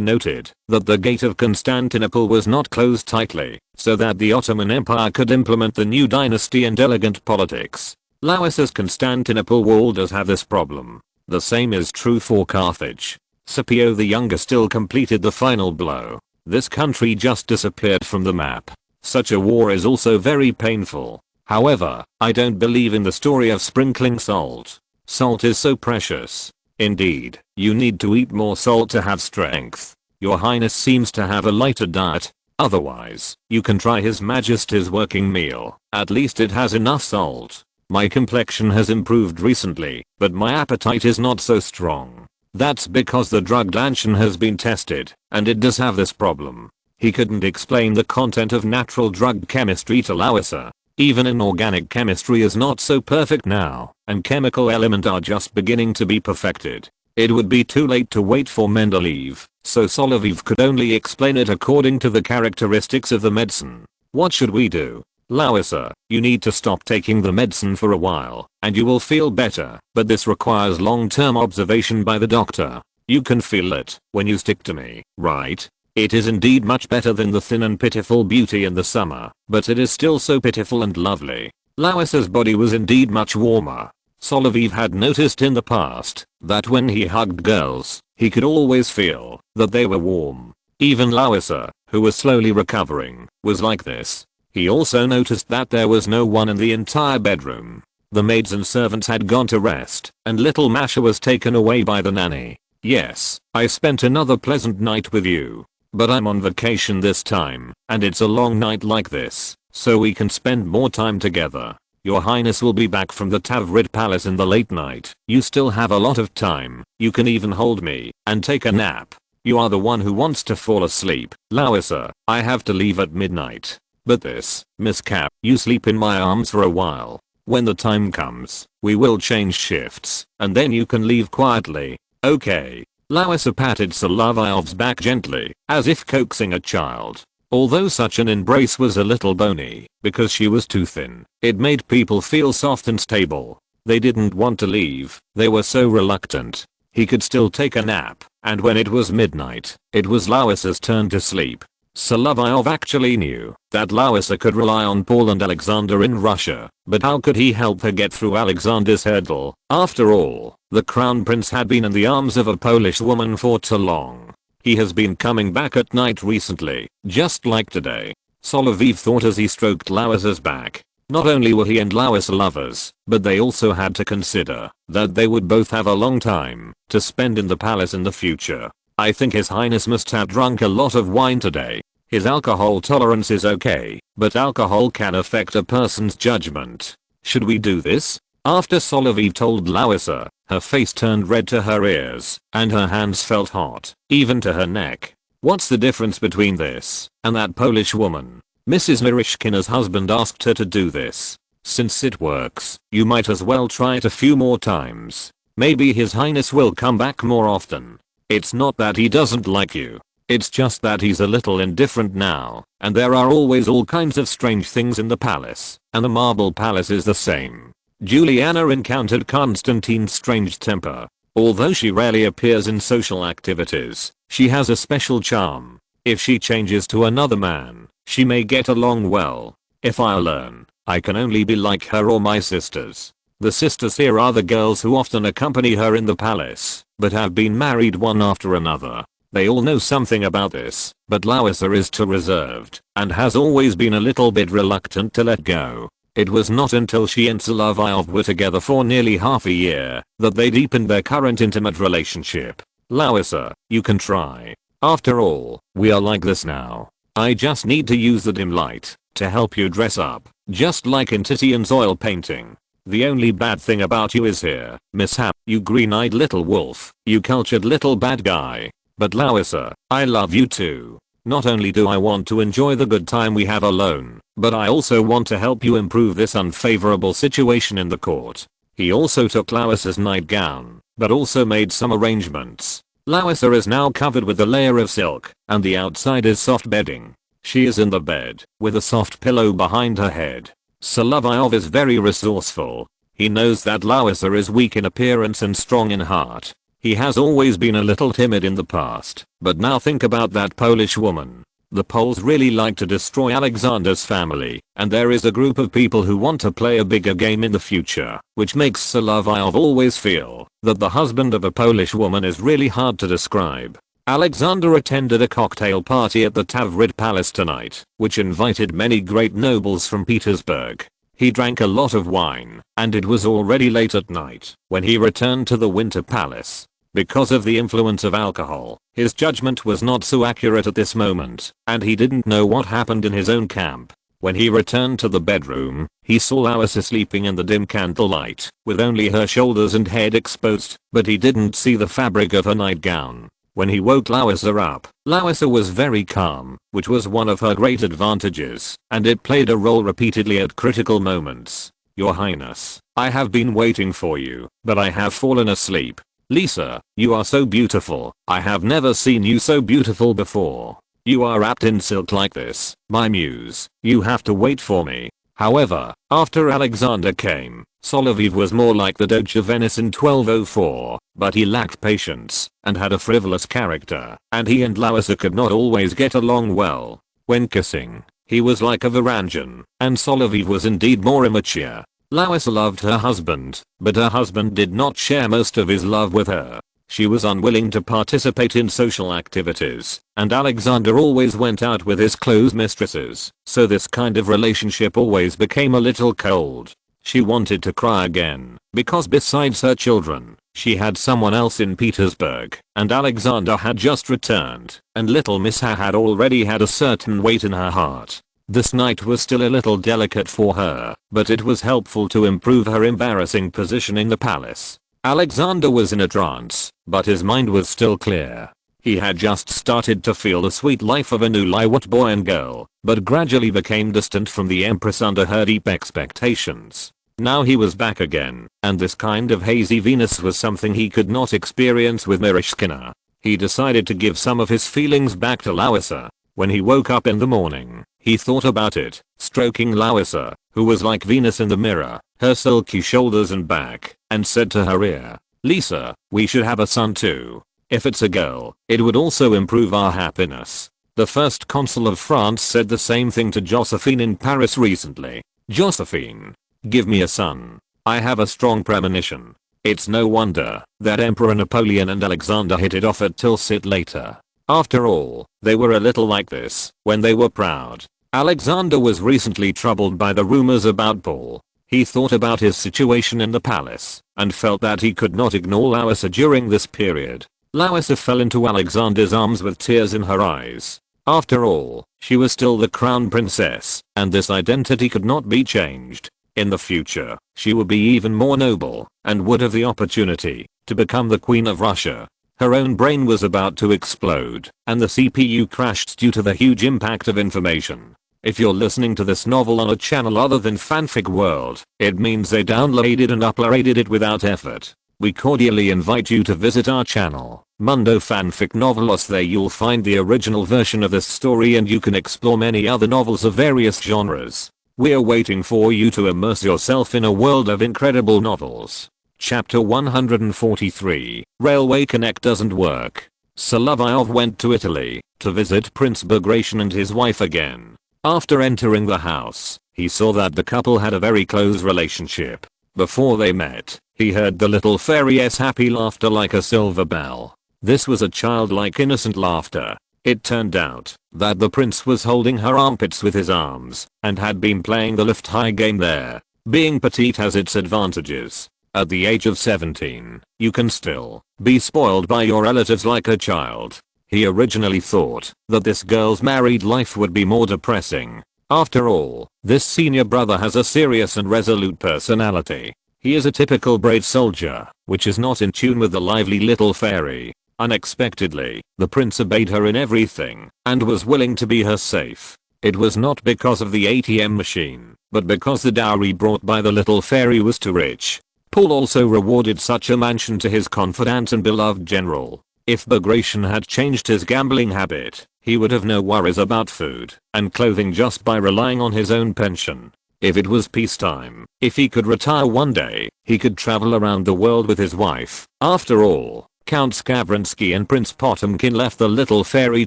noted that the gate of Constantinople was not closed tightly, so that the Ottoman Empire could implement the new dynasty and elegant politics. Larissa's Constantinople wall does have this problem. The same is true for Carthage. Scipio the Younger still completed the final blow. This country just disappeared from the map. Such a war is also very painful. However, I don't believe in the story of sprinkling salt. Salt is so precious. Indeed, you need to eat more salt to have strength. Your Highness seems to have a lighter diet. Otherwise, you can try His Majesty's working meal. At least it has enough salt. My complexion has improved recently, but my appetite is not so strong. That's because the drug Danshan has been tested, and it does have this problem. He couldn't explain the content of natural drug chemistry to Larissa. Even inorganic chemistry is not so perfect now, and chemical elements are just beginning to be perfected. It would be too late to wait for Mendeleev, so Solovyov could only explain it according to the characteristics of the medicine. What should we do? Larissa, you need to stop taking the medicine for a while, and you will feel better, but this requires long-term observation by the doctor. You can feel it when you stick to me, right? It is indeed much better than the thin and pitiful beauty in the summer, but it is still so pitiful and lovely. Larissa's body was indeed much warmer. Solovyov had noticed in the past that when he hugged girls, he could always feel that they were warm. Even Larissa, who was slowly recovering, was like this. He also noticed that there was no one in the entire bedroom. The maids and servants had gone to rest, and little Masha was taken away by the nanny. Yes, I spent another pleasant night with you. But I'm on vacation this time, and it's a long night like this, so we can spend more time together. Your Highness will be back from the Tavrid Palace in the late night. You still have a lot of time. You can even hold me and take a nap. You are the one who wants to fall asleep. Larissa, I have to leave at midnight. But this, Miss Cap, you sleep in my arms for a while. When the time comes, we will change shifts, and then you can leave quietly. Okay. Larissa patted Solovyov's back gently, as if coaxing a child. Although such an embrace was a little bony, because she was too thin, it made people feel soft and stable. They didn't want to leave, they were so reluctant. He could still take a nap, and when it was midnight, it was Larissa's turn to sleep. Solovyov actually knew that Larissa could rely on Paul and Alexander in Russia, but how could he help her get through Alexander's hurdle? After all, the crown prince had been in the arms of a Polish woman for too long. He has been coming back at night recently, just like today. Solovyov thought as he stroked Larissa's back. Not only were he and Larissa lovers, but they also had to consider that they would both have a long time to spend in the palace in the future. I think His Highness must have drunk a lot of wine today. His alcohol tolerance is okay, but alcohol can affect a person's judgment. Should we do this? After Solovyov told Larissa, her face turned red to her ears, and her hands felt hot, even to her neck. What's the difference between this and that Polish woman? Mrs. Narishkina's husband asked her to do this. Since it works, you might as well try it a few more times. Maybe His Highness will come back more often. It's not that he doesn't like you. It's just that he's a little indifferent now, and there are always all kinds of strange things in the palace, and the Marble Palace is the same. Juliana encountered Constantine's strange temper. Although she rarely appears in social activities, she has a special charm. If she changes to another man, she may get along well. If I learn, I can only be like her or my sisters. The sisters here are the girls who often accompany her in the palace, but have been married one after another. They all know something about this, but Larissa is too reserved, and has always been a little bit reluctant to let go. It was not until she and Solovyov were together for nearly half a year that they deepened their current intimate relationship. Larissa, you can try. After all, we are like this now. I just need to use the dim light to help you dress up, just like in Titian's oil painting. The only bad thing about you is here, mishap, you green-eyed little wolf, you cultured little bad guy. But Larissa, I love you too. Not only do I want to enjoy the good time we have alone, but I also want to help you improve this unfavorable situation in the court. He also took Larissa's nightgown, but also made some arrangements. Larissa is now covered with a layer of silk, and the outside is soft bedding. She is in the bed, with a soft pillow behind her head. Solovyov is very resourceful. He knows that Larissa is weak in appearance and strong in heart. He has always been a little timid in the past, but now think about that Polish woman. The Poles really like to destroy Alexander's family, and there is a group of people who want to play a bigger game in the future, which makes Solovyov always feel that the husband of a Polish woman is really hard to describe. Alexander attended a cocktail party at the Tsarist Palace tonight, which invited many great nobles from Petersburg. He drank a lot of wine, and it was already late at night when he returned to the Winter Palace. Because of the influence of alcohol, his judgment was not so accurate at this moment, and he didn't know what happened in his own camp. When he returned to the bedroom, he saw Larissa sleeping in the dim candlelight, with only her shoulders and head exposed, but he didn't see the fabric of her nightgown. When he woke Larissa up, Larissa was very calm, which was one of her great advantages, and it played a role repeatedly at critical moments. Your Highness, I have been waiting for you, but I have fallen asleep. Lisa, you are so beautiful. I have never seen you so beautiful before. You are wrapped in silk like this, my muse. You have to wait for me. However, after Alexander came, Solovyov was more like the Doge of Venice in 1204, but he lacked patience and had a frivolous character, and he and Larissa could not always get along well. When kissing, he was like a Varangian, and Solovyov was indeed more immature. Larissa loved her husband, but her husband did not share most of his love with her. She was unwilling to participate in social activities, and Alexander always went out with his close mistresses, so this kind of relationship always became a little cold. She wanted to cry again, because besides her children, she had someone else in Petersburg, and Alexander had just returned, and little Missa had already had a certain weight in her heart. This night was still a little delicate for her, but it was helpful to improve her embarrassing position in the palace. Alexander was in a trance, but his mind was still clear. He had just started to feel the sweet life of a newlywed boy and girl, but gradually became distant from the Empress under her deep expectations. Now he was back again, and this kind of hazy Venus was something he could not experience with Mirischkina. He decided to give some of his feelings back to Larissa. When he woke up in the morning, he thought about it, stroking Larissa, who was like Venus in the mirror, her silky shoulders and back, and said to her ear, "Lisa, we should have a son too. If it's a girl, it would also improve our happiness." The first consul of France said the same thing to Josephine in Paris recently. "Josephine, give me a son. I have a strong premonition." It's no wonder that Emperor Napoleon and Alexander hit it off at Tilsit later. After all, they were a little like this when they were proud. Alexander was recently troubled by the rumors about Paul. He thought about his situation in the palace and felt that he could not ignore Larissa during this period. Larissa fell into Alexander's arms with tears in her eyes. After all, she was still the crown princess, and this identity could not be changed. In the future, she would be even more noble and would have the opportunity to become the Queen of Russia. Her own brain was about to explode, and the CPU crashed due to the huge impact of information. If you're listening to this novel on a channel other than Fanfic World, it means they downloaded and uploaded it without effort. We cordially invite you to visit our channel, Mundo Fanfic Novelos. There you'll find the original version of this story, and you can explore many other novels of various genres. We're waiting for you to immerse yourself in a world of incredible novels. Chapter 143, Railway Connect doesn't work. Solovyov went to Italy to visit Prince Bagration and his wife again. After entering the house, he saw that the couple had a very close relationship. Before they met, he heard the little fairy's happy laughter like a silver bell. This was a childlike innocent laughter. It turned out that the prince was holding her armpits with his arms and had been playing the lift high game there. Being petite has its advantages. At the age of 17, you can still be spoiled by your relatives like a child. He originally thought that this girl's married life would be more depressing. After all, this senior brother has a serious and resolute personality. He is a typical brave soldier, which is not in tune with the lively little fairy. Unexpectedly, the prince obeyed her in everything, and was willing to be her safe. It was not because of the ATM machine, but because the dowry brought by the little fairy was too rich. Paul also rewarded such a mansion to his confidant and beloved general. If Bagration had changed his gambling habit, he would have no worries about food and clothing just by relying on his own pension. If it was peacetime, if he could retire one day, he could travel around the world with his wife. After all, Count Skavrinsky and Prince Potemkin left the little fairy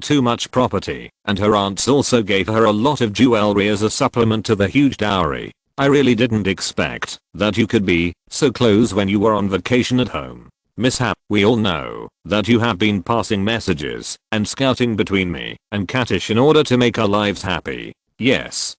too much property, and her aunts also gave her a lot of jewelry as a supplement to the huge dowry. I really didn't expect that you could be so close when you were on vacation at home. Mishap, we all know that you have been passing messages and scouting between me and Katish in order to make our lives happy. Yes.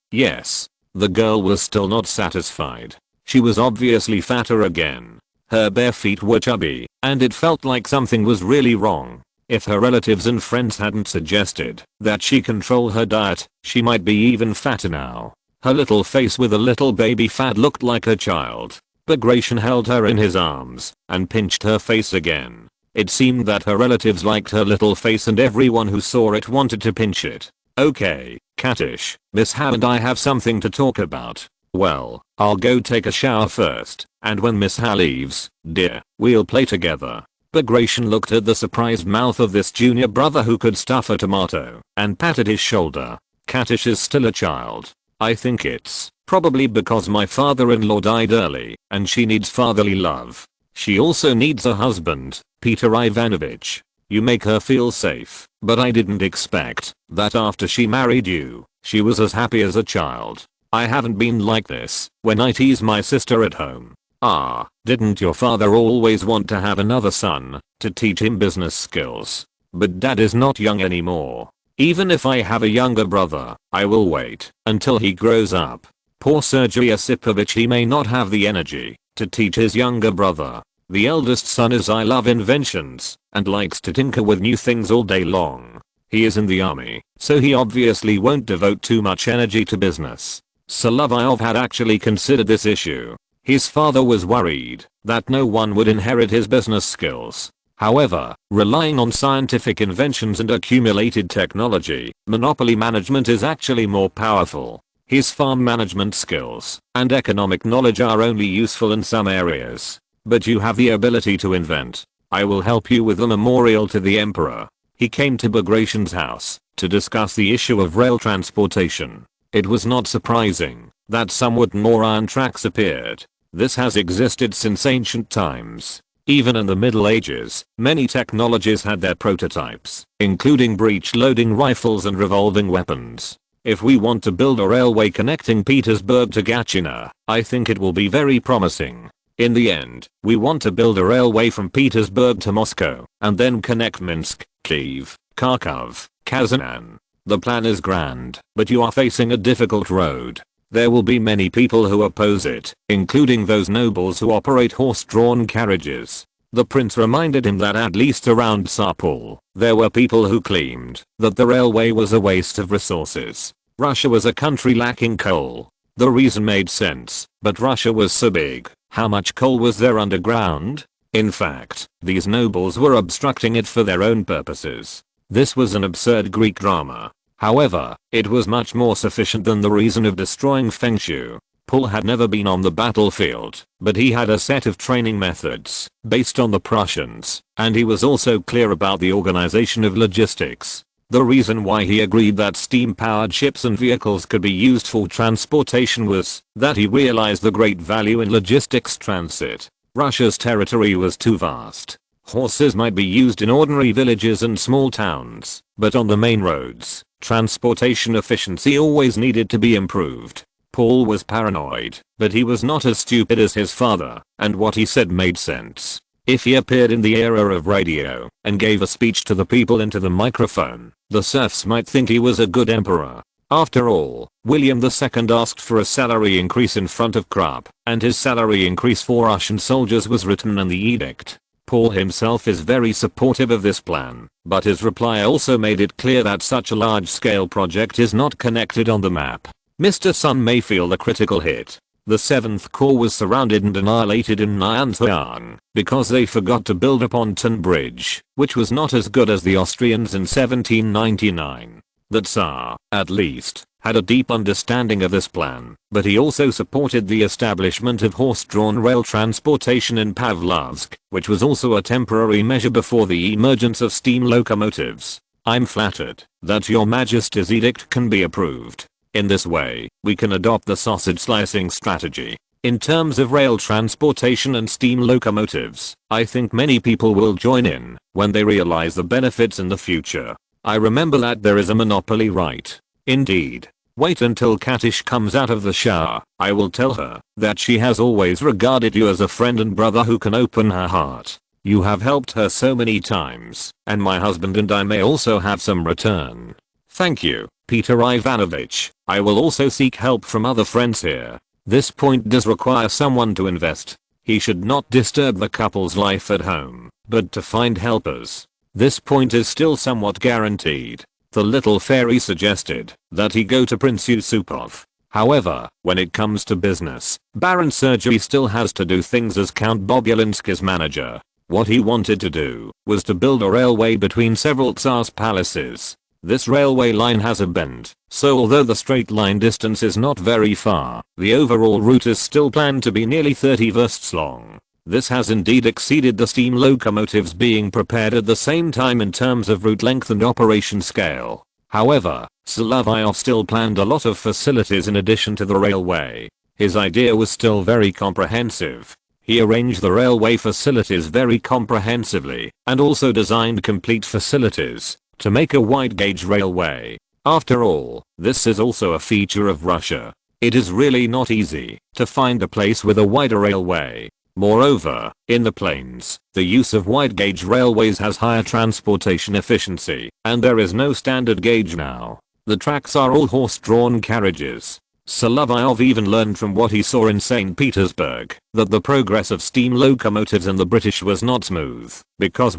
The girl was still not satisfied. She was obviously fatter again. Her bare feet were chubby, and it felt like something was really wrong. If her relatives and friends hadn't suggested that she control her diet, she might be even fatter now. Her little face with a little baby fat looked like a child. Bagration held her in his arms and pinched her face again. It seemed that her relatives liked her little face and everyone who saw it wanted to pinch it. Okay, Katish, Miss Ha and I have something to talk about. Well, I'll go take a shower first, and when Miss Ha leaves, dear, we'll play together. Bagration looked at the surprised mouth of this junior brother who could stuff a tomato and patted his shoulder. Katish is still a child. I think it's probably because my father-in-law died early and she needs fatherly love. She also needs a husband, Peter Ivanovich. You make her feel safe, but I didn't expect that after she married you, she was as happy as a child. I haven't been like this when I tease my sister at home. Ah, didn't your father always want to have another son to teach him business skills? But dad is not young anymore. Even if I have a younger brother, I will wait until he grows up. Poor Sergei Osipovich, he may not have the energy to teach his younger brother. The eldest son is I love inventions and likes to tinker with new things all day long. He is in the army, so he obviously won't devote too much energy to business. Solovyov had actually considered this issue. His father was worried that no one would inherit his business skills. However, relying on scientific inventions and accumulated technology, monopoly management is actually more powerful. His farm management skills and economic knowledge are only useful in some areas. But you have the ability to invent. I will help you with a memorial to the emperor. He came to Bagration's house to discuss the issue of rail transportation. It was not surprising that some wooden or iron tracks appeared. This has existed since ancient times. Even in the Middle Ages, many technologies had their prototypes, including breech-loading rifles and revolving weapons. If we want to build a railway connecting Petersburg to Gatchina, I think it will be very promising. In the end, we want to build a railway from Petersburg to Moscow, and then connect Minsk, Kyiv, Kharkov, Kazan. The plan is grand, but you are facing a difficult road. There will be many people who oppose it, including those nobles who operate horse-drawn carriages. The prince reminded him that at least around Tsar Paul, there were people who claimed that the railway was a waste of resources. Russia was a country lacking coal. The reason made sense, but Russia was so big, how much coal was there underground? In fact, these nobles were obstructing it for their own purposes. This was an absurd Greek drama. However, it was much more sufficient than the reason of destroying Fengshu. Paul had never been on the battlefield, but he had a set of training methods based on the Prussians, and he was also clear about the organization of logistics. The reason why he agreed that steam-powered ships and vehicles could be used for transportation was that he realized the great value in logistics transit. Russia's territory was too vast. Horses might be used in ordinary villages and small towns, but on the main roads, transportation efficiency always needed to be improved. Paul was paranoid, but he was not as stupid as his father, and what he said made sense. If he appeared in the era of radio and gave a speech to the people into the microphone, the serfs might think he was a good emperor. After all, William II asked for a salary increase in front of Krupp, and his salary increase for Russian soldiers was written in the edict. Paul himself is very supportive of this plan, but his reply also made it clear that such a large-scale project is not connected on the map. Mr. Sun may feel the critical hit. The 7th Corps was surrounded and annihilated in Nyantian because they forgot to build a pontoon bridge, which was not as good as the Austrians in 1799. The Tsar, at least, had a deep understanding of this plan, but he also supported the establishment of horse-drawn rail transportation in Pavlovsk, which was also a temporary measure before the emergence of steam locomotives. I'm flattered that your Majesty's edict can be approved. In this way, we can adopt the sausage slicing strategy. In terms of rail transportation and steam locomotives, I think many people will join in when they realize the benefits in the future. I remember that there is a monopoly right. Indeed. Wait until Katish comes out of the shower. I will tell her that she has always regarded you as a friend and brother who can open her heart. You have helped her so many times, and my husband and I may also have some return. Thank you, Peter Ivanovich. I will also seek help from other friends here. This point does require someone to invest. He should not disturb the couple's life at home, but to find helpers. This point is still somewhat guaranteed. The little fairy suggested that he go to Prince Yusupov. However, when it comes to business, Baron Sergei still has to do things as Count Bobulinski's manager. What he wanted to do was to build a railway between several Tsar's palaces. This railway line has a bend, so although the straight line distance is not very far, the overall route is still planned to be nearly 30 versts long. This has indeed exceeded the steam locomotives being prepared at the same time in terms of route length and operation scale. However, Solovyov still planned a lot of facilities in addition to the railway. His idea was still very comprehensive. He arranged the railway facilities very comprehensively and also designed complete facilities to make a wide gauge railway. After all, this is also a feature of Russia. It is really not easy to find a place with a wider railway. Moreover, in the plains, the use of wide gauge railways has higher transportation efficiency, and there is no standard gauge now. The tracks are all horse-drawn carriages. Solovyov even learned from what he saw in St. Petersburg that the progress of steam locomotives in the British was not smooth, because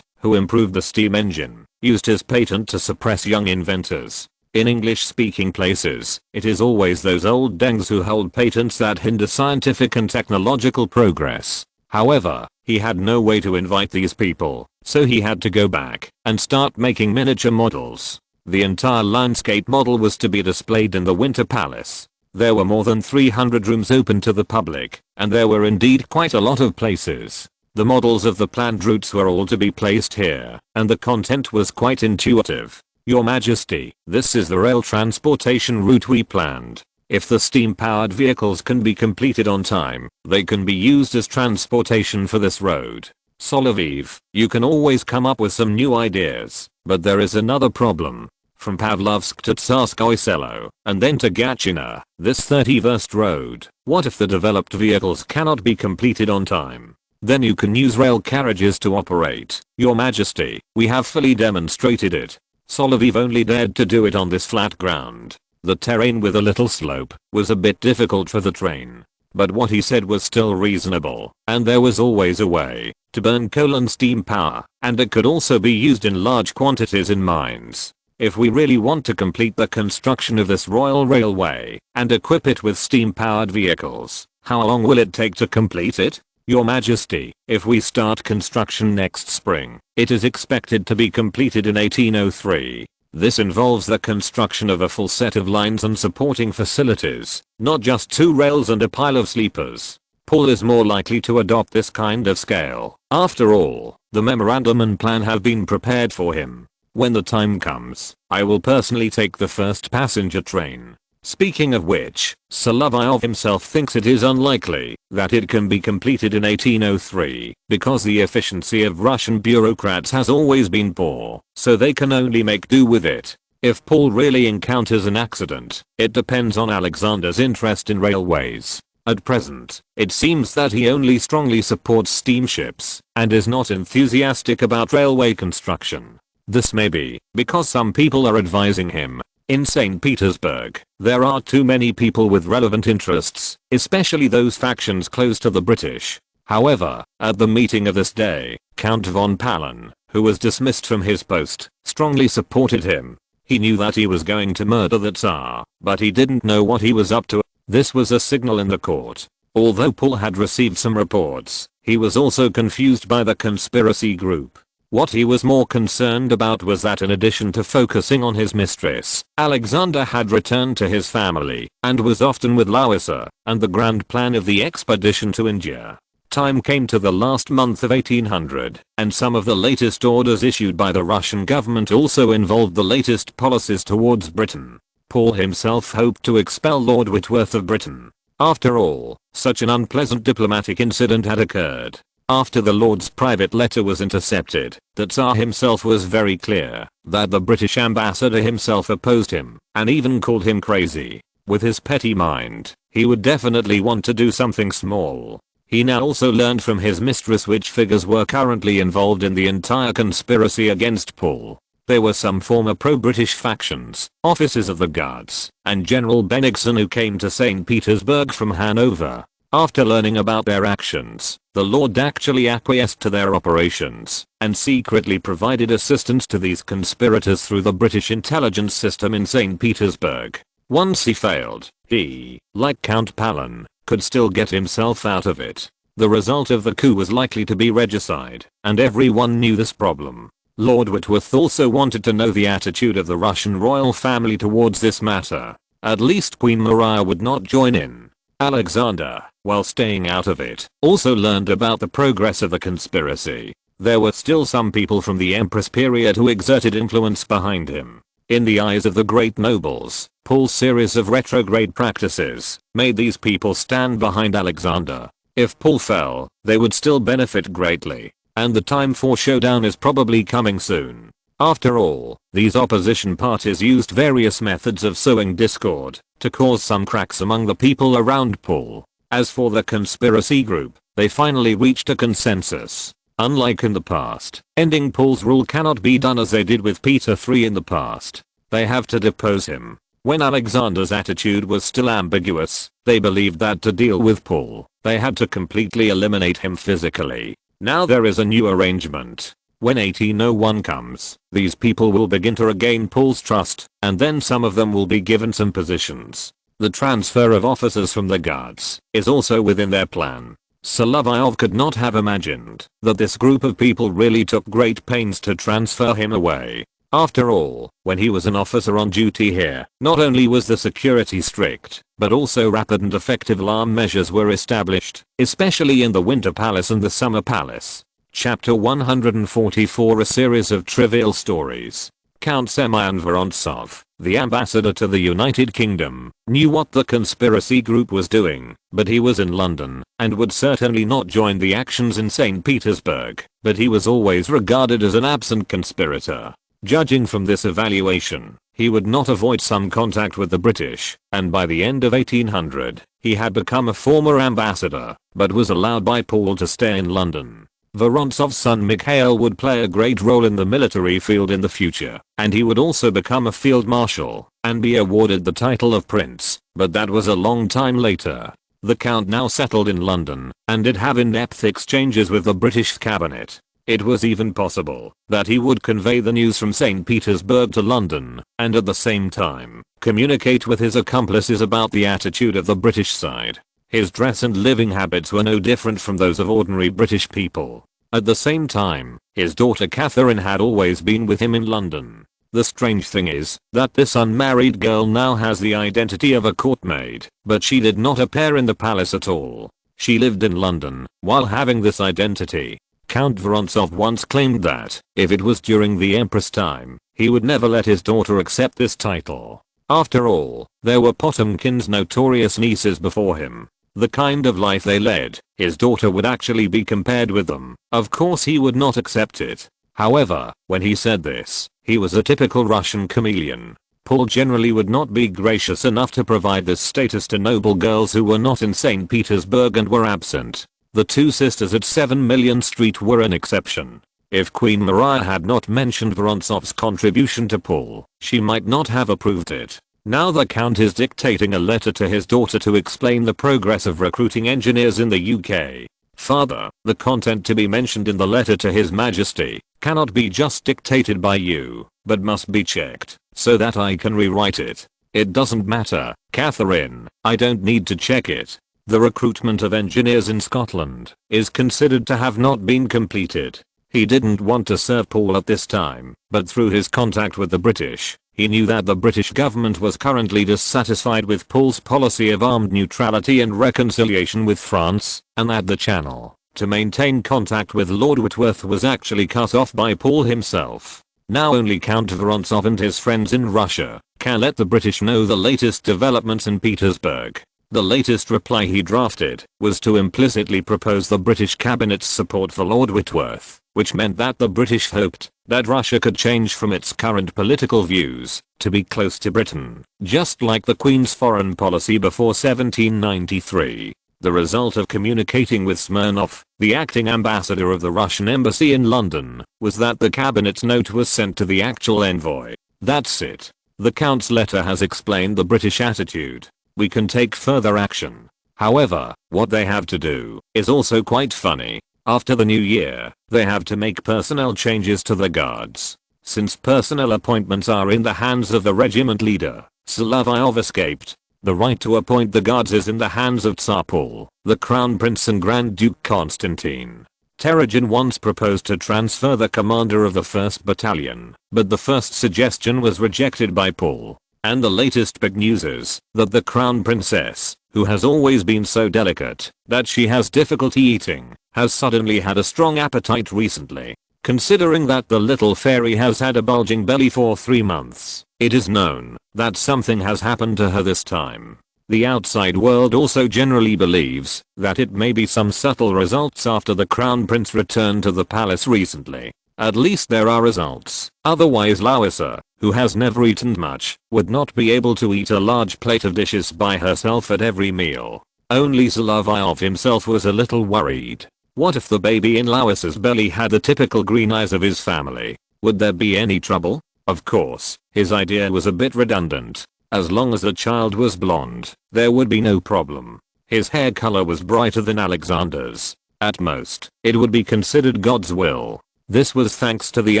who improved the steam engine, used his patent to suppress young inventors. In English-speaking places, it is always those old dengs who hold patents that hinder scientific and technological progress. However, he had no way to invite these people, so he had to go back and start making miniature models. The entire landscape model was to be displayed in the Winter Palace. There were more than 300 rooms open to the public, and there were indeed quite a lot of places. The models of the planned routes were all to be placed here, and the content was quite intuitive. Your Majesty, this is the rail transportation route we planned. If the steam-powered vehicles can be completed on time, they can be used as transportation for this road. Solovyov, you can always come up with some new ideas, but there is another problem. From Pavlovsk to Tsarskoye Selo, and then to Gatchina, this 30-verst road, what if the developed vehicles cannot be completed on time? Then you can use rail carriages to operate. Your Majesty, we have fully demonstrated it. Solovyov only dared to do it on this flat ground. The terrain with a little slope was a bit difficult for the train. But what he said was still reasonable, and there was always a way to burn coal and steam power, and it could also be used in large quantities in mines. If we really want to complete the construction of this Royal Railway and equip it with steam-powered vehicles, how long will it take to complete it? Your Majesty, if we start construction next spring, it is expected to be completed in 1803. This involves the construction of a full set of lines and supporting facilities, not just 2 rails and a pile of sleepers. Paul is more likely to adopt this kind of scale. After all, the memorandum and plan have been prepared for him. When the time comes, I will personally take the first passenger train. Speaking of which, Solovyov himself thinks it is unlikely that it can be completed in 1803 because the efficiency of Russian bureaucrats has always been poor, so they can only make do with it. If Paul really encounters an accident, it depends on Alexander's interest in railways. At present, it seems that he only strongly supports steamships and is not enthusiastic about railway construction. This may be because some people are advising him. In St. Petersburg, there are too many people with relevant interests, especially those factions close to the British. However, at the meeting of this day, Count von Palen, who was dismissed from his post, strongly supported him. He knew that he was going to murder the Tsar, but he didn't know what he was up to. This was a signal in the court. Although Paul had received some reports, he was also confused by the conspiracy group. What he was more concerned about was that in addition to focusing on his mistress, Alexander had returned to his family and was often with Larissa and the grand plan of the expedition to India. Time came to the last month of 1800, and some of the latest orders issued by the Russian government also involved the latest policies towards Britain. Paul himself hoped to expel Lord Whitworth of Britain. After all, such an unpleasant diplomatic incident had occurred. After the Lord's private letter was intercepted, the Tsar himself was very clear that the British ambassador himself opposed him and even called him crazy. With his petty mind, he would definitely want to do something small. He now also learned from his mistress which figures were currently involved in the entire conspiracy against Paul. There were some former pro-British factions, officers of the Guards, and General Bennigsen who came to St. Petersburg from Hanover. After learning about their actions, the Lord actually acquiesced to their operations and secretly provided assistance to these conspirators through the British intelligence system in St. Petersburg. Once he failed, he, like Count Palin, could still get himself out of it. The result of the coup was likely to be regicide, and everyone knew this problem. Lord Whitworth also wanted to know the attitude of the Russian royal family towards this matter. At least Queen Maria would not join in. Alexander, while staying out of it, also learned about the progress of the conspiracy. There were still some people from the Empress period who exerted influence behind him. In the eyes of the great nobles, Paul's series of retrograde practices made these people stand behind Alexander. If Paul fell, they would still benefit greatly, and the time for showdown is probably coming soon. After all, these opposition parties used various methods of sowing discord to cause some cracks among the people around Paul. As for the conspiracy group, they finally reached a consensus. Unlike in the past, ending Paul's rule cannot be done as they did with Peter III in the past. They have to depose him. When Alexander's attitude was still ambiguous, they believed that to deal with Paul, they had to completely eliminate him physically. Now there is a new arrangement. When 1801 comes, these people will begin to regain Paul's trust, and then some of them will be given some positions. The transfer of officers from the Guards is also within their plan. Solovyov could not have imagined that this group of people really took great pains to transfer him away. After all, when he was an officer on duty here, not only was the security strict, but also rapid and effective alarm measures were established, especially in the Winter Palace and the Summer Palace. Chapter 144 A series of trivial stories. Count Semyon Vorontsov, the ambassador to the United Kingdom, knew what the conspiracy group was doing, but he was in London, and would certainly not join the actions in St. Petersburg, but he was always regarded as an absent conspirator. Judging from this evaluation, he would not avoid some contact with the British, and by the end of 1800, he had become a former ambassador, but was allowed by Paul to stay in London. Vorontsov's son Mikhail would play a great role in the military field in the future, and he would also become a field marshal and be awarded the title of prince, but that was a long time later. The count now settled in London and did have in-depth exchanges with the British cabinet. It was even possible that he would convey the news from St. Petersburg to London, and at the same time, communicate with his accomplices about the attitude of the British side. His dress and living habits were no different from those of ordinary British people. At the same time, his daughter Catherine had always been with him in London. The strange thing is that this unmarried girl now has the identity of a courtmaid, but she did not appear in the palace at all. She lived in London while having this identity. Count Vorontsov once claimed that, if it was during the Empress time, he would never let his daughter accept this title. After all, there were Potemkin's notorious nieces before him. The kind of life they led, his daughter would actually be compared with them. Of course he would not accept it. However, when he said this, he was a typical Russian chameleon. Paul generally would not be gracious enough to provide this status to noble girls who were not in St. Petersburg and were absent. The two sisters at 7 Million Street were an exception. If Queen Maria had not mentioned Vorontsov's contribution to Paul, she might not have approved it. Now the count is dictating a letter to his daughter to explain the progress of recruiting engineers in the UK. Father, the content to be mentioned in the letter to His Majesty cannot be just dictated by you, but must be checked so that I can rewrite it. It doesn't matter, Catherine, I don't need to check it. The recruitment of engineers in Scotland is considered to have not been completed. He didn't want to serve Paul at this time, but through his contact with the British, he knew that the British government was currently dissatisfied with Paul's policy of armed neutrality and reconciliation with France, and that the channel to maintain contact with Lord Whitworth was actually cut off by Paul himself. Now only Count Vorontsov and his friends in Russia can let the British know the latest developments in Petersburg. The latest reply he drafted was to implicitly propose the British cabinet's support for Lord Whitworth, which meant that the British hoped that Russia could change from its current political views to be close to Britain, just like the Queen's foreign policy before 1793. The result of communicating with Smirnov, the acting ambassador of the Russian embassy in London, was that the cabinet note was sent to the actual envoy. That's it. The Count's letter has explained the British attitude. We can take further action. However, what they have to do is also quite funny. After the new year, they have to make personnel changes to the guards. Since personnel appointments are in the hands of the regiment leader, Solovyov escaped. The right to appoint the guards is in the hands of Tsar Paul, the Crown Prince and Grand Duke Constantine. Terezhin once proposed to transfer the commander of the 1st Battalion, but the first suggestion was rejected by Paul. And the latest big news is that the Crown Princess, who has always been so delicate that she has difficulty eating, has suddenly had a strong appetite recently. Considering that the little fairy has had a bulging belly for 3 months, it is known that something has happened to her this time. The outside world also generally believes that it may be some subtle results after the Crown Prince returned to the palace recently. At least there are results. Otherwise Larissa, who has never eaten much, would not be able to eat a large plate of dishes by herself at every meal. Only Solovyov himself was a little worried. What if the baby in Larissa's belly had the typical green eyes of his family? Would there be any trouble? Of course, his idea was a bit redundant. As long as the child was blonde, there would be no problem. His hair color was brighter than Alexander's. At most, it would be considered God's will. This was thanks to the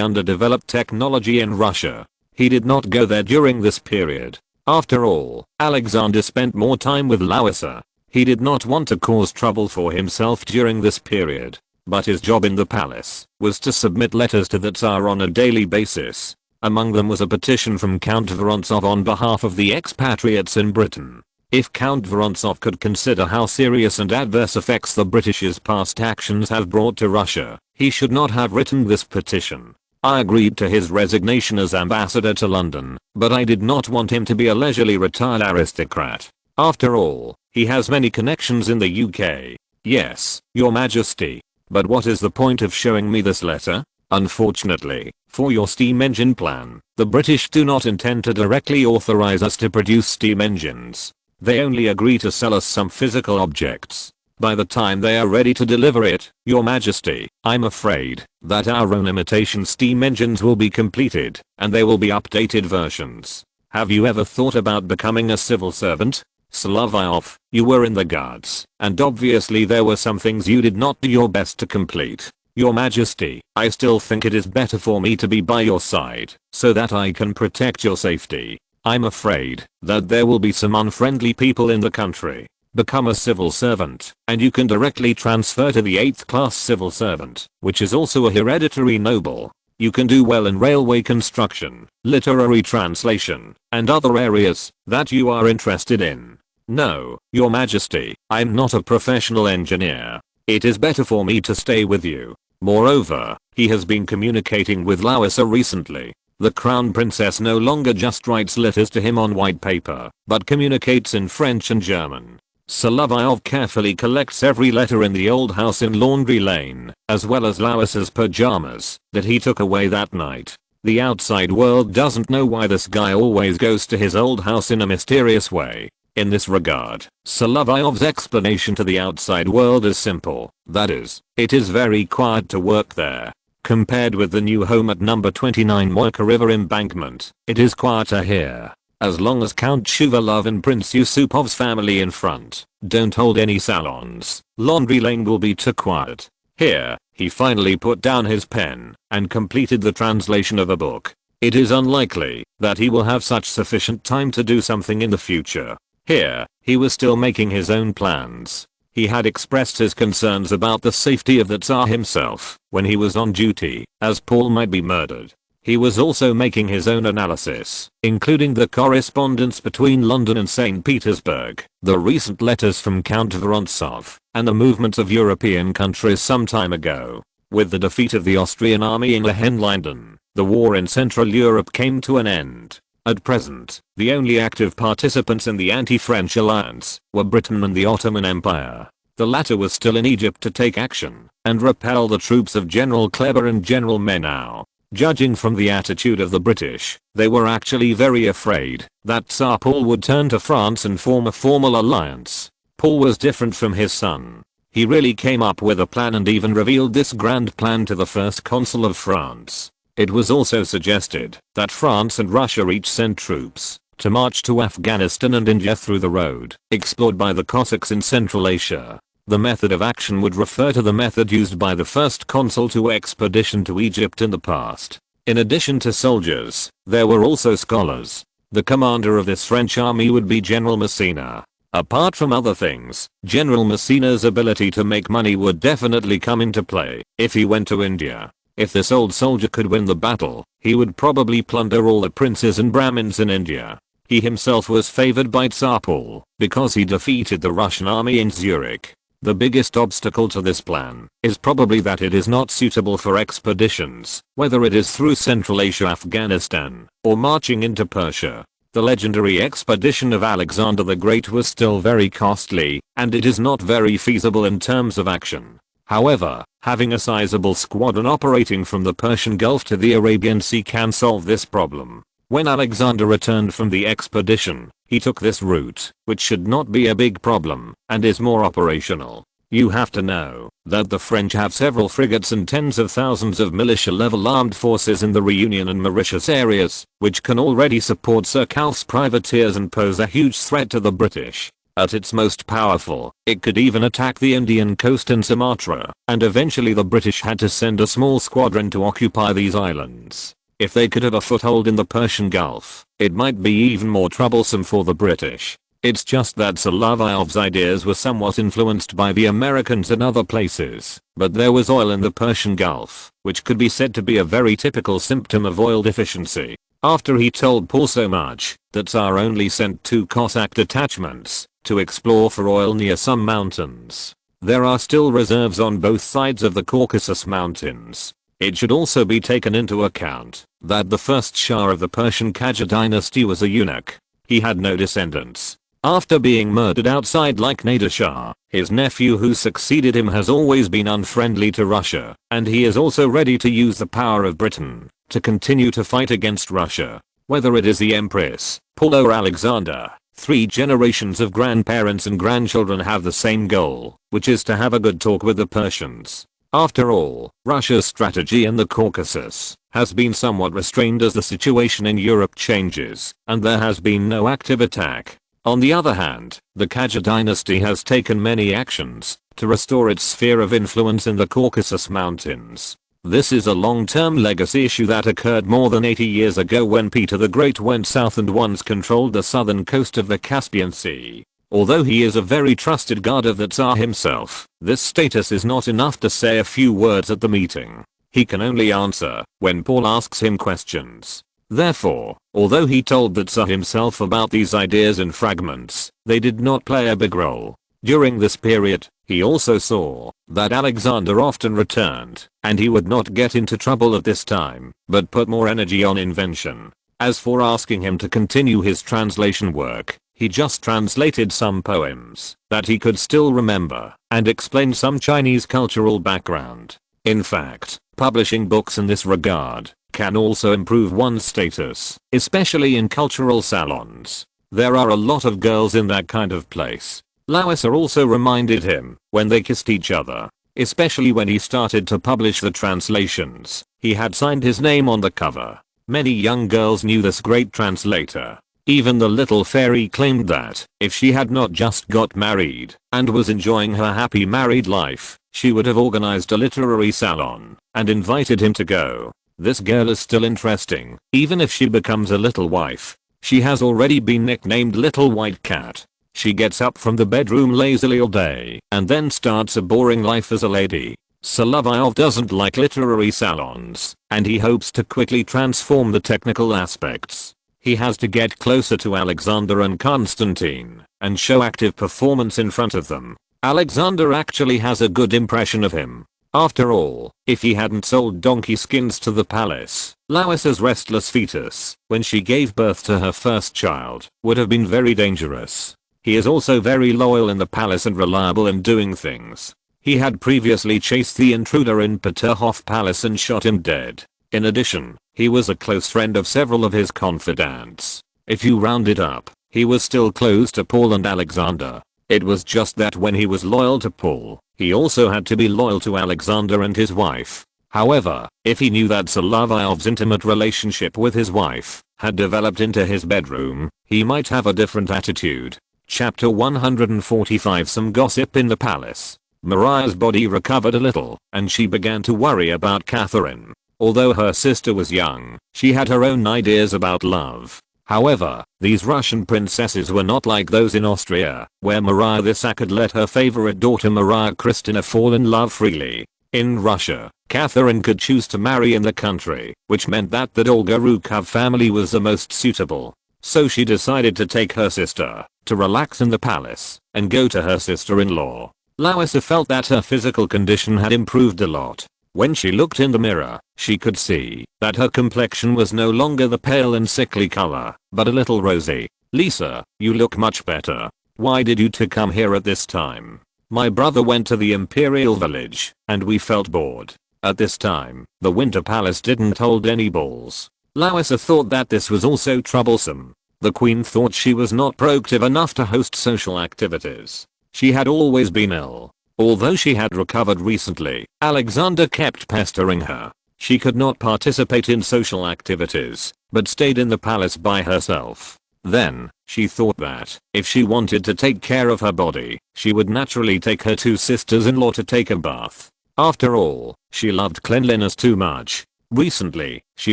underdeveloped technology in Russia. He did not go there during this period. After all, Alexander spent more time with Larissa. He did not want to cause trouble for himself during this period. But his job in the palace was to submit letters to the Tsar on a daily basis. Among them was a petition from Count Vorontsov on behalf of the expatriates in Britain. If Count Vorontsov could consider how serious and adverse effects the British's past actions have brought to Russia, he should not have written this petition. I agreed to his resignation as ambassador to London, but I did not want him to be a leisurely retired aristocrat. After all, he has many connections in the UK. Yes, Your Majesty. But what is the point of showing me this letter? Unfortunately, for your steam engine plan, the British do not intend to directly authorize us to produce steam engines. They only agree to sell us some physical objects. By the time they are ready to deliver it, Your Majesty, I'm afraid that our own imitation steam engines will be completed, and they will be updated versions. Have you ever thought about becoming a civil servant? Solovyov, you were in the guards, and obviously there were some things you did not do your best to complete. Your Majesty, I still think it is better for me to be by your side, so that I can protect your safety. I'm afraid that there will be some unfriendly people in the country. Become a civil servant, and you can directly transfer to the 8th class civil servant, which is also a hereditary noble. You can do well in railway construction, literary translation, and other areas that you are interested in. No, Your Majesty, I'm not a professional engineer. It is better for me to stay with you. Moreover, he has been communicating with Larissa recently. The Crown Princess no longer just writes letters to him on white paper, but communicates in French and German. Solovyov carefully collects every letter in the old house in Laundry Lane, as well as Larissa's pajamas that he took away that night. The outside world doesn't know why this guy always goes to his old house in a mysterious way. In this regard, Solovyov's explanation to the outside world is simple. That is, it is very quiet to work there. Compared with the new home at number 29 Moika River Embankment, it is quieter here. As long as Count Shuvalov and Prince Yusupov's family in front don't hold any salons, Laundry Lane will be too quiet. Here, he finally put down his pen and completed the translation of a book. It is unlikely that he will have such sufficient time to do something in the future. Here, he was still making his own plans. He had expressed his concerns about the safety of the Tsar himself when he was on duty, as Paul might be murdered. He was also making his own analysis, including the correspondence between London and St. Petersburg, the recent letters from Count Vorontsov, and the movements of European countries some time ago. With the defeat of the Austrian army in Hohenlinden, the war in Central Europe came to an end. At present, the only active participants in the anti-French alliance were Britain and the Ottoman Empire. The latter was still in Egypt to take action and repel the troops of General Kleber and General Menou. Judging from the attitude of the British, they were actually very afraid that Tsar Paul would turn to France and form a formal alliance. Paul was different from his son. He really came up with a plan and even revealed this grand plan to the first consul of France. It was also suggested that France and Russia each sent troops to march to Afghanistan and India through the road explored by the Cossacks in Central Asia. The method of action would refer to the method used by the first consul to expedition to Egypt in the past. In addition to soldiers, there were also scholars. The commander of this French army would be General Massena. Apart from other things, General Massena's ability to make money would definitely come into play if he went to India. If this old soldier could win the battle, he would probably plunder all the princes and Brahmins in India. He himself was favored by Tsar Paul because he defeated the Russian army in Zurich. The biggest obstacle to this plan is probably that it is not suitable for expeditions, whether it is through Central Asia, Afghanistan, or marching into Persia. The legendary expedition of Alexander the Great was still very costly, and it is not very feasible in terms of action. However, having a sizable squadron operating from the Persian Gulf to the Arabian Sea can solve this problem. When Alexander returned from the expedition, he took this route, which should not be a big problem, and is more operational. You have to know that the French have several frigates and tens of thousands of militia-level armed forces in the Reunion and Mauritius areas, which can already support Sir Ralph's privateers and pose a huge threat to the British. At its most powerful, it could even attack the Indian coast and Sumatra, and eventually the British had to send a small squadron to occupy these islands. If they could have a foothold in the Persian Gulf, it might be even more troublesome for the British. It's just that Solovyov's ideas were somewhat influenced by the Americans and other places, but there was oil in the Persian Gulf, which could be said to be a very typical symptom of oil deficiency. After he told Paul so much, the Tsar only sent 2 Cossack detachments to explore for oil near some mountains. There are still reserves on both sides of the Caucasus Mountains. It should also be taken into account that the first Shah of the Persian Qajar dynasty was a eunuch. He had no descendants. After being murdered outside like Nader Shah, his nephew who succeeded him has always been unfriendly to Russia, and he is also ready to use the power of Britain to continue to fight against Russia. Whether it is the Empress, Paul or Alexander, 3 generations of grandparents and grandchildren have the same goal, which is to have a good talk with the Persians. After all, Russia's strategy in the Caucasus has been somewhat restrained as the situation in Europe changes, and there has been no active attack. On the other hand, the Qajar dynasty has taken many actions to restore its sphere of influence in the Caucasus Mountains. This is a long-term legacy issue that occurred more than 80 years ago when Peter the Great went south and once controlled the southern coast of the Caspian Sea. Although he is a very trusted guard of the Tsar himself, this status is not enough to say a few words at the meeting. He can only answer when Paul asks him questions. Therefore, although he told the Tsar himself about these ideas in fragments, they did not play a big role. During this period, he also saw that Alexander often returned, and he would not get into trouble at this time, but put more energy on invention. As for asking him to continue his translation work, he just translated some poems that he could still remember and explained some Chinese cultural background. In fact, publishing books in this regard can also improve one's status, especially in cultural salons. There are a lot of girls in that kind of place. Lowesser also reminded him when they kissed each other, especially when he started to publish the translations. He had signed his name on the cover. Many young girls knew this great translator. Even the little fairy claimed that if she had not just got married and was enjoying her happy married life, she would have organized a literary salon and invited him to go. This girl is still interesting, even if she becomes a little wife. She has already been nicknamed Little White Cat. She gets up from the bedroom lazily all day and then starts a boring life as a lady. Solovyov doesn't like literary salons, and he hopes to quickly transform the technical aspects. He has to get closer to Alexander and Constantine and show active performance in front of them. Alexander actually has a good impression of him. After all, if he hadn't sold donkey skins to the palace, Larissa's restless fetus, when she gave birth to her first child, would have been very dangerous. He is also very loyal in the palace and reliable in doing things. He had previously chased the intruder in Peterhof Palace and shot him dead. In addition, he was a close friend of several of his confidants. If you round it up, he was still close to Paul and Alexander. It was just that when he was loyal to Paul, he also had to be loyal to Alexander and his wife. However, if he knew that Solovyov's intimate relationship with his wife had developed into his bedroom, he might have a different attitude. Chapter 145. Some gossip in the palace. Maria's body recovered a little, and she began to worry about Catherine. Although her sister was young, she had her own ideas about love. However, these Russian princesses were not like those in Austria, where Maria II could let her favorite daughter Maria Christina fall in love freely. In Russia, Catherine could choose to marry in the country, which meant that the Dolgorukov family was the most suitable. So she decided to take her sister, to relax in the palace, and go to her sister-in-law. Larissa felt that her physical condition had improved a lot. When she looked in the mirror, she could see that her complexion was no longer the pale and sickly color, but a little rosy. "Lisa, you look much better. Why did you two come here at this time?" "My brother went to the Imperial Village, and we felt bored." At this time, the Winter Palace didn't hold any balls. Larissa thought that this was also troublesome. The queen thought she was not proactive enough to host social activities. She had always been ill. Although she had recovered recently, Alexander kept pestering her. She could not participate in social activities, but stayed in the palace by herself. Then, she thought that, if she wanted to take care of her body, she would naturally take her two sisters-in-law to take a bath. After all, she loved cleanliness too much. Recently, she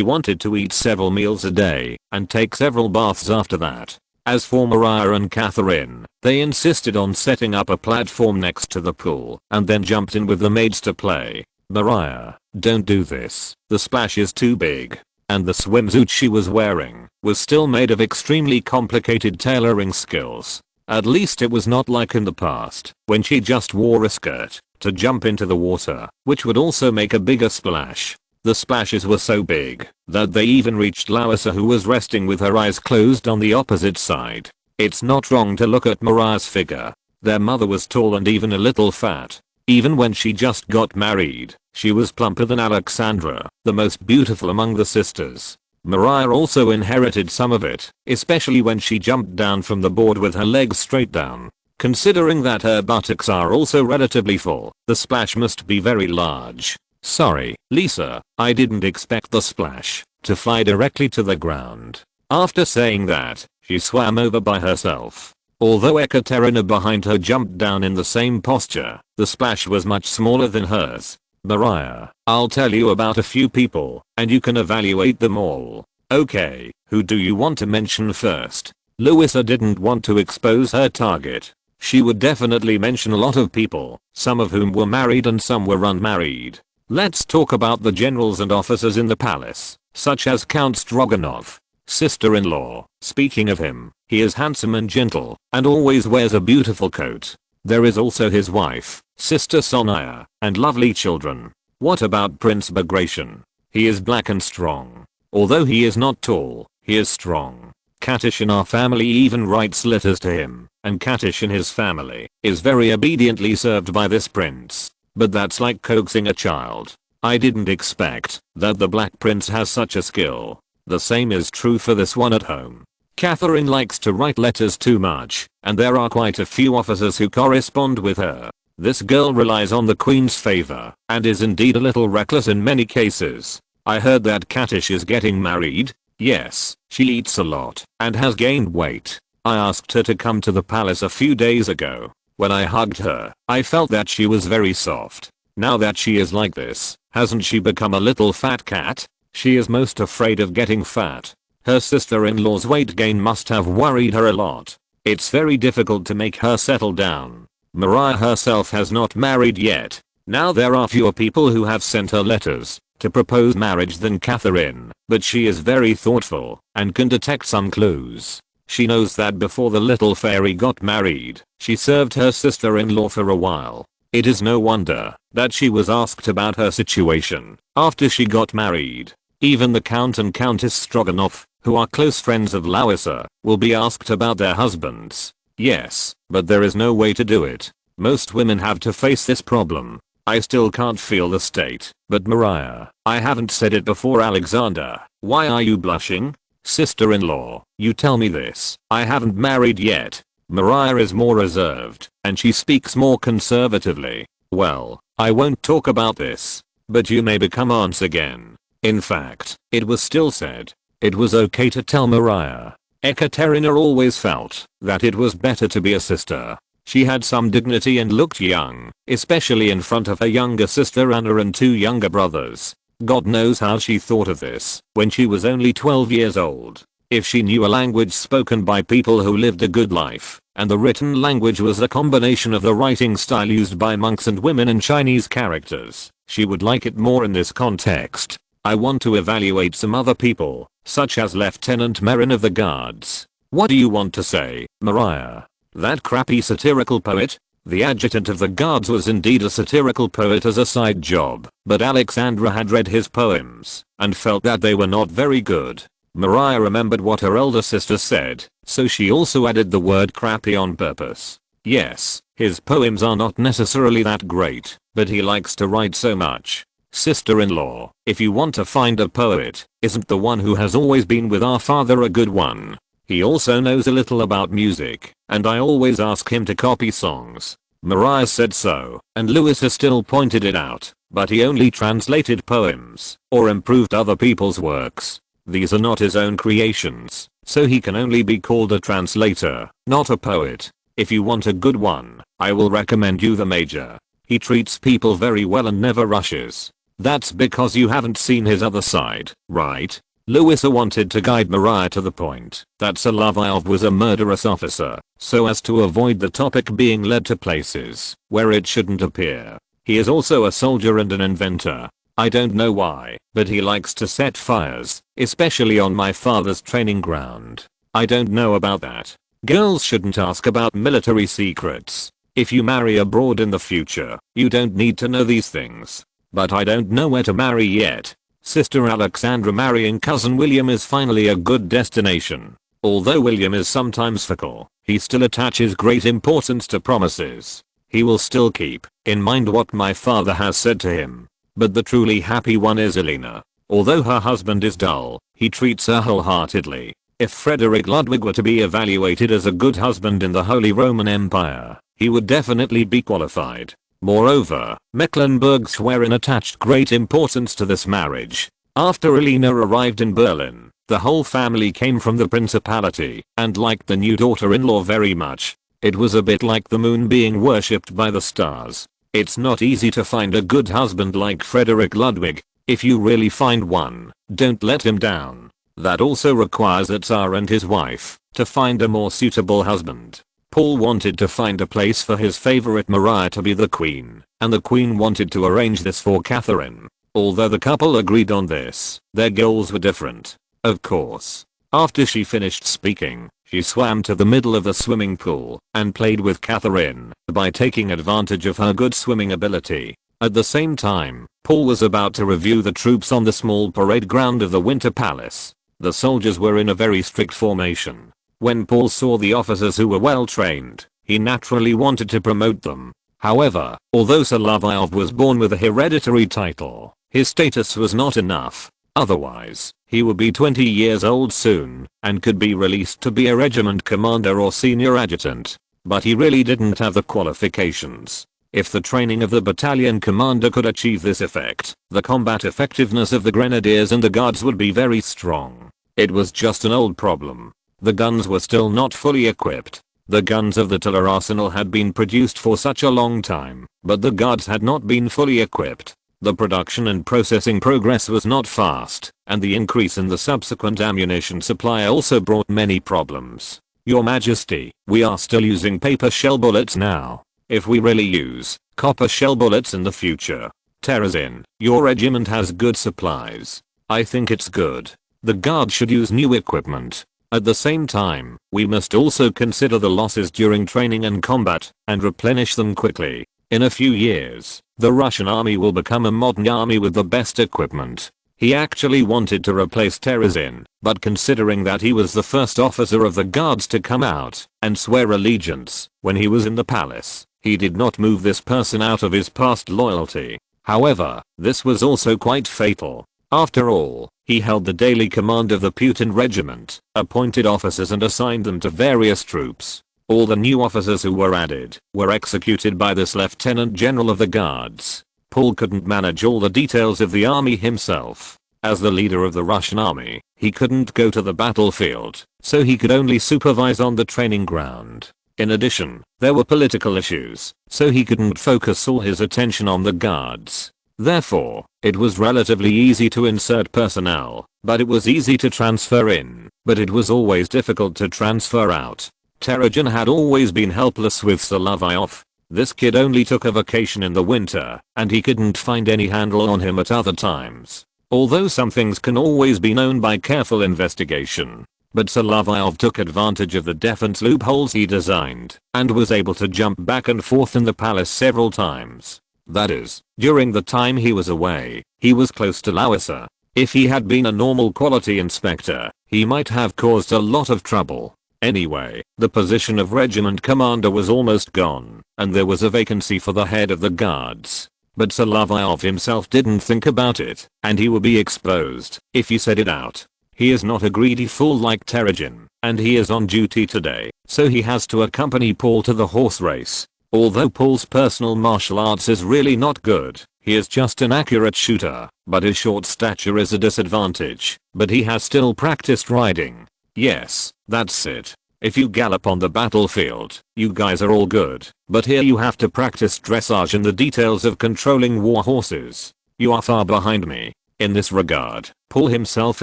wanted to eat several meals a day, and take several baths after that. As for Maria and Catherine, they insisted on setting up a platform next to the pool, and then jumped in with the maids to play. "Maria, don't do this. The splash is too big." And the swimsuit she was wearing was still made of extremely complicated tailoring skills. At least it was not like in the past, when she just wore a skirt to jump into the water, which would also make a bigger splash. The splashes were so big that they even reached Larissa, who was resting with her eyes closed on the opposite side. It's not wrong to look at Maria's figure. Their mother was tall and even a little fat. Even when she just got married, she was plumper than Alexandra, the most beautiful among the sisters. Maria also inherited some of it, especially when she jumped down from the board with her legs straight down. Considering that her buttocks are also relatively full, the splash must be very large. "Sorry, Lisa, I didn't expect the splash to fly directly to the ground." After saying that, she swam over by herself. Although Ekaterina behind her jumped down in the same posture, the splash was much smaller than hers. "Maria, I'll tell you about a few people, and you can evaluate them all." "Okay, who do you want to mention first?" Larissa didn't want to expose her target. She would definitely mention a lot of people, some of whom were married and some were unmarried. "Let's talk about the generals and officers in the palace, such as Count Stroganov, sister-in-law. Speaking of him, he is handsome and gentle, and always wears a beautiful coat. There is also his wife, Sister Sonia, and lovely children. What about Prince Bagration? He is black and strong. Although he is not tall, he is strong. Katish in our family even writes letters to him, and Katish in his family is very obediently served by this prince. But that's like coaxing a child. I didn't expect that the Black Prince has such a skill. The same is true for this one at home. Catherine likes to write letters too much, and there are quite a few officers who correspond with her. This girl relies on the queen's favor, and is indeed a little reckless in many cases. I heard that Katish is getting married. Yes, she eats a lot, and has gained weight. I asked her to come to the palace a few days ago. When I hugged her, I felt that she was very soft. Now that she is like this, hasn't she become a little fat cat? She is most afraid of getting fat. Her sister-in-law's weight gain must have worried her a lot. It's very difficult to make her settle down. Mariah herself has not married yet. Now there are fewer people who have sent her letters to propose marriage than Catherine, but she is very thoughtful and can detect some clues. She knows that before the little fairy got married, she served her sister-in-law for a while. It is no wonder that she was asked about her situation after she got married. Even the Count and Countess Stroganov, who are close friends of Larissa, will be asked about their husbands. Yes, but there is no way to do it. Most women have to face this problem. I still can't feel the state, but Mariah, I haven't said it before. Alexander, why are you blushing? Sister-in-law, you tell me this. I haven't married yet. Mariah is more reserved, and she speaks more conservatively. Well, I won't talk about this, but you may become aunts again. In fact, it was still said it was okay to tell Mariah. Ekaterina always felt that it was better to be a sister. She had some dignity and looked young, especially in front of her younger sister Anna and 2 younger brothers. God knows how she thought of this when she was only 12 years old. If she knew a language spoken by people who lived a good life, and the written language was a combination of the writing style used by monks and women and Chinese characters, she would like it more in this context. I want to evaluate some other people, such as Lieutenant Merin of the Guards. What do you want to say, Mariah? That crappy satirical poet? The adjutant of the Guards was indeed a satirical poet as a side job, but Alexandra had read his poems and felt that they were not very good. Mariah remembered what her elder sister said, so she also added the word crappy on purpose. Yes, his poems are not necessarily that great, but he likes to write so much. Sister-in-law, if you want to find a poet, isn't the one who has always been with our father a good one? He also knows a little about music, and I always ask him to copy songs. Mariah said so, and Lewis has still pointed it out, but he only translated poems, or improved other people's works. These are not his own creations, so he can only be called a translator, not a poet. If you want a good one, I will recommend you the Major. He treats people very well and never rushes. That's because you haven't seen his other side, right? Lewis wanted to guide Mariah to the point that Solovyov was a murderous officer, so as to avoid the topic being led to places where it shouldn't appear. He is also a soldier and an inventor. I don't know why, but he likes to set fires, especially on my father's training ground. I don't know about that. Girls shouldn't ask about military secrets. If you marry abroad in the future, you don't need to know these things. But I don't know where to marry yet. Sister Alexandra marrying cousin William is finally a good destination. Although William is sometimes fickle, he still attaches great importance to promises. He will still keep in mind what my father has said to him. But the truly happy one is Elena. Although her husband is dull, he treats her wholeheartedly. If Frederick Ludwig were to be evaluated as a good husband in the Holy Roman Empire, he would definitely be qualified. Moreover, Mecklenburg-Schwerin attached great importance to this marriage. After Elena arrived in Berlin, the whole family came from the principality and liked the new daughter-in-law very much. It was a bit like the moon being worshipped by the stars. It's not easy to find a good husband like Frederick Ludwig. If you really find one, don't let him down. That also requires the Tsar and his wife to find a more suitable husband. Paul wanted to find a place for his favorite Mariah to be the queen, and the queen wanted to arrange this for Catherine. Although the couple agreed on this, their goals were different. Of course. After she finished speaking, she swam to the middle of the swimming pool and played with Catherine by taking advantage of her good swimming ability. At the same time, Paul was about to review the troops on the small parade ground of the Winter Palace. The soldiers were in a very strict formation. When Paul saw the officers who were well trained, he naturally wanted to promote them. However, although Solovyov was born with a hereditary title, his status was not enough. Otherwise, he would be 20 years old soon and could be released to be a regiment commander or senior adjutant. But he really didn't have the qualifications. If the training of the battalion commander could achieve this effect, the combat effectiveness of the grenadiers and the guards would be very strong. It was just an old problem. The guns were still not fully equipped. The guns of the Tiller arsenal had been produced for such a long time, but the guards had not been fully equipped. The production and processing progress was not fast, and the increase in the subsequent ammunition supply also brought many problems. Your Majesty, we are still using paper shell bullets now. If we really use copper shell bullets in the future. Terezin, your regiment has good supplies. I think it's good. The guard should use new equipment. At the same time, we must also consider the losses during training and combat, and replenish them quickly. In a few years, the Russian army will become a modern army with the best equipment. He actually wanted to replace Terezin, but considering that he was the first officer of the guards to come out and swear allegiance when he was in the palace, he did not move this person out of his past loyalty. However, this was also quite fatal. After all, he held the daily command of the Putin regiment, appointed officers and assigned them to various troops. All the new officers who were added were executed by this lieutenant general of the guards. Paul couldn't manage all the details of the army himself. As the leader of the Russian army, he couldn't go to the battlefield, so he could only supervise on the training ground. In addition, there were political issues, so he couldn't focus all his attention on the guards. Therefore, it was relatively easy to insert personnel, but it was easy to transfer in, but it was always difficult to transfer out. Terezin had always been helpless with Solovyov. This kid only took a vacation in the winter, and he couldn't find any handle on him at other times. Although some things can always be known by careful investigation. But Solovyov took advantage of the defense loopholes he designed, and was able to jump back and forth in the palace several times. That is, during the time he was away, he was close to Lauisa. If he had been a normal quality inspector, he might have caused a lot of trouble. Anyway, the position of regiment commander was almost gone, and there was a vacancy for the head of the guards. But Solovyov himself didn't think about it, and he would be exposed if he said it out. He is not a greedy fool like Terezin, and he is on duty today, so he has to accompany Paul to the horse race. Although Paul's personal martial arts is really not good, he is just an accurate shooter, but his short stature is a disadvantage, but he has still practiced riding. Yes, that's it. If you gallop on the battlefield, you guys are all good, but here you have to practice dressage and the details of controlling war horses. You are far behind me. In this regard, Paul himself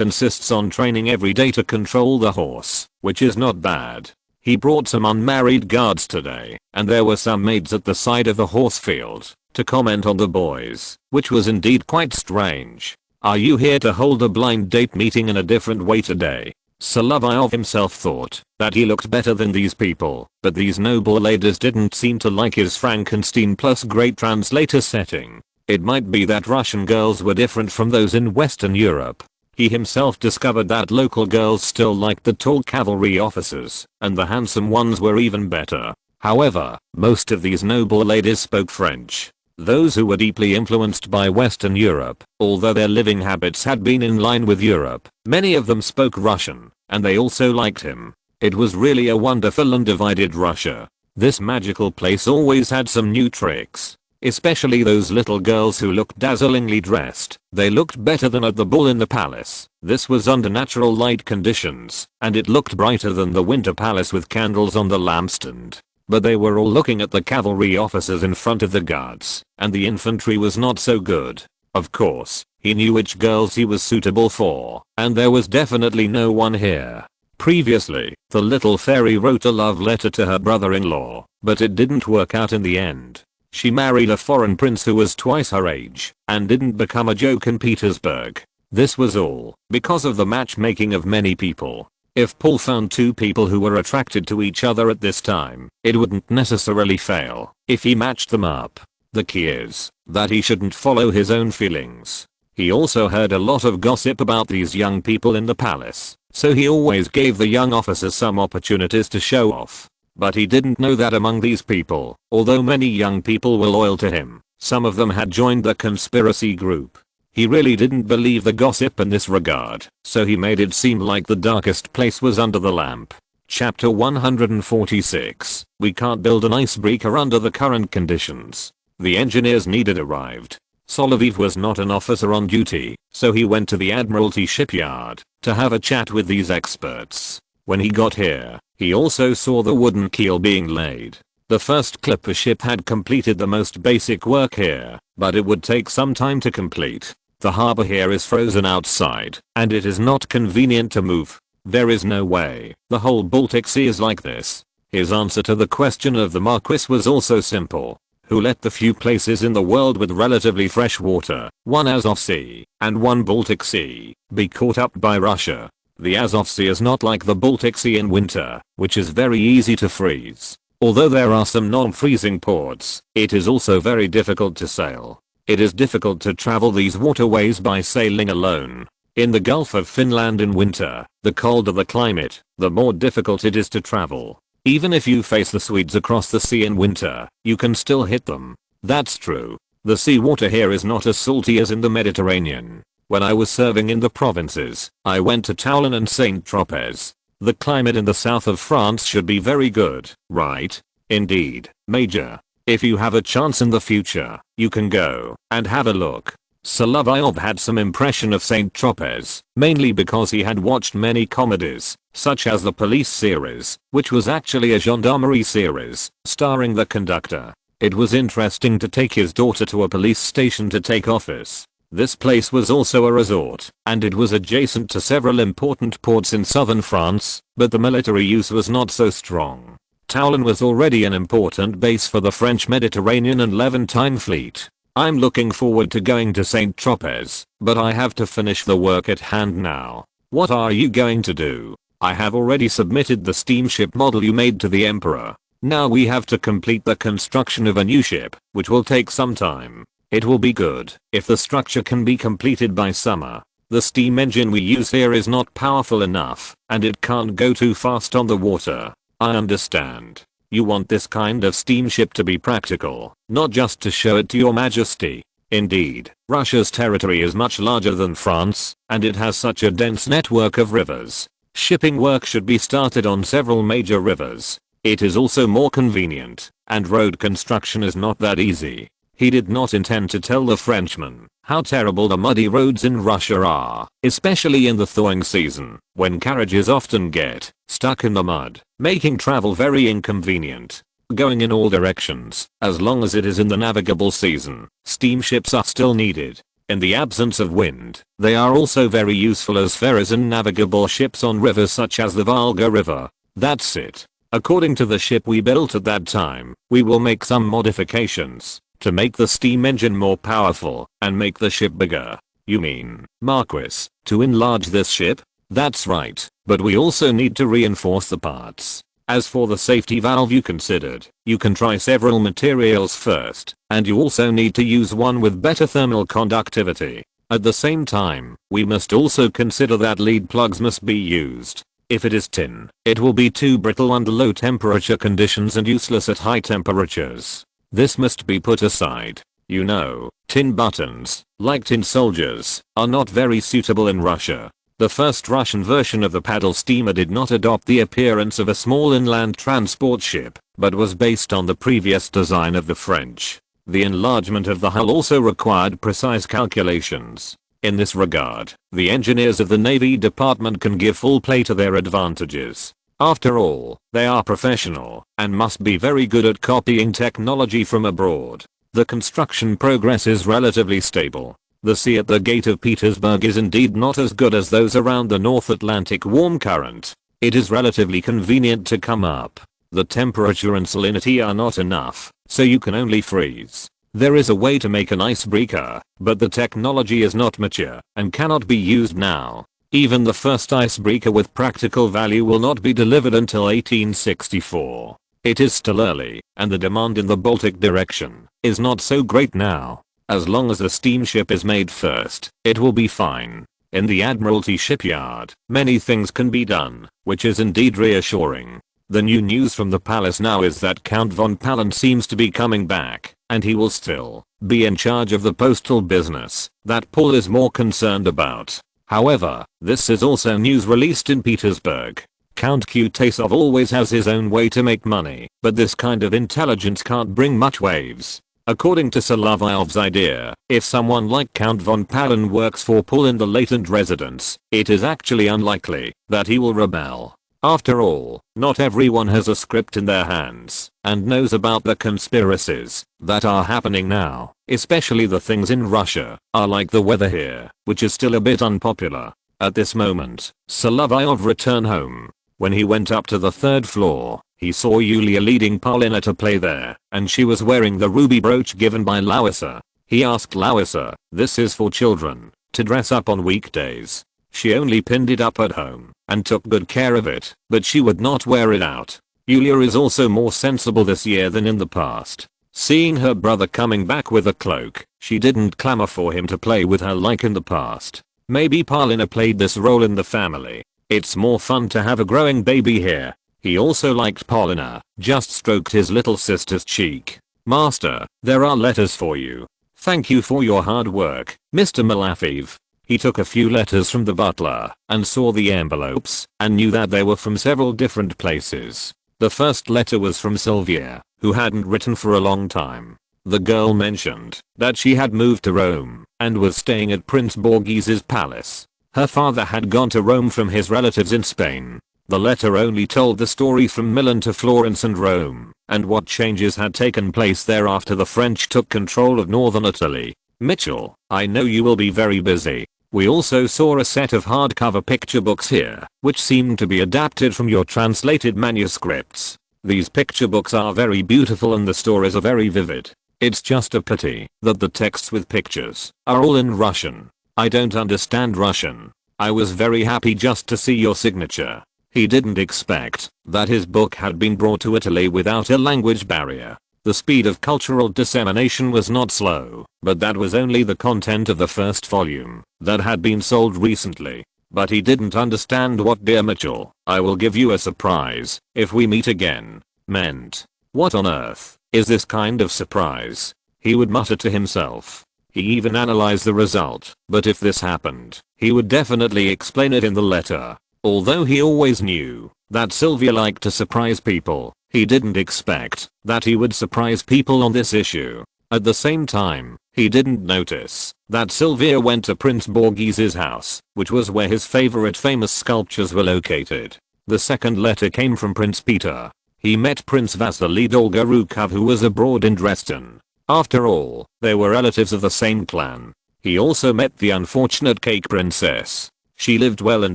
insists on training every day to control the horse, which is not bad. He brought some unmarried guards today, and there were some maids at the side of the horse field to comment on the boys, which was indeed quite strange. Are you here to hold a blind date meeting in a different way today? Solovyov himself thought that he looked better than these people, but these noble ladies didn't seem to like his Frankenstein plus great translator setting. It might be that Russian girls were different from those in Western Europe. He himself discovered that local girls still liked the tall cavalry officers, and the handsome ones were even better. However, most of these noble ladies spoke French. Those who were deeply influenced by Western Europe, although their living habits had been in line with Europe, many of them spoke Russian, and they also liked him. It was really a wonderful and divided Russia. This magical place always had some new tricks. Especially those little girls who looked dazzlingly dressed. They looked better than at the ball in the palace. This was under natural light conditions, and it looked brighter than the winter palace with candles on the lampstand. But they were all looking at the cavalry officers in front of the guards, and the infantry was not so good. Of course, he knew which girls he was suitable for, and there was definitely no one here. Previously, the little fairy wrote a love letter to her brother-in-law, but it didn't work out in the end. She married a foreign prince who was twice her age, and didn't become a joke in Petersburg. This was all because of the matchmaking of many people. If Paul found two people who were attracted to each other at this time, it wouldn't necessarily fail if he matched them up. The key is that he shouldn't follow his own feelings. He also heard a lot of gossip about these young people in the palace, so he always gave the young officers some opportunities to show off. But he didn't know that among these people, although many young people were loyal to him, some of them had joined the conspiracy group. He really didn't believe the gossip in this regard, so he made it seem like the darkest place was under the lamp. Chapter 146. We can't build an icebreaker under the current conditions. The engineers needed arrived. Solovyov was not an officer on duty, so he went to the Admiralty shipyard to have a chat with these experts. When he got here, he also saw the wooden keel being laid. The first clipper ship had completed the most basic work here, but it would take some time to complete. The harbor here is frozen outside, and it is not convenient to move. There is no way the whole Baltic Sea is like this. His answer to the question of the Marquis was also simple. Who let the few places in the world with relatively fresh water, one Azov Sea, and one Baltic Sea, be caught up by Russia? The Azov Sea is not like the Baltic Sea in winter, which is very easy to freeze. Although there are some non-freezing ports, it is also very difficult to sail. It is difficult to travel these waterways by sailing alone. In the Gulf of Finland in winter, the colder the climate, the more difficult it is to travel. Even if you face the Swedes across the sea in winter, you can still hit them. That's true. The seawater here is not as salty as in the Mediterranean. When I was serving in the provinces, I went to Toulon and Saint-Tropez. The climate in the south of France should be very good, right? Indeed, Major. If you have a chance in the future, you can go and have a look. Solovyov had some impression of Saint-Tropez, mainly because he had watched many comedies, such as the Police series, which was actually a gendarmerie series, starring the conductor. It was interesting to take his daughter to a police station to take office. This place was also a resort, and it was adjacent to several important ports in southern France, but the military use was not so strong. Toulon was already an important base for the French Mediterranean and Levantine fleet. I'm looking forward to going to Saint-Tropez, but I have to finish the work at hand now. What are you going to do? I have already submitted the steamship model you made to the Emperor. Now we have to complete the construction of a new ship, which will take some time. It will be good if the structure can be completed by summer. The steam engine we use here is not powerful enough, and it can't go too fast on the water. I understand. You want this kind of steamship to be practical, not just to show it to your majesty. Indeed, Russia's territory is much larger than France, and it has such a dense network of rivers. Shipping work should be started on several major rivers. It is also more convenient, and road construction is not that easy. He did not intend to tell the Frenchman how terrible the muddy roads in Russia are, especially in the thawing season, when carriages often get stuck in the mud, making travel very inconvenient. Going in all directions, as long as it is in the navigable season, steamships are still needed. In the absence of wind, they are also very useful as ferries and navigable ships on rivers such as the Volga River. That's it. According to the ship we built at that time, we will make some modifications to make the steam engine more powerful and make the ship bigger. You mean, Marquis, to enlarge this ship? That's right, but we also need to reinforce the parts. As for the safety valve you considered, you can try several materials first, and you also need to use one with better thermal conductivity. At the same time, we must also consider that lead plugs must be used. If it is tin, it will be too brittle under low temperature conditions and useless at high temperatures. This must be put aside. You know, tin buttons, like tin soldiers, are not very suitable in Russia. The first Russian version of the paddle steamer did not adopt the appearance of a small inland transport ship, but was based on the previous design of the French. The enlargement of the hull also required precise calculations. In this regard, the engineers of the Navy Department can give full play to their advantages. After all, they are professional and must be very good at copying technology from abroad. The construction progress is relatively stable. The sea at the gate of Petersburg is indeed not as good as those around the North Atlantic warm current. It is relatively convenient to come up. The temperature and salinity are not enough, so you can only freeze. There is a way to make an icebreaker, but the technology is not mature and cannot be used now. Even the first icebreaker with practical value will not be delivered until 1864. It is still early, and the demand in the Baltic direction is not so great now. As long as the steamship is made first, it will be fine. In the Admiralty shipyard, many things can be done, which is indeed reassuring. The new news from the palace now is that Count von Palen seems to be coming back, and he will still be in charge of the postal business that Paul is more concerned about. However, this is also news released in Petersburg. Count Kutuzov always has his own way to make money, but this kind of intelligence can't bring much waves. According to Solovyov's idea, if someone like Count von Palen works for Paul in the latent residence, it is actually unlikely that he will rebel. After all, not everyone has a script in their hands and knows about the conspiracies that are happening now, especially the things in Russia are like the weather here, which is still a bit unpopular. At this moment, Solovyov returned home. When he went up to the third floor, he saw Yulia leading Paulina to play there, and she was wearing the ruby brooch given by Larissa. He asked Larissa, "This is for children, to dress up on weekdays." She only pinned it up at home and took good care of it, but she would not wear it out. Yulia is also more sensible this year than in the past. Seeing her brother coming back with a cloak, she didn't clamor for him to play with her like in the past. Maybe Paulina played this role in the family. It's more fun to have a growing baby here. He also liked Paulina, just stroked his little sister's cheek. "Master, there are letters for you. Thank you for your hard work, Mr. Malafiev." He took a few letters from the butler and saw the envelopes and knew that they were from several different places. The first letter was from Sylvia, who hadn't written for a long time. The girl mentioned that she had moved to Rome and was staying at Prince Borghese's palace. Her father had gone to Rome from his relatives in Spain. The letter only told the story from Milan to Florence and Rome, and what changes had taken place there after the French took control of northern Italy. "Mitchell, I know you will be very busy. We also saw a set of hardcover picture books here, which seem to be adapted from your translated manuscripts. These picture books are very beautiful and the stories are very vivid. It's just a pity that the texts with pictures are all in Russian. I don't understand Russian. I was very happy just to see your signature." He didn't expect that his book had been brought to Italy without a language barrier. The speed of cultural dissemination was not slow, but that was only the content of the first volume that had been sold recently. But he didn't understand what "Dear Mitchell, I will give you a surprise if we meet again" meant. What on earth is this kind of surprise? He would mutter to himself. He even analyzed the result, but if this happened, he would definitely explain it in the letter. Although he always knew that Sylvia liked to surprise people, he didn't expect that he would surprise people on this issue. At the same time, he didn't notice that Sylvia went to Prince Borghese's house, which was where his favorite famous sculptures were located. The second letter came from Prince Peter. He met Prince Vasily Dolgorukov, who was abroad in Dresden. After all, they were relatives of the same clan. He also met the unfortunate cake princess. She lived well in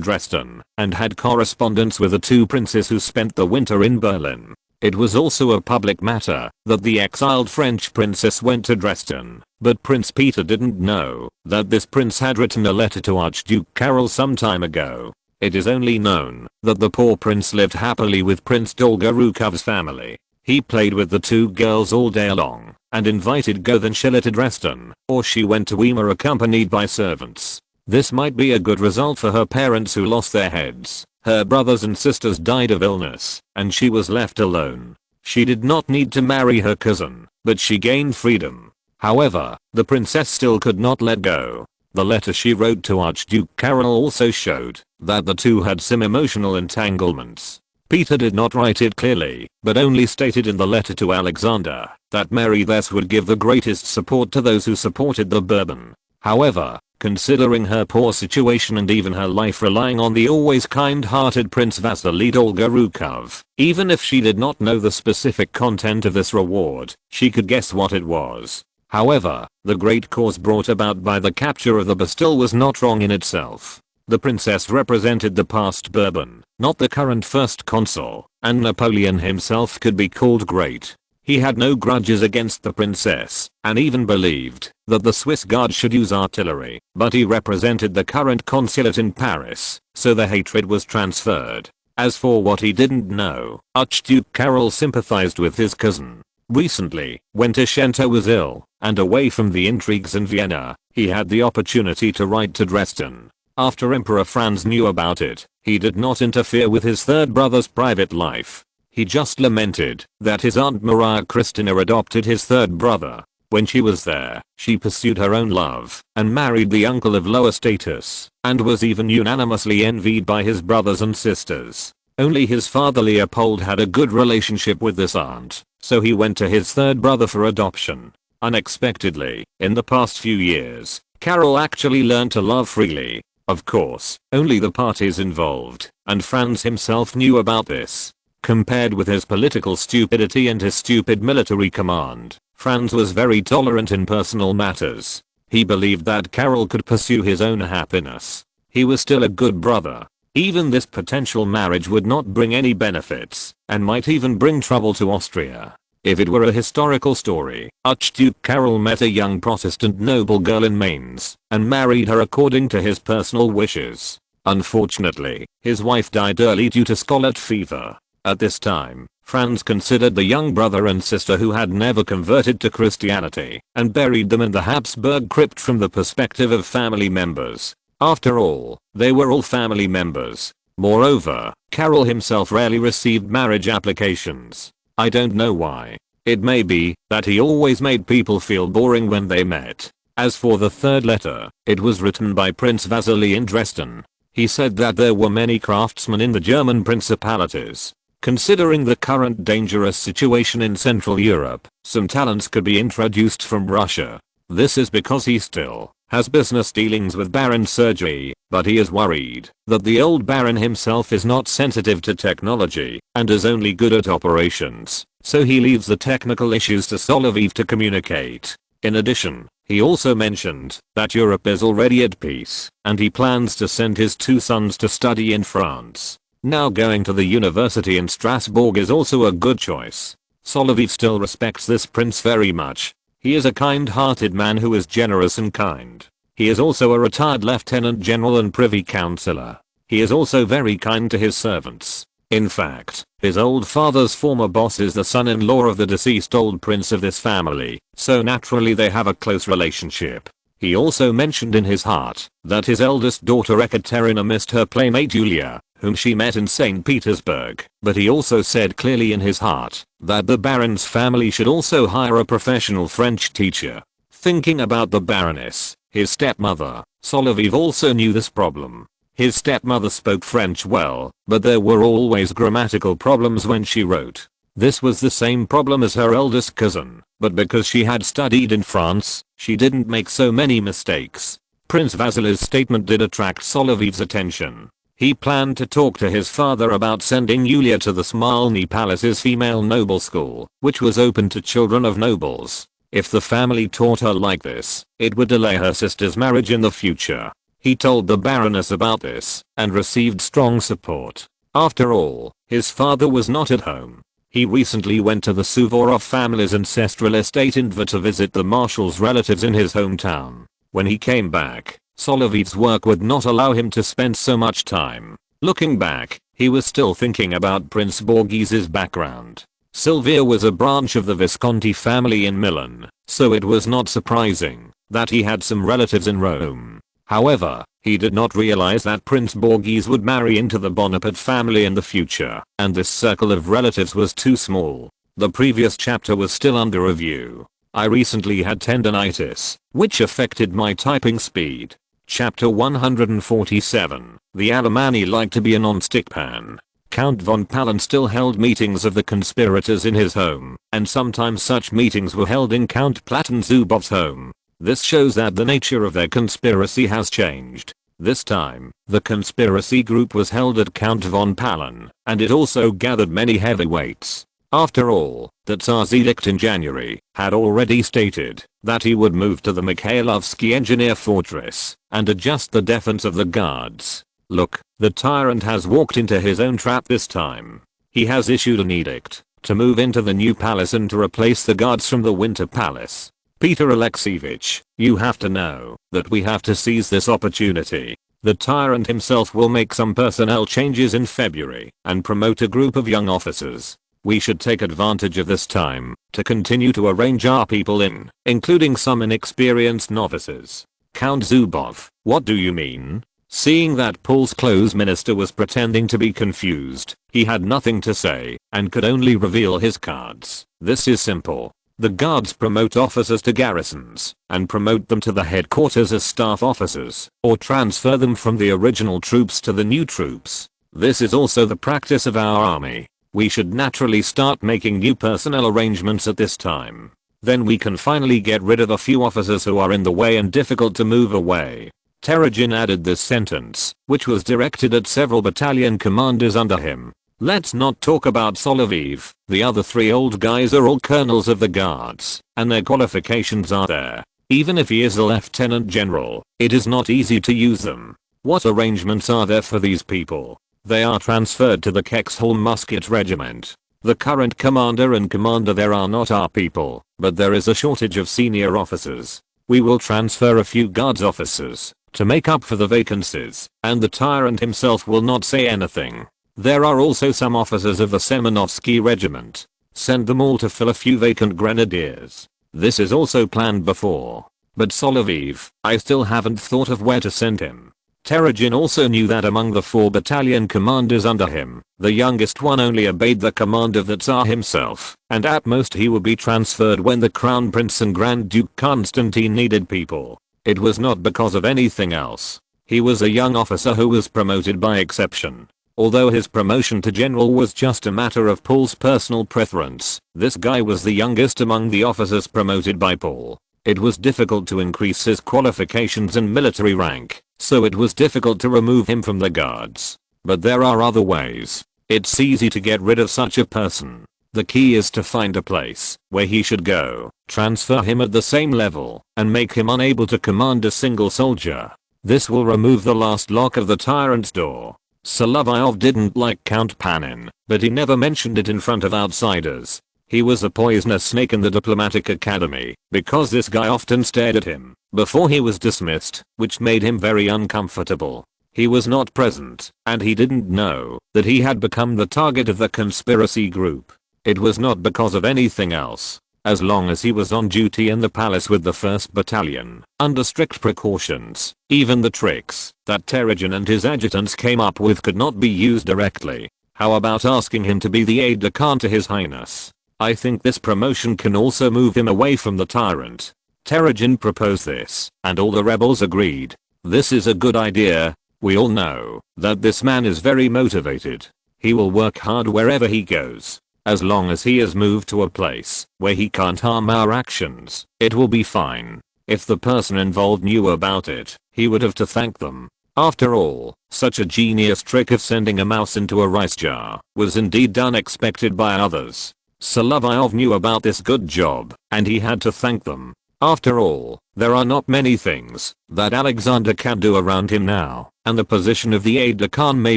Dresden and had correspondence with the two princes who spent the winter in Berlin. It was also a public matter that the exiled French princess went to Dresden, but Prince Peter didn't know that this prince had written a letter to Archduke Karol some time ago. It is only known that the poor prince lived happily with Prince Dolgorukov's family. He played with the two girls all day long and invited Gothenshilla to Dresden, or she went to Weimar accompanied by servants. This might be a good result for her parents, who lost their heads. Her brothers and sisters died of illness, and she was left alone. She did not need to marry her cousin, but she gained freedom. However, the princess still could not let go. The letter she wrote to Archduke Karol also showed that the two had some emotional entanglements. Peter did not write it clearly, but only stated in the letter to Alexander that Mary thus would give the greatest support to those who supported the Bourbon. However, considering her poor situation and even her life relying on the always kind-hearted Prince Vasily Dolgorukov, even if she did not know the specific content of this reward, she could guess what it was. However, the great cause brought about by the capture of the Bastille was not wrong in itself. The princess represented the past Bourbon, not the current first consul, and Napoleon himself could be called great. He had no grudges against the princess, and even believed that the Swiss Guard should use artillery, but he represented the current consulate in Paris, so the hatred was transferred. As for what he didn't know, Archduke Karol sympathized with his cousin. Recently, when Tashento was ill, and away from the intrigues in Vienna, he had the opportunity to ride to Dresden. After Emperor Franz knew about it, he did not interfere with his third brother's private life. He just lamented that his aunt Maria Christina adopted his third brother. When she was there, she pursued her own love and married the uncle of lower status, and was even unanimously envied by his brothers and sisters. Only his father Leopold had a good relationship with this aunt, so he went to his third brother for adoption. Unexpectedly, in the past few years, Karol actually learned to love freely. Of course, only the parties involved, and Franz himself knew about this. Compared with his political stupidity and his stupid military command, Franz was very tolerant in personal matters. He believed that Carol could pursue his own happiness. He was still a good brother. Even this potential marriage would not bring any benefits, and might even bring trouble to Austria. If it were a historical story, Archduke Karol met a young Protestant noble girl in Mainz, and married her according to his personal wishes. Unfortunately, his wife died early due to scarlet fever. At this time, Franz considered the young brother and sister who had never converted to Christianity, and buried them in the Habsburg crypt from the perspective of family members. After all, they were all family members. Moreover, Karol himself rarely received marriage applications. I don't know why. It may be that he always made people feel boring when they met. As for the third letter, it was written by Prince Vasily in Dresden. He said that there were many craftsmen in the German principalities. Considering the current dangerous situation in Central Europe, some talents could be introduced from Russia. This is because he still has business dealings with Baron Sergei, but he is worried that the old Baron himself is not sensitive to technology and is only good at operations, so he leaves the technical issues to Solovyov to communicate. In addition, he also mentioned that Europe is already at peace, and he plans to send his 2 sons to study in France. Now going to the university in Strasbourg is also a good choice. Solovyov still respects this prince very much. He is a kind-hearted man who is generous and kind. He is also a retired lieutenant general and privy councillor. He is also very kind to his servants. In fact, his old father's former boss is the son-in-law of the deceased old prince of this family, so naturally they have a close relationship. He also mentioned in his heart that his eldest daughter Ekaterina missed her playmate Yulia, whom she met in St. Petersburg, but he also said clearly in his heart that the Baron's family should also hire a professional French teacher. Thinking about the Baroness, his stepmother, Solovyov also knew this problem. His stepmother spoke French well, but there were always grammatical problems when she wrote. This was the same problem as her eldest cousin, but because she had studied in France, she didn't make so many mistakes. Prince Vasily's statement did attract Solovyov's attention. He planned to talk to his father about sending Yulia to the Smolny Palace's female noble school, which was open to children of nobles. If the family taught her like this, it would delay her sister's marriage in the future. He told the Baroness about this, and received strong support. After all, his father was not at home. He recently went to the Suvorov family's ancestral estate in Tver to visit the Marshal's relatives in his hometown. When he came back, Solovyov's work would not allow him to spend so much time. Looking back, he was still thinking about Prince Borghese's background. Silvia was a branch of the Visconti family in Milan, so it was not surprising that he had some relatives in Rome. However, he did not realize that Prince Borghese would marry into the Bonaparte family in the future, and this circle of relatives was too small. The previous chapter was still under review. I recently had tendinitis, which affected my typing speed. Chapter 147. The Alemanni like to be a non-stick pan. Count von Palen still held meetings of the conspirators in his home, and sometimes such meetings were held in Count Platon Zubov's home. This shows that the nature of their conspiracy has changed. This time, the conspiracy group was held at Count von Palen, and it also gathered many heavyweights. After all, the Tsar's edict in January had already stated that he would move to the Mikhailovsky engineer fortress and adjust the defense of the guards. Look, the tyrant has walked into his own trap this time. He has issued an edict to move into the new palace and to replace the guards from the Winter Palace. Peter Alexeyevich, you have to know that we have to seize this opportunity. The tyrant himself will make some personnel changes in February and promote a group of young officers. We should take advantage of this time to continue to arrange our people in, including some inexperienced novices. Count Zubov, what do you mean? Seeing that Paul's clothes minister was pretending to be confused, he had nothing to say and could only reveal his cards. This is simple. The guards promote officers to garrisons and promote them to the headquarters as staff officers, or transfer them from the original troops to the new troops. This is also the practice of our army. We should naturally start making new personnel arrangements at this time. Then we can finally get rid of a few officers who are in the way and difficult to move away. Terezin added this sentence, which was directed at several battalion commanders under him. Let's not talk about Solovyov. The other 3 old guys are all colonels of the guards, and their qualifications are there. Even if he is a lieutenant general, it is not easy to use them. What arrangements are there for these people? They are transferred to the Kexholm Musket Regiment. The current commander and commander there are not our people, but there is a shortage of senior officers. We will transfer a few guards officers to make up for the vacancies, and the tyrant himself will not say anything. There are also some officers of the Semenovsky regiment. Send them all to fill a few vacant grenadiers. This is also planned before. But Solovyov, I still haven't thought of where to send him. Terezin also knew that among the 4 battalion commanders under him, the youngest one only obeyed the command of the Tsar himself, and at most he would be transferred when the Crown Prince and Grand Duke Constantine needed people. It was not because of anything else. He was a young officer who was promoted by exception. Although his promotion to general was just a matter of Paul's personal preference, this guy was the youngest among the officers promoted by Paul. It was difficult to increase his qualifications and military rank, so it was difficult to remove him from the guards. But there are other ways. It's easy to get rid of such a person. The key is to find a place where he should go, transfer him at the same level, and make him unable to command a single soldier. This will remove the last lock of the tyrant's door. Solovyov didn't like Count Panin, but he never mentioned it in front of outsiders. He was a poisonous snake in the diplomatic academy, because this guy often stared at him before he was dismissed, which made him very uncomfortable. He was not present, and he didn't know that he had become the target of the conspiracy group. It was not because of anything else. As long as he was on duty in the palace with the 1st Battalion, under strict precautions, even the tricks that Terezin and his adjutants came up with could not be used directly. How about asking him to be the aide-de-camp to His Highness? I think this promotion can also move him away from the tyrant. Terezin proposed this, and all the rebels agreed. This is a good idea. We all know that this man is very motivated. He will work hard wherever he goes. As long as he is moved to a place where he can't harm our actions, it will be fine. If the person involved knew about it, he would have to thank them. After all, such a genius trick of sending a mouse into a rice jar was indeed unexpected by others. Solovyov knew about this good job, and he had to thank them. After all, there are not many things that Alexander can do around him now, and the position of the aide-de-camp may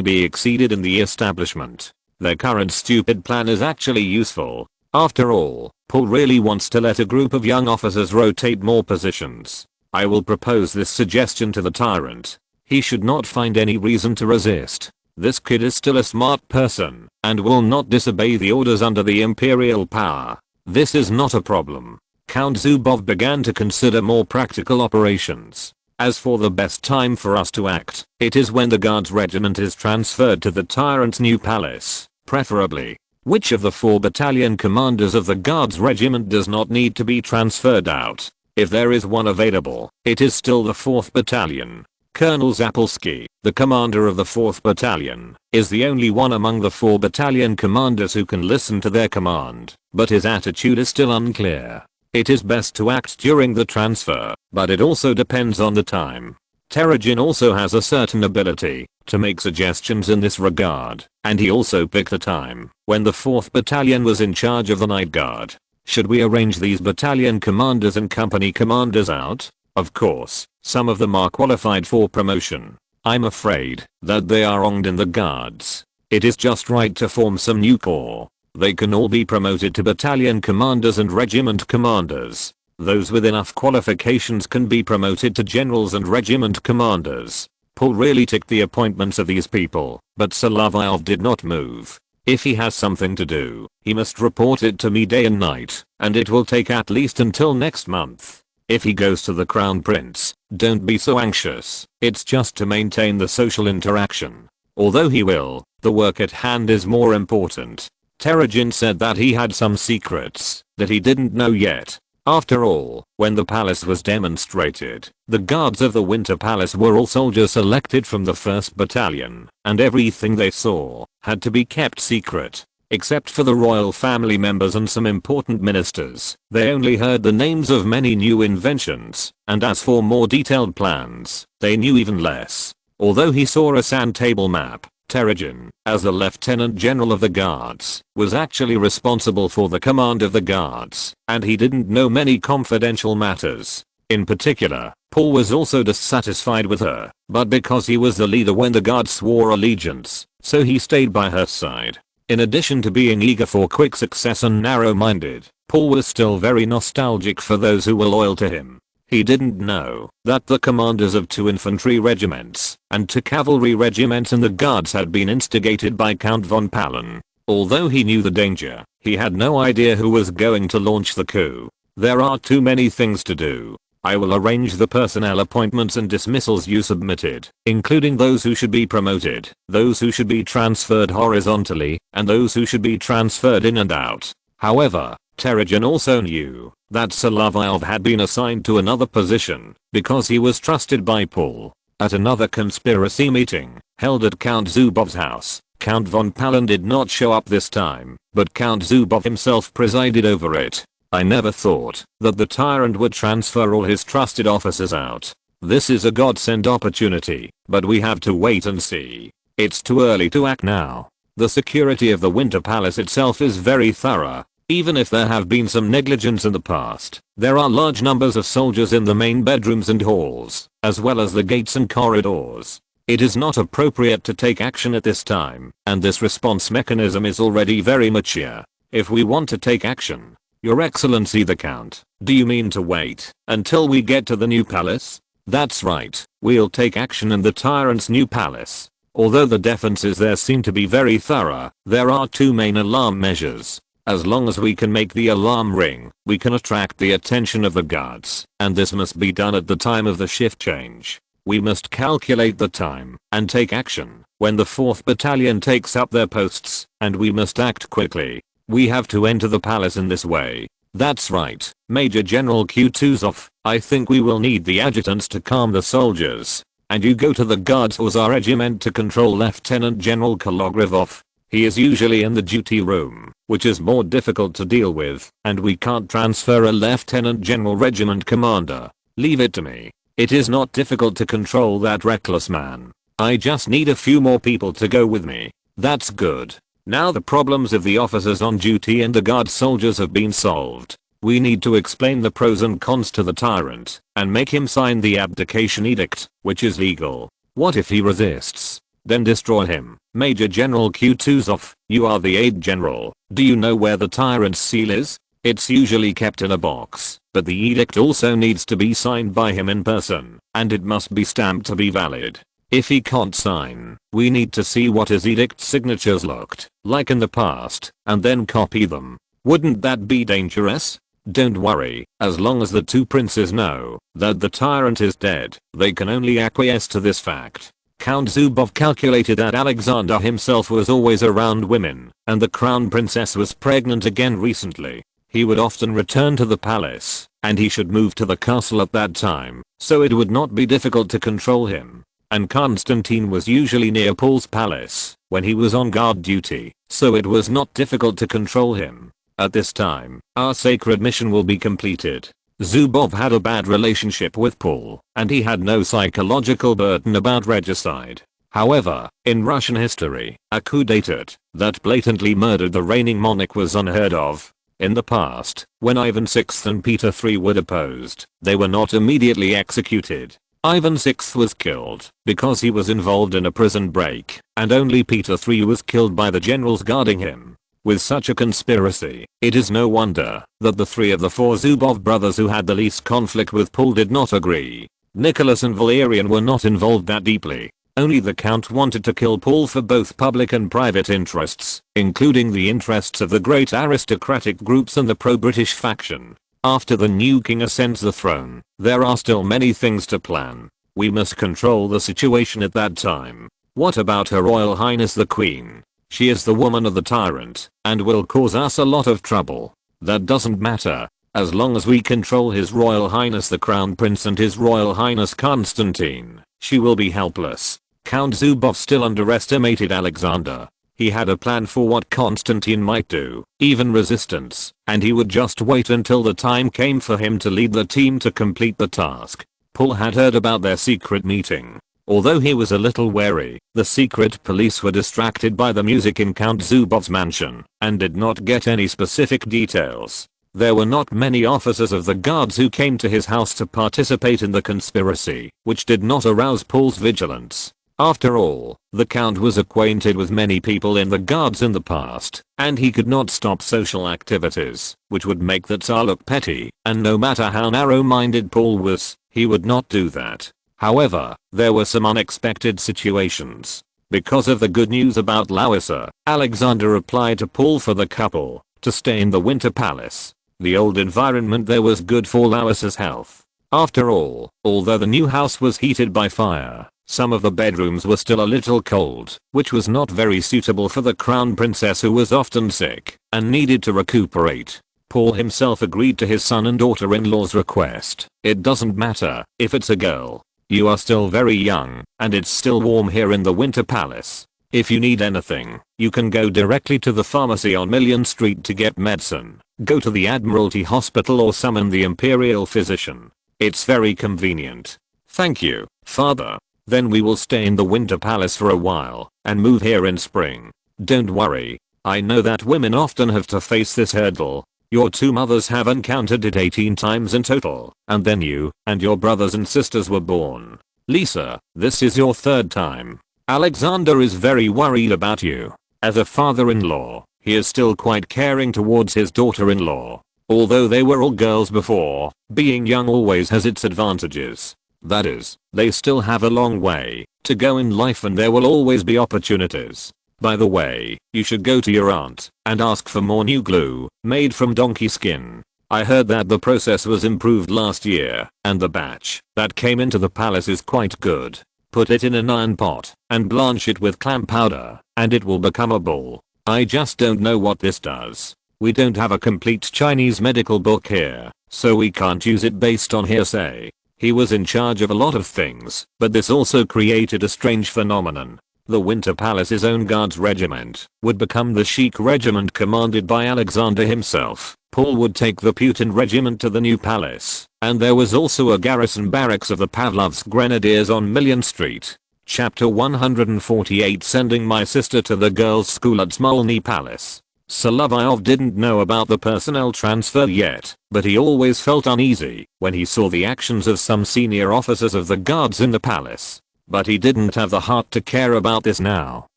be exceeded in the establishment. Their current stupid plan is actually useful. After all, Paul really wants to let a group of young officers rotate more positions. I will propose this suggestion to the tyrant. He should not find any reason to resist. This kid is still a smart person, and will not disobey the orders under the imperial power. This is not a problem. Count Zubov began to consider more practical operations. As for the best time for us to act, it is when the guards regiment is transferred to the tyrant's new palace, preferably. Which of the 4 battalion commanders of the guards regiment does not need to be transferred out? If there is one available, it is still the 4th battalion. Colonel Zapolsky, the commander of the 4th battalion, is the only one among the 4 battalion commanders who can listen to their command, but his attitude is still unclear. It is best to act during the transfer, but it also depends on the time. Terezin also has a certain ability to make suggestions in this regard, and he also picked a time when the 4th battalion was in charge of the night guard. Should we arrange these battalion commanders and company commanders out? Of course, some of them are qualified for promotion. I'm afraid that they are wronged in the guards. It is just right to form some new corps. They can all be promoted to battalion commanders and regiment commanders. Those with enough qualifications can be promoted to generals and regiment commanders. Paul really ticked the appointments of these people, but Solovyov did not move. If he has something to do, he must report it to me day and night, and it will take at least until next month. If he goes to the Crown Prince, don't be so anxious. It's just to maintain the social interaction. Although he will, the work at hand is more important. Terezin said that he had some secrets that he didn't know yet. After all, when the palace was demonstrated, the guards of the Winter Palace were all soldiers selected from the 1st Battalion, and everything they saw had to be kept secret. Except for the royal family members and some important ministers, they only heard the names of many new inventions, and as for more detailed plans, they knew even less. Although he saw a sand table map, Terezin, as the Lieutenant General of the Guards, was actually responsible for the command of the Guards, and he didn't know many confidential matters. In particular, Paul was also dissatisfied with her, but because he was the leader when the Guards swore allegiance, so he stayed by her side. In addition to being eager for quick success and narrow-minded, Paul was still very nostalgic for those who were loyal to him. He didn't know that the commanders of 2 infantry regiments and 2 cavalry regiments in the Guards had been instigated by Count von Palen. Although he knew the danger, he had no idea who was going to launch the coup. There are too many things to do. I will arrange the personnel appointments and dismissals you submitted, including those who should be promoted, those who should be transferred horizontally, and those who should be transferred in and out. However, Terezin also knew that Solovyov had been assigned to another position because he was trusted by Paul. At another conspiracy meeting, held at Count Zubov's house, Count von Palen did not show up this time, but Count Zubov himself presided over it. I never thought that the tyrant would transfer all his trusted officers out. This is a godsend opportunity, but we have to wait and see. It's too early to act now. The security of the Winter Palace itself is very thorough. Even if there have been some negligence in the past, there are large numbers of soldiers in the main bedrooms and halls, as well as the gates and corridors. It is not appropriate to take action at this time, and this response mechanism is already very mature. If we want to take action, Your Excellency the Count, do you mean to wait until we get to the new palace? That's right, we'll take action in the tyrant's new palace. Although the defenses there seem to be very thorough, there are 2 main alarm measures. As long as we can make the alarm ring, we can attract the attention of the Guards, and this must be done at the time of the shift change. We must calculate the time and take action when the 4th Battalion takes up their posts, and we must act quickly. We have to enter the palace in this way. That's right, Major General Kutuzov. I think we will need the adjutants to calm the soldiers, and you go to the Guards Hussar Regiment to control Lieutenant General Kologrevov. He is usually in the duty room, which is more difficult to deal with, and we can't transfer a Lieutenant General Regiment commander. Leave it to me. It is not difficult to control that reckless man. I just need a few more people to go with me. That's good. Now the problems of the officers on duty and the Guard soldiers have been solved. We need to explain the pros and cons to the tyrant, and make him sign the abdication edict, which is legal. What if he resists? Then destroy him. Major General Kutuzov, you are the aide general. Do you know where the tyrant's seal is? It's usually kept in a box, but the edict also needs to be signed by him in person, and it must be stamped to be valid. If he can't sign, we need to see what his edict signatures looked like in the past, and then copy them. Wouldn't that be dangerous? Don't worry, as long as the 2 princes know that the tyrant is dead, they can only acquiesce to this fact. Count Zubov calculated that Alexander himself was always around women, and the crown princess was pregnant again recently. He would often return to the palace, and he should move to the castle at that time, so it would not be difficult to control him. And Constantine was usually near Paul's palace when he was on guard duty, so it was not difficult to control him. At this time, our sacred mission will be completed. Zubov had a bad relationship with Paul, and he had no psychological burden about regicide. However, in Russian history, a coup d'état that blatantly murdered the reigning monarch was unheard of. In the past, when Ivan VI and Peter III were deposed, they were not immediately executed. Ivan VI was killed because he was involved in a prison break, and only Peter III was killed by the generals guarding him. With such a conspiracy, it is no wonder that the 3 of the 4 Zubov brothers who had the least conflict with Paul did not agree. Nicholas and Valerian were not involved that deeply. Only the Count wanted to kill Paul for both public and private interests, including the interests of the great aristocratic groups and the pro-British faction. After the new king ascends the throne, there are still many things to plan. We must control the situation at that time. What about Her Royal Highness the Queen? She is the woman of the tyrant, and will cause us a lot of trouble. That doesn't matter. As long as we control His Royal Highness the Crown Prince and His Royal Highness Constantine, she will be helpless. Count Zubov still underestimated Alexander. He had a plan for what Constantine might do, even resistance, and he would just wait until the time came for him to lead the team to complete the task. Paul had heard about their secret meeting. Although he was a little wary, the secret police were distracted by the music in Count Zubov's mansion and did not get any specific details. There were not many officers of the guards who came to his house to participate in the conspiracy, which did not arouse Paul's vigilance. After all, the Count was acquainted with many people in the guards in the past, and he could not stop social activities, which would make the Tsar look petty, and no matter how narrow-minded Paul was, he would not do that. However, there were some unexpected situations. Because of the good news about Larissa, Alexander applied to Paul for the couple to stay in the Winter Palace. The old environment there was good for Larissa's health. After all, although the new house was heated by fire, some of the bedrooms were still a little cold, which was not very suitable for the crown princess who was often sick and needed to recuperate. Paul himself agreed to his son and daughter-in-law's request. It doesn't matter if it's a girl. You are still very young, and it's still warm here in the Winter Palace. If you need anything, you can go directly to the pharmacy on Million Street to get medicine. Go to the Admiralty Hospital or summon the Imperial Physician. It's very convenient. Thank you, Father. Then we will stay in the Winter Palace for a while and move here in spring. Don't worry. I know that women often have to face this hurdle. Your two mothers have encountered it 18 times in total, and then you and your brothers and sisters were born. Lisa, this is your third time. Alexander is very worried about you. As a father-in-law, he is still quite caring towards his daughter-in-law. Although they were all girls before, being young always has its advantages. That is, they still have a long way to go in life and there will always be opportunities. By the way, you should go to your aunt and ask for more new glue made from donkey skin. I heard that the process was improved last year and the batch that came into the palace is quite good. Put it in an iron pot and blanch it with clam powder and it will become a ball. I just don't know what this does. We don't have a complete Chinese medical book here, so we can't use it based on hearsay. He was in charge of a lot of things, but this also created a strange phenomenon. The Winter Palace's own guards regiment would become the Sheik regiment commanded by Alexander himself. Paul would take the Putin regiment to the new palace, and there was also a garrison barracks of the Pavlovsk Grenadiers on Million Street. Chapter 148 Sending my sister to the girls' school at Smolny Palace. Solovyov didn't know about the personnel transfer yet, but he always felt uneasy when he saw the actions of some senior officers of the guards in the palace. But he didn't have the heart to care about this now.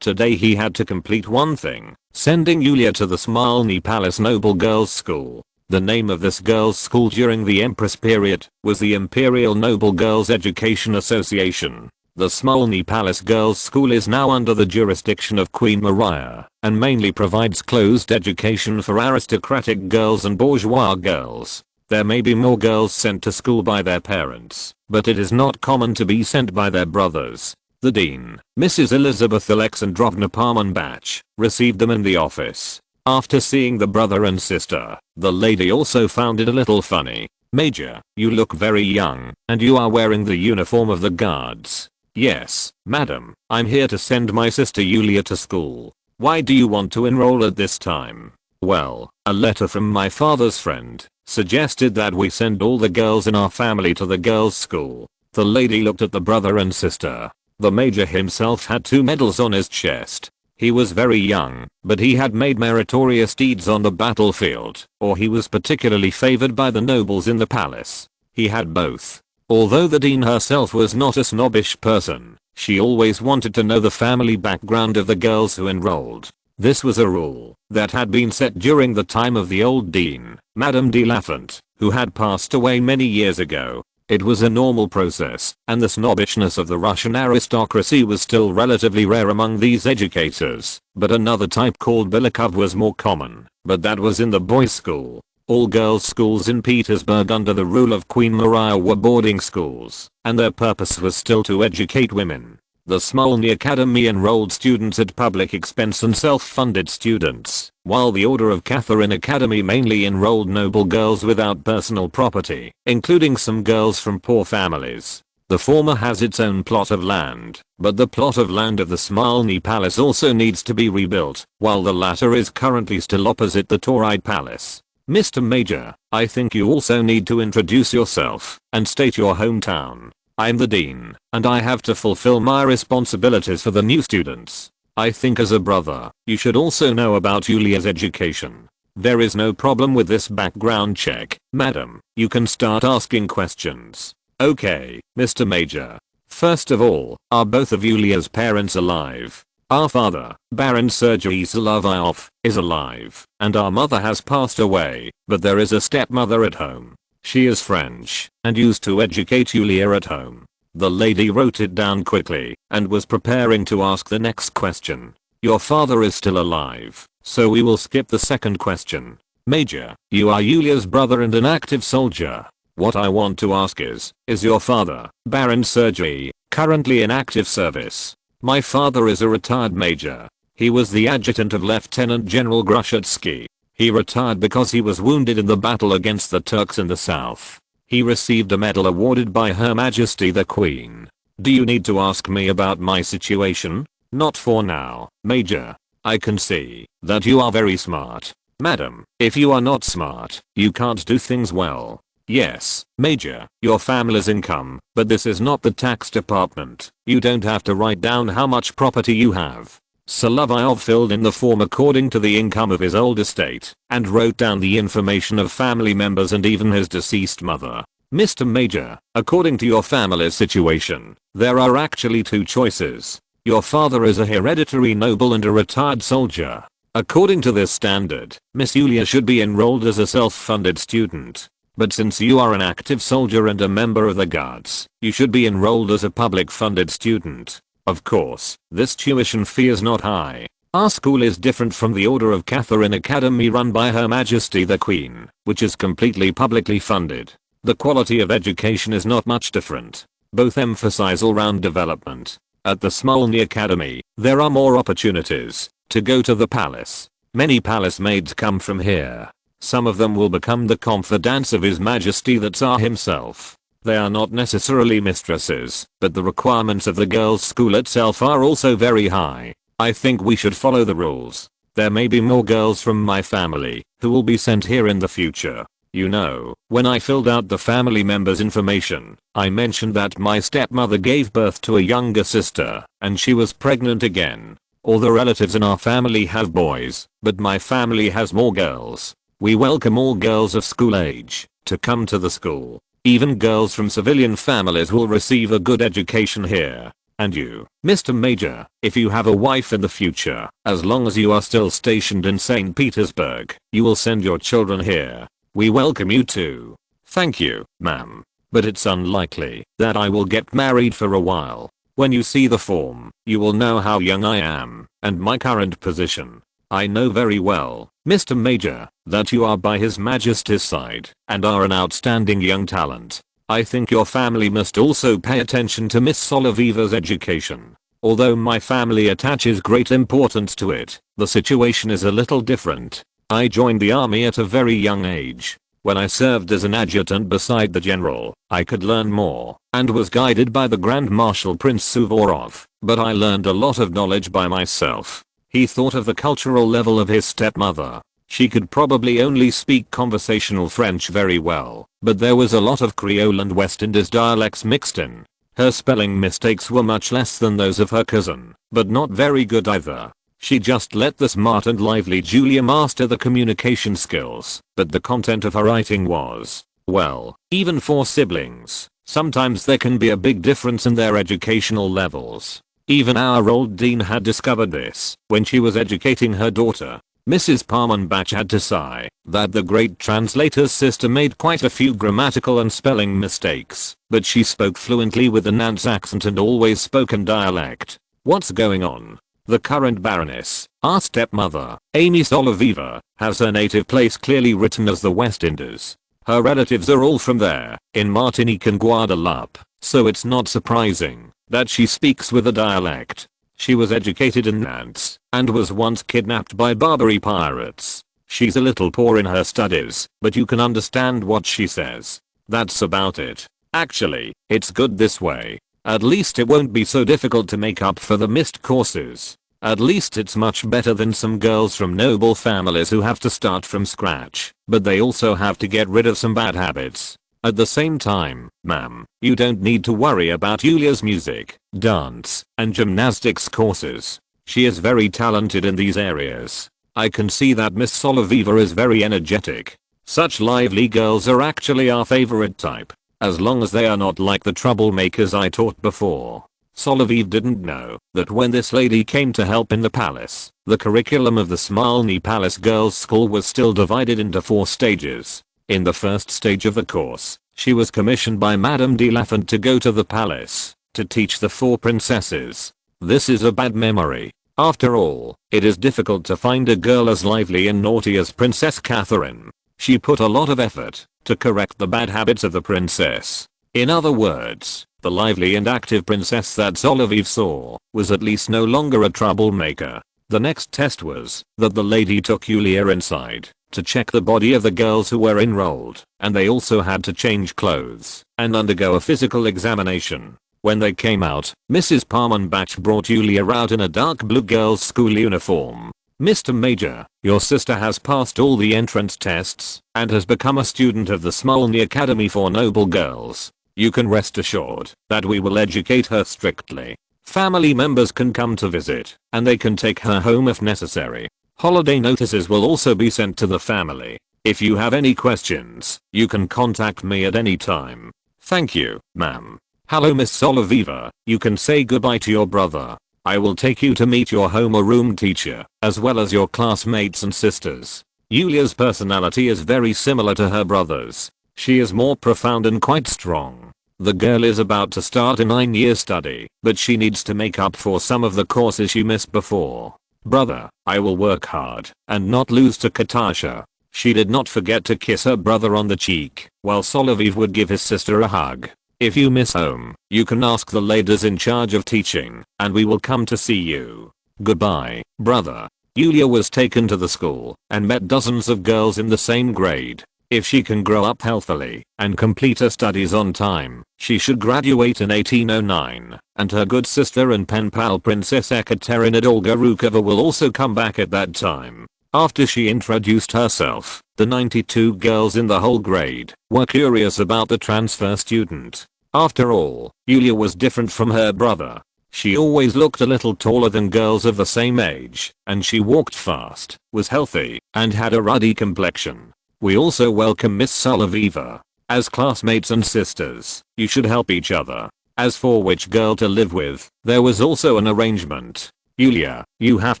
Today he had to complete one thing, sending Yulia to the Smolny Palace Noble Girls' School. The name of this girls' school during the Empress period was the Imperial Noble Girls Education Association. The Smolny Palace Girls' School is now under the jurisdiction of Queen Maria and mainly provides closed education for aristocratic girls and bourgeois girls. There may be more girls sent to school by their parents, but it is not common to be sent by their brothers. The dean, Mrs. Elizabeth Alexandrovna Parmanbach, received them in the office. After seeing the brother and sister, the lady also found it a little funny. Major, you look very young, and you are wearing the uniform of the guards. Yes, madam, I'm here to send my sister Yulia to school. Why do you want to enroll at this time? Well, a letter from my father's friend suggested that we send all the girls in our family to the girls' school. The lady looked at the brother and sister. The major himself had 2 medals on his chest. He was very young, but he had made meritorious deeds on the battlefield, or he was particularly favored by the nobles in the palace. He had both. Although the dean herself was not a snobbish person, she always wanted to know the family background of the girls who enrolled. This was a rule that had been set during the time of the old dean, Madame de Lafont, who had passed away many years ago. It was a normal process, and the snobbishness of the Russian aristocracy was still relatively rare among these educators, but another type called Bilikov was more common, but that was in the boys' school. All girls' schools in Petersburg under the rule of Queen Maria were boarding schools, and their purpose was still to educate women. The Smolny Academy enrolled students at public expense and self-funded students, while the Order of Catherine Academy mainly enrolled noble girls without personal property, including some girls from poor families. The former has its own plot of land, but the plot of land of the Smolny Palace also needs to be rebuilt, while the latter is currently still opposite the Tauride Palace. Mr. Major, I think you also need to introduce yourself and state your hometown. I'm the dean, and I have to fulfill my responsibilities for the new students. I think as a brother, you should also know about Yulia's education. There is no problem with this background check, madam. You can start asking questions. Okay, Mr. Major. First of all, are both of Yulia's parents alive? Our father, Baron Sergei Solovyov, is alive, and our mother has passed away, but there is a stepmother at home. She is French, and used to educate Yulia at home. The lady wrote it down quickly, and was preparing to ask the next question. Your father is still alive, so we will skip the second question. Major, you are Yulia's brother and an active soldier. What I want to ask is your father, Baron Sergei, currently in active service? My father is a retired major. He was the adjutant of Lieutenant General Grushatsky. He retired because he was wounded in the battle against the Turks in the south. He received a medal awarded by Her Majesty the Queen. Do you need to ask me about my situation? Not for now, Major. I can see that you are very smart. Madam, if you are not smart, you can't do things well. Yes, Major, your family's income, but this is not the tax department. You don't have to write down how much property you have. Solovyov filled in the form according to the income of his old estate, and wrote down the information of family members and even his deceased mother. Mr. Major, according to your family's situation, there are actually two choices. Your father is a hereditary noble and a retired soldier. According to this standard, Miss Yulia should be enrolled as a self-funded student. But since you are an active soldier and a member of the Guards, you should be enrolled as a public-funded student. Of course, this tuition fee is not high. Our school is different from the Order of Catherine Academy run by Her Majesty the Queen, which is completely publicly funded. The quality of education is not much different. Both emphasize all-round development. At the Smolny Academy, there are more opportunities to go to the palace. Many palace maids come from here. Some of them will become the confidants of His Majesty the Tsar himself. They are not necessarily mistresses, but the requirements of the girls' school itself are also very high. I think we should follow the rules. There may be more girls from my family who will be sent here in the future. You know, when I filled out the family members' information, I mentioned that my stepmother gave birth to a younger sister, and she was pregnant again. All the relatives in our family have boys, but my family has more girls. We welcome all girls of school age to come to the school. Even girls from civilian families will receive a good education here. And you, Mr. Major, if you have a wife in the future, as long as you are still stationed in St. Petersburg, you will send your children here. We welcome you too. Thank you, ma'am. But it's unlikely that I will get married for a while. When you see the form, you will know how young I am and my current position. I know very well, Mr. Major, that you are by His Majesty's side and are an outstanding young talent. I think your family must also pay attention to Miss Solovyov's education. Although my family attaches great importance to it, the situation is a little different. I joined the army at a very young age. When I served as an adjutant beside the general, I could learn more and was guided by the Grand Marshal Prince Suvorov, but I learned a lot of knowledge by myself. He thought of the cultural level of his stepmother. She could probably only speak conversational French very well, but there was a lot of Creole and West Indies dialects mixed in. Her spelling mistakes were much less than those of her cousin, but not very good either. She just let the smart and lively Julia master the communication skills, but the content of her writing was, well, even for siblings, sometimes there can be a big difference in their educational levels. Even our old dean had discovered this when she was educating her daughter. Mrs. Parmanbach had to sigh that the great translator's sister made quite a few grammatical and spelling mistakes, but she spoke fluently with a Nance accent and always spoke in dialect. What's going on? The current Baroness, our stepmother, Amy Solovyova, has her native place clearly written as the West Indies. Her relatives are all from there, in Martinique and Guadeloupe, so it's not surprising that she speaks with a dialect. She was educated in Nantes and was once kidnapped by Barbary pirates. She's a little poor in her studies, but you can understand what she says. That's about it. Actually, it's good this way. At least it won't be so difficult to make up for the missed courses. At least it's much better than some girls from noble families who have to start from scratch, but they also have to get rid of some bad habits. At the same time, ma'am, you don't need to worry about Yulia's music, dance, and gymnastics courses. She is very talented in these areas. I can see that Miss Solovyov is very energetic. Such lively girls are actually our favorite type. As long as they are not like the troublemakers I taught before. Solovyov didn't know that when this lady came to help in the palace, the curriculum of the Smolny Palace Girls' School was still divided into 4 stages. In the first stage of the course, she was commissioned by Madame de Lafont to go to the palace to teach the 4 princesses. This is a bad memory. After all, it is difficult to find a girl as lively and naughty as Princess Catherine. She put a lot of effort to correct the bad habits of the princess. In other words, the lively and active princess that Solovyov saw was at least no longer a troublemaker. The next test was that the lady took Yulia inside to check the body of the girls who were enrolled, and they also had to change clothes and undergo a physical examination. When they came out, Mrs. Parmenbach brought Yulia out in a dark blue girls' school uniform. Mr. Major, your sister has passed all the entrance tests and has become a student of the Smolny Academy for Noble Girls. You can rest assured that we will educate her strictly. Family members can come to visit, and they can take her home if necessary. Holiday notices will also be sent to the family. If you have any questions, you can contact me at any time. Thank you, ma'am. Hello Miss Solovyov, you can say goodbye to your brother. I will take you to meet your homeroom teacher, as well as your classmates and sisters. Yulia's personality is very similar to her brother's. She is more profound and quite strong. The girl is about to start a 9-year study, but she needs to make up for some of the courses she missed before. Brother, I will work hard and not lose to Katasha. She did not forget to kiss her brother on the cheek, while Solovyov would give his sister a hug. If you miss home, you can ask the ladies in charge of teaching, and we will come to see you. Goodbye, brother. Yulia was taken to the school and met dozens of girls in the same grade. If she can grow up healthily and complete her studies on time, she should graduate in 1809, and her good sister and pen pal Princess Ekaterina Dolgorukova will also come back at that time. After she introduced herself, the 92 girls in the whole grade were curious about the transfer student. After all, Yulia was different from her brother. She always looked a little taller than girls of the same age, and she walked fast, was healthy, and had a ruddy complexion. We also welcome Miss Solovyov. As classmates and sisters, you should help each other. As for which girl to live with, there was also an arrangement. Yulia, you have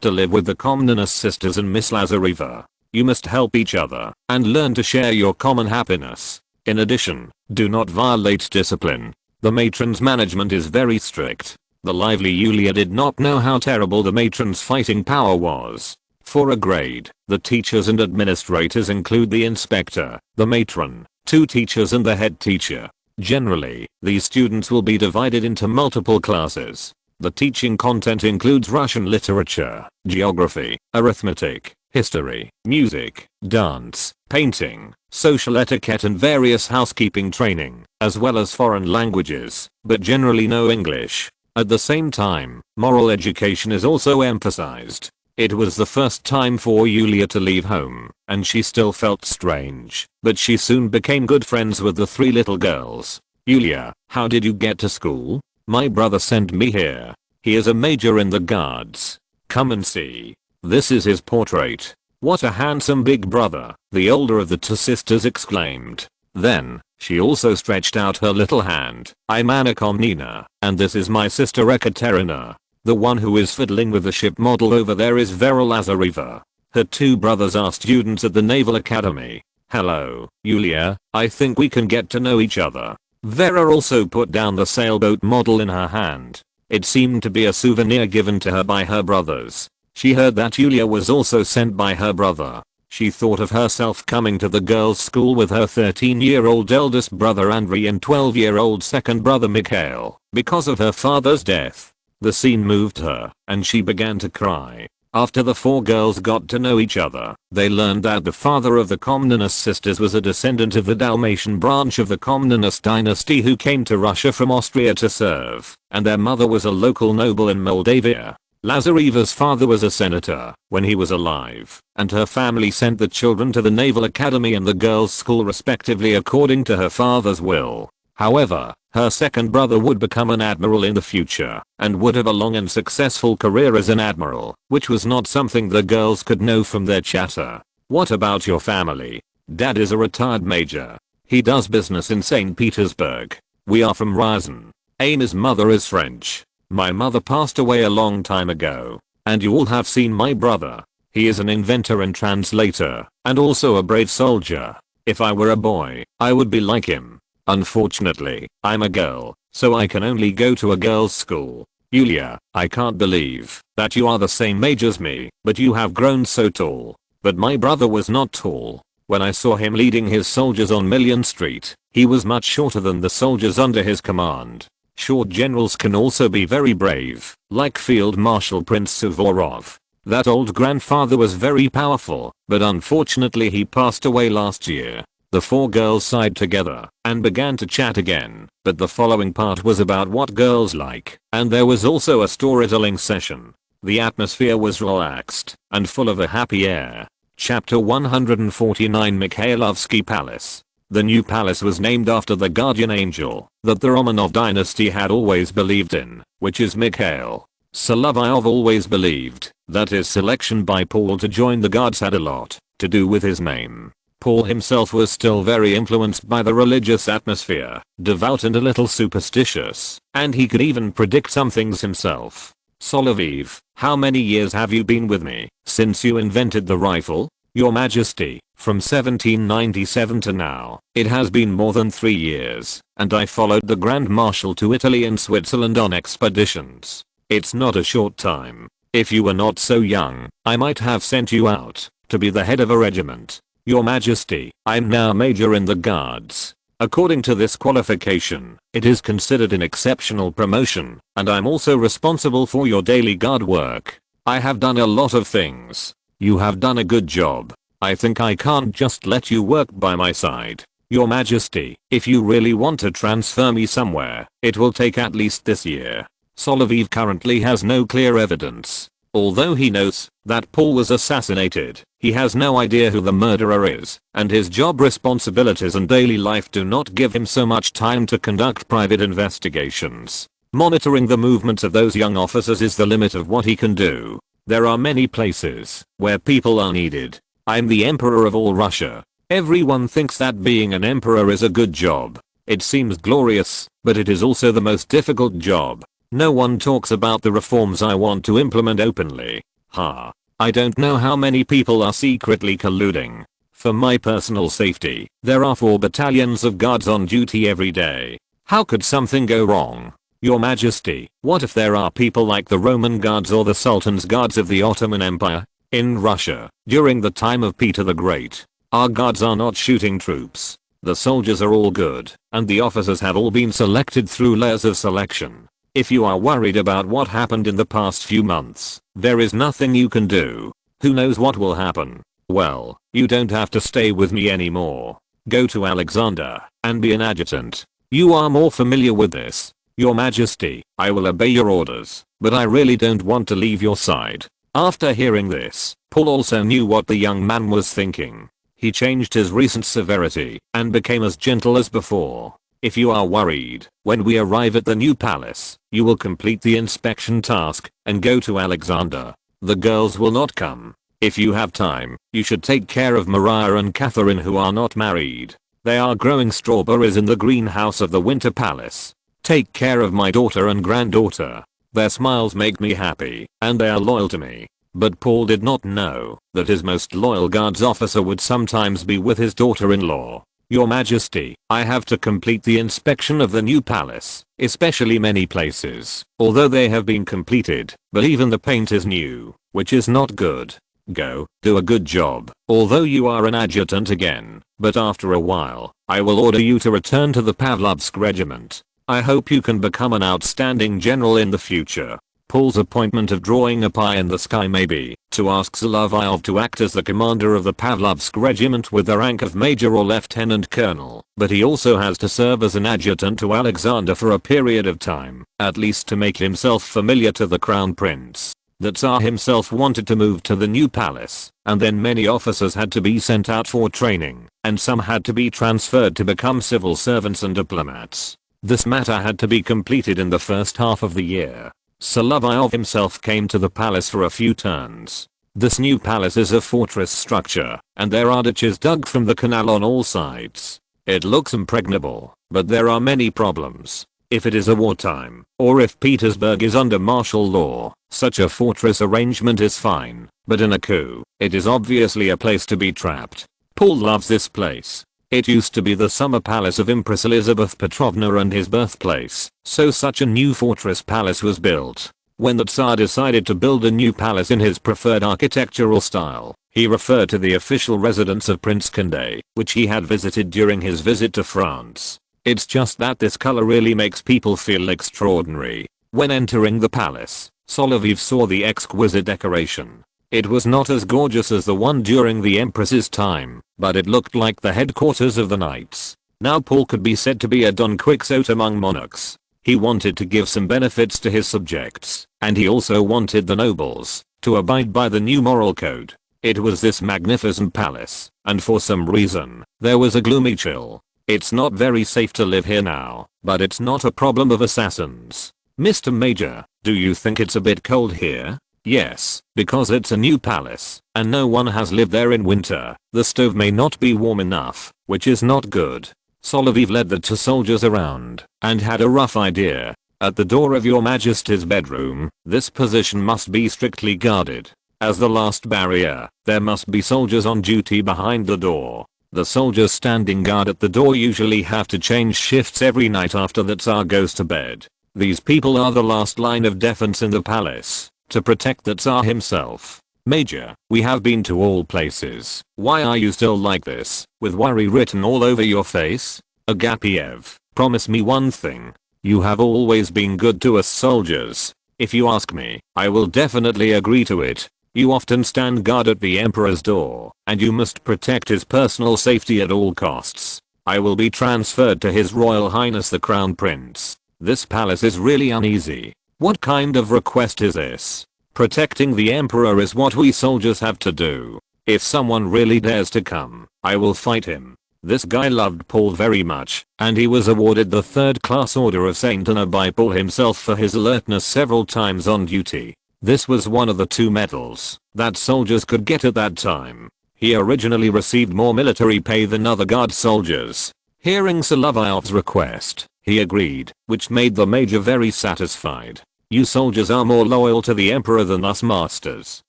to live with the Komnenos sisters and Miss Lazareva. You must help each other and learn to share your common happiness. In addition, do not violate discipline. The matron's management is very strict. The lively Yulia did not know how terrible the matron's fighting power was. For a grade, the teachers and administrators include the inspector, the matron, 2 teachers and the head teacher. Generally, these students will be divided into multiple classes. The teaching content includes Russian literature, geography, arithmetic, history, music, dance, painting, social etiquette and various housekeeping training, as well as foreign languages, but generally no English. At the same time, moral education is also emphasized. It was the first time for Yulia to leave home, and she still felt strange, but she soon became good friends with the 3 little girls. Yulia, how did you get to school? My brother sent me here. He is a major in the guards. Come and see. This is his portrait. What a handsome big brother, the older of the 2 sisters exclaimed. Then, she also stretched out her little hand. I'm Anna Komnina, and this is my sister Ekaterina. The one who is fiddling with the ship model over there is Vera Lazareva. Her 2 brothers are students at the Naval Academy. Hello, Yulia, I think we can get to know each other. Vera also put down the sailboat model in her hand. It seemed to be a souvenir given to her by her brothers. She heard that Yulia was also sent by her brother. She thought of herself coming to the girls' school with her 13-year-old eldest brother Andrei and 12-year-old second brother Mikhail, because of her father's death. The scene moved her, and she began to cry. After the four girls got to know each other, they learned that the father of the Komnenos sisters was a descendant of the Dalmatian branch of the Komnenos dynasty who came to Russia from Austria to serve, and their mother was a local noble in Moldavia. Lazareva's father was a senator when he was alive, and her family sent the children to the Naval Academy and the girls' school respectively according to her father's will. However, her second brother would become an admiral in the future, and would have a long and successful career as an admiral, which was not something the girls could know from their chatter. What about your family? Dad is a retired major. He does business in St. Petersburg. We are from Rouen. Amy's mother is French. My mother passed away a long time ago. And you all have seen my brother. He is an inventor and translator, and also a brave soldier. If I were a boy, I would be like him. Unfortunately, I'm a girl, so I can only go to a girls' school. Yulia, I can't believe that you are the same age as me, but you have grown so tall. But my brother was not tall. When I saw him leading his soldiers on Million Street, he was much shorter than the soldiers under his command. Short generals can also be very brave, like Field Marshal Prince Suvorov. That old grandfather was very powerful, but unfortunately he passed away last year. The four girls sighed together and began to chat again, but the following part was about what girls like, and there was also a storytelling session. The atmosphere was relaxed and full of a happy air. Chapter 149 Mikhailovsky Palace. The new palace was named after the guardian angel that the Romanov dynasty had always believed in, which is Mikhail. Solovyov always believed that his selection by Paul to join the guards had a lot to do with his name. Paul himself was still very influenced by the religious atmosphere, devout and a little superstitious, and he could even predict some things himself. Solovyov, how many years have you been with me since you invented the rifle? Your Majesty, from 1797 to now, it has been more than 3 years, and I followed the Grand Marshal to Italy and Switzerland on expeditions. It's not a short time. If you were not so young, I might have sent you out to be the head of a regiment. Your Majesty, I'm now Major in the Guards. According to this qualification, it is considered an exceptional promotion, and I'm also responsible for your daily guard work. I have done a lot of things. You have done a good job. I think I can't just let you work by my side. Your Majesty, if you really want to transfer me somewhere, it will take at least this year. Solovyov currently has no clear evidence. Although he knows that Paul was assassinated, he has no idea who the murderer is, and his job responsibilities and daily life do not give him so much time to conduct private investigations. Monitoring the movements of those young officers is the limit of what he can do. There are many places where people are needed. I'm the emperor of all Russia. Everyone thinks that being an emperor is a good job. It seems glorious, but it is also the most difficult job. No one talks about the reforms I want to implement openly. I don't know how many people are secretly colluding. For my personal safety, there are 4 battalions of guards on duty every day. How could something go wrong? Your Majesty, what if there are people like the Roman guards or the Sultan's guards of the Ottoman Empire? In Russia, during the time of Peter the Great, our guards are not shooting troops. The soldiers are all good, and the officers have all been selected through layers of selection. If you are worried about what happened in the past few months, there is nothing you can do. Who knows what will happen? Well, you don't have to stay with me anymore. Go to Alexander and be an adjutant. You are more familiar with this. Your Majesty, I will obey your orders, but I really don't want to leave your side. After hearing this, Paul also knew what the young man was thinking. He changed his recent severity and became as gentle as before. If you are worried, when we arrive at the new palace, you will complete the inspection task and go to Alexander. The girls will not come. If you have time, you should take care of Maria and Catherine who are not married. They are growing strawberries in the greenhouse of the Winter Palace. Take care of my daughter and granddaughter. Their smiles make me happy, and they are loyal to me. But Paul did not know that his most loyal guards officer would sometimes be with his daughter-in-law. Your Majesty, I have to complete the inspection of the new palace, especially many places, although they have been completed, but even the paint is new, which is not good. Go, do a good job, although you are an adjutant again, but after a while, I will order you to return to the Pavlovsk regiment. I hope you can become an outstanding general in the future. Paul's appointment of drawing a pie in the sky maybe, to ask Solovyov to act as the commander of the Pavlovsk regiment with the rank of major or lieutenant colonel, but he also has to serve as an adjutant to Alexander for a period of time, at least to make himself familiar to the crown prince. The Tsar himself wanted to move to the new palace, and then many officers had to be sent out for training, and some had to be transferred to become civil servants and diplomats. This matter had to be completed in the first half of the year. Solovyov himself came to the palace for a few turns. This new palace is a fortress structure, and there are ditches dug from the canal on all sides. It looks impregnable, but there are many problems. If it is a wartime, or if Petersburg is under martial law, such a fortress arrangement is fine, but in a coup, it is obviously a place to be trapped. Paul loves this place. It used to be the summer palace of Empress Elizabeth Petrovna and his birthplace, so such a new fortress palace was built. When the Tsar decided to build a new palace in his preferred architectural style, he referred to the official residence of Prince Condé, which he had visited during his visit to France. It's just that this color really makes people feel extraordinary. When entering the palace, Solovyov saw the exquisite decoration. It was not as gorgeous as the one during the Empress's time, but it looked like the headquarters of the knights. Now Paul could be said to be a Don Quixote among monarchs. He wanted to give some benefits to his subjects, and he also wanted the nobles to abide by the new moral code. It was this magnificent palace, and for some reason, there was a gloomy chill. It's not very safe to live here now, but it's not a problem of assassins. Mr. Major, do you think it's a bit cold here? Yes, because it's a new palace, and no one has lived there in winter. The stove may not be warm enough, which is not good. Solovyov led the two soldiers around, and had a rough idea. At the door of your majesty's bedroom, this position must be strictly guarded. As the last barrier, there must be soldiers on duty behind the door. The soldiers standing guard at the door usually have to change shifts every night after the Tsar goes to bed. These people are the last line of defense in the palace, to protect the Tsar himself. Major, we have been to all places. Why are you still like this, with worry written all over your face? Agapiev, promise me one thing. You have always been good to us soldiers. If you ask me, I will definitely agree to it. You often stand guard at the Emperor's door, and you must protect his personal safety at all costs. I will be transferred to His Royal Highness the Crown Prince. This palace is really uneasy. What kind of request is this? Protecting the Emperor is what we soldiers have to do. If someone really dares to come, I will fight him. This guy loved Paul very much, and he was awarded the 3rd class Order of Saint Anna by Paul himself for his alertness several times on duty. This was one of the 2 medals that soldiers could get at that time. He originally received more military pay than other guard soldiers. Hearing Solovyov's request, he agreed, which made the major very satisfied. You soldiers are more loyal to the Emperor than us masters.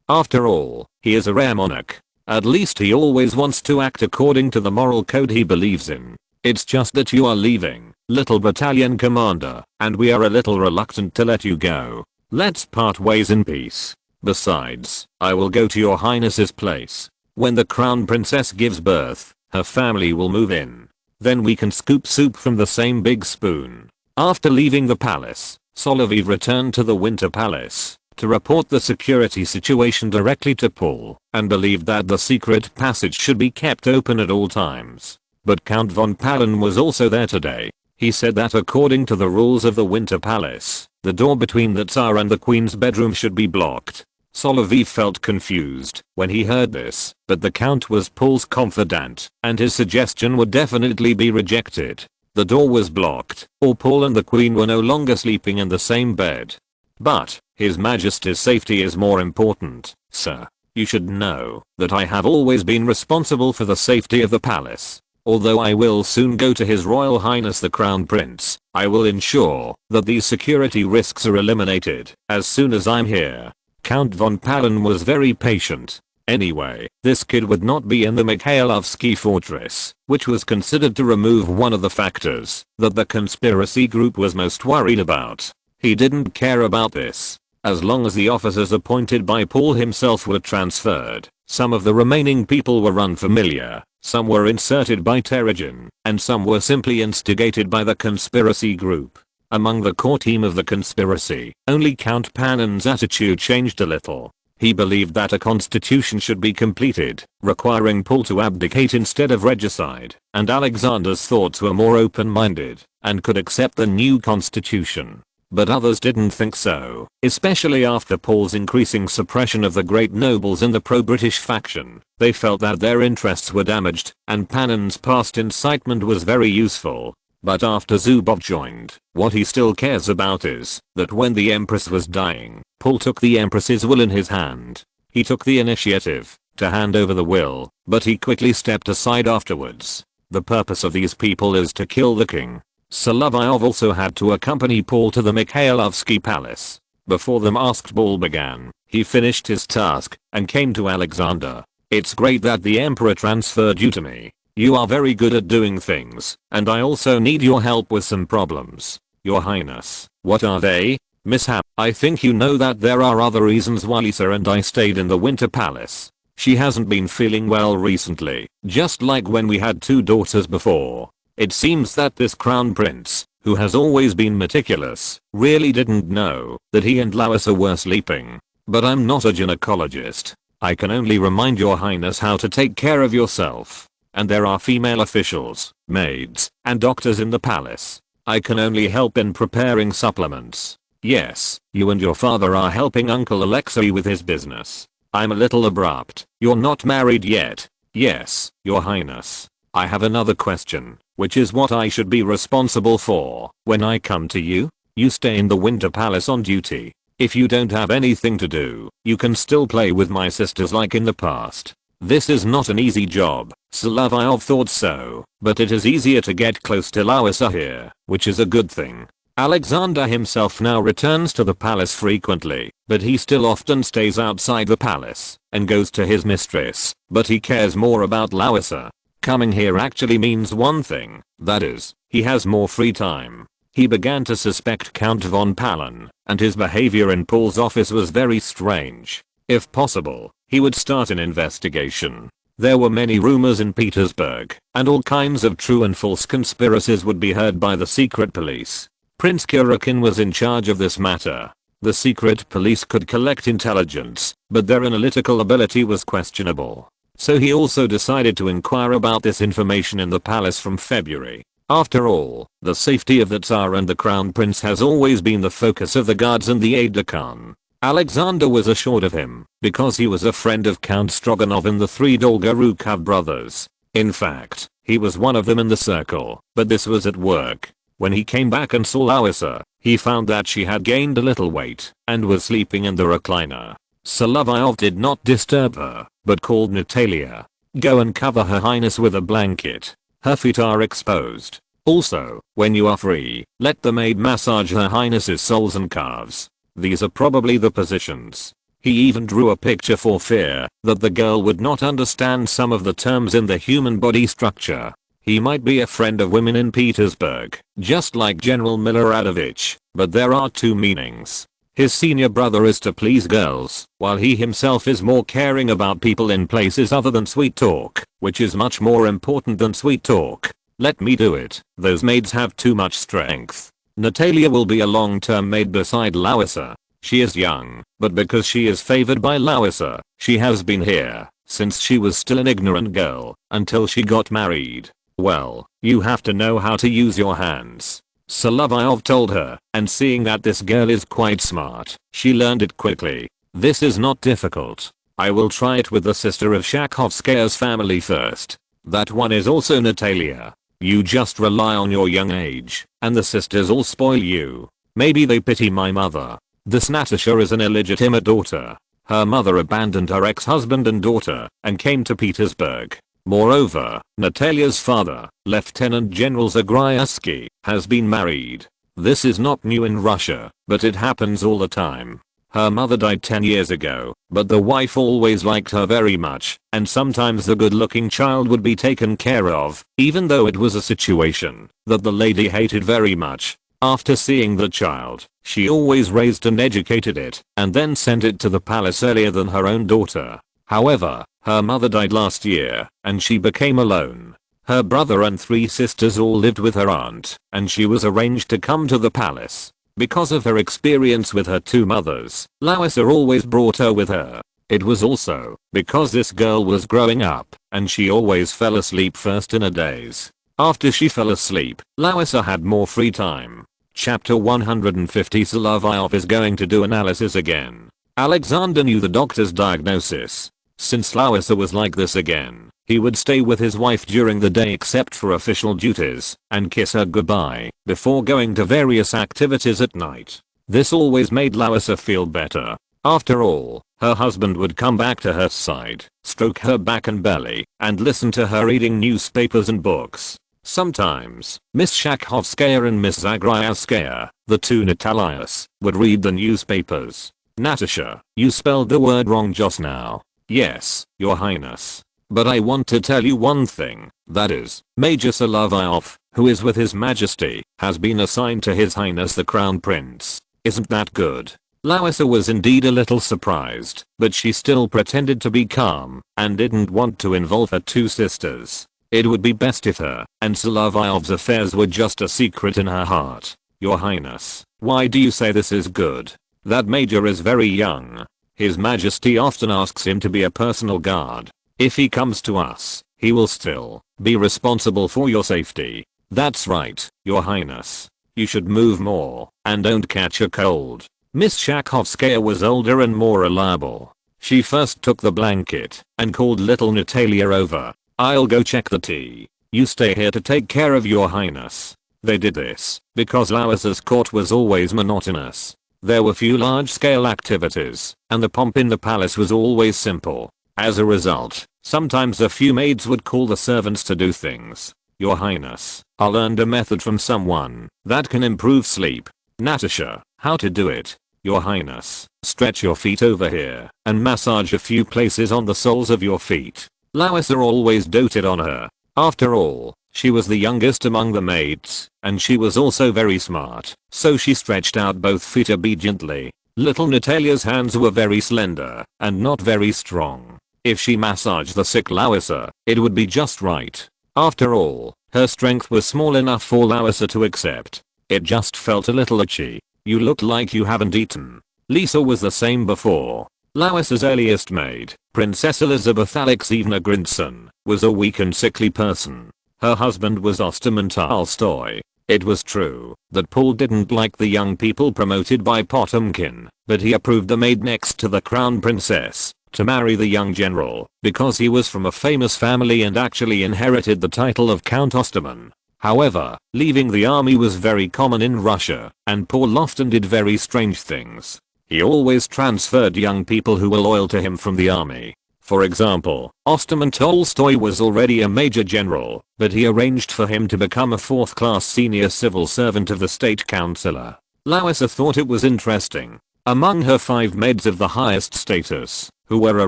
After all, he is a rare monarch. At least he always wants to act according to the moral code he believes in. It's just that you are leaving, little battalion commander, and we are a little reluctant to let you go. Let's part ways in peace. Besides, I will go to your highness's place. When the crown princess gives birth, her family will move in. Then we can scoop soup from the same big spoon. After leaving the palace, Solovyov returned to the Winter Palace to report the security situation directly to Paul, and believed that the secret passage should be kept open at all times. But Count von Palin was also there today. He said that according to the rules of the Winter Palace, the door between the Tsar and the Queen's bedroom should be blocked. Solovyov felt confused when he heard this, but the Count was Paul's confidant, and his suggestion would definitely be rejected. The door was blocked, or Paul and the Queen were no longer sleeping in the same bed. But, His Majesty's safety is more important, sir. You should know that I have always been responsible for the safety of the palace. Although I will soon go to His Royal Highness the Crown Prince, I will ensure that these security risks are eliminated as soon as I'm here. Count von Palin was very patient. Anyway, this kid would not be in the Mikhailovsky fortress, which was considered to remove one of the factors that the conspiracy group was most worried about. He didn't care about this. As long as the officers appointed by Paul himself were transferred, some of the remaining people were unfamiliar, some were inserted by Terezin, and some were simply instigated by the conspiracy group. Among the core team of the conspiracy, only Count Panon's attitude changed a little. He believed that a constitution should be completed, requiring Paul to abdicate instead of regicide, and Alexander's thoughts were more open-minded and could accept the new constitution. But others didn't think so, especially after Paul's increasing suppression of the great nobles in the pro-British faction. They felt that their interests were damaged, and Panon's past incitement was very useful. But after Zubov joined, what he still cares about is that when the Empress was dying, Paul took the Empress's will in his hand. He took the initiative to hand over the will, but he quickly stepped aside afterwards. The purpose of these people is to kill the king. Solovyov also had to accompany Paul to the Mikhailovsky palace. Before the masked ball began, he finished his task and came to Alexander. "It's great that the Emperor transferred you to me. You are very good at doing things, and I also need your help with some problems. Your Highness." "What are they?" "Mishap, I think you know that there are other reasons why Lisa and I stayed in the Winter Palace. She hasn't been feeling well recently, just like when we had 2 daughters before. It seems that this crown prince, who has always been meticulous, really didn't know that he and Larissa were sleeping. But I'm not a gynecologist. I can only remind your Highness how to take care of yourself. And there are female officials, maids, and doctors in the palace. I can only help in preparing supplements. Yes, you and your father are helping Uncle Alexei with his business. I'm a little abrupt. You're not married yet." "Yes, your Highness. I have another question, which is what I should be responsible for when I come to you. You stay in the Winter Palace on duty. If you don't have anything to do, you can still play with my sisters like in the past. This is not an easy job." Solovyov thought so, but it is easier to get close to Larissa here, which is a good thing. Alexander himself now returns to the palace frequently, but he still often stays outside the palace and goes to his mistress, but he cares more about Larissa. Coming here actually means one thing, that is, he has more free time. He began to suspect Count von Palan, and his behavior in Paul's office was very strange. If possible, he would start an investigation. There were many rumors in Petersburg, and all kinds of true and false conspiracies would be heard by the secret police. Prince Kurokin was in charge of this matter. The secret police could collect intelligence, but their analytical ability was questionable. So he also decided to inquire about this information in the palace from February. After all, the safety of the Tsar and the Crown Prince has always been the focus of the guards and the aide-de-camp. Alexander was assured of him, because he was a friend of Count Stroganov and the 3 Dolgorukov brothers. In fact, he was one of them in the circle, but this was at work. When he came back and saw Larissa, he found that she had gained a little weight and was sleeping in the recliner. Solovyov did not disturb her, but called Natalia. "Go and cover Her Highness with a blanket. Her feet are exposed. Also, when you are free, let the maid massage Her Highness's soles and calves. These are probably the positions." He even drew a picture for fear that the girl would not understand some of the terms in the human body structure. He might be a friend of women in Petersburg, just like General Miloradovich, but there are 2 meanings. His senior brother is to please girls, while he himself is more caring about people in places other than sweet talk, which is much more important than sweet talk. "Let me do it. Those maids have too much strength." Natalia will be a long-term maid beside Larissa. She is young, but because she is favored by Larissa, she has been here since she was still an ignorant girl, until she got married. "Well, you have to know how to use your hands," Solovyov told her, and seeing that this girl is quite smart, she learned it quickly. "This is not difficult. I will try it with the sister of Shakhovskaya's family first. That one is also Natalia. You just rely on your young age, and the sisters all spoil you. Maybe they pity my mother. This Natasha is an illegitimate daughter. Her mother abandoned her ex-husband and daughter, and came to Petersburg. Moreover, Natalia's father, Lieutenant General Zagryevsky, has been married. This is not new in Russia, but it happens all the time. Her mother died 10 years ago, but the wife always liked her very much, and sometimes the good-looking child would be taken care of, even though it was a situation that the lady hated very much. After seeing the child, she always raised and educated it, and then sent it to the palace earlier than her own daughter. However, her mother died last year, and she became alone. Her brother and 3 sisters all lived with her aunt, and she was arranged to come to the palace. Because of her experience with her 2 mothers, Larissa always brought her with her. It was also because this girl was growing up, and she always fell asleep first in a daze. After she fell asleep, Larissa had more free time. Chapter 150. Solovyov is going to do analysis again. Alexander knew the doctor's diagnosis. Since Larissa was like this again, he would stay with his wife during the day except for official duties, and kiss her goodbye before going to various activities at night. This always made Larissa feel better. After all, her husband would come back to her side, stroke her back and belly, and listen to her reading newspapers and books. Sometimes, Miss Shakhovskaya and Miss Zagryevskaya, the 2 Natalias, would read the newspapers. Natasha, you spelled the word wrong just now. Yes, Your Highness. But I want to tell you one thing, that is, Major Solovyov, who is with His Majesty, has been assigned to His Highness the Crown Prince. Isn't that good? Larissa was indeed a little surprised, but she still pretended to be calm, and didn't want to involve her 2 sisters. It would be best if her and Solovyov's affairs were just a secret in her heart. Your Highness, why do you say this is good? That major is very young. His Majesty often asks him to be a personal guard. If he comes to us, he will still be responsible for your safety. That's right, Your Highness. You should move more, and don't catch a cold. Miss Shakhovskaya was older and more reliable. She first took the blanket, and called little Natalia over. I'll go check the tea. You stay here to take care of Your Highness. They did this, because Larissa's court was always monotonous. There were few large-scale activities, and the pomp in the palace was always simple. As a result, sometimes a few maids would call the servants to do things. Your Highness, I learned a method from someone that can improve sleep. Natasha, how to do it? Your Highness, stretch your feet over here, and massage a few places on the soles of your feet. Larissa always doted on her. After all, she was the youngest among the maids, and she was also very smart, so she stretched out both feet obediently. Little Natalia's hands were very slender, and not very strong. If she massaged the sick Larissa, it would be just right. After all, her strength was small enough for Larissa to accept. It just felt a little itchy. You look like you haven't eaten. Lisa was the same before. Larissa's earliest maid, Princess Elizabeth Alexeyevna Grinson, was a weak and sickly person. Her husband was Osterman Tolstoy. It was true that Paul didn't like the young people promoted by Potemkin, but he approved the maid next to the crown princess to marry the young general because he was from a famous family and actually inherited the title of Count Osterman. However, leaving the army was very common in Russia, and Paul often did very strange things. He always transferred young people who were loyal to him from the army. For example, Osterman Tolstoy was already a major general, but he arranged for him to become a 4th-class senior civil servant of the state councillor. Larissa thought it was interesting. Among her 5 maids of the highest status, who were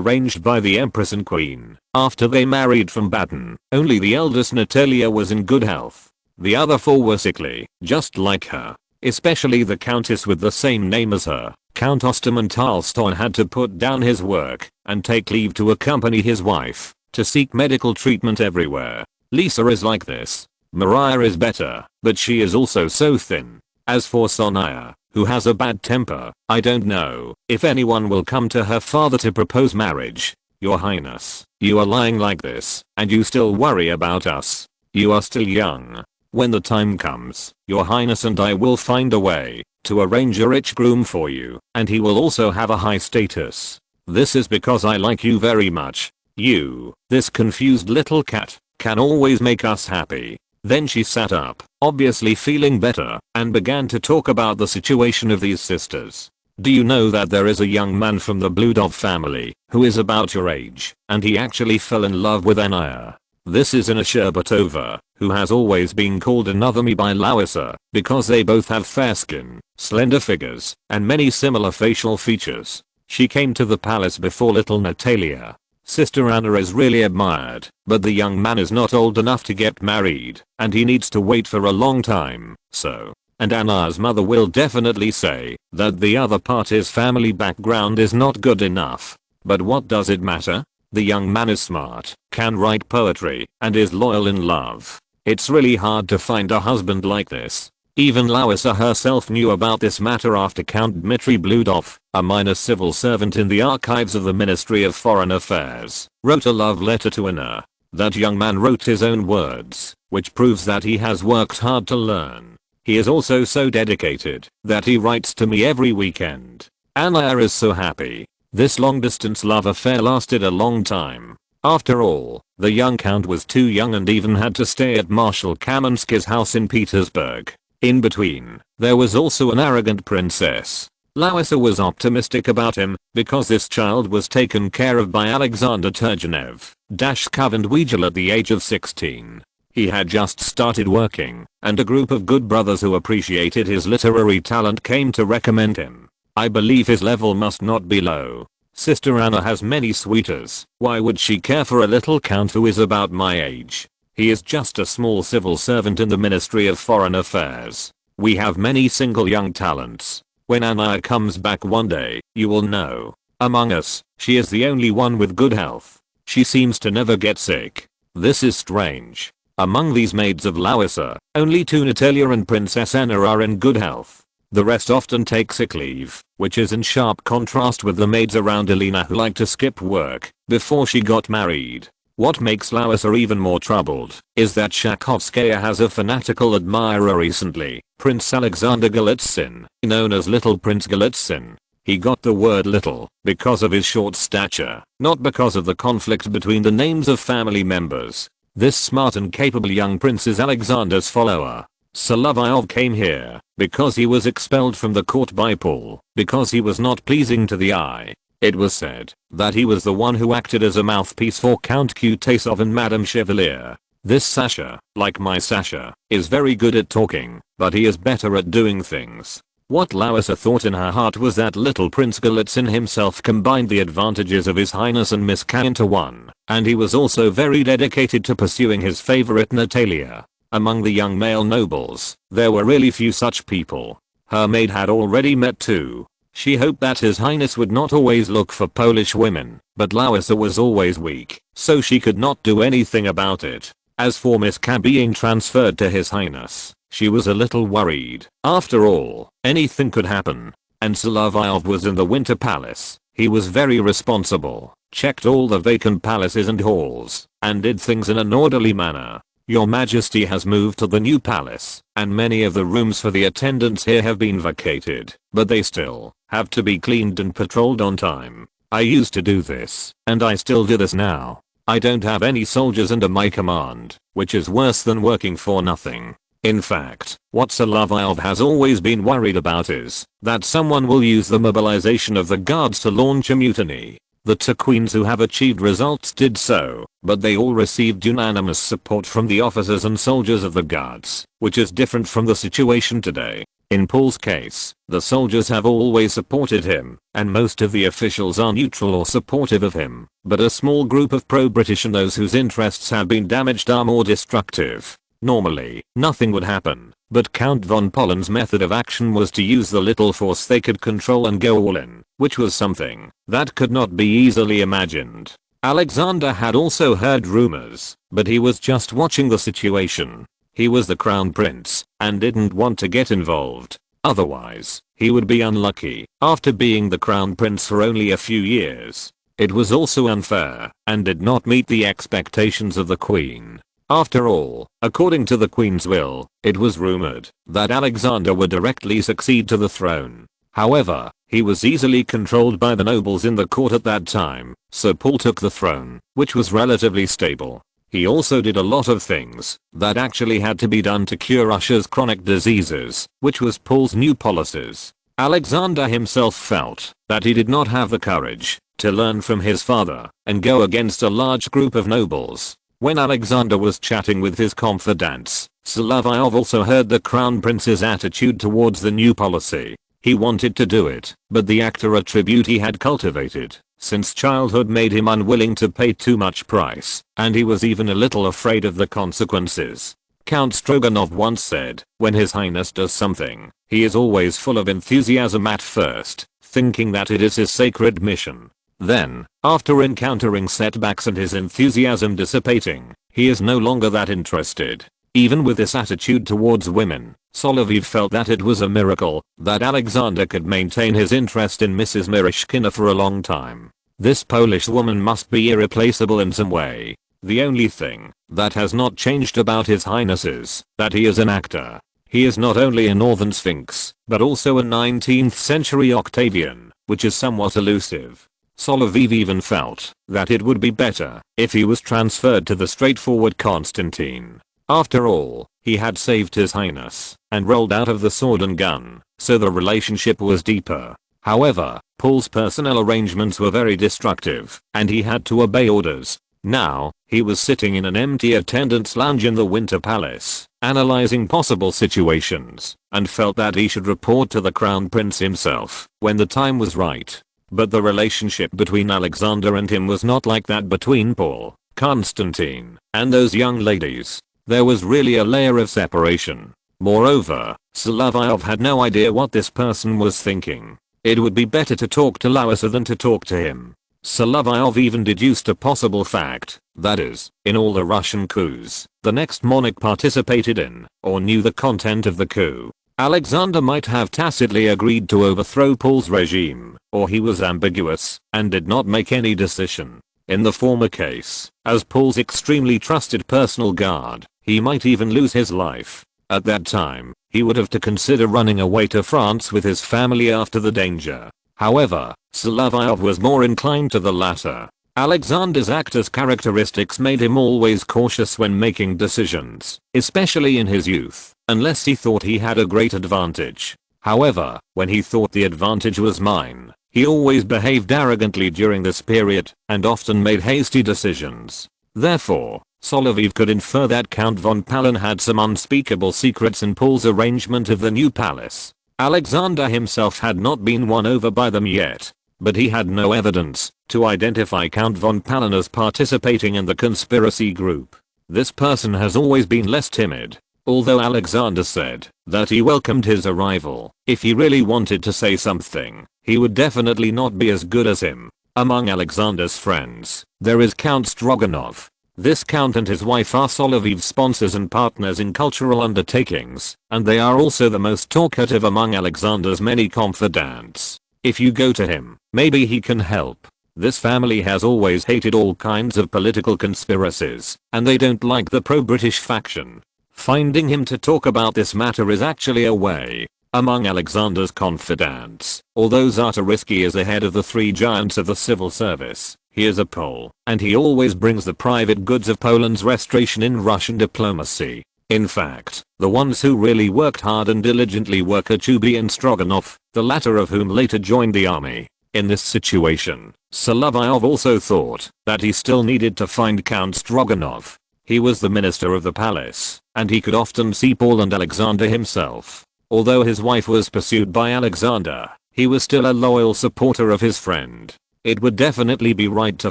arranged by the Empress and Queen after they married from Baden, only the eldest Natalia was in good health. The other 4 were sickly, just like her. Especially the countess with the same name as her. Count Osterman Tolstoy had to put down his work and take leave to accompany his wife to seek medical treatment everywhere. Lisa is like this. Maria is better, but she is also so thin. As for Sonia, who has a bad temper, I don't know if anyone will come to her father to propose marriage. Your Highness, you are lying like this, and you still worry about us. You are still young. When the time comes, Your Highness and I will find a way to arrange a rich groom for you, and he will also have a high status. This is because I like you very much. You, this confused little cat, can always make us happy. Then she sat up, obviously feeling better, and began to talk about the situation of these sisters. Do you know that there is a young man from the Bludov family who is about your age, and he actually fell in love with Anaya. This is Anna Sherbatova, who has always been called another me by Larissa, because they both have fair skin, slender figures, and many similar facial features. She came to the palace before little Natalia. Sister Anna is really admired, but the young man is not old enough to get married, and he needs to wait for a long time, so. And Anna's mother will definitely say that the other party's family background is not good enough. But what does it matter? The young man is smart, can write poetry, and is loyal in love. It's really hard to find a husband like this. Even Larissa herself knew about this matter after Count Dmitry Bludov, a minor civil servant in the archives of the Ministry of Foreign Affairs, wrote a love letter to Anna. That young man wrote his own words, which proves that he has worked hard to learn. He is also so dedicated that he writes to me every weekend. Anna is so happy. This long-distance love affair lasted a long time. After all, the young count was too young and even had to stay at Marshal Kamensky's house in Petersburg. In between, there was also an arrogant princess. Larissa was optimistic about him because this child was taken care of by Alexander Turgenev, Kavandwijal at the age of 16. He had just started working, and a group of good brothers who appreciated his literary talent came to recommend him. I believe his level must not be low. Sister Anna has many suitors. Why would she care for a little count who is about my age? He is just a small civil servant in the Ministry of Foreign Affairs. We have many single young talents. When Anna comes back one day, you will know. Among us, she is the only one with good health. She seems to never get sick. This is strange. Among these maids of Larissa, only two Natalia and Princess Anna are in good health. The rest often take sick leave, which is in sharp contrast with the maids around Elena who like to skip work before she got married. What makes Larissa even more troubled is that Shakovskaya has a fanatical admirer recently, Prince Alexander Golitsyn, known as Little Prince Golitsyn. He got the word little because of his short stature, not because of the conflict between the names of family members. This smart and capable young prince is Alexander's follower. Solovyov came here because he was expelled from the court by Paul because he was not pleasing to the eye. It was said that he was the one who acted as a mouthpiece for Count Kutaytsov and Madame Chevalier. This Sasha, like my Sasha, is very good at talking, but he is better at doing things. What Larissa thought in her heart was that little Prince Golitsyn himself combined the advantages of his highness and Miss K into one, and he was also very dedicated to pursuing his favorite Natalia. Among the young male nobles, there were really few such people. Her maid had already met two. She hoped that his highness would not always look for Polish women, but Larissa was always weak, so she could not do anything about it. As for Miss K being transferred to his highness, she was a little worried. After all, anything could happen. And Solovyov was in the Winter Palace. He was very responsible, checked all the vacant palaces and halls, and did things in an orderly manner. Your Majesty has moved to the new palace, and many of the rooms for the attendants here have been vacated, but they still have to be cleaned and patrolled on time. I used to do this, and I still do this now. I don't have any soldiers under my command, which is worse than working for nothing. In fact, what Solovyov has always been worried about is that someone will use the mobilization of the guards to launch a mutiny. The two queens who have achieved results did so, but they all received unanimous support from the officers and soldiers of the guards, which is different from the situation today. In Paul's case, the soldiers have always supported him, and most of the officials are neutral or supportive of him, but a small group of pro-British and those whose interests have been damaged are more destructive. Normally, nothing would happen, but Count von Pollen's method of action was to use the little force they could control and go all in, which was something that could not be easily imagined. Alexander had also heard rumors, but he was just watching the situation. He was the crown prince, and didn't want to get involved. Otherwise, he would be unlucky, after being the crown prince for only a few years. It was also unfair, and did not meet the expectations of the queen. After all, according to the queen's will, it was rumored that Alexander would directly succeed to the throne. However, he was easily controlled by the nobles in the court at that time, so Paul took the throne, which was relatively stable. He also did a lot of things that actually had to be done to cure Russia's chronic diseases, which was Paul's new policies. Alexander himself felt that he did not have the courage to learn from his father and go against a large group of nobles. When Alexander was chatting with his confidants, Solovyov also heard the crown prince's attitude towards the new policy. He wanted to do it, but the actor attribute he had cultivated since childhood made him unwilling to pay too much price, and he was even a little afraid of the consequences. Count Stroganov once said, when His Highness does something, he is always full of enthusiasm at first, thinking that it is his sacred mission. Then, after encountering setbacks and his enthusiasm dissipating, he is no longer that interested. Even with this attitude towards women, Solovyov felt that it was a miracle that Alexander could maintain his interest in Mrs. Myrishkina for a long time. This Polish woman must be irreplaceable in some way. The only thing that has not changed about His Highness is that he is an actor. He is not only a Northern Sphinx, but also a 19th century Octavian, which is somewhat elusive. Solovyov even felt that it would be better if he was transferred to the straightforward Constantine. After all, he had saved His Highness and rolled out of the sword and gun, so the relationship was deeper. However, Paul's personnel arrangements were very destructive, and he had to obey orders. Now, he was sitting in an empty attendant's lounge in the Winter Palace, analyzing possible situations, and felt that he should report to the Crown Prince himself when the time was right. But the relationship between Alexander and him was not like that between Paul, Constantine, and those young ladies. There was really a layer of separation. Moreover, Solovyov had no idea what this person was thinking. It would be better to talk to Larissa than to talk to him. Solovyov even deduced a possible fact, that is, in all the Russian coups the next monarch participated in, or knew the content of the coup, Alexander might have tacitly agreed to overthrow Paul's regime, or he was ambiguous and did not make any decision. In the former case, as Paul's extremely trusted personal guard, he might even lose his life. At that time, he would have to consider running away to France with his family after the danger. However, Solovyov was more inclined to the latter. Alexander's actor's characteristics made him always cautious when making decisions, especially in his youth, unless he thought he had a great advantage. However, when he thought the advantage was mine, he always behaved arrogantly during this period, and often made hasty decisions. Therefore, Solovyov could infer that Count von Palen had some unspeakable secrets in Paul's arrangement of the new palace. Alexander himself had not been won over by them yet, but he had no evidence to identify Count von Palen as participating in the conspiracy group. This person has always been less timid, although Alexander said that he welcomed his arrival. If he really wanted to say something, he would definitely not be as good as him. Among Alexander's friends, there is Count Stroganov. This count and his wife are Solovyov's sponsors and partners in cultural undertakings, and they are also the most talkative among Alexander's many confidants. If you go to him, maybe he can help. This family has always hated all kinds of political conspiracies, and they don't like the pro-British faction. Finding him to talk about this matter is actually a way. Among Alexander's confidants, although Czarist is ahead of the three giants of the civil service, he is a Pole, and he always brings the private goods of Poland's restoration in Russian diplomacy. In fact, the ones who really worked hard and diligently were Kochubey and Stroganov, the latter of whom later joined the army. In this situation, Solovyov also thought that he still needed to find Count Stroganov. He was the minister of the palace, and he could often see Paul and Alexander himself. Although his wife was pursued by Alexander, he was still a loyal supporter of his friend. It would definitely be right to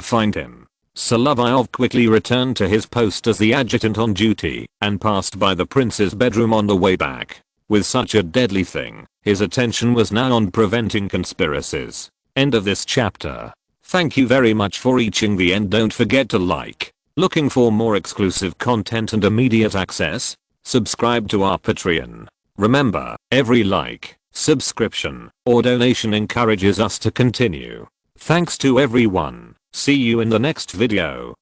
find him. Solovyov quickly returned to his post as the adjutant on duty and passed by the prince's bedroom on the way back. With such a deadly thing, his attention was now on preventing conspiracies. End of this chapter. Thank you very much for reaching the end. Don't forget to like. Looking for more exclusive content and immediate access? Subscribe to our Patreon. Remember, every like, subscription, or donation encourages us to continue. Thanks to everyone. See you in the next video.